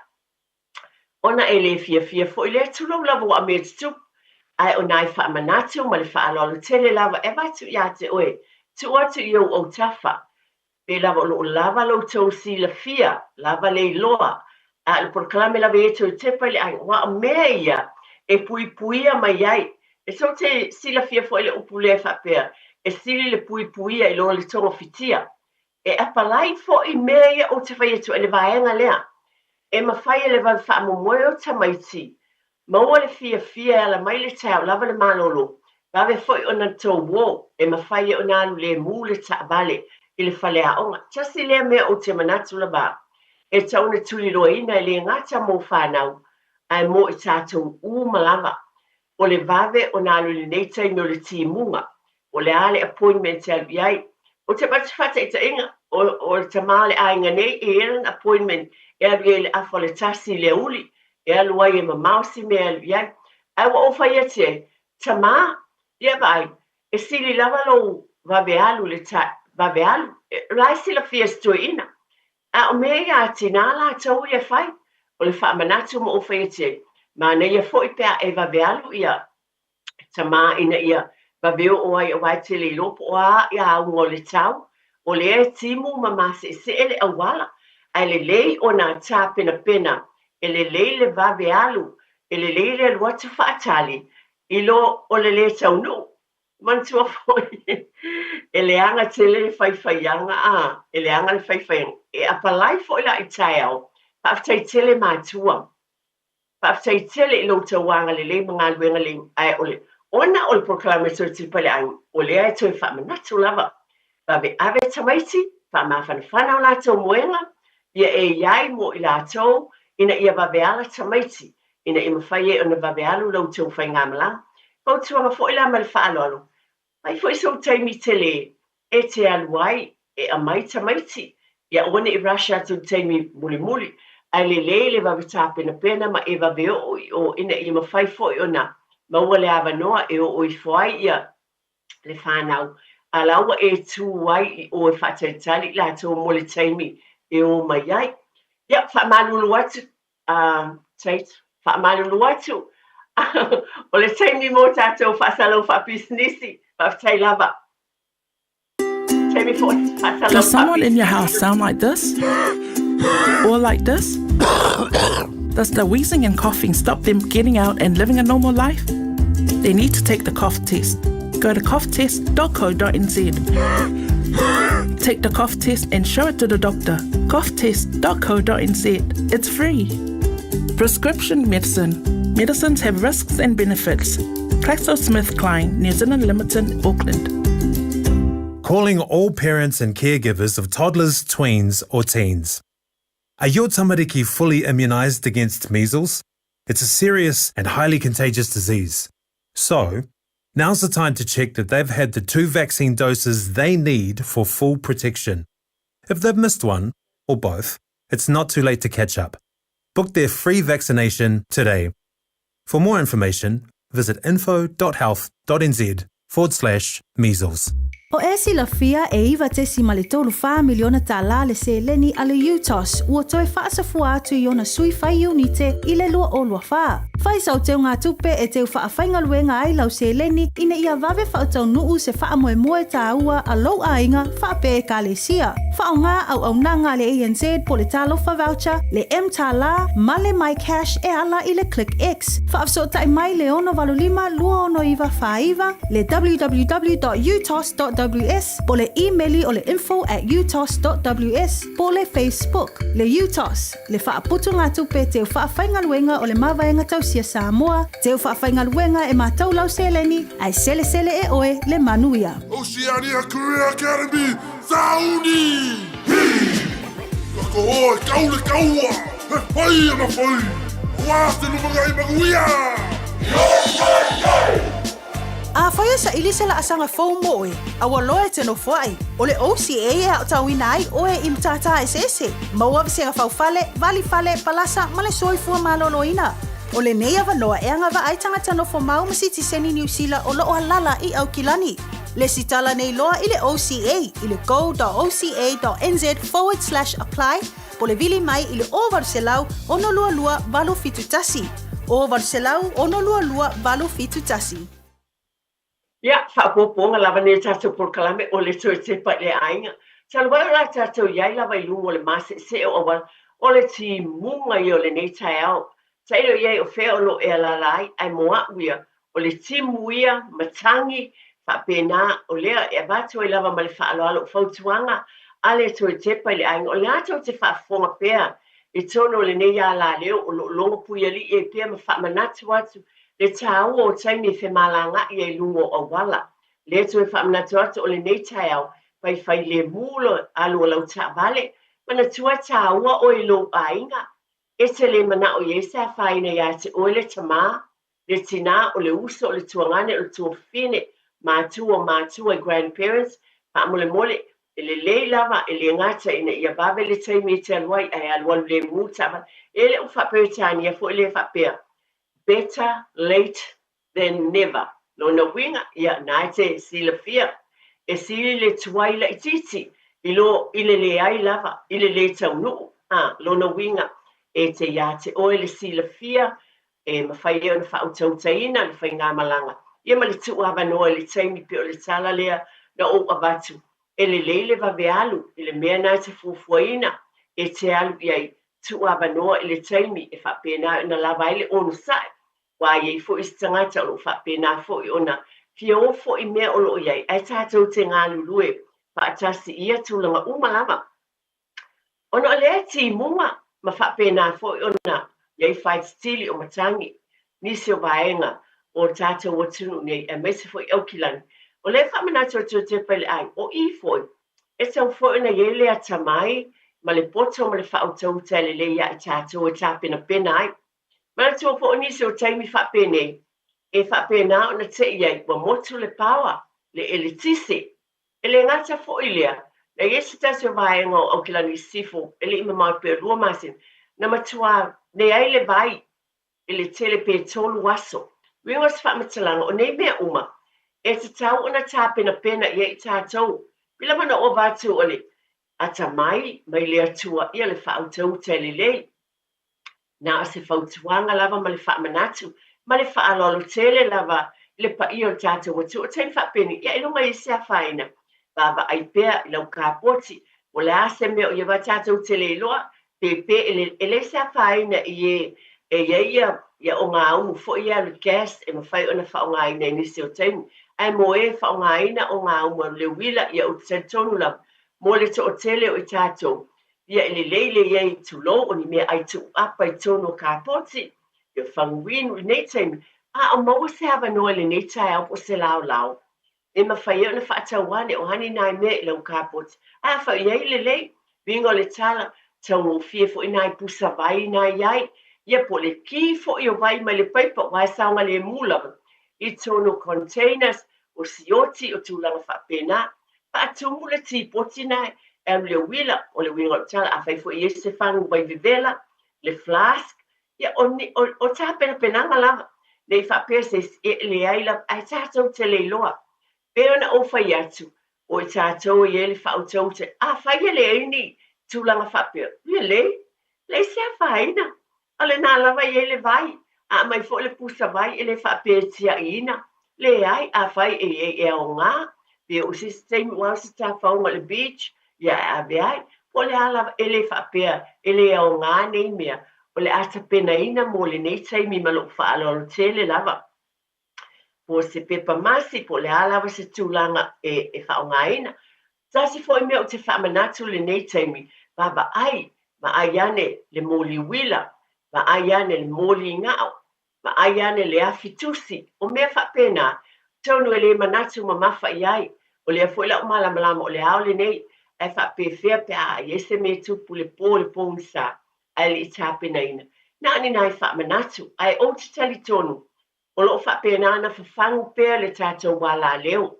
Ona e le fia fo i le tulau lava o ame tutu. Ai o nai whaamanatu ma le whaalolo tele lava e watu i ate oe. Tu atu i au tafa. Pe lava o lo lava lo tau si la fia. Lava le loa. A le porkalame lava e tau tepa le ai. Wa o mea ia e puipuia mai ai. E so te sila fia fo i le upu le whapea. E sili le puipuia i lo le tongo fitia. E apalai fo i mea ia o te whai atu e le vaenga lea. E mawhai e le vai whaamomoe o tamaiti. Maua le fia ala mai le tau lava le malolo. Wawe fo i ona tau wo. E mawhai e ona alu le mu le taabale i le whalea onga. Tasi lea mea o te manatu la ba. E tau na tuli roa ina i le ngata mo whanau. Ai mo i tātou malava. O le wawe o na alu le neitai no le timunga. O le ale appointment e alu iai. O te pati whata i ta inga. O le tamale a inga nei e eran appointment e alu e le afo le tasi le uli. E alu ai e mamausi me alu iai. Ai wa o whai ate tama. Ia vai. E sili lava lo wawe alu le ta. Wawe alu. Rai sila fiasto ina. A o mea ia tina la tau ia whai. O le whaamanatu mo o whai ate. Ma na ia fo i pea e wawe alu ia. Tama ina ia. Wawe o ai o wai te le lopo o a ia au ngō le tau. O le e timu ma mase se ele awala. ai le lei ona tā pena, e le lei le vave alu, e le lei le alua tu whaatali, ilo o le taunu. Mantua foi, e le anga tele le whaiwhaianga e le anga le whaiwhaianga, e apalai foi la i tai au, pa'aftai tele mātua, pa'aftai tele ilo tawanga le lei mga luenga le ai ole, ona o le proclamator tipale ai, o le ai toi whamanatu lava, vave ave tamaiti, whamawhanawhana o lātou moenga, ia e iai mo i lātou, ina ia vaveala tamaiti, ina ima whai e ona vavealu lau tau whai ngāmala, pau tuanga fo ila mal whaaloalo, mai fo iso taimi tele, e te aluai, e amai tamaiti, ia ona I Russia tu taimi muli, ai le vavita pena ma e vaveo o ina ima whai fo i ona, maua le avanoa e o I foai ia le whanau, a laua e tūwai o e whataitali la tō mole taimi e o mai ai. Ia, whamalulu atu, Tate, whamalulu atu, o le taimi mō tātou whasalau whapisnisi, whaftai lava. Taimi fo, whasalau Does someone in your house sound like this? Or like this? Does the wheezing and coughing stop them getting out and living a normal life? They need to take the cough test. Go to coughtest.co.nz. Take the cough test and show it to the doctor. coughtest.co.nz. It's free. Prescription medicine. Medicines have risks and benefits. GlaxoSmithKline, New Zealand Limited, Auckland. Calling all parents and caregivers of toddlers, tweens or teens. Are your tamariki fully immunised against measles? It's a serious and highly contagious disease. So, now's the time to check that they've had the 2 vaccine doses they need for full protection. If they've missed one, or both, it's not too late to catch up. Book their free vaccination today. For more information, visit info.health.nz/measles. O e sila fia e iwa te si male tolu wha miliona tā la le se leni ale UTOS ua toi whaasafua atu I ona sui whai unite I le lua o lua wha. Whai sau teo ngā tupe e teo wha whainga luenga ai lau se leni ina ia vave whautau nuu se wha moe moe tā ua a lau a inga wha pe e ka le sia. Wha o ngā au nanga le ANZ po le tā lofa voucher, le M tā la, ma le My Cash e ala I le Click X. Wha afso tai mai le ono valulima lua ono iwa wha iwa, le www.utos.ws, po le emaili o le info@utos.ws, po le Facebook, le UTOS, le whaaputu ngā tupe teo whaawhainga luenga o le mawaenga tausia Samoa, teo whaawhainga luenga e mātou lau seleni, ai sele e oe le manuia. Oceania Career Academy, Sauni! Kako oi, kaule kaua! He pai ana pai! Wāste numaga I maguia! A whaia sa ilise la asanga whau moe, awa loe te no whai, o le OCA e au tawina ai o e imtata SSE, maua visenga whau fale, vali fale, palasa, male soifua maloloina. O le nei awa loa e anga wa ai tangata no whamau masiti seni New Zealand o loo halala I au kilani. Le sitala nei loa I le OCA, I le go.oca.nz/apply, po le vili mai I le o varselau ono lua lua valo fitu tasi. O varselau ono lua lua valo fitu tasi. Ia, whaapoponga lava ne tātou porkalame o le tō te pai le ainga. Talawai la tātou iai lava I lungo le mase se o awal o le ti munga I o le nei tai au. Tairo iai o whea o lo e alalai ai moa uia o le ti muia matangi whapena o lea e vātua I lava ma le whaaloalo whautuanga a le tō te pai le ainga. O le atou te whaafonga pēa I tono le nei ala leo o lo longo puiali e pēa ma whaamanatu atu. Le tāu o taimi whe malanga I e lungo o wala. Le tu e whaamnatu atu o le nei tai au, pai whai le mulo alu o lau tā vale, mana tua tāua o I lo ainga. E te le mana o iesa whaina ia te o le tamā, le tina o le uso o le tuangane o le tua whine, mātua I grandparents, whaamole mole, e le lava, e le ngata ina ia babe le taimi te aluai, ai alualu le mūtama, e le u whapētani e fo le whapea. Better late than never. Lona winga, ia nai te sila fia. E sili le tuai la ititi. Ilo ile le ai lava, ile le taunu. Lona winga. E te ia te oe le sila fia. E mawhai eo na whautautaina, le whai ngā malanga. Ia ma le tu ava noa le taimi pe o le tala lea na o avatu. E le leile vavealu, ile mea nai te fufuaina. e te alu iai tu avanoa i le taimi e whapena na lava i le onu sai. Wa iei fo i tangata o lo whapena fo i ona fia o fo i mea o lo iai ai tātou te ngā lulue whaatasi ia tūlanga umalama. Ona o lea ti munga ma whapena fo i ona iai whai stili o matangi nisi o vaenga o tātou o tunu nei e mese fo i aukilani. O le whamanatu o te pele ai o i fo i e tau fo i na iei lea tamai ma le poto ma le whautau tele le ia i tātou e tāpena pena ai. Mana tō po nisi o taimi whapene, e whapena o na te iai wa motu le pawa, le elitisi, e le ngata fo i lea, na iesi tasi o vaenga o kilani sifo, e le ima mau pe rua masin, na matua ne ai le vai, e le tele pe tolu waso. Wingo se whamatalanga o nei mea uma, e te tau o na tāpena pena ia i tātou, bila mana o vātu o le, ata mai le atua ia le whautau tele lei. Na se fautuanga lava ma le whaamanatu, ma le whaalolo tele lava le pa i o tātou watu o tele whapeni, ia ilunga i sea whaina, baba ai pēr i lau kāpoti, o le ase mea o ia tātou tele iloa, pepe ele sea whaina i ia o ngā umu fo ia le gas e ma whai o na whaonga ina i nisi o teimu, ai mo e whaonga ina o ngā umu le wila ia o tonu lava, mo le to o tele o i tātou, ia ele leile iei tulo o ni mea ai tu apa i tono ka poti ia whanguinu i nei taimi a o maua se hawa noa le nei tai au po se lao lao e ma whai au na whaatawane o hani nai mea i lau ka poti a whai iei le lei vingo le tala tau o fie fo i nai pusa vai nai iai ia po le ki fo i o vai mai le paipa wai saunga le mula i tono containers o sioti o tūlanga whapena pa atumu le ti poti nai le wila o le wingo tala a fai fo i se fangu vai vivela le flask ia o tāpena penanga lava nei whapea se le aila ai tātou te leiloa pēo na o fai atu o i tātou i ele whautau te a fai le eini tūlanga whapea ia le sea whaina a le nā lava i ele vai a mai fo le pusa vai ele whapea tia ina le ai a fai e o ngā pēo o se teimi wau se tā whaunga le beach ia aveai po le ala ele whapea ele o ngā nei mea o le ata pena ina mo le nei taimi ma lo whaalolo tele lava po se pepa masi po le ala se tūlanga e whaonga ina tasi fo i mea o te whaamanatu le nei taimi baba ai ma ai ane le moli wila ma ai ane le moli ngao ma ai ane le afitusi o mea whapena tonu ele manatu ma mafa iai o le afuela o malamalama o le ao le nei e whapewhia pe a iese me tupu le pō nsa ai le tāpena ina. Nā ni nai whaamanatu, ai o te tali tonu, o loo whapena ana whawhangu pēr le tātou wala leo.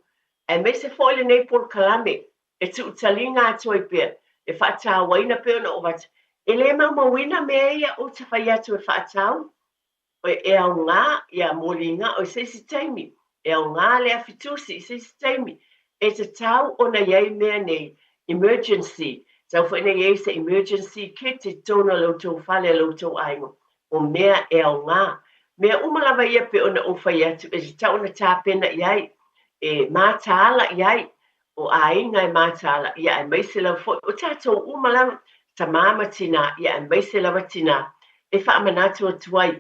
E me se fo le nei pōl kalame, e tu utali ngā toi pēr, e whaatau waina pēr na o watu. E le mawina mea ia o te whai atu e whaatau, e au ngā, ia mōli ngā, o se si taimi, e au ngā le awhitusi, se si taimi, e te tau o na iei mea nei, emergency. Tau whaina iei se emergency kit te tōna lautou whale lautou aingo. O mea e au ngā. Mea umalawa ia pe ona o whai atu e se tau na tāpena iai. E mātāla iai. O ainga e mātāla ia e maisela fo. O tātou umalawa ta māma tina ia e maisela wa tina. E whaamanatu o tuai.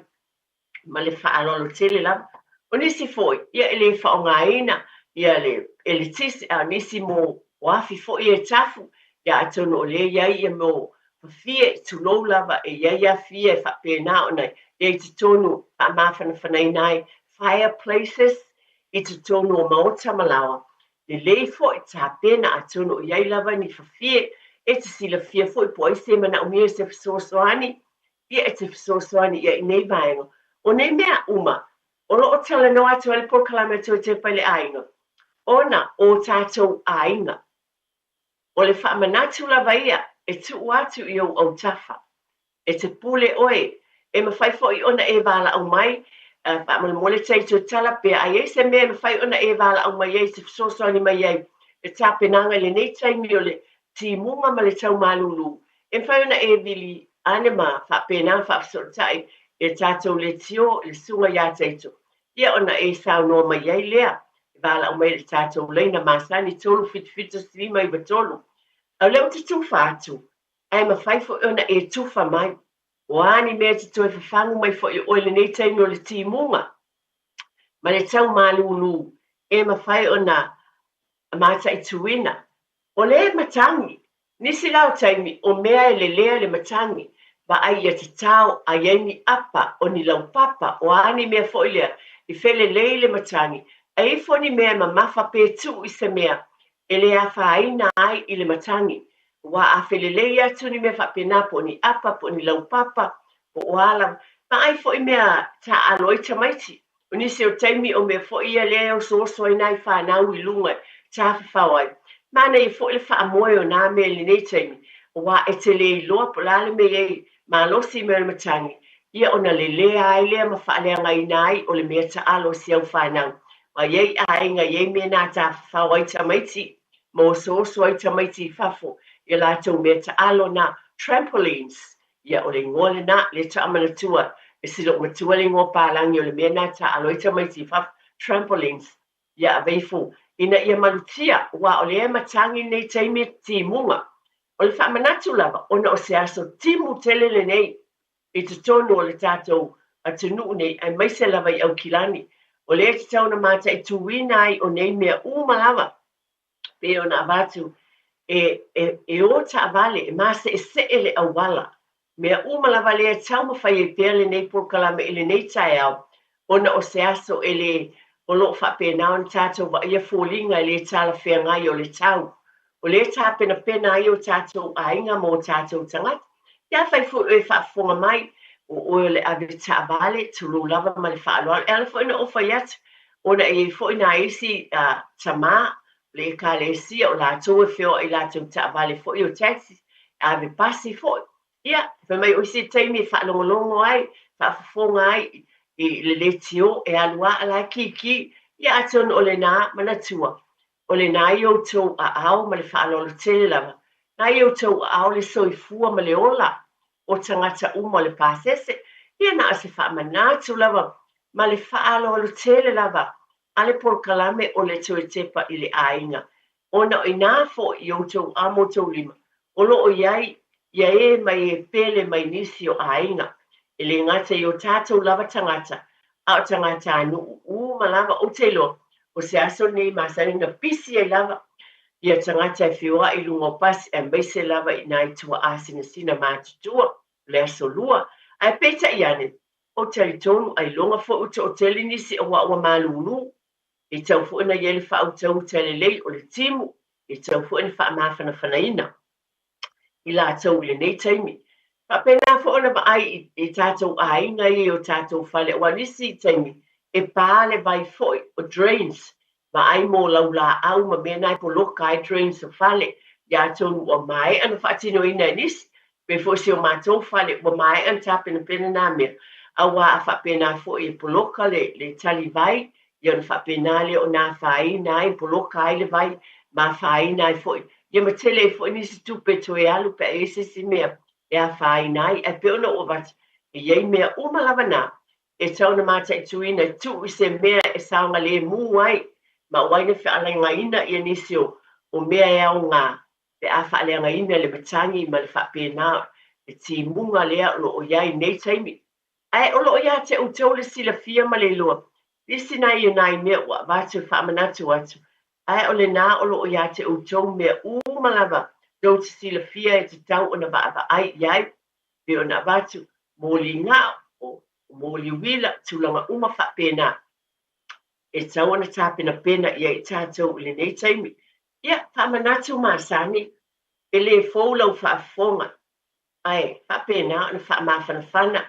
Ma le whaalolo tele lava. O nisi foi. Ia e le whaongaina. Ia le elitisi a nisi mo wafi fo i e tafu, ia atono o le iai ia mo fie tu lou lava e iai a fie whapena o nei, ia i te tonu a mawhana whanai nai fireplaces, i te tonu o maota malawa. Le lei fo i tā pena atono o iai lava ni whafie, e te sila fie fo i po i se mana umia se whasosoani, ia e te whasosoani ia i nei vaenga. O nei mea uma, o loo tala no atu ale po kalame to te pale ainga. Ona o tātou ainga. O le whaamanatu lava ia, e tu atu i au tafa. E te pule oe, e mawhai fo i ona e wala au mai, whaamole teitu tala pe a ei se mea mawhai ona e wala au mai ei, se whasosoni mai ei, e tāpenanga le nei taimi o le ti munga ma le tau malulu. E mawhai ona e vili anema whapena whaasotai, e tātou le tio, le sunga ia teitu. Ia ona e sao noa mai ei lea, wala au mai le tātou leina masani tolu fitu sima i watolu. Au leo te tu whātu, ai mawhai fo ona e tufa mai. O ani mea te toi whawhangu mai fo i o le nei taimi o le timunga. Ma le tau malulu e mawhai ona mata i tuina. O le matangi, nisi lau taimi o mea e le lea le matangi, ba ai ia te tau a ieni apa o ni lau papa o ani mea fo i lea i fele lei le matangi. A i fo ni mea ma mafa pe tu i se mea e le a whaina ai i le matangi. Wa a fele lei atu ni mea whapena po ni apa po ni lau papa po o ala. Ma ai fo i mea ta aloi tamaiti. O nisi o taimi o mea fo ia lea o so i nai whanau i lunga ta whawai. Mana i fo i le wha moe o nā mea li nei taimi. Wa e te le i loa po lale me ei ma losi mea le matangi. Ia ona le lea ai lea ma wha lea ngai nai o le mea ta alo si au whanau. Ma iei a inga iei mea nā ta whawai tamaiti. Mo so i tamaiti i whafo. Ia la tau mea ta alo na trampolines. Ia o le ngole na le ta amana tua. E silo matua le ngō pālangi o le mea nā ta alo i tamaiti i whafo. Trampolines. Ia a veifo. Ina ia malutia wa o le matangi nei taimi timunga. O le whamanatu lava, ona o se aso timu tele le nei. I te tonu o le tātou a tunu nei, ai maise lava i au kilani. O le te tauna mata i tuwina ai o nei mea uma lava. Pe ona abatu, e o ta avale, e masa e se ele awala. Mea uma lava le tau mawhai e pele nei porkalame ele nei tai au. Ona o se aso ele o lo whapena on tātou wa ia fōlinga le tala whea ngai o le tau. O le tā pena ai o tātou ainga mō tātou tangat. Ia whai fu e whaafonga mai o le ave tā vale tulu lava ma le whaaloa. E ala fo ina ofa iat. Ona e fo ina isi tamā le ka le sia o lātou e whio i lātou tā vale fo i o taxi. Ave pasi fo. Ia, whai mai o isi teimi whaalongolongo ai, whaafonga ai, i le tio e alua ala kiki ia atonu o le nā manatua. O le nā i o tau a au ma le whaalolo tele lava. Nā i o tau a au le soifua ma le ola o tangata uma le pāsese. Ia na ase whaamanatu lava ma le whaalolo tele lava. Ale porkalame o le tue tepa i le ainga. Ona o i nā fo i o tau a mo tau lima. Olo o iai, ia e mai e pele mai nisi o ainga. E le ngata i o tātou lava tangata, a o tangata anu ma lava o te lo, o se aso nei masaringa pisi e lava, i a tangata e whioa i lungo pasi e meise lava i nai tua asina sina mātutua, le aso lua, a e peta i ane, o tali tonu ai longa fo uta o tele nisi o wa malulu, i tau fuina yele wha au tau tele lei o le timu, i tau fuina wha mawhana whanaina, i la tau le nei taimi. Pena fo ona ba ai e tātou ainga i o tātou whale o anisi taimi e pāle vai foi o drains ma ai mō laula au ma mea nai po loka ai drains o whale ia tonu o mai ana whaatino ina nisi pe fo si o mātou whale o mai an tāpena pena nā mea a wā a whapena foi e po loka le tali vai ia na whapena le o nā whai nai po loka ai le vai ma whai nai foi ia ma tele foi nisi tupe to e alu pe e sisi mea e a whai nai, e peona o wati, e iei mea umalawa nā, e tauna mata i tuina tu i se mea e saunga le mū ai, ma waina whaalenga ina i anisi o mea e au ngā, pe a whaalenga ina le matangi ma le whapena, e ti munga lea o iai nei taimi. Ai o lo ia te o tau le sila fia ma le loa, isi nai i nai mea wa watu whaamanatu atu, ai o le nā o lo ia te o tau mea umalawa, do te sila fia e te tau o na wa ai iai, pe o na watu mōli ngā o mōli wila tūlanga uma whapena. E tau ana tāpena pena ia i tātou le nei taimi. Ia, whamanatu māsani, e le fōlau whaafonga. Ai, whapena ana whaamawhanawhana,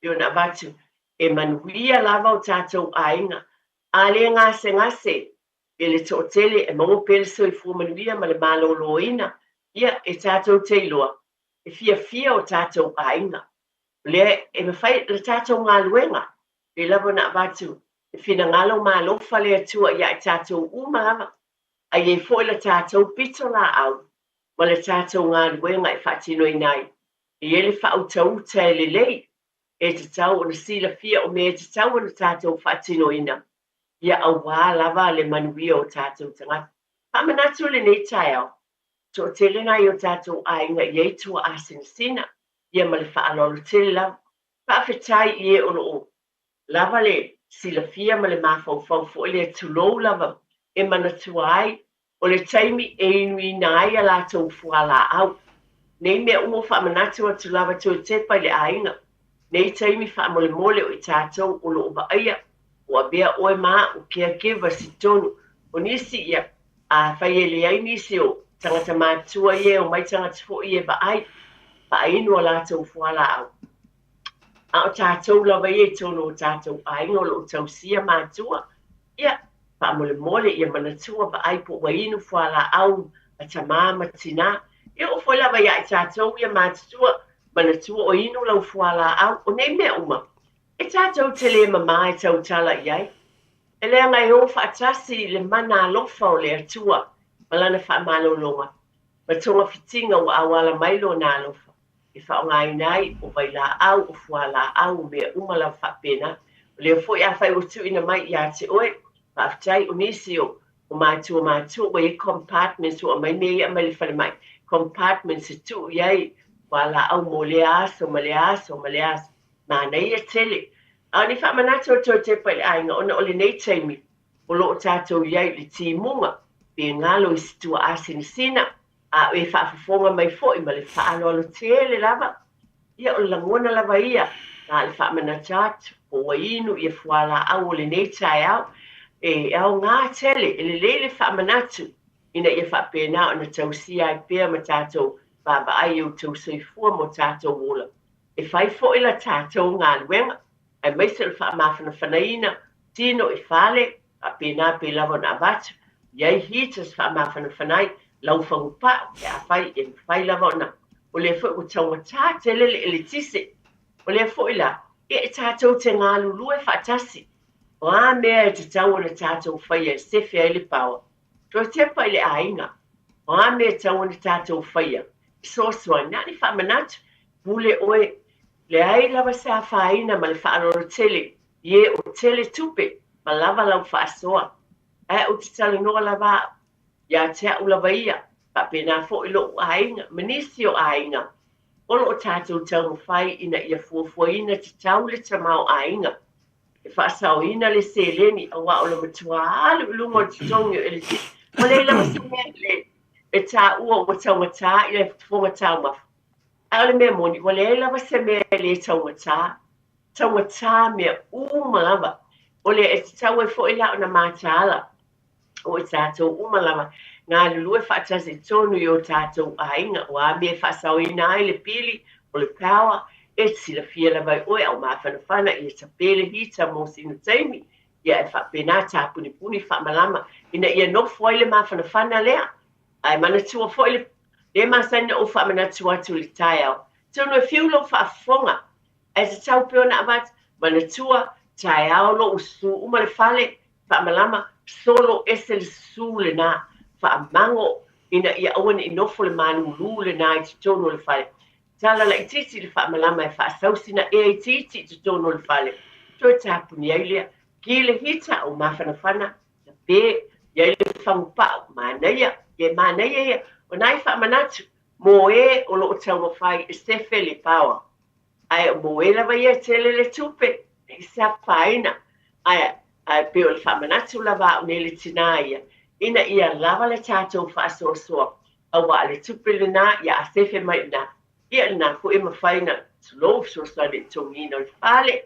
pe o na watu e manuia lava o tātou ainga. A le ngase, e le tōtele e mongo pele soi fu manuia ma le maloloina. Ia, e tātou teiloa, e fia o tātou ainga. Le, e mawhai le tātou ngā luenga, e lava na watu, e whina ngalo mā lofa le atua ia e tātou umalawa. A e fo le tātou pito la au, ma le tātou ngā luenga e whatino i nai. E ele whautau te le lei, e te tau o na sila fia o me e te tau o na tātou whatino ina. Ia au wā lava le manuia o tātou tangata. Pamanatu le nei tai au. So tele na yo tātou ainga iei tua asinisina, ia ma le whaalolo tele lava. Whaafetai ie ono o. Lava le silafia ma le mafau fo le tulou lava e mana tua ai, o le taimi e inui na ai a lātou fuala au. Nei mea umo whaamanatu atu lava tue tepa le ainga. Nei taimi whaamole mole o i tātou o lo uba aia, o a bea oe maa o kia kiva si tonu, o nisi ia a whaiele ai nisi o tangata mātua ie o mai tangata fo ie ba ai, pa inu a lātou fuala au. A o tātou lava ie tono o tātou ainga o lo tausia mātua, ia whaamole mole ia manatua ba ai po wa inu fuala au a tamama tina, ia o foi lava ia i tātou ia mātua, manatua o inu lau fuala au, o nei mea uma. E tātou te le mama e tau tala iai. E lea ngai o whaatasi le mana alofa o le atua, malana whaamalolonga. Ma tonga fitinga o awala mailo na alofa. E whaongai nai o vai la au o fuala au mea umala whaapena. O lea foi a whai o tu ina mai ia te oe, whaafitai o nisi o mātua o e compartments o mai mea mai le whale mai. Compartments e tu iai, wala au mo le aso, ma le aso. Nā nei e tele. A ni whaamanato o tō te pai ainga, ona o le nei teimi, o lo o tātou iai le tīmunga, pe ngalo i situa asinisina, a e whaafafonga mai fōi, ma le whaalo alo tele lava. Ia o langona lava ia, nā le whaamanata atu, o wainu i e fuala au o le nei tai au, e au ngā tele, e le leile whaamanatu, ina i e whaapena o na tausia ai pēr ma tātou, baba ai o tau soifua mo tātou wola. E whai fo ila tātou ngā luenga, ai maise le wha mawhana whanaina, tino e whale, a pēnā pē lava na avatu, iai hitas wha mawhana whanai, lau whangupa, e a whai e whai lava na. O le fo o taunga tā te lele e le tise, o le fo ila, e tātou te ngā lulu e whaatasi, o a mea e te tau na tātou whai e sefe ai le paua, to te pai le ainga, o a mea tau na tātou whai e, sosua, nani whamanatu, bule oe, le ai lava sa whaina ma le whaaroro tele, ie o tele tupe, ma lava lau whaasoa. E o te tala noa lava, ia tea u lava ia, pa pēnā fo ilo o ainga, manisi o ainga. Olo o tātou tau whai ina ia fuafuaina te tau le tamau ainga. E whaasau ina le seleni, a wa o le matua alu ilungo te tongi o ele. Ma le lava sa mea le, e tā ua o taumata, ia e whafonga tau mafu. Aole mea moni, wale e lava se mea le taumata mea uma lava. Ole e te tau e fo i lau na mātāla. O e tātou uma lava. Ngā lulu e whaatase tonu i o tātou ainga. O a mea whaasau i nai le pili, o le power, e sila fia lava i oe au mawhanawhana i e tapele hita mo sinu taimi. Ia e whapena tā puni whamalama. Ina ia no foi le mawhanawhana lea. Ai mana tua foi le le masana o whamanatu atu le tai au. Tono e whiulo whaafonga. E te tau peo na amat, manatua, tai au lo usu uma le whale, whaamalama, solo ese le su le nā, whaamango ina ia awan i nofo le manu lu le nā i te tono le whale. Tala la i titi le whaamalama e whaasausina e i titi te tono le whale. Toi tāpuni ai lea, ki le hita o mawhanawhana, na pē, ia le whangupau, mānaia, e mānaia ia, o nai whaamanatu, mo e o lo o taunga whai e sefe le pawa. Ai o mo e lava ia tele le tupe, e sa whaina. Ai pe o le whaamanatu lava o ne le tina ia. Ina ia lava le tātou whaasoasoa. A wa le tupe le nā, ia a sefe mai nā. Ia nā ko e mawhaina, tulof sosa le tongina o le whale,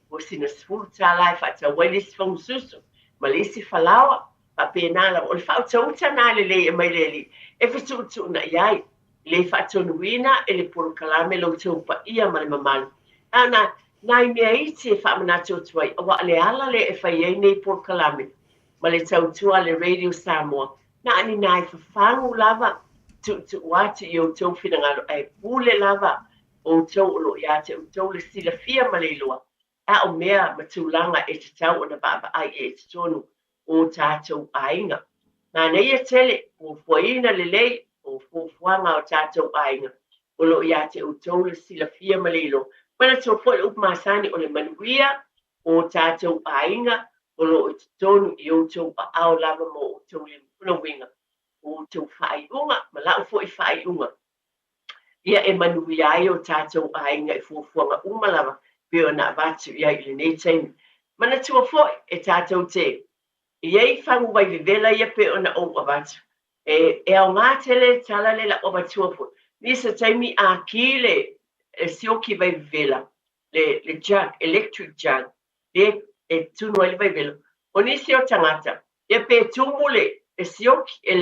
o sina sfuru tālai whaata wailis whangususu, ma le isi whalawa, pa pēnā lava, o le whautauta nā le le e mai le li. E whatutu na iai, le whaatonuina e le poro kalame lau tau pa ia ma le mamalu. Ana, nai mea iti e whaamanatu tuai, awa le ala le e whaiei nei poro kalame, ma le tautua le Radio Samoa. Na ani nai whawhangu lava, tu watu i o tau whinangalo, ai pule lava, o tau olo i ate, o tau le sila fia ma le loa. A o mea matulanga e te tau o na baba ai e te tonu o tātou ainga. Nā nei e tele, o fuaina le lei, o fuanga o tātou ainga. O lo ia te o tau le sila fia malelo. Mana tō fwoi up masani o le manuia, o tātou ainga, o lo o te tonu i o tau pa ao lava mo o tau le punawinga. o tau whaiunga, ma lau fo I whaiunga. Ia e manui ai o tātou ainga I fuafuanga umalawa, pio na vatu ia I le nei taimi. Mana tua fo e tātou te, ia I whangu vai vivela ia pio na o avatu. E au ngā tele tala le la o vatua fo. Nisa taimi a kile e sioki vai vivela, le jug, electric jug, e tunu ai vai vivela. O nisi o tangata, ia pe tumule e sioki e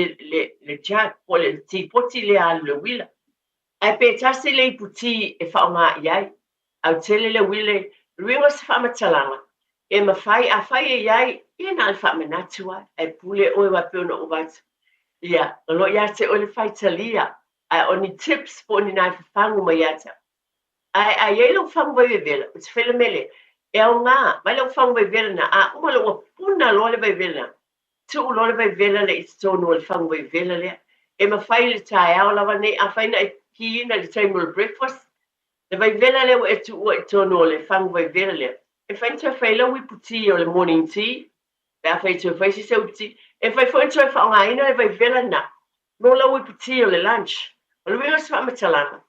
le jug, o le tipoti le alu le wila. Ai pe tasi le puti e whaonga iai, au tele le wile, ruinga se whaamatalanga, e mawhai a whai e iai, ia na alfa menatua, e pule oe wapeona o vatu. Ia, lo ia te o le whai talia, ai oni tips po ni nai whangu mai ata. Ai e lo whangu vai vela, o te whele mele, e au ngā, mai lo whangu vai vela na, a uma lo puna lo le vai vela, tu lo le vai vela le i tonu o le whangu vai vela lea, e mawhai le tae au lawa nei, a whai na ki ina le time of breakfast, le vai vela leo e tu ua I tono o le whangu vai vela lea. E whai tua whai lau I puti o le morning tea, e a whai tua whai si seu puti, e whai whai tua whaonga ina le vai vela na, no lau I puti o le lunch, o le winga sa whamatalanga,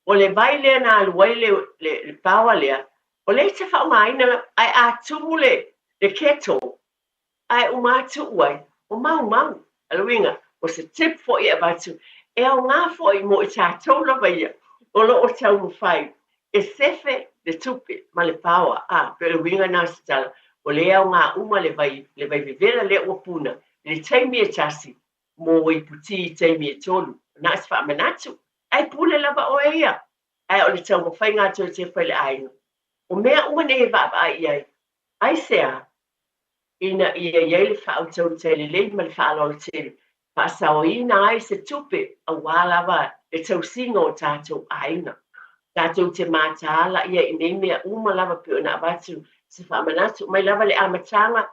o le vai lea na aluai le pawa lea, o le te whaonga ina ai a tumu le keto, ai umatu uai, o mau, a le winga, o se tip fo I abatu, e au ngā fo I mo I tātou lawa ia, o lo o tau mwhai, e sefe le tupe ma le pawa, pe le winga nā sitala, o le au ngā uma le vai vivela le o puna, le taimi e tasi, mo I puti I taimi e tolu, nā se wha manatu, ai pule lava o ia, ai o le tau mwhai ngā tau te whai le ainga, o mea uma ne e vapa ai, ai sea, ina ia iei le wha au tau tele, le ma le wha alo tele, pasao ina ai se tupe a walawa e tau singa o tātou ainga. Tātou te mātāla ia I nei mea uma lava pio na abatu se whamanatu. Mai lava le amatanga,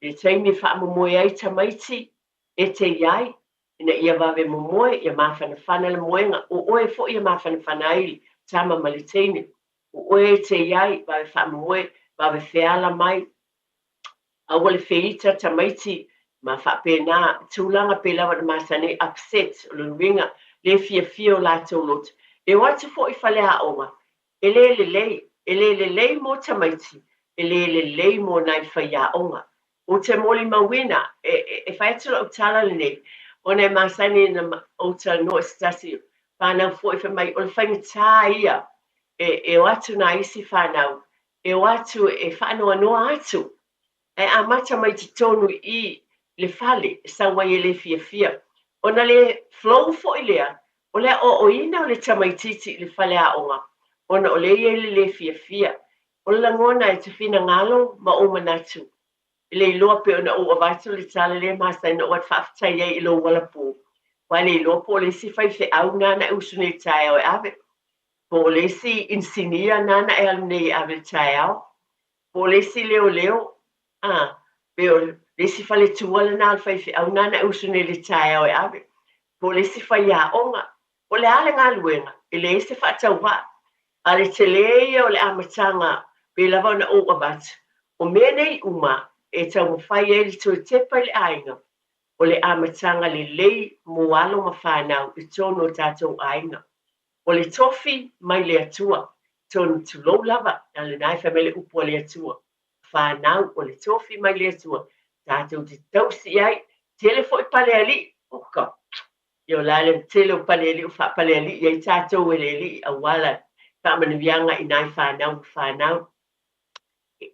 le taimi whaamomoe ai tamaiti e te iai, ina ia wawe momoe, ia mawhanawhana le moenga, o oe fo ia mawhanawhana ai tama ma le teimi. O oe te iai, wawe whaamomoe, wawe whiala mai, awa le whiita tamaiti, ma whapena tūlanga pe lawa na masane upset o le winga le fia o lātou lot. E watu fo I whale a onga. E le lei mo tamaiti. E le lei mo nai whai a onga. O te moli mawina, e whaetula o tala le nei. O nei masane na o ta no estasi. Whanau fo I whamai, o le whainga tā ia. E watu na isi whanau. E watu e whanau anoa atu. E a mata mai ti tonu I le fale, sa wai le fia. Ona le flow fo I lea, o le o ina o le tamaititi le fale a onga. Ona o le fia. O le langona e te fina ngalo ma o manatu. Le iloa pe ona o avatu le tala le masa ina o at whaftai e ilo wala po. Wa le iloa po le si fai fe au nana e usune tae o e ave. Po le si insinia nana e alune e ave tae au. Po le si leo, pe o le si fale tuala na alfai fi au nana e usune le tae au e ave. Po le si fai a onga, o le ale ngā luenga, e le se whaatau wa. A le te leia o le amatanga, pe lava na o abatu. O mea nei uma, e tau mawhai e li tui tepa le ainga. O le amatanga le lei moalo ma whanau I tono tātou ainga. O le tofi mai le atua, tono tulou lava, na le nai whamele upo le atua. Whanau o le tofi mai le atua. Tātou te tausi ai, tele fo I pale ali, oka. Yo lale tele o pale ali, o wha pale ali, iai tātou e le ali, a wala, whamanawianga I nai whanau.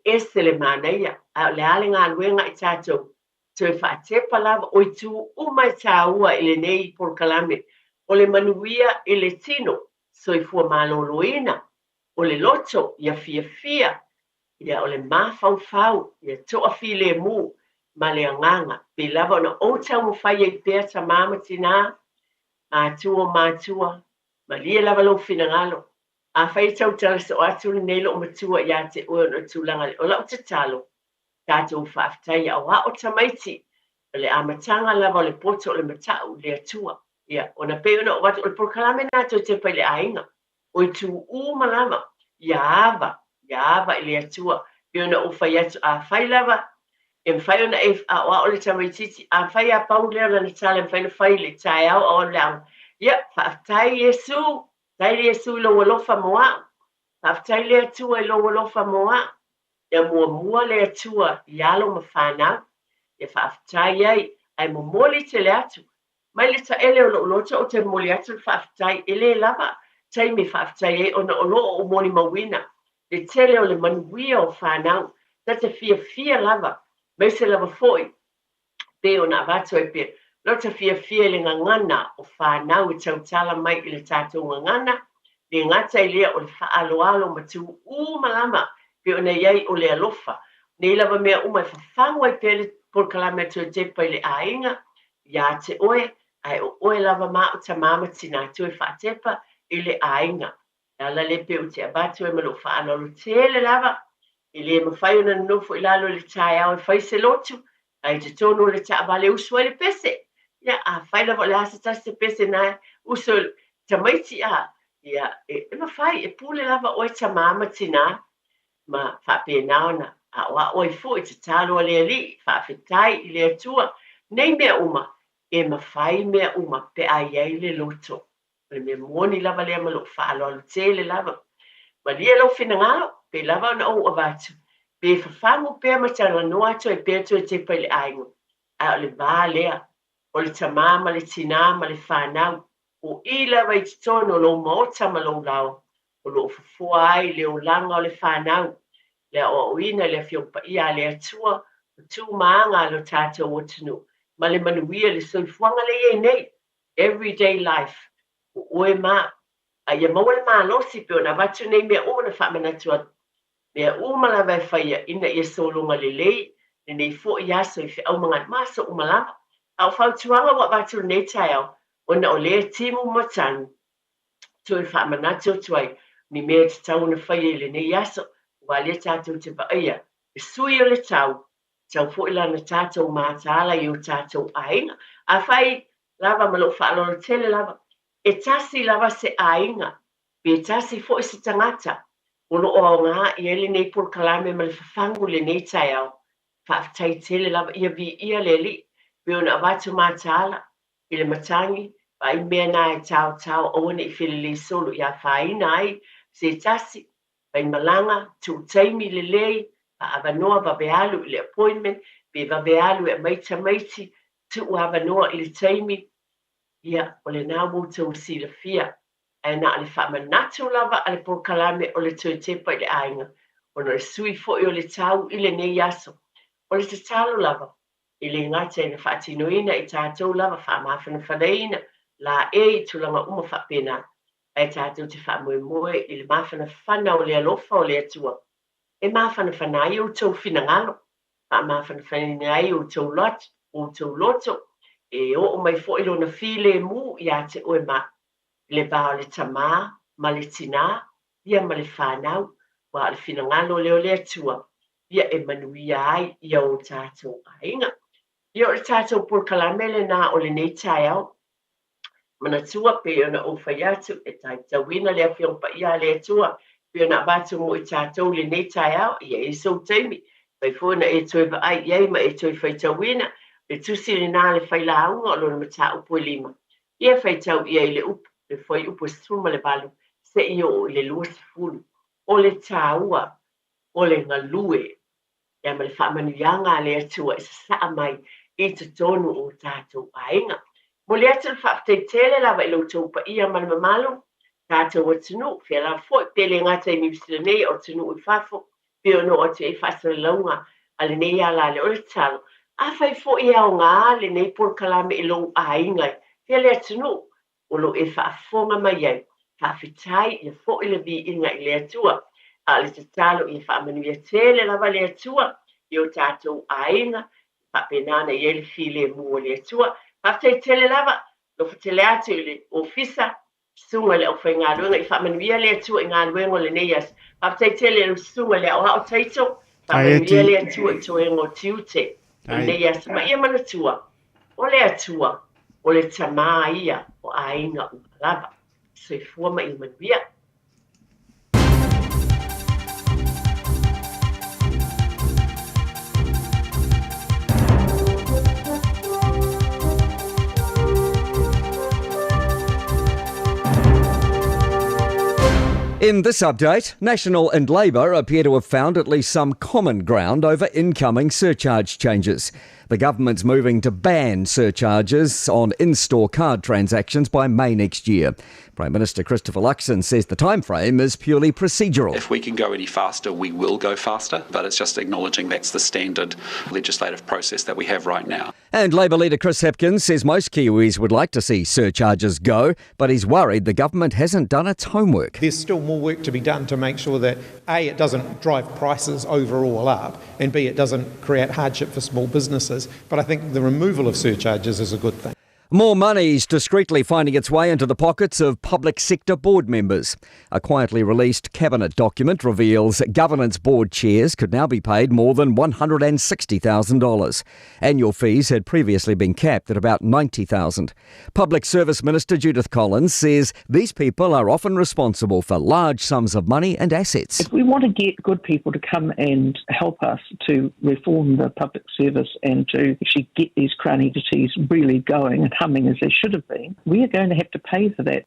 E se le manaia, a le ale ngā luenga I tātou, te whaatepa lava, o I tu umai tāua I le nei por kalame, o le manuia I le tino, so I fua maloloina, o le loto, ia fia, ia o le mawhau, ia toa fi le mu, ma le anganga, pe lava ona o tau mo whai e pēr ta mama tina, mātua, ma lia lava lo fina ngalo. A whai tau tala se o atu le neilo o matua ia te oi o tūlanga le, o lau te talo, tātou whaaftai a wa o tamaiti, o le amatanga lava o le poto o le matau le atua, ia, ona pe ona o watu o le porkalame nātou te pai le ainga, o I tu malama, ia ava I le atua, pe ona o whai atu a whai lava, mwhai ona e a o le tamaititi, a mwhai a pau lea na tala mwhai na whai le tai au o leang. Ia, whaftai Yesu, tai Yesu lo walofa moa, whaftai lea tua lo walofa moa, ia mua lea tua i alo ma whanau, ia whaftai ai mo moli te le atu. Mai le ta ele o loto o te moli atu whaftai ele lava, tai me whaftai e ona o loo o moli mawina, le tele o le manuia o whanau, ta te fia lava, mai se lava foi, pe ona avato e pe, lo te fia le ngangana o whanau i tautala mai i le tātou ngangana, le ngata i lea o le whaaloalo ma tu malama, pe ona iai o le alofa, ne lava mea umai whawhangwa i pe le porkalame tu te pa i le ainga, ia te oe, ai o oe lava ma o ta mama tina tu e whatepa i le ainga. Ala le pe o te abatu e malo whaaloalo tele lava, i le mawhai ona nofo i lalo le tai au e whai se lotu, ai te tono le ta abale usua le pese. Ia a whai lava le asa tasi pese na uso ta maiti a. Ia e mawhai e pule lava oe ta mama tina, ma whape naona. A oa oi fo i te talo a lea li, whawhetai i lea tua, nei mea uma, e mawhai mea uma pe a iei le loto. Le mea moni lava lea malo whaaloalo tele lava. Ma lia lau whinangalo, pe lava na o avatu. Pe whawhangu pea matanga noa to e pea to e te pai le aingo. A o le vā lea, o le tamā ma le tina ma le whanau, o i lava i te tono lo maota ma lo lau, o lo fufua ai le o langa o le whanau, le o oina le fiompa ia le atua, o tū maanga lo tātou o tunu, ma le manuia le soifuanga le e nei, everyday life, o oe ma, a ia maua le mālosi pe ona watu nei mea o na whamanatua, mea umala vai whaia ina ia solonga le lei, le nei fo i aso i whi au mga maso umalama, au whautuanga wa watu nei tai au, ona o lea timu matangu, tu e whamanatua tuai, ni mea te tau na whaia le nei aso, wa le tātou te paia, e sui o le tau fo ila na tātou mātala i o tātou ainga, a whai lava malo whaalolo tele lava, e tasi lava se ainga, pe tasi fo i se tangata, o lo o ngā i ele nei por kalame ma le whawhangu le nei tai au, whaaftai tele lava ia vi ia le li, pe ona avatu mātala, i le matangi, pa i mea nā e tau oane i while le solo i a whaina ai, se tasi, pai malanga, tu taimi le lei, pa avanoa vavealu i le appointment, pe vavealu e maiti, tu avanoa i le taimi, ia o le nā mūtou si le fia, e na le whamanatu lava a le porkalame o le tuetepa i le ainga, o le sui fo i o le tau i le nei aso, o le te talo lava, i le ngata i na whaatinoina i tātou lava whaamawhana whaleina, la e tulanga uma whapena, e tātou te whaamoe i le mawhana whana o le alofa o le atua. E mawhana whanai o tau whinangalo, mawhana whanai o tau loto, e o mai fo ilo na file mu i a te oe ma, le bao le tamā, ma le tina, ia ma le whanau, wa le whinangalo leo le atua, ia e manuia ai ia o tātou ainga. Ia o le tātou porkalamele nā o le nei tai au, mana tua pe ona o whai atu e tai tawina lea whiongpa ia le atua, pe ona abatu mo i tātou le nei tai au, ia e so teimi, pai fōna e toi wa ai iei ma e toi whai tawina, le tusi le nā le whai launga o lona mata upo e lima. Ia whai tau ia i le upu, le whai upo e struma le balu, se i o le lua se fulu, o le tāua, o le ngalue, ia ma le whaamanuianga le atua e sa saa mai i te tonu o tātou ainga. Mo le atu whaaftai tele lawa i loutou pa ia mana mamalo, tātou o tunu, whia la fo, pele ngata i miwisila nei o tunu i whafo, pe ono o te e whasara launga, a le nei ala le ole talo, a whai fo i au ngā le nei por kalame i lou a ingai, whia le atunu, o lo e whaafonga mai ai, whaafetai i fo i le vi inga i le atua, a le te talo i whaamanuia tele lawa le atua, i o tātou a inga, whaapenana i ele file mua le atua, Paftai tele lava, lo fa tele atu i le ofisa, sunga le au whai ngā luenga, i whaamanuia le atua i ngā luenga le neias. Paftai tele le sunga le au hao taito, whaamanuia le atua i toe ngō tiute, i neias. Ma ia manatua, o le atua, o le tamā ia, o ainga u lava. So i fua ma i manuia. In this update, National and Labour appear to have found at least some common ground over incoming surcharge changes. The government's moving to ban surcharges on in-store card transactions by May next year. Prime Minister Christopher Luxon says the timeframe is purely procedural. If we can go any faster, we will go faster, but it's just acknowledging that's the standard legislative process that we have right now. And Labour leader Chris Hipkins says most Kiwis would like to see surcharges go, but he's worried the government hasn't done its homework. There's still more work to be done to make sure that A, it doesn't drive prices overall up, and B, it doesn't create hardship for small businesses. But I think the removal of surcharges is a good thing. More money's discreetly finding its way into the pockets of public sector board members. A quietly released cabinet document reveals governance board chairs could now be paid more than $160,000. Annual fees had previously been capped at about $90,000. Public Service Minister Judith Collins says these people are often responsible for large sums of money and assets. If we want to get good people to come and help us to reform the public service and to actually get these crown entities really going and humming as they should have been, we are going to have to pay for that.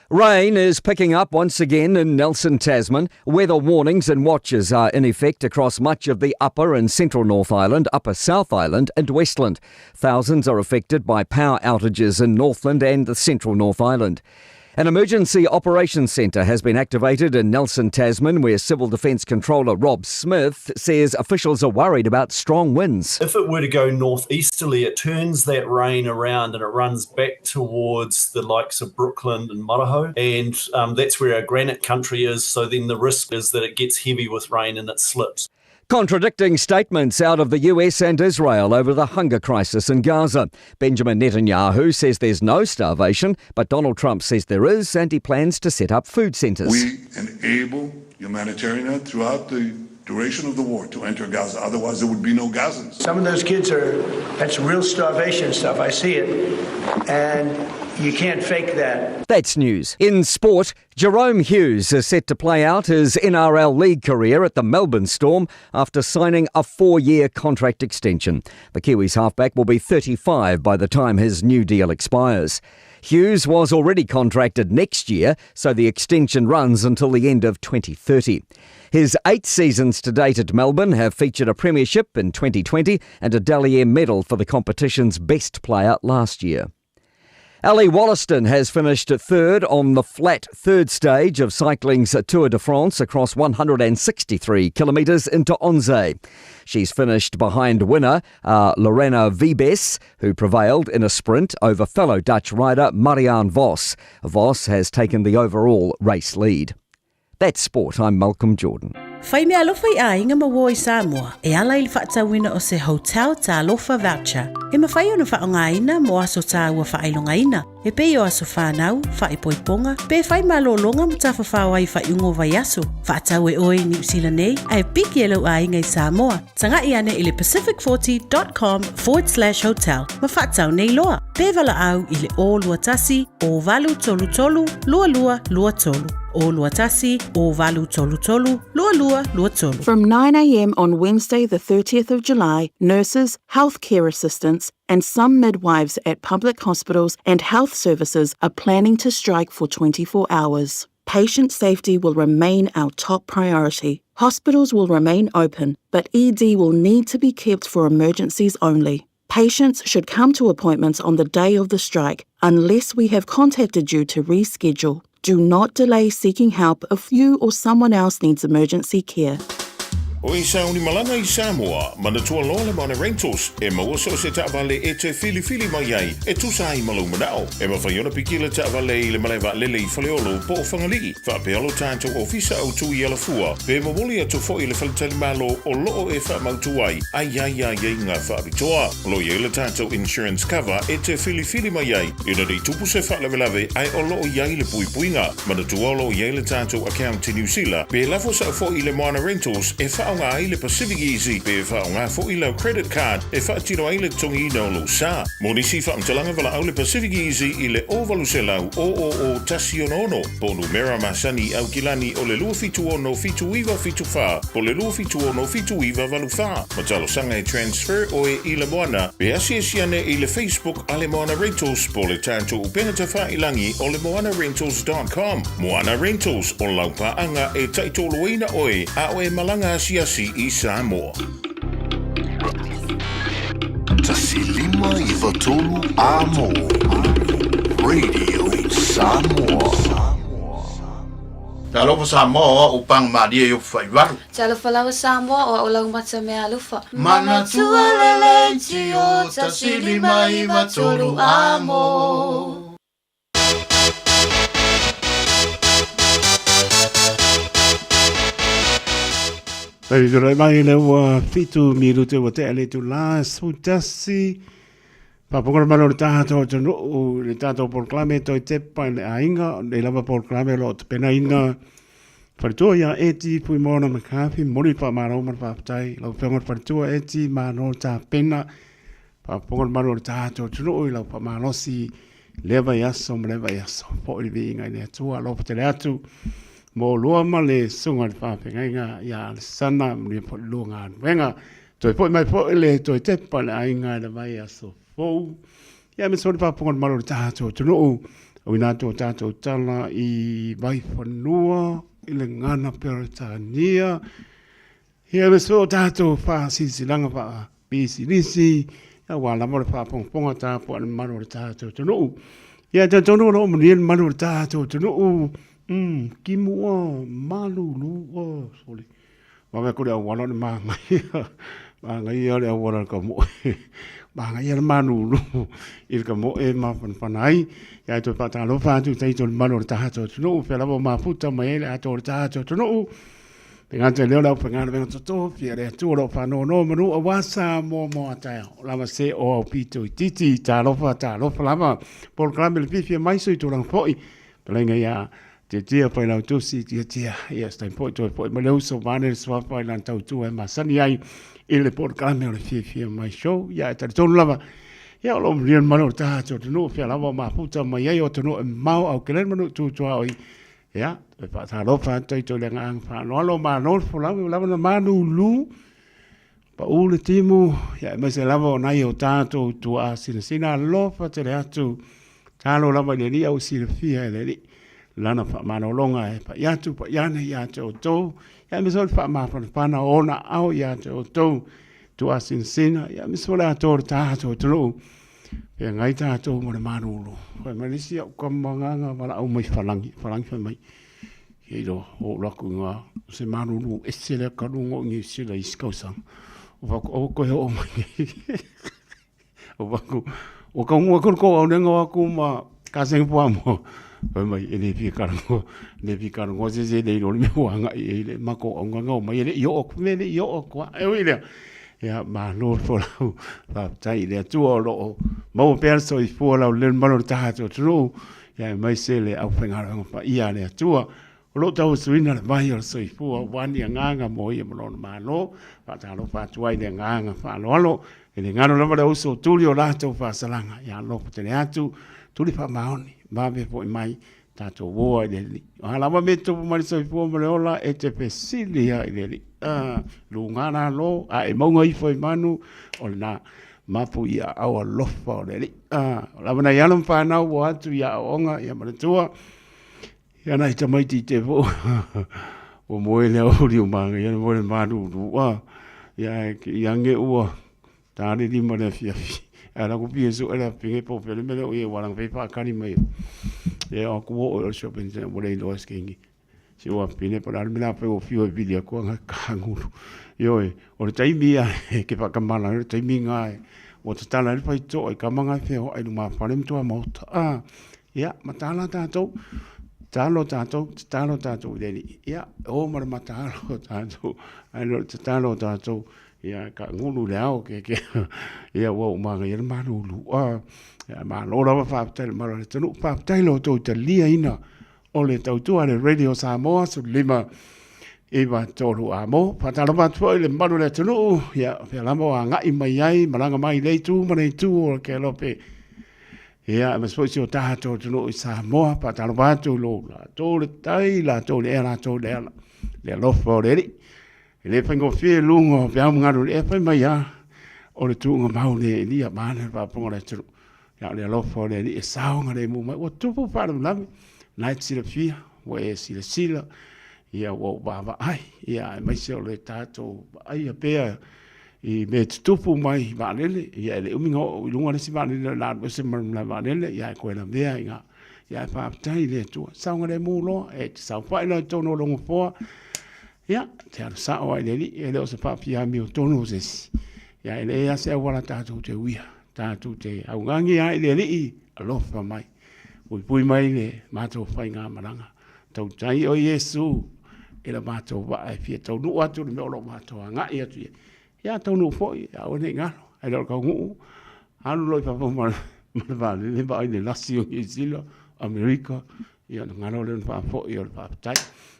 Rain is picking up once again in Nelson, Tasman. Weather warnings and watches are in effect across much of the upper and central North Island, upper South Island and Westland. Thousands are affected by power outages in Northland and the central North Island. An emergency operations centre has been activated in Nelson, Tasman, where Civil Defence Controller Rob Smith says officials are worried about strong winds. If it were to go northeasterly, it turns that rain around and it runs back towards the likes of Brooklyn and Maraho, and that's where our granite country is, so then the risk is that it gets heavy with rain and it slips. Contradicting statements out of the US and Israel over the hunger crisis in Gaza. Benjamin Netanyahu says there's no starvation, but Donald Trump says there is, and he plans to set up food centres. We enable humanitarian aid throughout the duration of the war to enter Gaza. Otherwise, there would be no Gazans. Some of those kids that's real starvation stuff. I see it. And you can't fake that. That's news. In sport, Jerome Hughes is set to play out his NRL League career at the Melbourne Storm after signing a 4-year contract extension. The Kiwis halfback will be 35 by the time his new deal expires. Hughes was already contracted next year, so the extension runs until the end of 2030. His 8 seasons to date at Melbourne have featured a premiership in 2020 and a Dally M medal for the competition's best player last year. Ali Wollaston has finished third on the flat third stage of cycling's Tour de France across 163 kilometres into Onzé. She's finished behind winner Lorena Wiebes, who prevailed in a sprint over fellow Dutch rider Marianne Vos. Vos has taken the overall race lead. That's sport. I'm Malcolm Jordan. Whai mea alofa I a inga maua I Samoa, e ala I whaatawina o se hotel ta alofa voucher. E mawhai ona whaongaina mo aso ta ua whailongaina. E pei o aso whanau, whaipoiponga, pe whai malolonga mo ta whawhau ai whaiungo vai aso. Whaatau e oi New Zealand nei, ai piki e lau a inga I Samoa. Tanga I ane I le pacific40.com/hotel. Ma whaatau nei loa. Pe vala au I le o lua tasi, o valu tolu tolu, lua lua lua tolu. O lua tasi, o valu tolu tolu, lua lua lua tolu. From 9 a.m. on Wednesday the 30th of July, nurses, healthcare assistants and some midwives at public hospitals and health services are planning to strike for 24 hours. Patient safety will remain our top priority. Hospitals will remain open, but ED will need to be kept for emergencies only. Patients should come to appointments on the day of the strike unless we have contacted you to reschedule. Do not delay seeking help if you or someone else needs emergency care. O i sauni malanga I Samoa, mana tua loa le mana rentals, e maua so se ta'avale e te fili mai ai, e tusa ai malu manao. E mawhaiona piki le ta'avale I le malewa lele I whaleolo po o whangalii. Whapealo tātou ofisa au tui ala fua, pe mawoli atu fo I le whaletali malo o loo e whamautu ai ngā whaabitoa. Lo i le tātou insurance cover e te fili mai ai, ina rei tupu se whaelawelawe ai o loo iai le puipuinga. Mana tua lo iai le tātou account in New Zealand, pe lafo sa fo I le moana rentals e wha whaonga i le Pacific Easy pe whaonga fo i lau credit card e whaatiro ai le tongi ina o lo sa. Mo nisi whaamtalanga wala au le Pacific Easy i le ovalu se lau o tasi ono. Ponu mera masani au kilani o le lua fitu ono fitu iwa fitu wha. Po le lua fitu ono fitu iwa valu wha. Matalo sanga e transfer o e i le moana. Pe asi e siane i le Facebook a le Moana Rentals po le tanto upenga te wha ilangi o le moanarentals.com. Moana Rentals o laupaanga e taitoloina oe a oe malanga asiasi i Samoa. Tasilima i Vatolu Amo Radio Samoa. Talofa Samoa upang madia yo faivaru. Talofa Samoa o lau mata me alufa. Mana tua lele tio tasilima i Vatolu Amo. Tei rai mai le ua fitu miru te wate ale tu la su tasi. Paponga malo le tātou tonu le tātou porklame toi te pai le ainga le lava porklame lo te pena ina. Wharitua ia eti pui mona makafi mori pa maro mar papatai lau whengar wharitua eti mano tā pena. Paponga malo le tātou tonu lau pa manosi leva yaso mleva yaso. Po ili inga ni atua lau pa te le atu. Mo lua ma le sunga le whāpenga inga ia le sana mri po lua ngā wenga. Toi po mai po le toi te pa le ainga le vai aso fau. Ia me sori whaponga maro le tātou tunu o. Au ina tō tātou tala i vai whanua, i le ngana Peritania. Ia me sori tātou whāsisi langa wha pisi nisi. Ia wala mo le whaponga tā po le maro le tātou tunu o. Ia tātou no mrien maro le tātou tunu o. Ki mua malulu sorry. Mama ko le wala le mangai. Mangai le wala ka mo. Mangai le malulu. Il ka mo e ma panai. Ya to pata lo fa tu tai to malo ta to no pe la ma puta mai le to ta to no. Ngante le la penga le to fiere tu lo fa no manu awasa mo ta. La ma se o pito titi ta lo fa la ma. Por clambe le fifie mai so to lang foi. Pelenga ya tia pai lau tusi tia yes tai po to po me so vane so pai lan tau tu e masani ai ele por kalme o fie mai show ya ta tonu lava ya lo mrien malo ta to no fia lava ma puta mai ai o to no mau au kelen manu tu ai ya e pa ta lo fa tai to le ngang fa no lo ma no fo lava na manu lu pa u le timu ya me se lava nai o ta to tu a sina lo fa te le atu ta lo lava le ni au si fia le ni lana fa manolonga e pa yatu pa yane yatu to ya misol fa ma fa na ona au yatu to tu asinsina ya misol ator ta to tro pe ngai ta to mo manulu fa malisia ko manga wala au mai falangi fa mai hido o lakunga se manulu esele kalungo ngi sila iskausa o ko o mai o ka ngwa ko o nenga ku ma ka seng puamo mai ele fi karango se de lo me wanga ele mako onga mai ele yo me le yo kwa ele ya ma no fo la tai le tu lo mo perso i fo la le malo ta to tru ya mai se le au penga pa ia le tu lo ta suina le mai so i fo wan ya nganga mo i mo ma no pa ta lo fa tuai le nganga fa lo ele ngano lo le uso tulio la to fa salanga ya lo te le atu tuli fa maoni Babe po mai tato woa le ala ma meto mai so po mo ola e te pesilia le lungana lo a e monga i foi manu ona mapu ia au lofa le la bana ya lum fa na wo atu ya onga ya ma tua ya na ita mai ti te vo o mo le o ri manga ya mo le manu wa ya yange ua tari di mo le fia ala ko pie so ala pinge po pele mele o ye walang fe pa kani mai e o ko o shopping center mo le lo skingi si o pine por al mila pe o fio video ko nga kanguru yo e o tai mia ke pa kamala tai minga o te tala pa to e kamanga fe o ai ma fa lem to mo ya matala ta to talo tato deli ya o mar matalo tato ai talo tato ya ka ngulu leo ke ya wo ma ga yer manu lu ya ma lo la fa tel ma le tunu fa tel lo to te lia ina o le tau tu ale radio Samoa su lima e wa tolu a mo patalo ba tfo le malu le tunu ya pe la mo nga I mai ai malanga mai le tu ma le tu o ke lope ya ma so si o ta to tunu I sa mo patalo ba tu lo la to le tai la to le le lo fo le le fango fie lungo pe am ngaru le fa mai ya o le tu nga mau le ni ya ma le pa po le tu ya le lo fo le e sa nga le mo mai o tu po pa la night si le fia o e si le sila ia o baba ai ia mai se o le tato ai a pea I me tupu mai vanele ia le umingo lunga le si vanele la se la vanele ia ko la vea ia ia fa tai le tu saunga le mulo e sa fa le tono longo fo ia te ar sa o le li e le se fa pia mi tono se ia le ia se wala tato te wia tato te au ngangi ai le li alo fa mai pui mai le mato fa nga maranga tau tai o Yesu e la mato wa e fia tau nu atu le lo mato nga ia tu ia tau nu foi a o ne nga ai lo ka ngu alu lo fa ma va le ba ile la si o isilo America ia nga lo le fa fo ia fa tai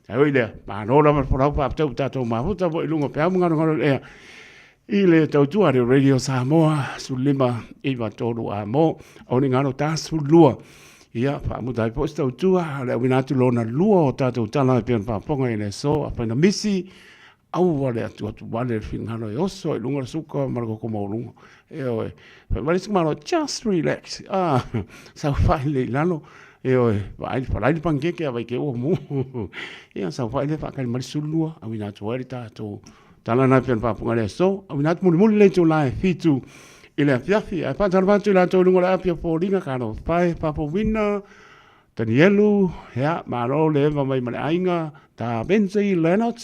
ai le ma no la ma fa tau tau ma fu tau lungo pe nga nga e ile tau tu ale radio Samoa su lima I va tolu a mo o ni nga no ta su lua ia fa mu dai posta tua le wina tu lona lua o tatu tala pe pa ponga ine so apa na misi au wale atu wale fin hano oso lunga suka margo como lunga e fa vale smaro just relax sa fai lano e vai para il pancake vai ke o mu ia sa fai le fa kan mar sulua a wina tu wale tatu tala na pe pa ponga le so a wina mu le tu la fitu ile fiafi a pa tarvatu la to lunga apia po linga kano pai pa po wina Danielu ya maro le va mai male ainga ta benzi Leonard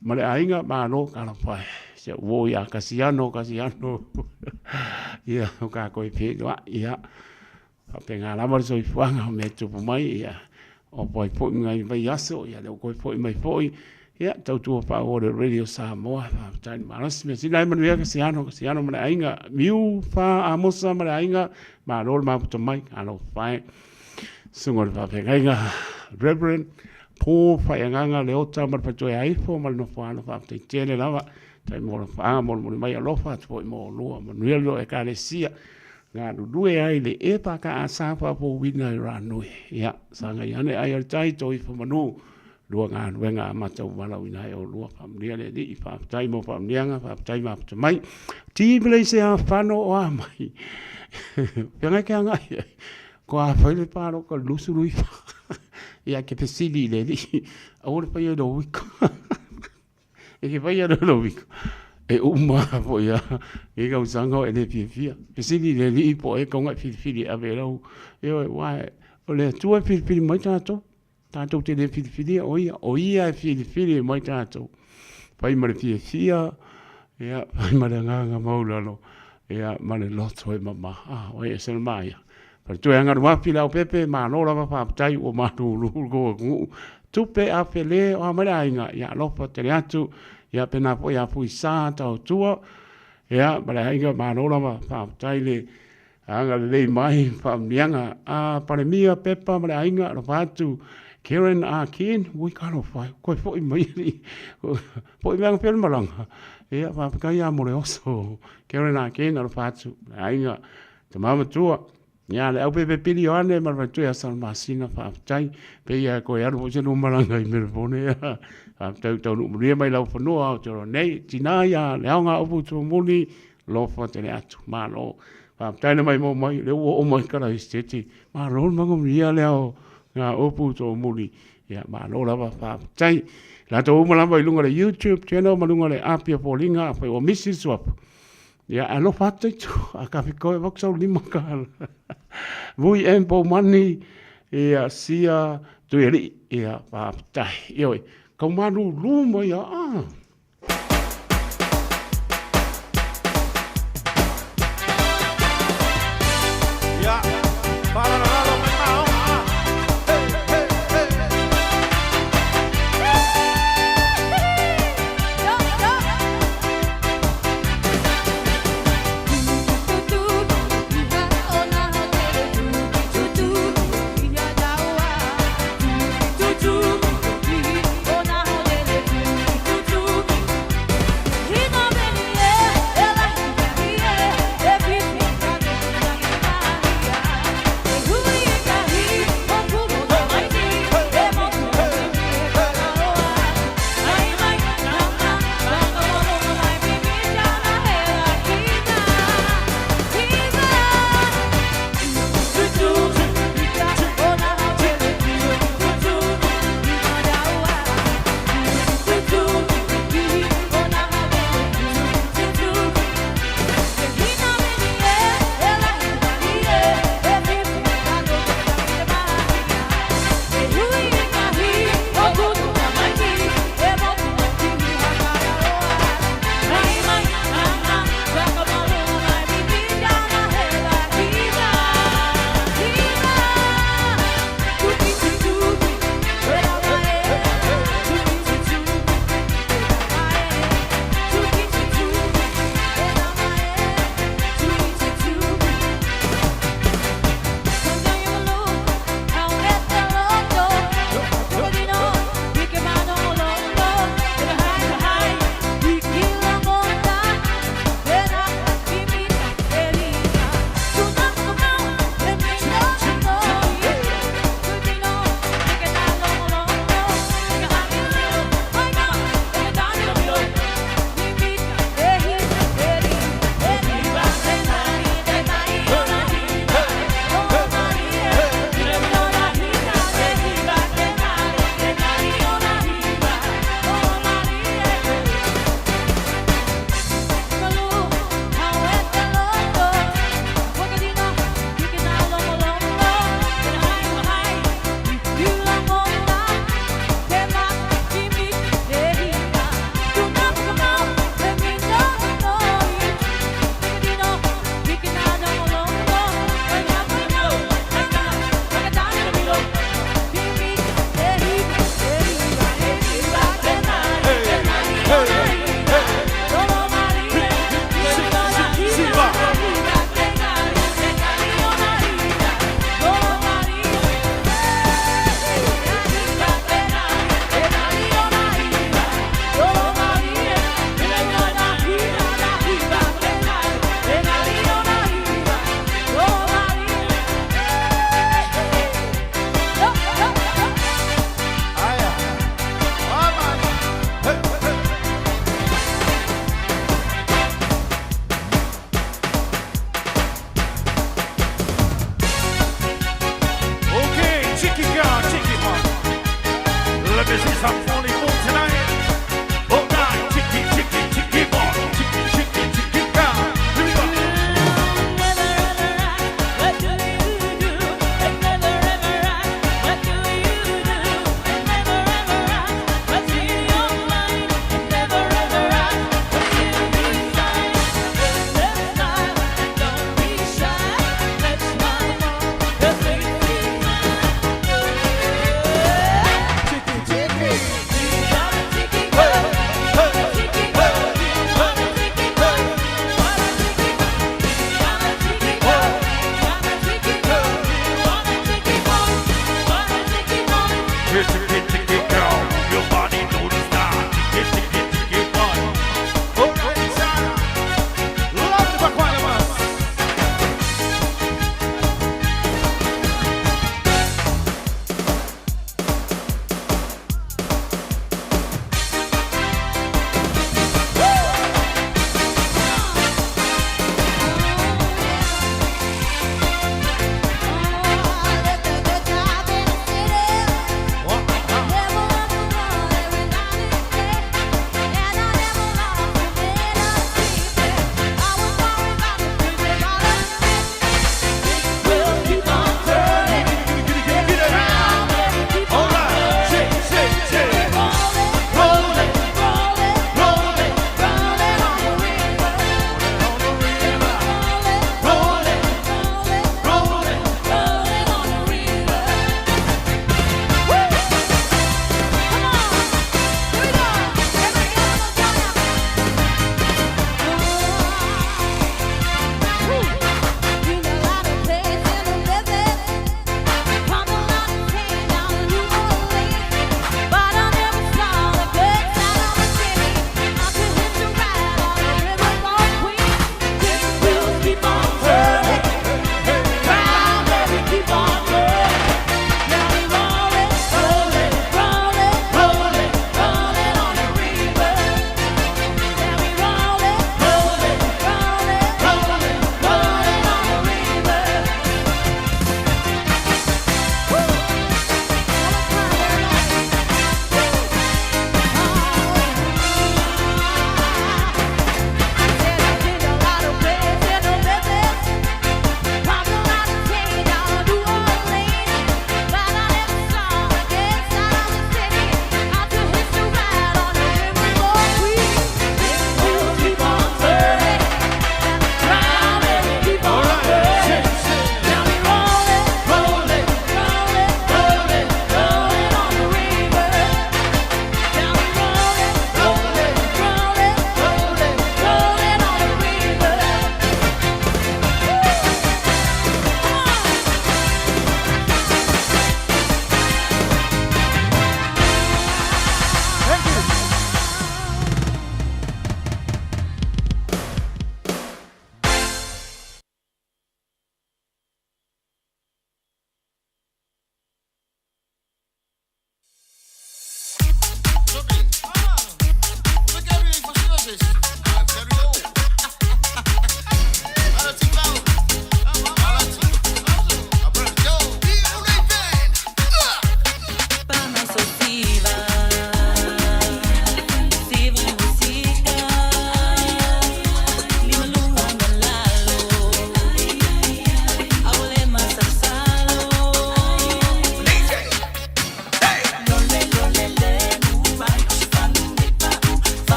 male ainga maro kano pai se wo ya Casiano ya ka ko pe ya pa penga la mar so fuanga me tu mai ya o poi po ngai vai aso ya le ko po mai foi ia tau tua pa o le radio Samoa tai maras me sina man via Casiano man ainga miu fa amosa man ainga ma rol ma puto mai ano fai sungol pa penga Reverend po fa yanga le ota mar pa toi ai fo mal no fa no fa te tele lava tai mo fa mo mai lo fa to mo lo manuel lo e kalesia nga due ai le e pa ka sa fa po wina ranui ia sanga yane ai tai toi fo manu lua ngā nuenga matau wala wina o lua pamnia le di fa tai mo pamnianga fa tai ma mai ti ble se a fano o mai panga ke nga ko a fa le paro ko lusului ia ke pesili le di ora pa yo do wik e ke pa yo do wik e uma po ia e ka usanga e le fia pesili le di po e ko nga fili avelo e wa o le tua fili mai tato tato te le fili o ia fili mai tato pai mare fia ia pai mare nga maulalo ia mare loto e mama o ia sen mai per tu anga wa fila o pepe ma no la fa tai o ma lu go tu pe a fele o mare ainga ia lo fa te atu ia pena po ia fu sa ta tua ia mare ainga ma no la fa tai le anga le mai fa mianga a pare mia pepa mare ainga lo fa tu Karen Akin, we can't find quite for me. For young film along. Yeah, Kaya Moreoso. Karen Akin, or Fatu, Ainga, the Mama Tour. Yeah, the LPP Pilione, Marvatuya San Marcina, Faftai, Paya Koyan was a Numaranga in Milfonia. I've told Maria my love for no out or nay, Tinaya, Leonga Obu to Muni, love for the Atu, Malo. Faftai, my mom, oh my God, I stitchy. My own Maria Leo. Nga opu to muli ya ma lo la fa tai la to mo la vai lunga le YouTube channel ma lunga le apia polinga fa o misi swap ya alo fa tai tu a ka fi ko vok so lima ka vui empo mani ya sia tu eri ya fa tai yo ko ma lu mo ya ya para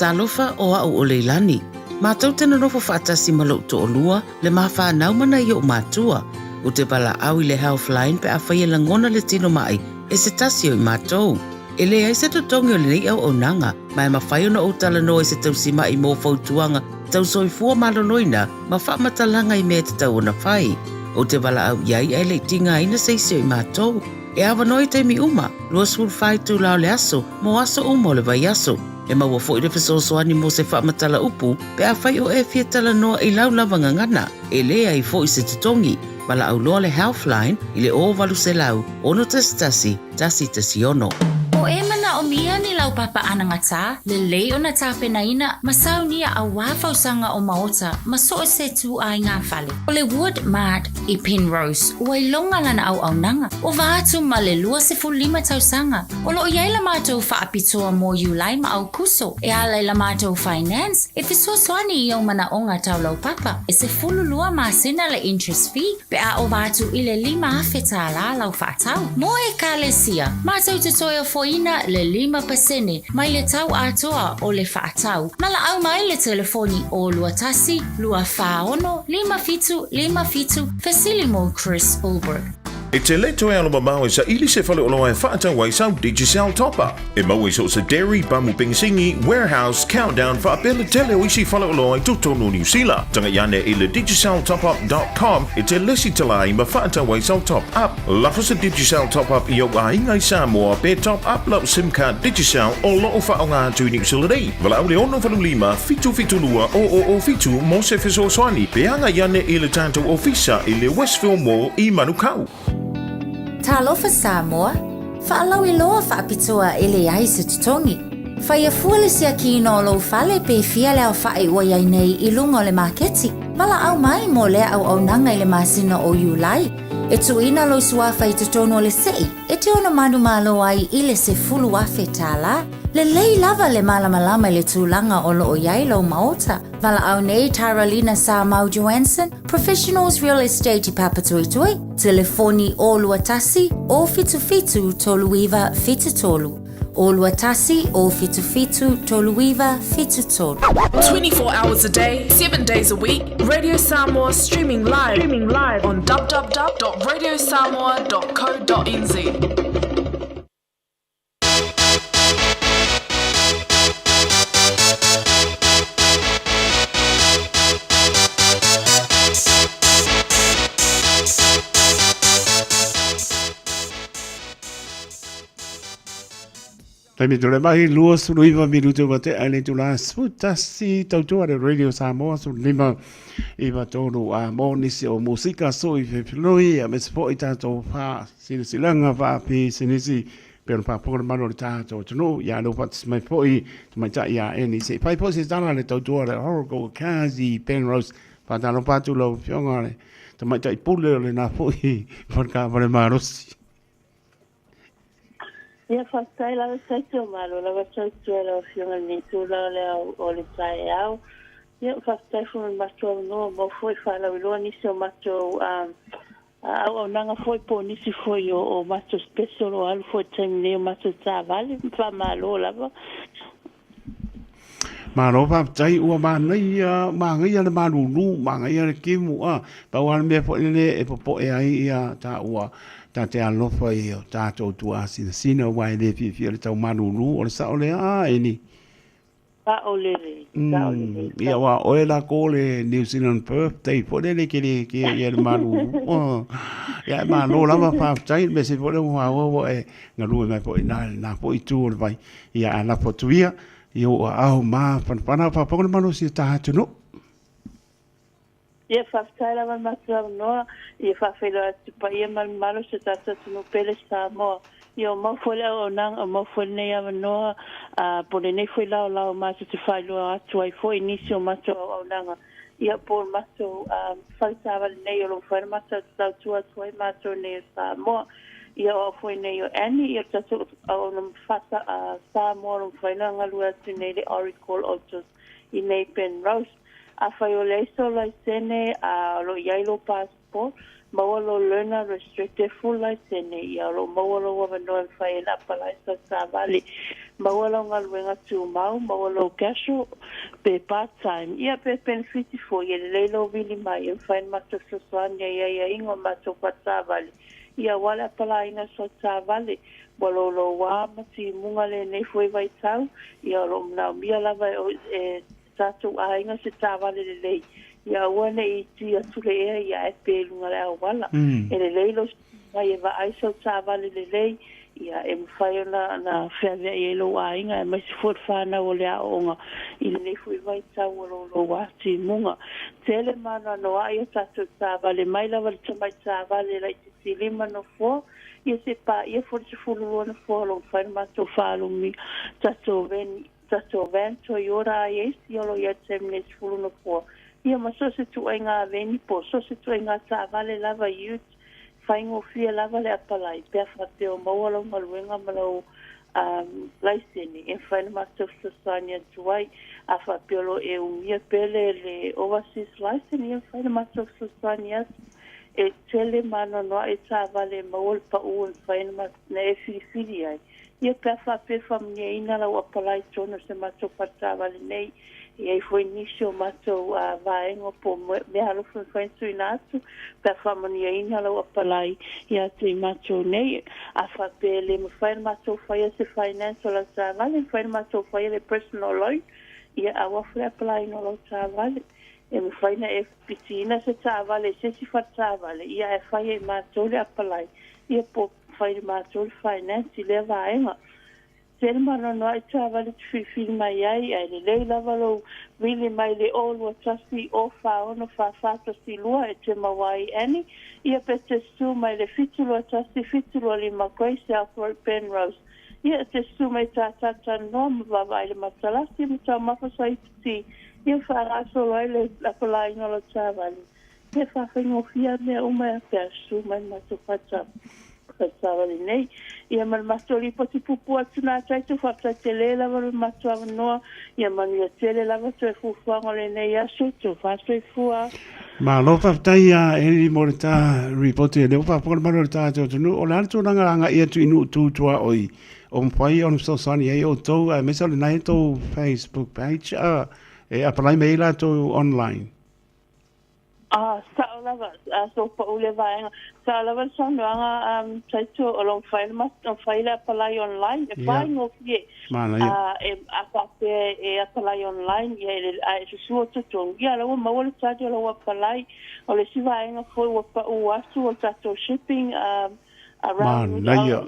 Talofa o au o leilani. Mātou tena nofo whaatasi malau to o lua le mawha naumana i o mātua. O te pala au i le Healthline pe a whaia langona le tino mai e se tasi o i mātou. E le ai se totongi o le nei au o nanga, mai mawhai ona o tala no e se tausi mai mō fautuanga, tau soifua maloloina, ma whaamatalanga i mea te tau ona whai. O te pala au iai ai le tinga ina seisi o i mātou. E awa noi te mi uma, lua sul whai tu lao le aso, mo aso umo le vai aso. E maua fo i le fesosoani mo se whaamatala upu, pe a whai o e fia tala noa i lau lavanga ngana, e lea i fo i se tutongi. Mala au loa le Healthline, i le o walu se lau, ono tasi tasi ono. O e mana o mia ni lau papa anangata, le lei o na tāpena ina, masau nia a wāwhausanga o maota, maso o se tu ai ngā whale. O le Wood Mart i Penrose, o ai longa lana au au nanga, o vātu ma le lua se fulima tausanga. O lo iai la mātou whaapitoa mō Ulai ma au kuso, e ala la mātou finance, e fiso soani i o mana o ngā tau lau papa, e se fulu lua māsina le interest fee, pe a o vātu i le 5 awheta la lau whaatau. Mō e kālesia, mātou te toia foina le 5% mai le tau atoa o le whaatau. Mala au mai le telefoni o luatasi, lua whaono, 5 fitu, Fasilimo Chris Ulberg. E te leto e alo mamau e sa ili se whale olo e whaatau ai sau Digicel Top-Up. E mau e so sa Dairy, Bamu Pingsingi, Warehouse, Countdown, whaapele tele o isi whale olo ai tutono New Zealand. Tanga iane i le digiceltopup.com e te lesi tala i ma whaatau ai sau Top-Up. Lafa sa Digicel Top-Up i au a ingai Samoa pe Top-Up lau SIM card Digicel o loo whaonga atu New Zealand. Wala au le ono whanulima, fitu lua o fitu mo se fiso swani. Pe anga iane i le tanto ofisa i le Westville Mall i Manukau. Talofa Samoa, whaalau I loa whaapitoa ele ai se tutongi. Whaia fuale sia ki no lo fale pe fia leo whae oiai nei I lunga o le maketi. Mala au mai mo lea au nanga I le masina o Iulai. E tuina lo suafa I tutono le sei. E te ona manu malo ai I le se fulu afe tala. Le lei lava le malamalama I le tūlanga o lo oiai lo maota. Vala au nei Taralina Samau Johansson, Professionals Real Estate I Papatuitui. Telefoni o luatasi o fitu toluiva fitu tolu. O luatasi o fitu toluiva fitu tolu. 24 hours a day, 7 days a week. Radio Samoa streaming live on www.radiosamoa.co.nz. Tai me tole mai lua suruiva minuto wate ale tula sutasi tautua de Radio Samoa su lima iwa tonu a monisi o musika so I fepiloi a mespo I tato pa silanga pa pi sinisi per pa por mano de tato no ya no pat mai foi mai ta ya eni se pai po se dana le tautua de horgo kazi Penrose pa dano patu lo fiongale to mai tai pule le na foi por ka por marosi. Ia whasai lawa saito malo, lawa saito lawa whionga ni tūla leo o le tae au. Ia whasai whunga matua noa, mo fwoi whalau iloa nisi o matua au nanga fwoi po nisi fwoi o matua special o alu fwoi taimi neo matua tā vale, wha malo lawa. Maro pa tai ua mangai le maruru, mangai le kimu pa wan me fo le e popo e ai ia ta ua ta te alofa I o tātou tua sina wai le fi le tau maruru o le sa o le eni. Pa o le ia wa o la ko le New Zealand birthday fo le ke le maruru. Ia ma lo lava pa tai me se fo le wa o e ngalu me fo na fo I tu le vai ia ana fo tuia Yo au ma pana pa pokon mano si ta no. Ia whaftai lawa matua noa, ia whawhelo atu pa ia malo se tata tunu pele Samoa. Ia mawhole au nang, mawhole nei awa noa, pone nei whai lao matua te whailua atu ai fo inisi o matua au nanga. Ia por matua whaitawa nei o lo whaira matua tau tua tuai matua nei o Samoa. Ia o fwoi nei o ani, ia tatu au nam whata Samoa o whaina ngalu atu nei le Oracle Autos I nei Penrose. A whai o leiso lai sene a lo iailo passport, maua lo learner restricted full lai sene, ia lo maua lo wawanoa whai en apalai sa Savali, maua lo ngaluenga tu mau, maua lo casual, pe part-time, ia pe benefiti fo, ia leilo vili mai, ia whai mato soswania, ia ingo mato pa Savali, ia wale apalai inga so Savali, walo lo wa mati munga le nei fwoi vai tau, ia lo mnau mia lava tatu ainga se tāwale le lei. Ia wane I tia tule ea ia e pēlunga le au wala. E le leilo mai e wa aisau tāwale le lei, ia e mwhai na whewea I elo ainga, e mai se fuat whānau o le aonga, I le nei fui vai tau o lo wāti munga. Tele mana no aia tatu tāwale, mai lawa le tamai tāwale lai te silima no fua, ia se pā, ia fuat se fulu na fua lo whai mato whālumi, tatu veni, Tato van Toyota yes yolo ya temnes fulu no po ia maso se tu ainga veni po so se tu ainga ta vale lava youth faingo fia lava le apalai pe fate o mawalo malwenga malo laiseni e faina maso sania tuai afa piolo e umia pele le overseas license e faina maso sania e tele mano no e ta vale mawol pa u faina mas na e fili ai ia pe fa pe famia ina la apalai tono se mato patava nei Ia I foi nisi o matou a vaenga po me halo fai tui natu pe whamani a ina lau apalai ia te matou nei a whapele me whai matou whai se financial a sa vale whai matou whai le personal loan ia a wafre apalai no lau sa vale e me whai na e pitina se sa vale se si wha sa vale ia e whai e matou le apalai ia po whai matou le finance I le vaenga Tēr mana noa I tāwale tu whiwhiri mai ai, ai le lei lava lo wili mai le olu a trustee o whaono trustee lua e te mawai ani. Ia pe te stu mai le fitulu a trustee fitulu a lima koe South Road Penrose. Ia te stu mai tātata noa mawawai le matalasi me tā mawhasai tuti. Ia whaaraso loai le apalai ngolo tāwale. Ia whawhingo fia mea umai a pēr stu mai matu whata. Tāwale nei. Ia man mastori poti pupu atu nā taitu whapta te le lava le matua noa. Ia man ia tele lava tu e fufuanga le nei asu tu whaso I fua. Ma lo whaptai a eri mori tā ripoti e leo whapora maro tā te otunu. O le atu ranga ia tu inu tūtua oi. O mwhai on sosani e o tau a mesa le nai tau Facebook page. E apalai meila tau online. Sao lava, so pa ule vaenga. Sao lava sonoanga taitu o long whaila apalai online. E whaingo fie. Mana ia. E apate e apalai online. E susua tutong. Ia lawa mawale tati o lawa apalai. O le si vaenga foi wapa uasu o tato shipping around I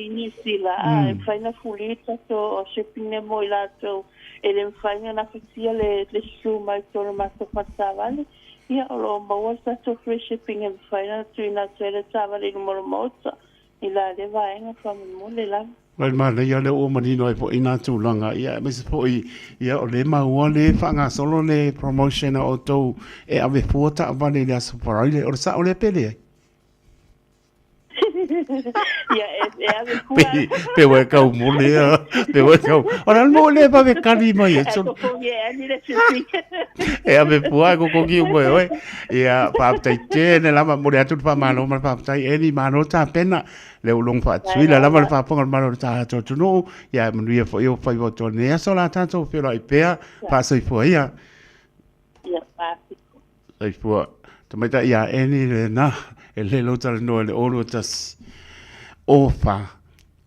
New Zealand. E whaina fuli tato o shipping ne mo I lato. E le whainga na fitia le su mai toro maso whatawale. Ia o lo maua tato free shipping and whaina tuina tuere tāwale numero mota. I la le vaenga whamimole la. Lai mana ia le o manino e po ina tūlanga. Ia mese po ia o le maua le whanga solo le promotion o tau e ave fuata a vale le aso paraile. O le sa o le pele. Ia e ave fuata. Pe wai kau mole a. Pe wai kau. O la mole pa me kari mai e solo. E ave fuata ko koki umoe oe. Ia paaptai tēne lama mole atu pa mano ma paaptai eni mano tā pena. Le ulong fa tsui la lama fa ponga mano ta to tuno ya manuia fo yo fa yo to ne so la tanto fe la ipea fa so fo ia ya pa sai fo to meta ya eni le na ele lo tal no le oro tas ofa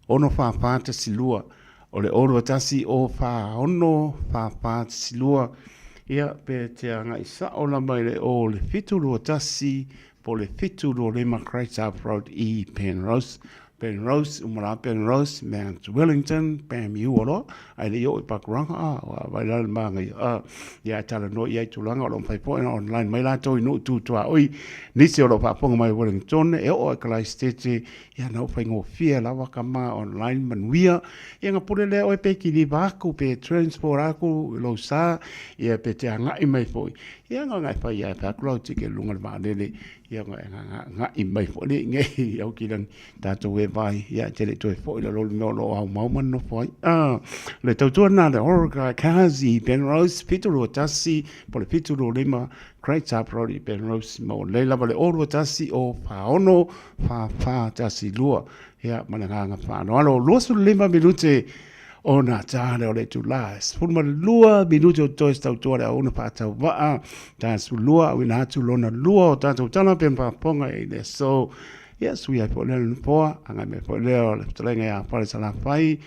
ono fa te silua o le oro tasi ofa ono fa silua ia pe te anga isa o la mai le o le fitulu tasi po le fitulu le Macrisa Road I Penrose umara Penrose Mount Wellington pam uolo ai le yo pakranga vai la mangi ya tala no ia tulanga lo fai po online mai la to no tu oi nisi o lo pa ponga mai Wellington e o kalai state ya no fai ngo fia la wa kama online manuia ia nga pule le o pe ki li baku pe transport aku lo sa ia pe te anga I mai po ia nga ngai fai ya pa klo tike lunga ma le ia nga I mai po le ngai au ki lang tato we vai ia tele to fo le lo no au mau man no foi le tau na le orga kazi Penrose pitulu tasi po le pitulu le ma Macrisa Road Penrose mo le la le oro tasi o paono fa tasi lua ia mananga fa no lo su le ma minute ona tane o le tu las fun ma lua minute o to sta to le ona pa ta va ta su lua we na tu lona lua o ta tana pen pa ponga ile so yes we have le po anga me po le tlenga ya pa sala fai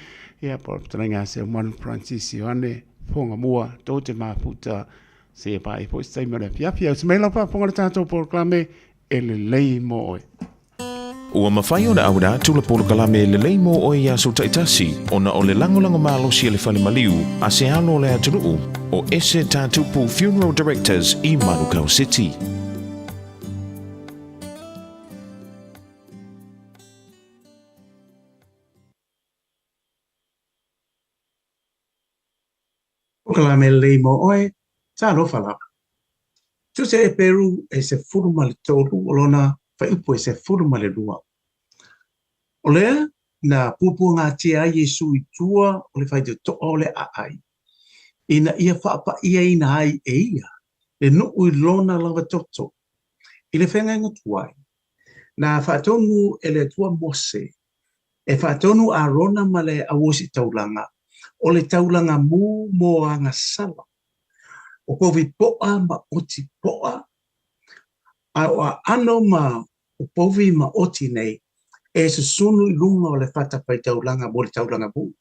ia po tlenga se mon Francis Ioane ponga mua to te ma puta se pa I po stai me le pia se me la pa ponga tanto por clame ele lei mo Ua mawhai o na aura tula polo kalame le leimo o ia so taitasi o na o le langolango malo si le whale maliu a se alo le aturuu o ese tātupu Funeral Directors I Manukau City. O kalame le leimo oe, sa lo whala. Tu se e Peru e se furu male tolu o lona whai upo e se furu male lua. O lea, na pupu ngā tia Yesu I tua o le whai te toa o le aai. Ina ia whaapa ia ina ai e ia, le nuu I lona lawa toto. I le whenga inga tuai. Na whaatonu e le tua Mose, e whaatonu a rona ma le awosi taulanga, o le taulanga mu mo anga sala. o povi poa ma oti poa. A o ano ma o povi ma oti nei, e se sunu i lunga o le fata pai taulanga mo le taulanga bu.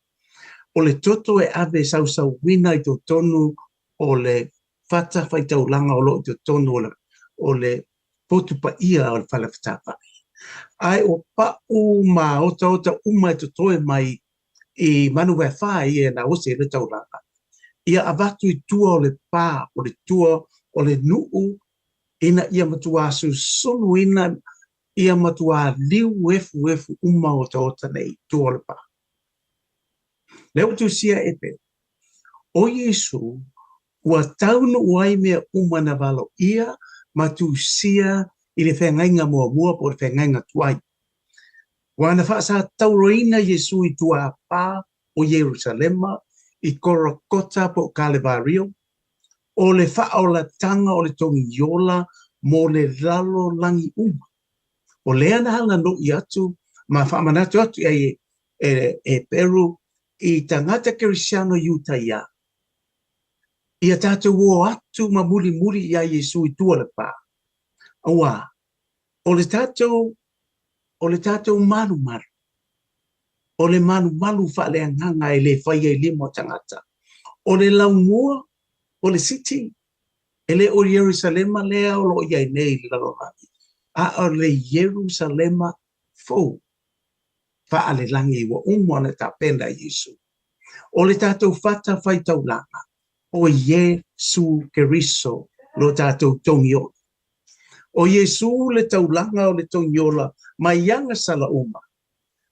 O le toto e ave sau wina i to tonu o le fata pai taulanga o lo i to tonu o le potu pa ia o le fala fatapa. Ai o pa uma ota uma i to toe mai i manu whai e na ose le taulanga. Ia avatu i tua o le pā, o le tua o le nuu, ina ia matua su sonu ina ia matua liu efu uma o ota nei, tua o le pā. Leo tu sia epe, o Yesu, ua taunu uai mea uma na valo ia, matu sia i le whengainga mua po le whengainga tuai. Wana whaasa tauroina Yesu i tua pā o Jerusalema, i Korokota po Kalevario, o le whaolatanga o le tongi yola mo le lalo langi uma. O lea na hanga no i atu, ma whaamanatu atu e Peru, i tangata Kirisiano Utaia. Ia tātou wo atu ma muri ia Yesu i tua le pā. Awa, o le tātou maru. O le malu whale anganga e le whaia i limo tangata. O le laumua, o le siti, e le o Jerusalema lea o lo iai nei lalolani. A o le Jerusalema fau. Whaale langi wa umwana ta penda Yesu. O le tātou whata whai taulanga. O Yesu Keriso lo tātou tongiola. O Yesu le taulanga o le tongiola mai yanga sala uma.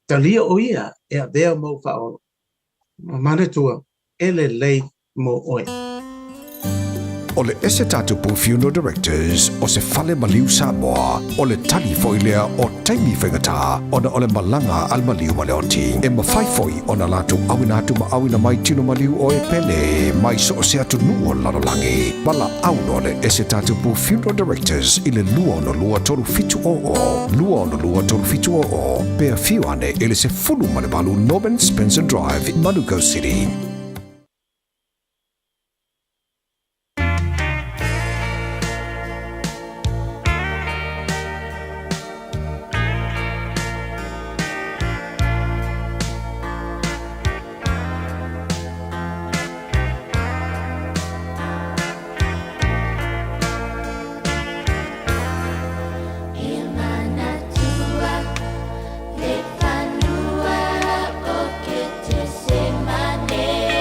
Talia o ia e a vea mo whaolo. Manatua, ele lei mo oe. O le ese tatu pu funeral directors o se fale maliu Samoa o le tali foilea o taimi whaingata ona o le malanga al maliu maleonti. E mawhaifoi ona latu awina atu ma awina mai tino maliu o e pele mai so o se atu nuo lalolangi. Mala auno le ese tatu pu funeral directors i le lua ono lua toru fitu o o. Lua ono lua toru fitu o o. Pea fiu ane ele se fulu malebalu Norman Spencer Drive in Manuka City. Semane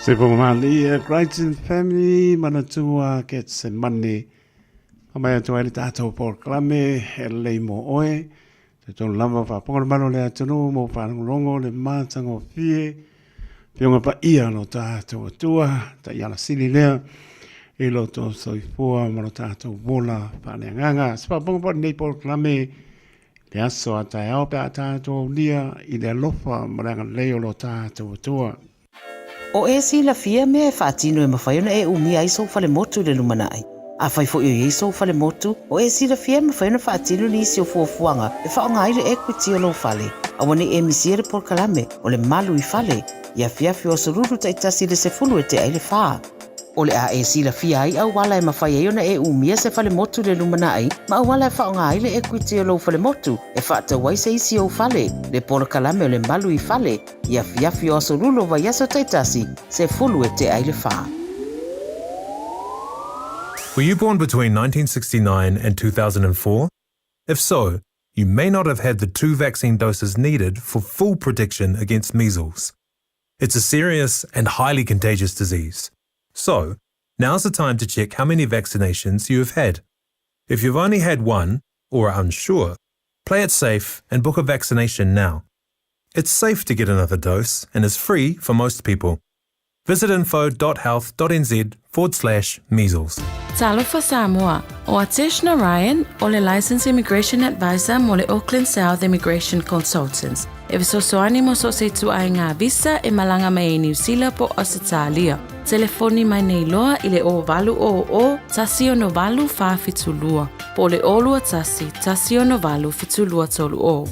Se po mali Crichton family manatua get some money. Amaya to ele tato por clame ele mo oe. Te ton lava fa por malo le atunu mo fa longo le matango fie. Pionga pa ia no tato tua ta yala sili lea. E lo to soifua mo tato bola pa le nganga. Spa ponga po nei por clame. Le aso ata ao pe tato lia I le lofa mo leo lo tato tua. O e si la fia me e whaatino e mawhaiona e umi ai so fale motu le lumanai. A whai fo i so fale motu, o e si la fia me whaiona whaatino ni si o fuafuanga e whaonga aire equity o lo fale. A wane e misiere por kalame o le malu I fale, ia fiafi o sururu ta itasi le se fulu e te aile whaa. O le a e si la fia ai au wala e mawhaiona e umi se fale motu le lumanai, ma au wala e whaonga aire equity o lo fale motu, e whaata waise isi o fale, le por kalame o le malu I fale, ia fiafi o sururu wa yaso ta itasi, se fulu e te aile whaa. Were you born between 1969 and 2004? If so, you may not have had the 2 vaccine doses needed for full protection against measles. It's a serious and highly contagious disease. So, now's the time to check how many vaccinations you have had. If you've only had one, or are unsure, play it safe and book a vaccination now. It's safe to get another dose and is free for most people. Visit info.health.nz/measles. Talofa Samoa, o Atishna Ryan, o le Licensed Immigration Advisor mo le Auckland South Immigration Consultants. E visosoani mo so se tu ai ngā visa e malanga mai New Zealand po Australia. Telefoni mai nei loa I le o valu o tasio no valu fa fitulua. Po le olua tasio no valu fitulua tolu o.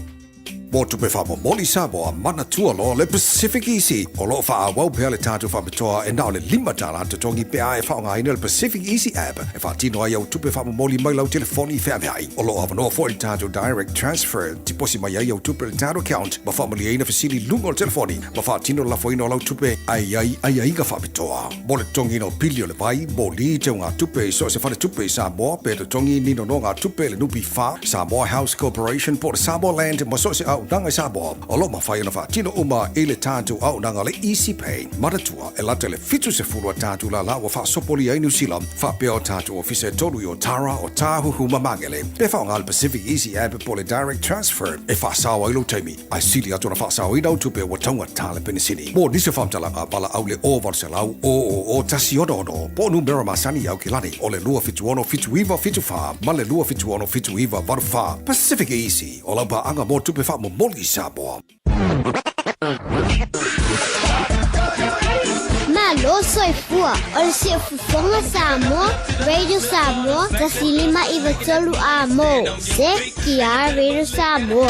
Mo tupe wha moli Samoa mana tua lo le Pacific Easy. O lo wha awau pea le tātou wha matoa e nao le 5 tala te tongi pea e wha ina le Pacific Easy app. E wha tino ai au tupe wha moli mai lau telefoni wha mehai. O lo awanoa fo le tātou direct transfer. Tiposi mai ai au tupe le tātou account. Ma wha mali eina fasili lungo le telefoni. Ma wha tino la foino lau tupe ai ka wha matoa. Mo le tongi no pili o le vai. Mo li te o ngā tupe so se whale tupe Samoa. Pe le tongi nino no ngā tupe le nupi wha. Samoa House Corporation po le Samoa Land. Ma so se au nanga Samoa. O lo mawhai na whaatino uma e le tātou au nanga le Easy Pay. Maratua e lata le fitu se fulua tātou la wa wha sopoli ai New Zealand. Wha peo tātou ofise tolu I o Tara o Tāhuhu Mamangele. Pe wha ngā le Pacific Easy app po le direct transfer. E wha sawa ilo teimi. Ai sili atu na wha sawa inau tupe wa taunga tāle penisini. Mo nise whamtalanga pala au le o varselau o tasi odo. Po numera masani au kilani. O le lua fitu ono fitu iwa fitu wha. Ma le lua fitu ono fitu iwa varu wha. Pacific Easy. O lau pa anga mo tupe wha mo moli Samoa. Malo soifua, o le siafufonga Samoa, Radio Samoa, tasilima iwa tolu a mo. Se kia Radio Samoa.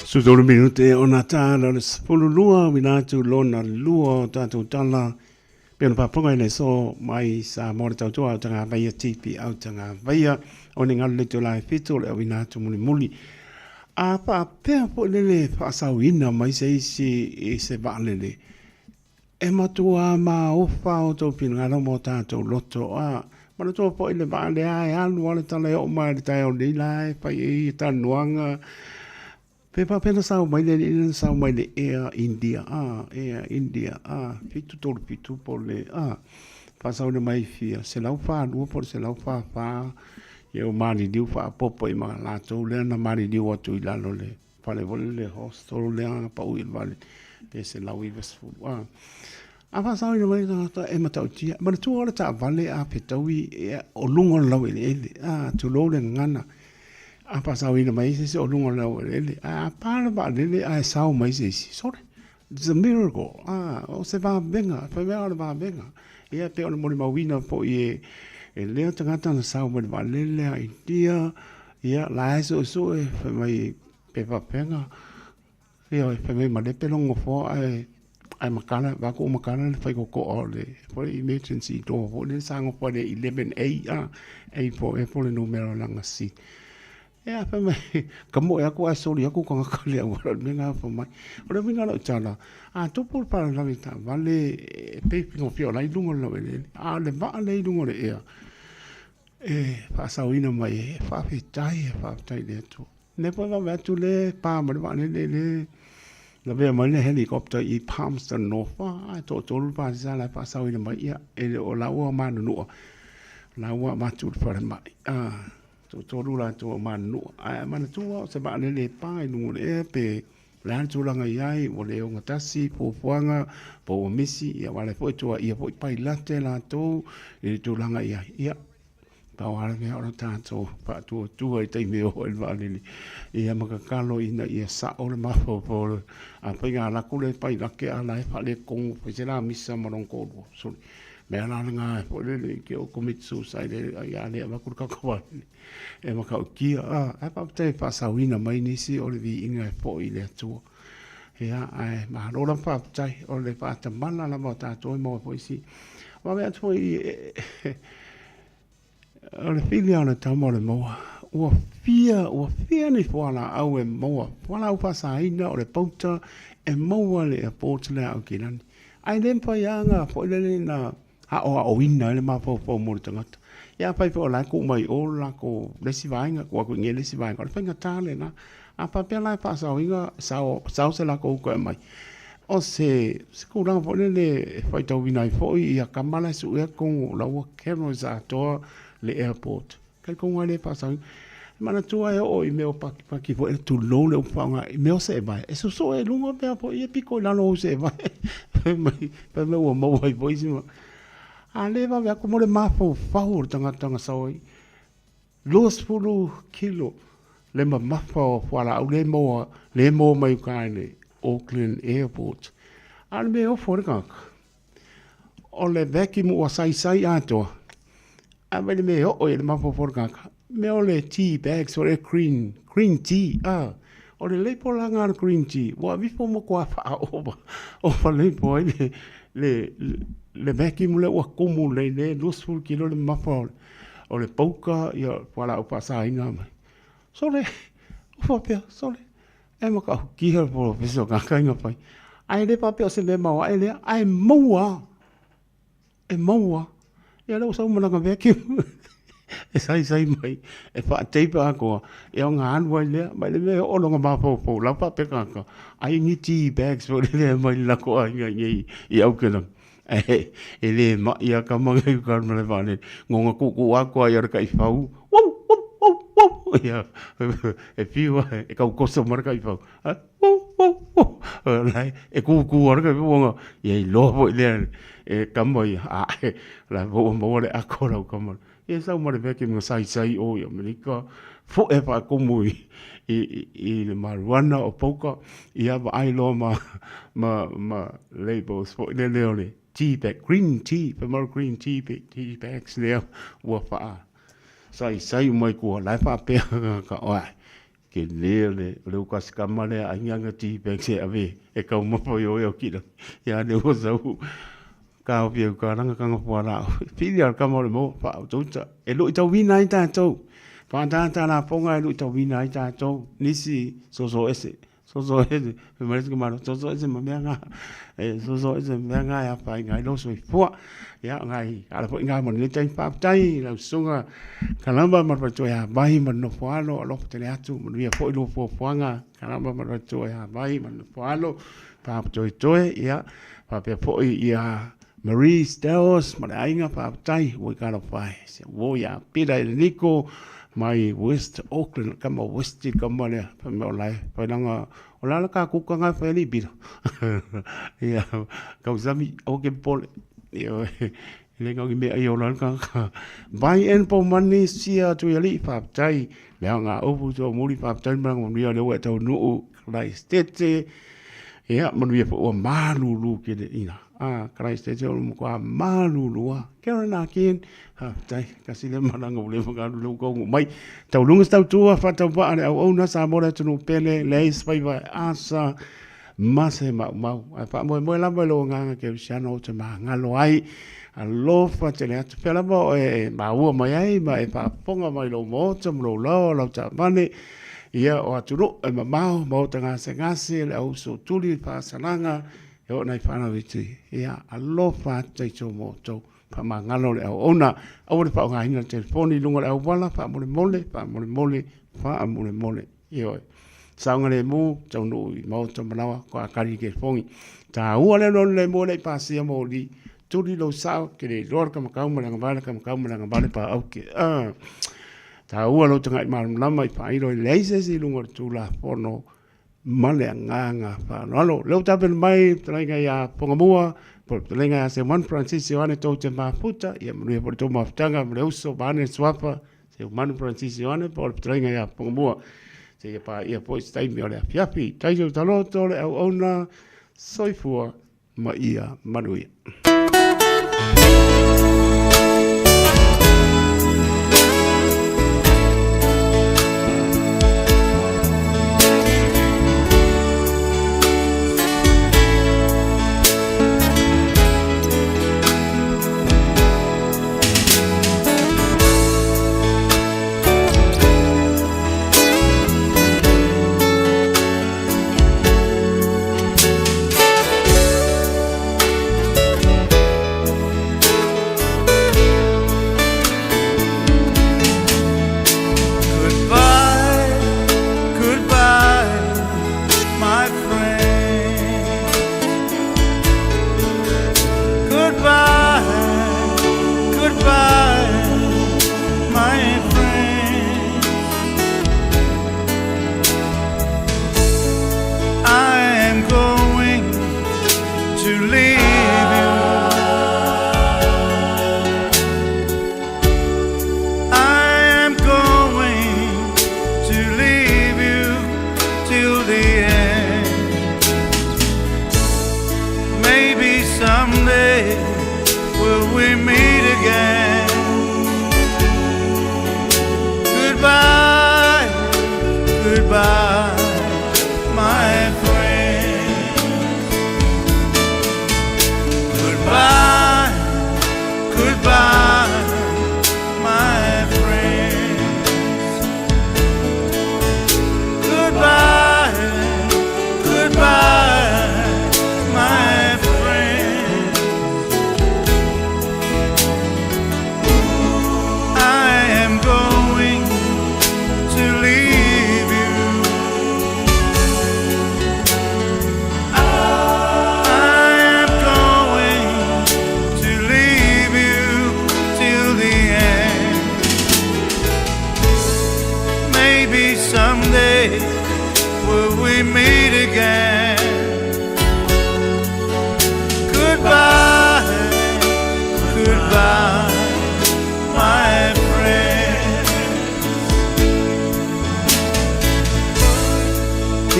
Sutolu minute o nā tāla le sepulu lua, winatu lona lua o tātou tala. Pēna pāponga ele so mai sa mōre tautua au tanga vaia tipi au tanga vaia. O ne ngalo le te lai fitu le winatu muli muli. A pa pēa po lele whaasau ina mai se isi e se vālele. E matua ma ofa o tō pina ngā mo tātou loto a. Mana tō po ele vāle ai alu wale tala o mai le tai o nei lai pai e tanuanga. Pepa pena sau mai le ina sau mai le Air India a fitu tolu fitu po le a pasau le mai fia se lau fa lua por se lau fa ye o mari diu fa popo I ma la to le na mari diu o tu la lo le fa le vol le hostel le a pa u il vale pe se lau I vesfu a pasau le mai ta e mata utia ma tu ora ta vale a petaui o lungo lau ele a tu lo le ngana a pasau ina mai se o lungo lau ele a para ba ele a sau mai se sorry it's a miracle o se va venga fa va venga ia pe ona mori mawina po e leo tangata na sau mai va lele a India ia la so e fa mai pe pa penga ia fa mai ma de pelongo fo ai makana va ko makana fa ko le for emergency do ho le sango po de 11A ai po e po le numero langa si ya fa mai kamo ya ko asoli ya ko ko ngakali ora menga fa mai ora menga lo chala a tu por para la vita vale pe pingo fio la lungo lo vele a le va le lungo le ya fa sauina mai fa fitai le tu ne po va tu le pa ma va le La vea mai le helicopter I Palmerston North. To tolu pa sa la pa sa ina mai ia e o la ua manu no. La ua matu para mai. To tolu la to manu. Mana tu se ba le pa no le pe la tu langa iai o le o ngatasi po puanga po misi ia wale po to ia po pai late la to I tu langa iai. Ia Pawara me ora tātou pa tu ai te me o el vale ia makakalo ina ia sa o le mafo po a pinga la kule pai la ke ala e pale kong pe sela misa marong ko so me ala nga po le ke o commit suicide ia le ma kur ka ko e maka o kia a pa te pa sa wina mai ni si o le vi inga po I le tu ia ai ma ro la pa tai o le pa ta mana la mo tātou mo po si ma me atu o le fili ana tamo le moa. Ua fia ni fuala au e moa. Fuala au pasaina o le pauta e moa le a pōtele au kinani. Ai lempa ianga po le na o ina le ma po mo le tangata. Ia pai po la ko mai o la ko lesi vainga ko ko nge lesi vainga. Le penga tale na. A pa pe la pasa o inga sao se la ko mai. O se kurang po le fai tau vinai fo I a kamala su e ko la wa cameras a to le airport. Kai konga le pasang. Mana tua e o I meo paki po e tu lo le upanga I meo se vai. E so e lunga pea po I e piko la lo se vai. Pa me ua mau ai po isima. A le va vea como le mafo fahur tanga saoi. 2 kilo. Le ma mafo wala au le mo mai kai le Auckland Airport. A le meo fore kaka. O le veki mo a sai atoa. A vele me o le mapo por kaka. Me o le tea bags o le green tea. O le leipo langa al green tea. Wa vipo mo kua wha oba. O fa leipo le veki mo le ua kumu le 2 kilo le mapo. O le pauka ia wala o pasa inga mai. So le, ufa pia, so le. E maka au kiha po viso kaka inga pai. Ai le pa pia se me maua. Ai maua. E maua. Ia lau sau mananga veki. E sai mai. E wha teipa akoa. E o ngā anua lea. Mai le mea olonga mapau. Lau pa peka aka. Ai ngi tea bags. Po le lea mai lako a inga I au kenang. E le ma ia ka mga I karma le vane. Ngonga kuku akoa I araka I whau. Ia. E piwa. E kau kosa maraka I whau. Lai. E kuku araka I whau. Ia I lopo I lea. E kamoi la mo le akora o kamoi e sa mo le veki mo sai o ia Amerika fo e pa komui I le marijuana o poka ia va ai lo ma labels fo le tea bag green tea for more green tea bags le wa fa sai mai ko la fa pe ka o ke le ka skamale anga tea bags e ave e ka mo po yo ki ya le o zau ka o pia ka ranga kanga puara. Pili ar kamore mo, pa o tauta. E lo I tau wina I tātou. Pa tāta la ponga e lo I tau wina I tātou. Nisi soso ese. Me marisi kumaro. Soso ese ma mea ngā. Soso ese mea ngā ya pa ngai lo soi fua. Ya ngai. Ala po ngai mo ni tai pa tai. Lau sunga. Kalamba marpato ya bahi man no fualo. Alo tele atu. Manuia po ilo po fuanga. Kalamba marpato ya bahi man no fualo. Pa toi ya. Pa pia po ya. Marie Stelz, ma ainga pa tai, we kara pai. Se wo ya pira I Nico, mai West Auckland, kama West kama le, pa me olai, pa nanga, olala ka kuka ngai pa li bira. Ia, kau zami, oke pole. Ia, le ngau me ai olala ka. Bai en po mani sia tu ya li pa tai, le nga opu to muri pa tai mang mo ria le wa tau no, lai stete. Ia, mo ria po malu lu ke de ina. Christchurch o mo kwa malulua kera na kin tai kasi le maranga ule mo galu lo ko mai tau lunga tau tua fa tau pa ale au na sa mo tu pele le spai va asa mase ma fa mo la lo nga ke siano te ma ngalo ai a lo fa te le atu pela mo e ma u mai ai ma e fa ponga mai lo mo te mo lo ta mane ia o aturo e ma mo tanga se ngase le au so tuli fa sananga e o nei whanau iti. Ia, alo whātai tō mō tō. Pa mā ngalo le au ona. Au le whao ngā hina telefoni lunga le au wala. Pa mole. Ia oi. saunga le mu tau no i mau tau manawa ko akari ke fongi ta ua le no le mo le pasia mo li tuli lo sao ke le lor ka makau malanga vale pa au ke ta ua lo tanga i lama i pa iro i leise si lunga tula pono male nganga pa no lo tapen mai tanga ya pongamua por tanga se Juan Francisco ane to te mafuta ia manu por to mafutanga le uso bane swapa se Juan Francisco ane por tanga ya pongamua se pa ia pois tai mi ole fiafi tai jo talo tole au ona soifua ma ia manuia.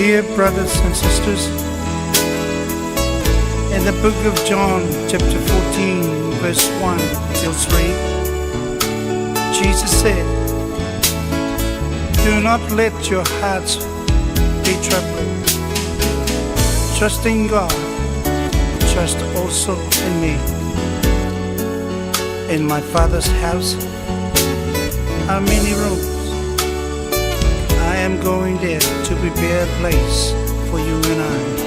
Dear brothers and sisters, in the book of John, chapter 14, verse 1 till 3, Jesus said, "Do not let your hearts be troubled. Trust in God, trust also in me. In my Father's house are many rooms. I am going there to prepare a place for you and I."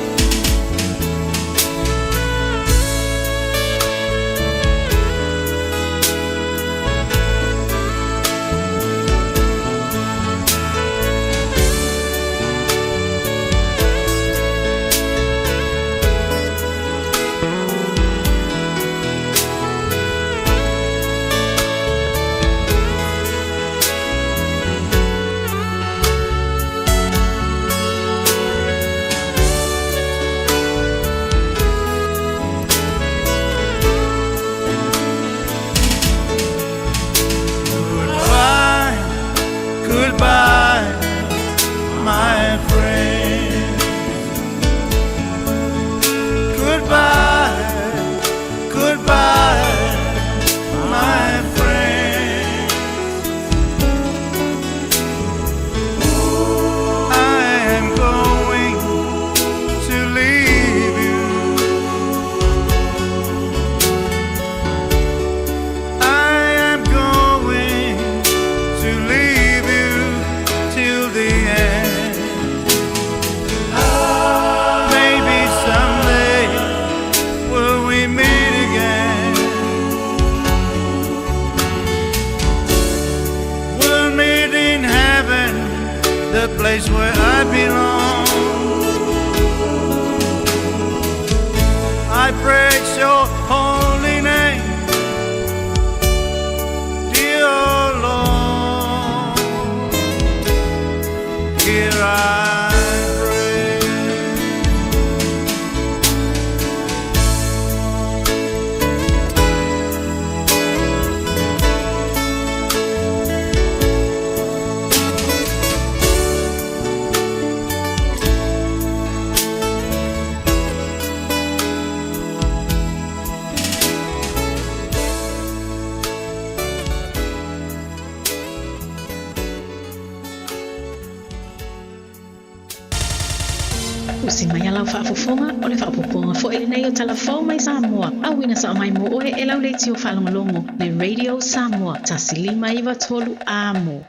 si mai alau whaafofonga o le whaapoponga fo ele nei o talafau mai Samoa. Awina sa mai mo oe e lau leiti o whalongolongo le Radio Samoa tasili mai wa tolu amo.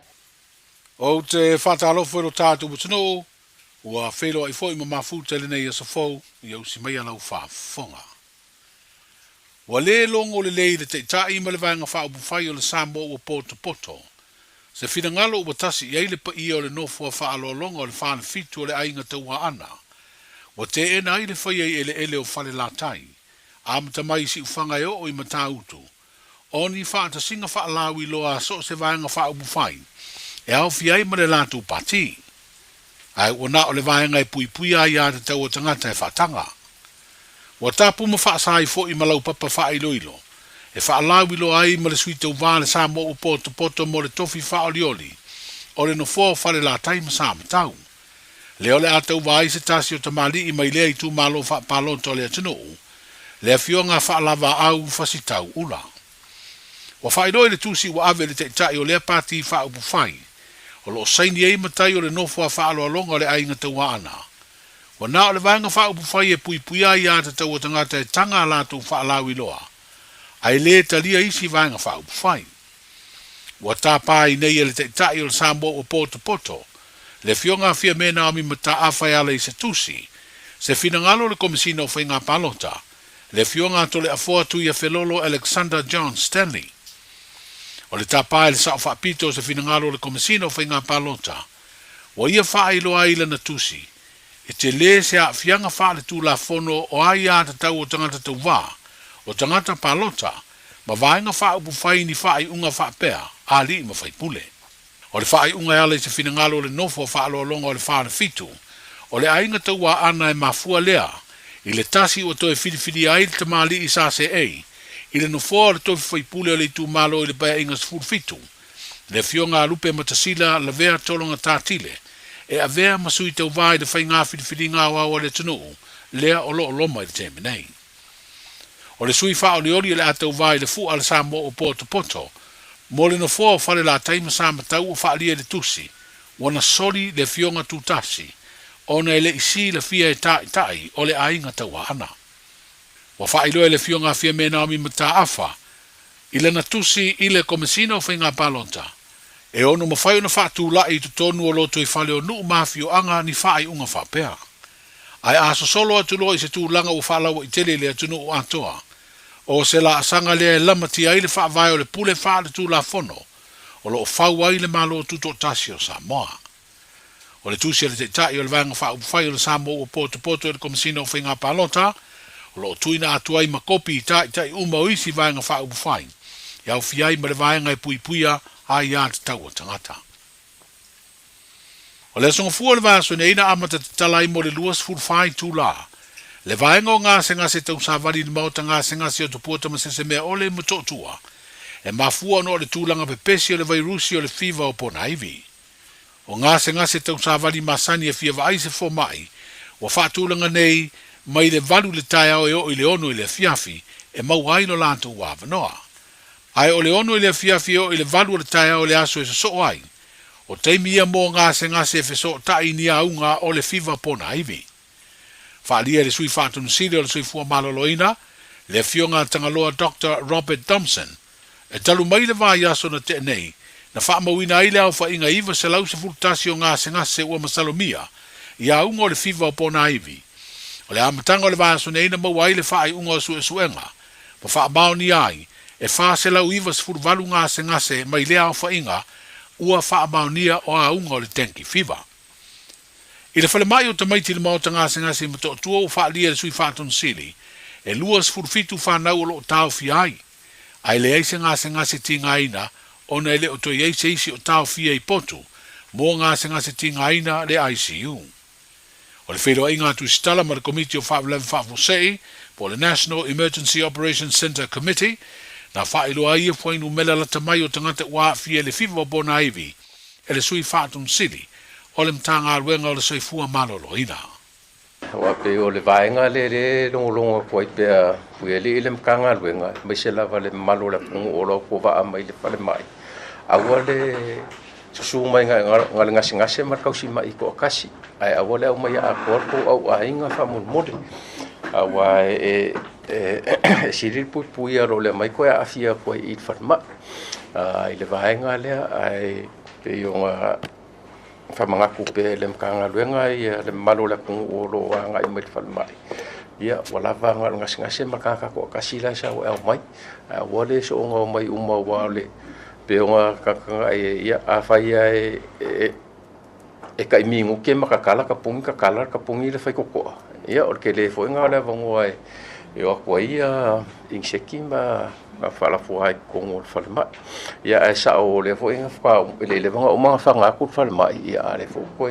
O te whatalofo ero tātou mutano, ua whelo ai fo ma mafuta le nei asa fau, i au si mai alau whaafonga. Wa le longo le lei le te tai ma le vanga whaapufai o le Samoa ua poto. Se fina ngalo ua tasi i eile pa i o le nofua whaalolonga o le whaana fitu o le ainga taua ana. Wa te ena i le whai ele o whale la tai. Amata mai si ufanga e o i mata utu. Oni whaata singa whaalawi loa so se vanga whaapufai. E au fiai ma le latu pati. Ai wana o le vanga e pui a ia te taua tangata e whaatanga. Wa tapu ma whaasai fo i malau papa whaailoilo. E whaalawi lo ai ma le sui tau vale sa mo u poto mo le tofi whaolioli. O le no fō whale la taima sa matau. Le ole a tau vai se tasi o tamali i mai lea i tu malo whaapalonto le atino. Le a fionga whaalawa au whasitau ula. Wa whaidoi le tusi wa ave le te tai o lea pati whaupu whai. O lo saini ei matai o le nofua whaaloalonga o le ainga tau ana. Wa na o le vanga whaupu whai e pui ai a te tau o tangata e tanga latu whaalawi loa. Ai le talia isi vanga whaupu whai. Wa tāpai nei ele te tai o le Samoa o poto. Le fionga fia mena ami mata awhai ala i se tusi. Se fina ngalo le komisina o whainga palota. Le fionga to le afoa tu ia felolo Alexander John Stanley. O le tāpai le sao whaapito se fina ngalo le komisina o whainga palota. Wa ia whaai loa ila na tusi. E te le se a fianga wha le tu la fono o ai a te tau o tangata tau wā. O tangata palota, ma vaenga whaupu whai ni whai unga whapea, a li ma whai pule. O le whai unga ala i se finangalo le nofo whaalo longa o le whaana fitu, o le ainga taua ana e mafua lea, i le tasi o toe whiriwhiri ai le tamali i sa se ei, i le nofo le toe whai pule o le tu malo i le baya inga sfur fitu, le fionga lupe matasila la vea tolonga tātile, e a vea masui tau vai le whai ngā whiriwhiri ngā wawa le tunu, lea o lo loma i le temenei. O le sui whaolioli le atau vai le fu ala Samoa o poto. Mo le no fō whale la taima sa matau o whaalia le tusi. Wana soli le fionga tutasi. Ona ele isi le fia e tai o le ainga taua ana. Wa whaailoa le fionga fia me naomi mata afa. Ile na tusi ile komisina o whainga palonta. E ono mawhai ona whaatu lai tu tonu o loto i whale o nuu mafio anga ni whaai unga whapea. Ai aso solo atu loa i se tūlanga o whaalawa i tele le atunu o atoa. O se la asanga lea lama ti aile whaavai o le pule whaale tū la fono. O lo o whau aile malo o tuto tasi o Samoa. O le tusi le te tai o le vanga whaupuwhai o le Samoa o poto e le komisina o whainga palota. O lo o tuina atu ai makopi i tai uma o isi vanga whaupuwhai. Iau fiai ma le vanga e puipuia ai a te tau o tangata. O le songa fua le vaso ne ina amata te talai mo le luas furfai tū la. Le vaenga o ngā se ngase tau sa wali ni mauta ngā se ngase o tupuata ma se mea ole matotua. E mafua no le tūlanga pepesi o le vairusi o le fiva o pona iwi. O ngā se ngase tau sa wali masani e fia vai se fo mai. O whaatūlanga nei mai le valu le tai au e o i le ono i le fiafi e mau aino lanto ua vanoa. Ai o le ono i le fiafi o i le valu le tai au le aso e so ai. O teimia mō ngase feso tai ni aunga o le fiva pona iwi. Whaalia le sui whaatunu siri o le sui fua maloloina, le fionga tangaloa Dr. Robert Thompson. E talu mai le vai aso na te nei, na whaamawina ai leo whainga iwa se lau se fultasi o ngase ua masalomia, i aunga o le fiva o pona iwi. O le amatanga o le vai aso nei na mau ai le whaai unga o suenga, pa whaamao ni ai, e wha se lau iwa se fulvalu ngase mai lea o whainga, ua whaamaunia o aunga o le tenki fiva. I le whale mai o te maiti le maota ngase ma to tua o whaalia le sui whaatonu sili, e luas furfitu whanau o lo tau fiai. Ai le eise ngase tinga ina, ona ele o toi eise isi o tau fia i potu, mo ngase tinga ina le ICU. O le whelo inga tu stala ma le komiti o whaafosei, po le National Emergency Operations Center Committee, na whaelo ai e whainu mela la tamai o tangata ua fia le fiva o bona iwi, e le sui whaatonu sili, o le mtanga aluenga o le soifua malolo ina. Wa pe o le vaenga le longo poi pe fu le le mkanga aluenga, mai se lava le malo la pungu o lo po va mai le pale mai. Awa le susu mai ngal ngase mar kausi mai ko kasi ai awole au mai a korpo au ainga fa mol awa siril pui ro le mai ko afia ko I farma ai le vaenga le ai pe yonga fa manga ku pe le mkanga luenga le malo le ku ro nga I mai farma ia wala va ngal ngase makaka ko kasi la sa au mai wale so ngo mai uma wale pe nga ka ia afai e kai mingu ke makakala ka pungi le fai koko ia o ke le foi nga le vango ai yo ko ia inseki ma fala foi con o falma ia esa o le foi nga fa le vango o ma fa nga ku falma ia le foi ko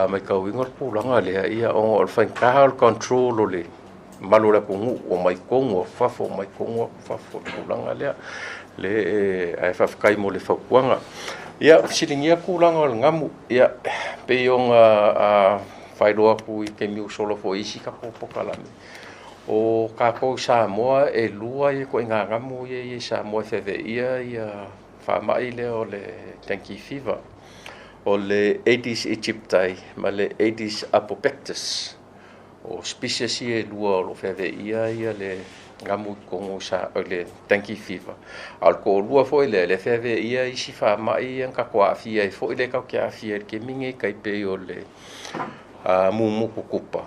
mai ka wingor pulanga le ia o fai ka control le malula ko o mai kongo fa fo mai kongo fa fo pulanga le ai fa kai mo le fa kuanga ia silingia kulanga ngamu ia pe yonga fai loa ku I ke miu solo fo isi ka pokalami o ka ko Samoa e lua I ko nga ngamu ia Samoa feve ia fa mai le o le tanki fever o le Aedes aegypti ma le Aedes albopictus o species e lua o feve ia le ngamu kongo sa le tanki fever al ko lua foi le feve ia isi fa mai en ka kwa fia foi le ka kia fia ke minge kai pe o le mumu kukupa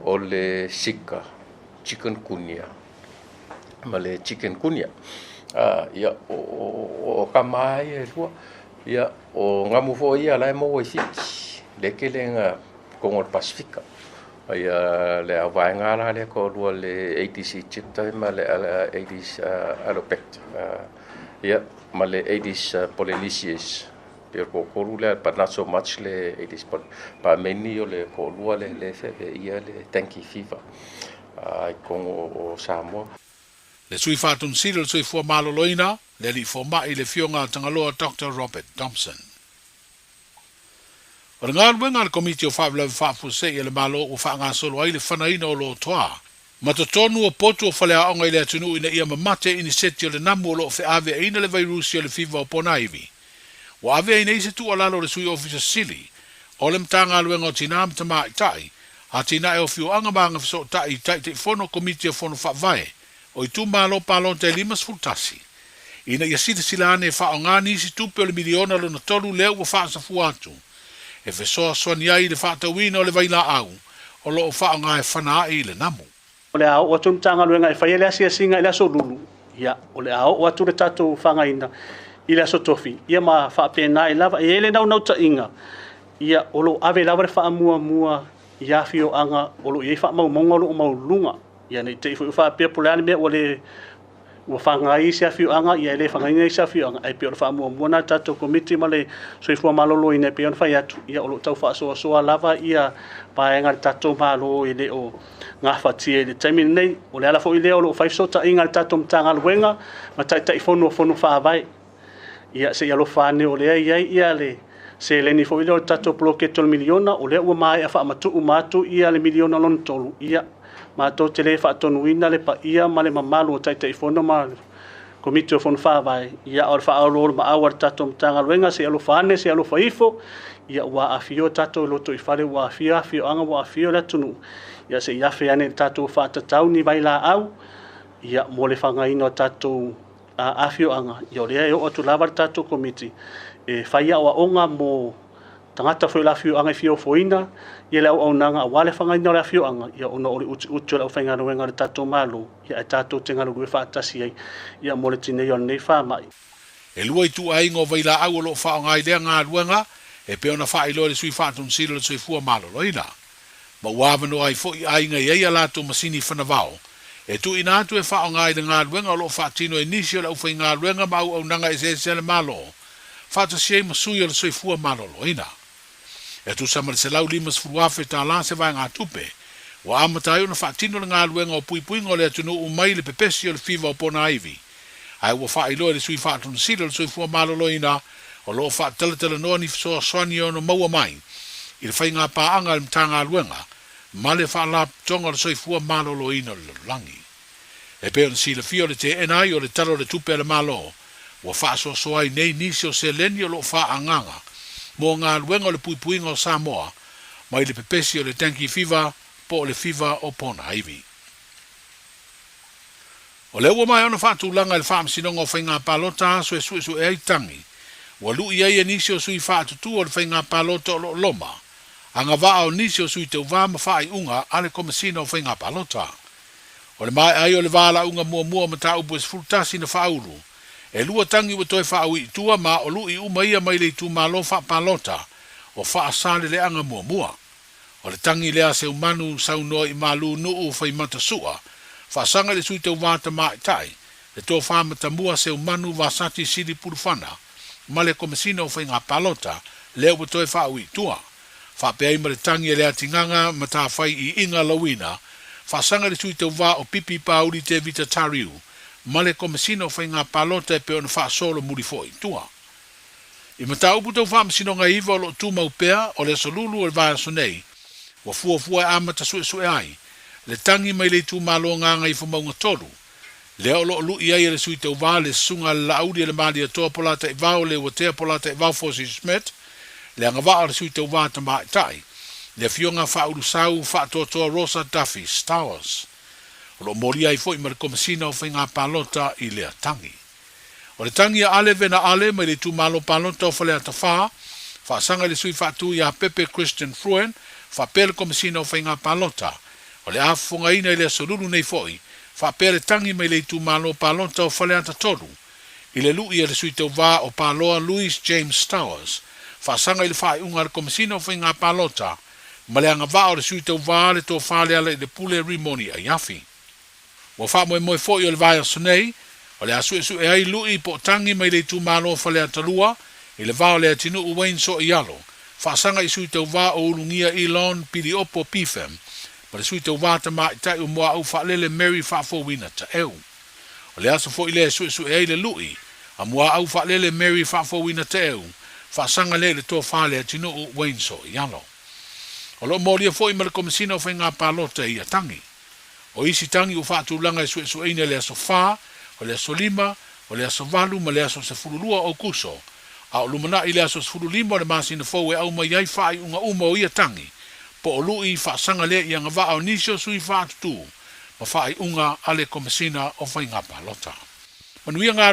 o le sika chikungunya ma le chikungunya ia o kamai lua ia o ngamu foi ia la mo fi le kelenga kongo pasifika ia le avainga la le ko lua le Aedes aegypti ma le Aedes albopictus ia ma le Aedes polynesis per ko le but not so much le Aedes pa meni o le ko lua le feve ia le tanki fever ai con o Samoa le sui fatun silo sui fo maloloina le li fo mai le fionga tangaloa Dr. Robert Thompson o ngal wenga le komiti o fa'avlau fa'afuse ia le malo o fa'anga solo ai le whanaina o lo toa. Ma to tonu o potu o whalea onga I le atunu ina ia mamate ini seti o le namu o lo fe ave aina le vairusi o le fiva o ponaivi. Wa ave aina ise tu alalo le sui ofisa sili o le mtanga luenga o tina mtama itai a tina e o fiu anga maanga fiso tai te fono komiti o fono fa'avae o I tu malo palon te limas fultasi. Ina ia sita silane fa'ongani isi tupe o le miliona lo na tolu leo wa fa'asafu atu. E fe soa soani ai le whaatawina o le vaila au, o lo o whaanga e whana I le namu. O le ao, o atu tanga luenga e whaia le asia singa I le aso lulu. Ia, o le ao, o atu le tatu whangaina I le aso tofi. Ia ma whaapena I lava, e ele nau ta inga. Ia, o lo ave lava le whaamua mua, ia fio anga, o lo iei whaamau monga o lo o maulunga. Ia, nei te ifu whaapea puleane mea o le ua whangai sia fiu anga ia ele whangai sia fiu anga ai pe o whaamua mua tatou komiti ma le soifua malolo ina pe on whai atu ia o lo tau whaasoa lava ia paenga le tatou malo i le o ngā whatie le taimi nei o le ala fo i le o lo whaisota inga le tatou mtanga luenga ma tai fonu whaavai ia se ia lo whane o le ia le se le ni fo i le o tatou bloke tol miliona o le ua mai a whaamatu umatu ia le miliona lon tolu ia ma to te le fa tonu ina le pa ia ma le mamalu o tai fono ma komiti o fono fa vai ia o fa o ma awar tato tanga luenga se alo fane se alo faifo ia wa afio tato lo to ifale wa afio anga wa afio la tunu ia se ia fe ane tato fa tatau ni vai la au ia mo le fanga ino tato afio anga ia le o tu lava tato komiti e fa ia wa onga mo tangata foi la fio anga fio foina ia le au nanga wale fanga ino la fio anga ia ono ori utu la fanga no wenga tato malu ia tato tenga lo fa tasi ai ia mo le tine yon nei fa mai e lua I tu ai ngo vaila au lo fa ngai le nga luenga e pe ona fa I lo le sui fa tun silo le sui fua malo loina ma wa no ai fo ai ngai ia la tu masini fa na vao e tu ina tu e fa ngai le nga luenga lo fa tino inisio la fa nga luenga ma au nanga e se le malo fa tasi ma sui le sui fua malo loina e tu sama se lau limas fuafe ta la se vai ngā tupe. Wa amatai ona whaatino ngā luenga o pui ngo le atunu umai le pepesi o le fiva o pona aivi. Ai wa wha ilo le sui whaatunu sila le sui fua maloloina o lo whaateletele noa ni soa soani o no maua mai. I le whai ngā paanga le mta ngā luenga ma le wha la tonga le sui fua maloloina le langi. E pe on sila fio le te enai o le talo le tupe le malo Ua whaasosoa i nei nisi o se leni o lo whaanganga. Mo ngā luenga o le puipuinga o Samoa, mai le pepesi o le tanki fiva, po o le fiva o Pona Iwi. O le ua mai ona whaatulanga i le whaamsinonga o whainga palota, so e su e ai tangi. Ua lui ai e nisi o sui whaatutu o le whainga palota o lo loma. Anga waa o nisi o sui te uwa ma whaai unga ale komisina o whainga palota. O le mai ai o le wala unga mua mata upu e sfultasi na whauru. E lua tangi ua toi whaau i tua ma o lui umaia mai le tu malo wha palota o wha asale le anga mua. O le tangi lea se umanu sau noa i malu nuu whai mata sua. Wha sanga le sui te uwata mai tai. Le tō wha mata mua se umanu wasati siri purufana. Ma le komisina o whainga palota leo ua toi whaau i tua. Wha pea ima le tangi lea tinganga mata whai i inga lawina. Wha sanga le sui te uwa o pipi pauri te vita tariu. Ma le komisina o whainga palota e peo na wha solo muri foi tua. I mata upu tau wha masino ngai iwa o lo tu maupea o le solulu o le vaya sonei. Wa fua e amata sue ai. Le tangi mai le tu malo nganga i fumaunga tolu. Le o lo lu ia le sui te uwa le sunga le laudi le mali atoa polata i vau le watea polata i vau fosi smet. Le anga waa le sui te uwa ta mai tai. Le fionga wha uru sau wha toa Rosa Duffy, Star Wars. O lo moria i foi ma le komisina o whainga palota i lea tangi. O le tangi a ale vena ale mai le tu malo palota o whalea ta wha. Wha sanga le sui wha tu ia Pepe Christian Fruen. Wha pele komisina o whainga palota. O le afunga ina i le solulu nei foi. Wha pele tangi mai le tu malo palota o whalea ta tolu. I le lui le sui te uwa o paloa Louis James Towers. Wha sanga i le wha unga le komisina o whainga palota. Ma le anga wha o le sui te uwa le tō whale ale le pule rimoni a yafi. Wa wha moe foi o le vaya sonei. O le asu e ai lui po tangi mai le tu malo o whalea talua. I le vao le atinu uwain so i alo. Wha sanga i sui te uwa o ulungia Elon pili opo pifem. Ma le sui te uwa ta mai tai o moa au wha lele Mary wha fowina ta eu. O le asu foi le asu e ai le lui. A moa au wha lele Mary wha fowina ta eu. Wha sanga le tō whale atinu uwain so i alo. O lo moria foi ma le komisina o whainga palota i a tangi. O isi tangi u whaatu langa e su eine le aso wha, o le aso lima, o le aso walu, ma le aso se furulua o kuso. A o lumana i le aso se furulima o le masina fau e au mai ai whai unga uma o ia tangi. Po o lui wha sanga le i anga wha o nisio sui whaatu tu, ma whai unga ale komisina o whainga palota. Manuia ngā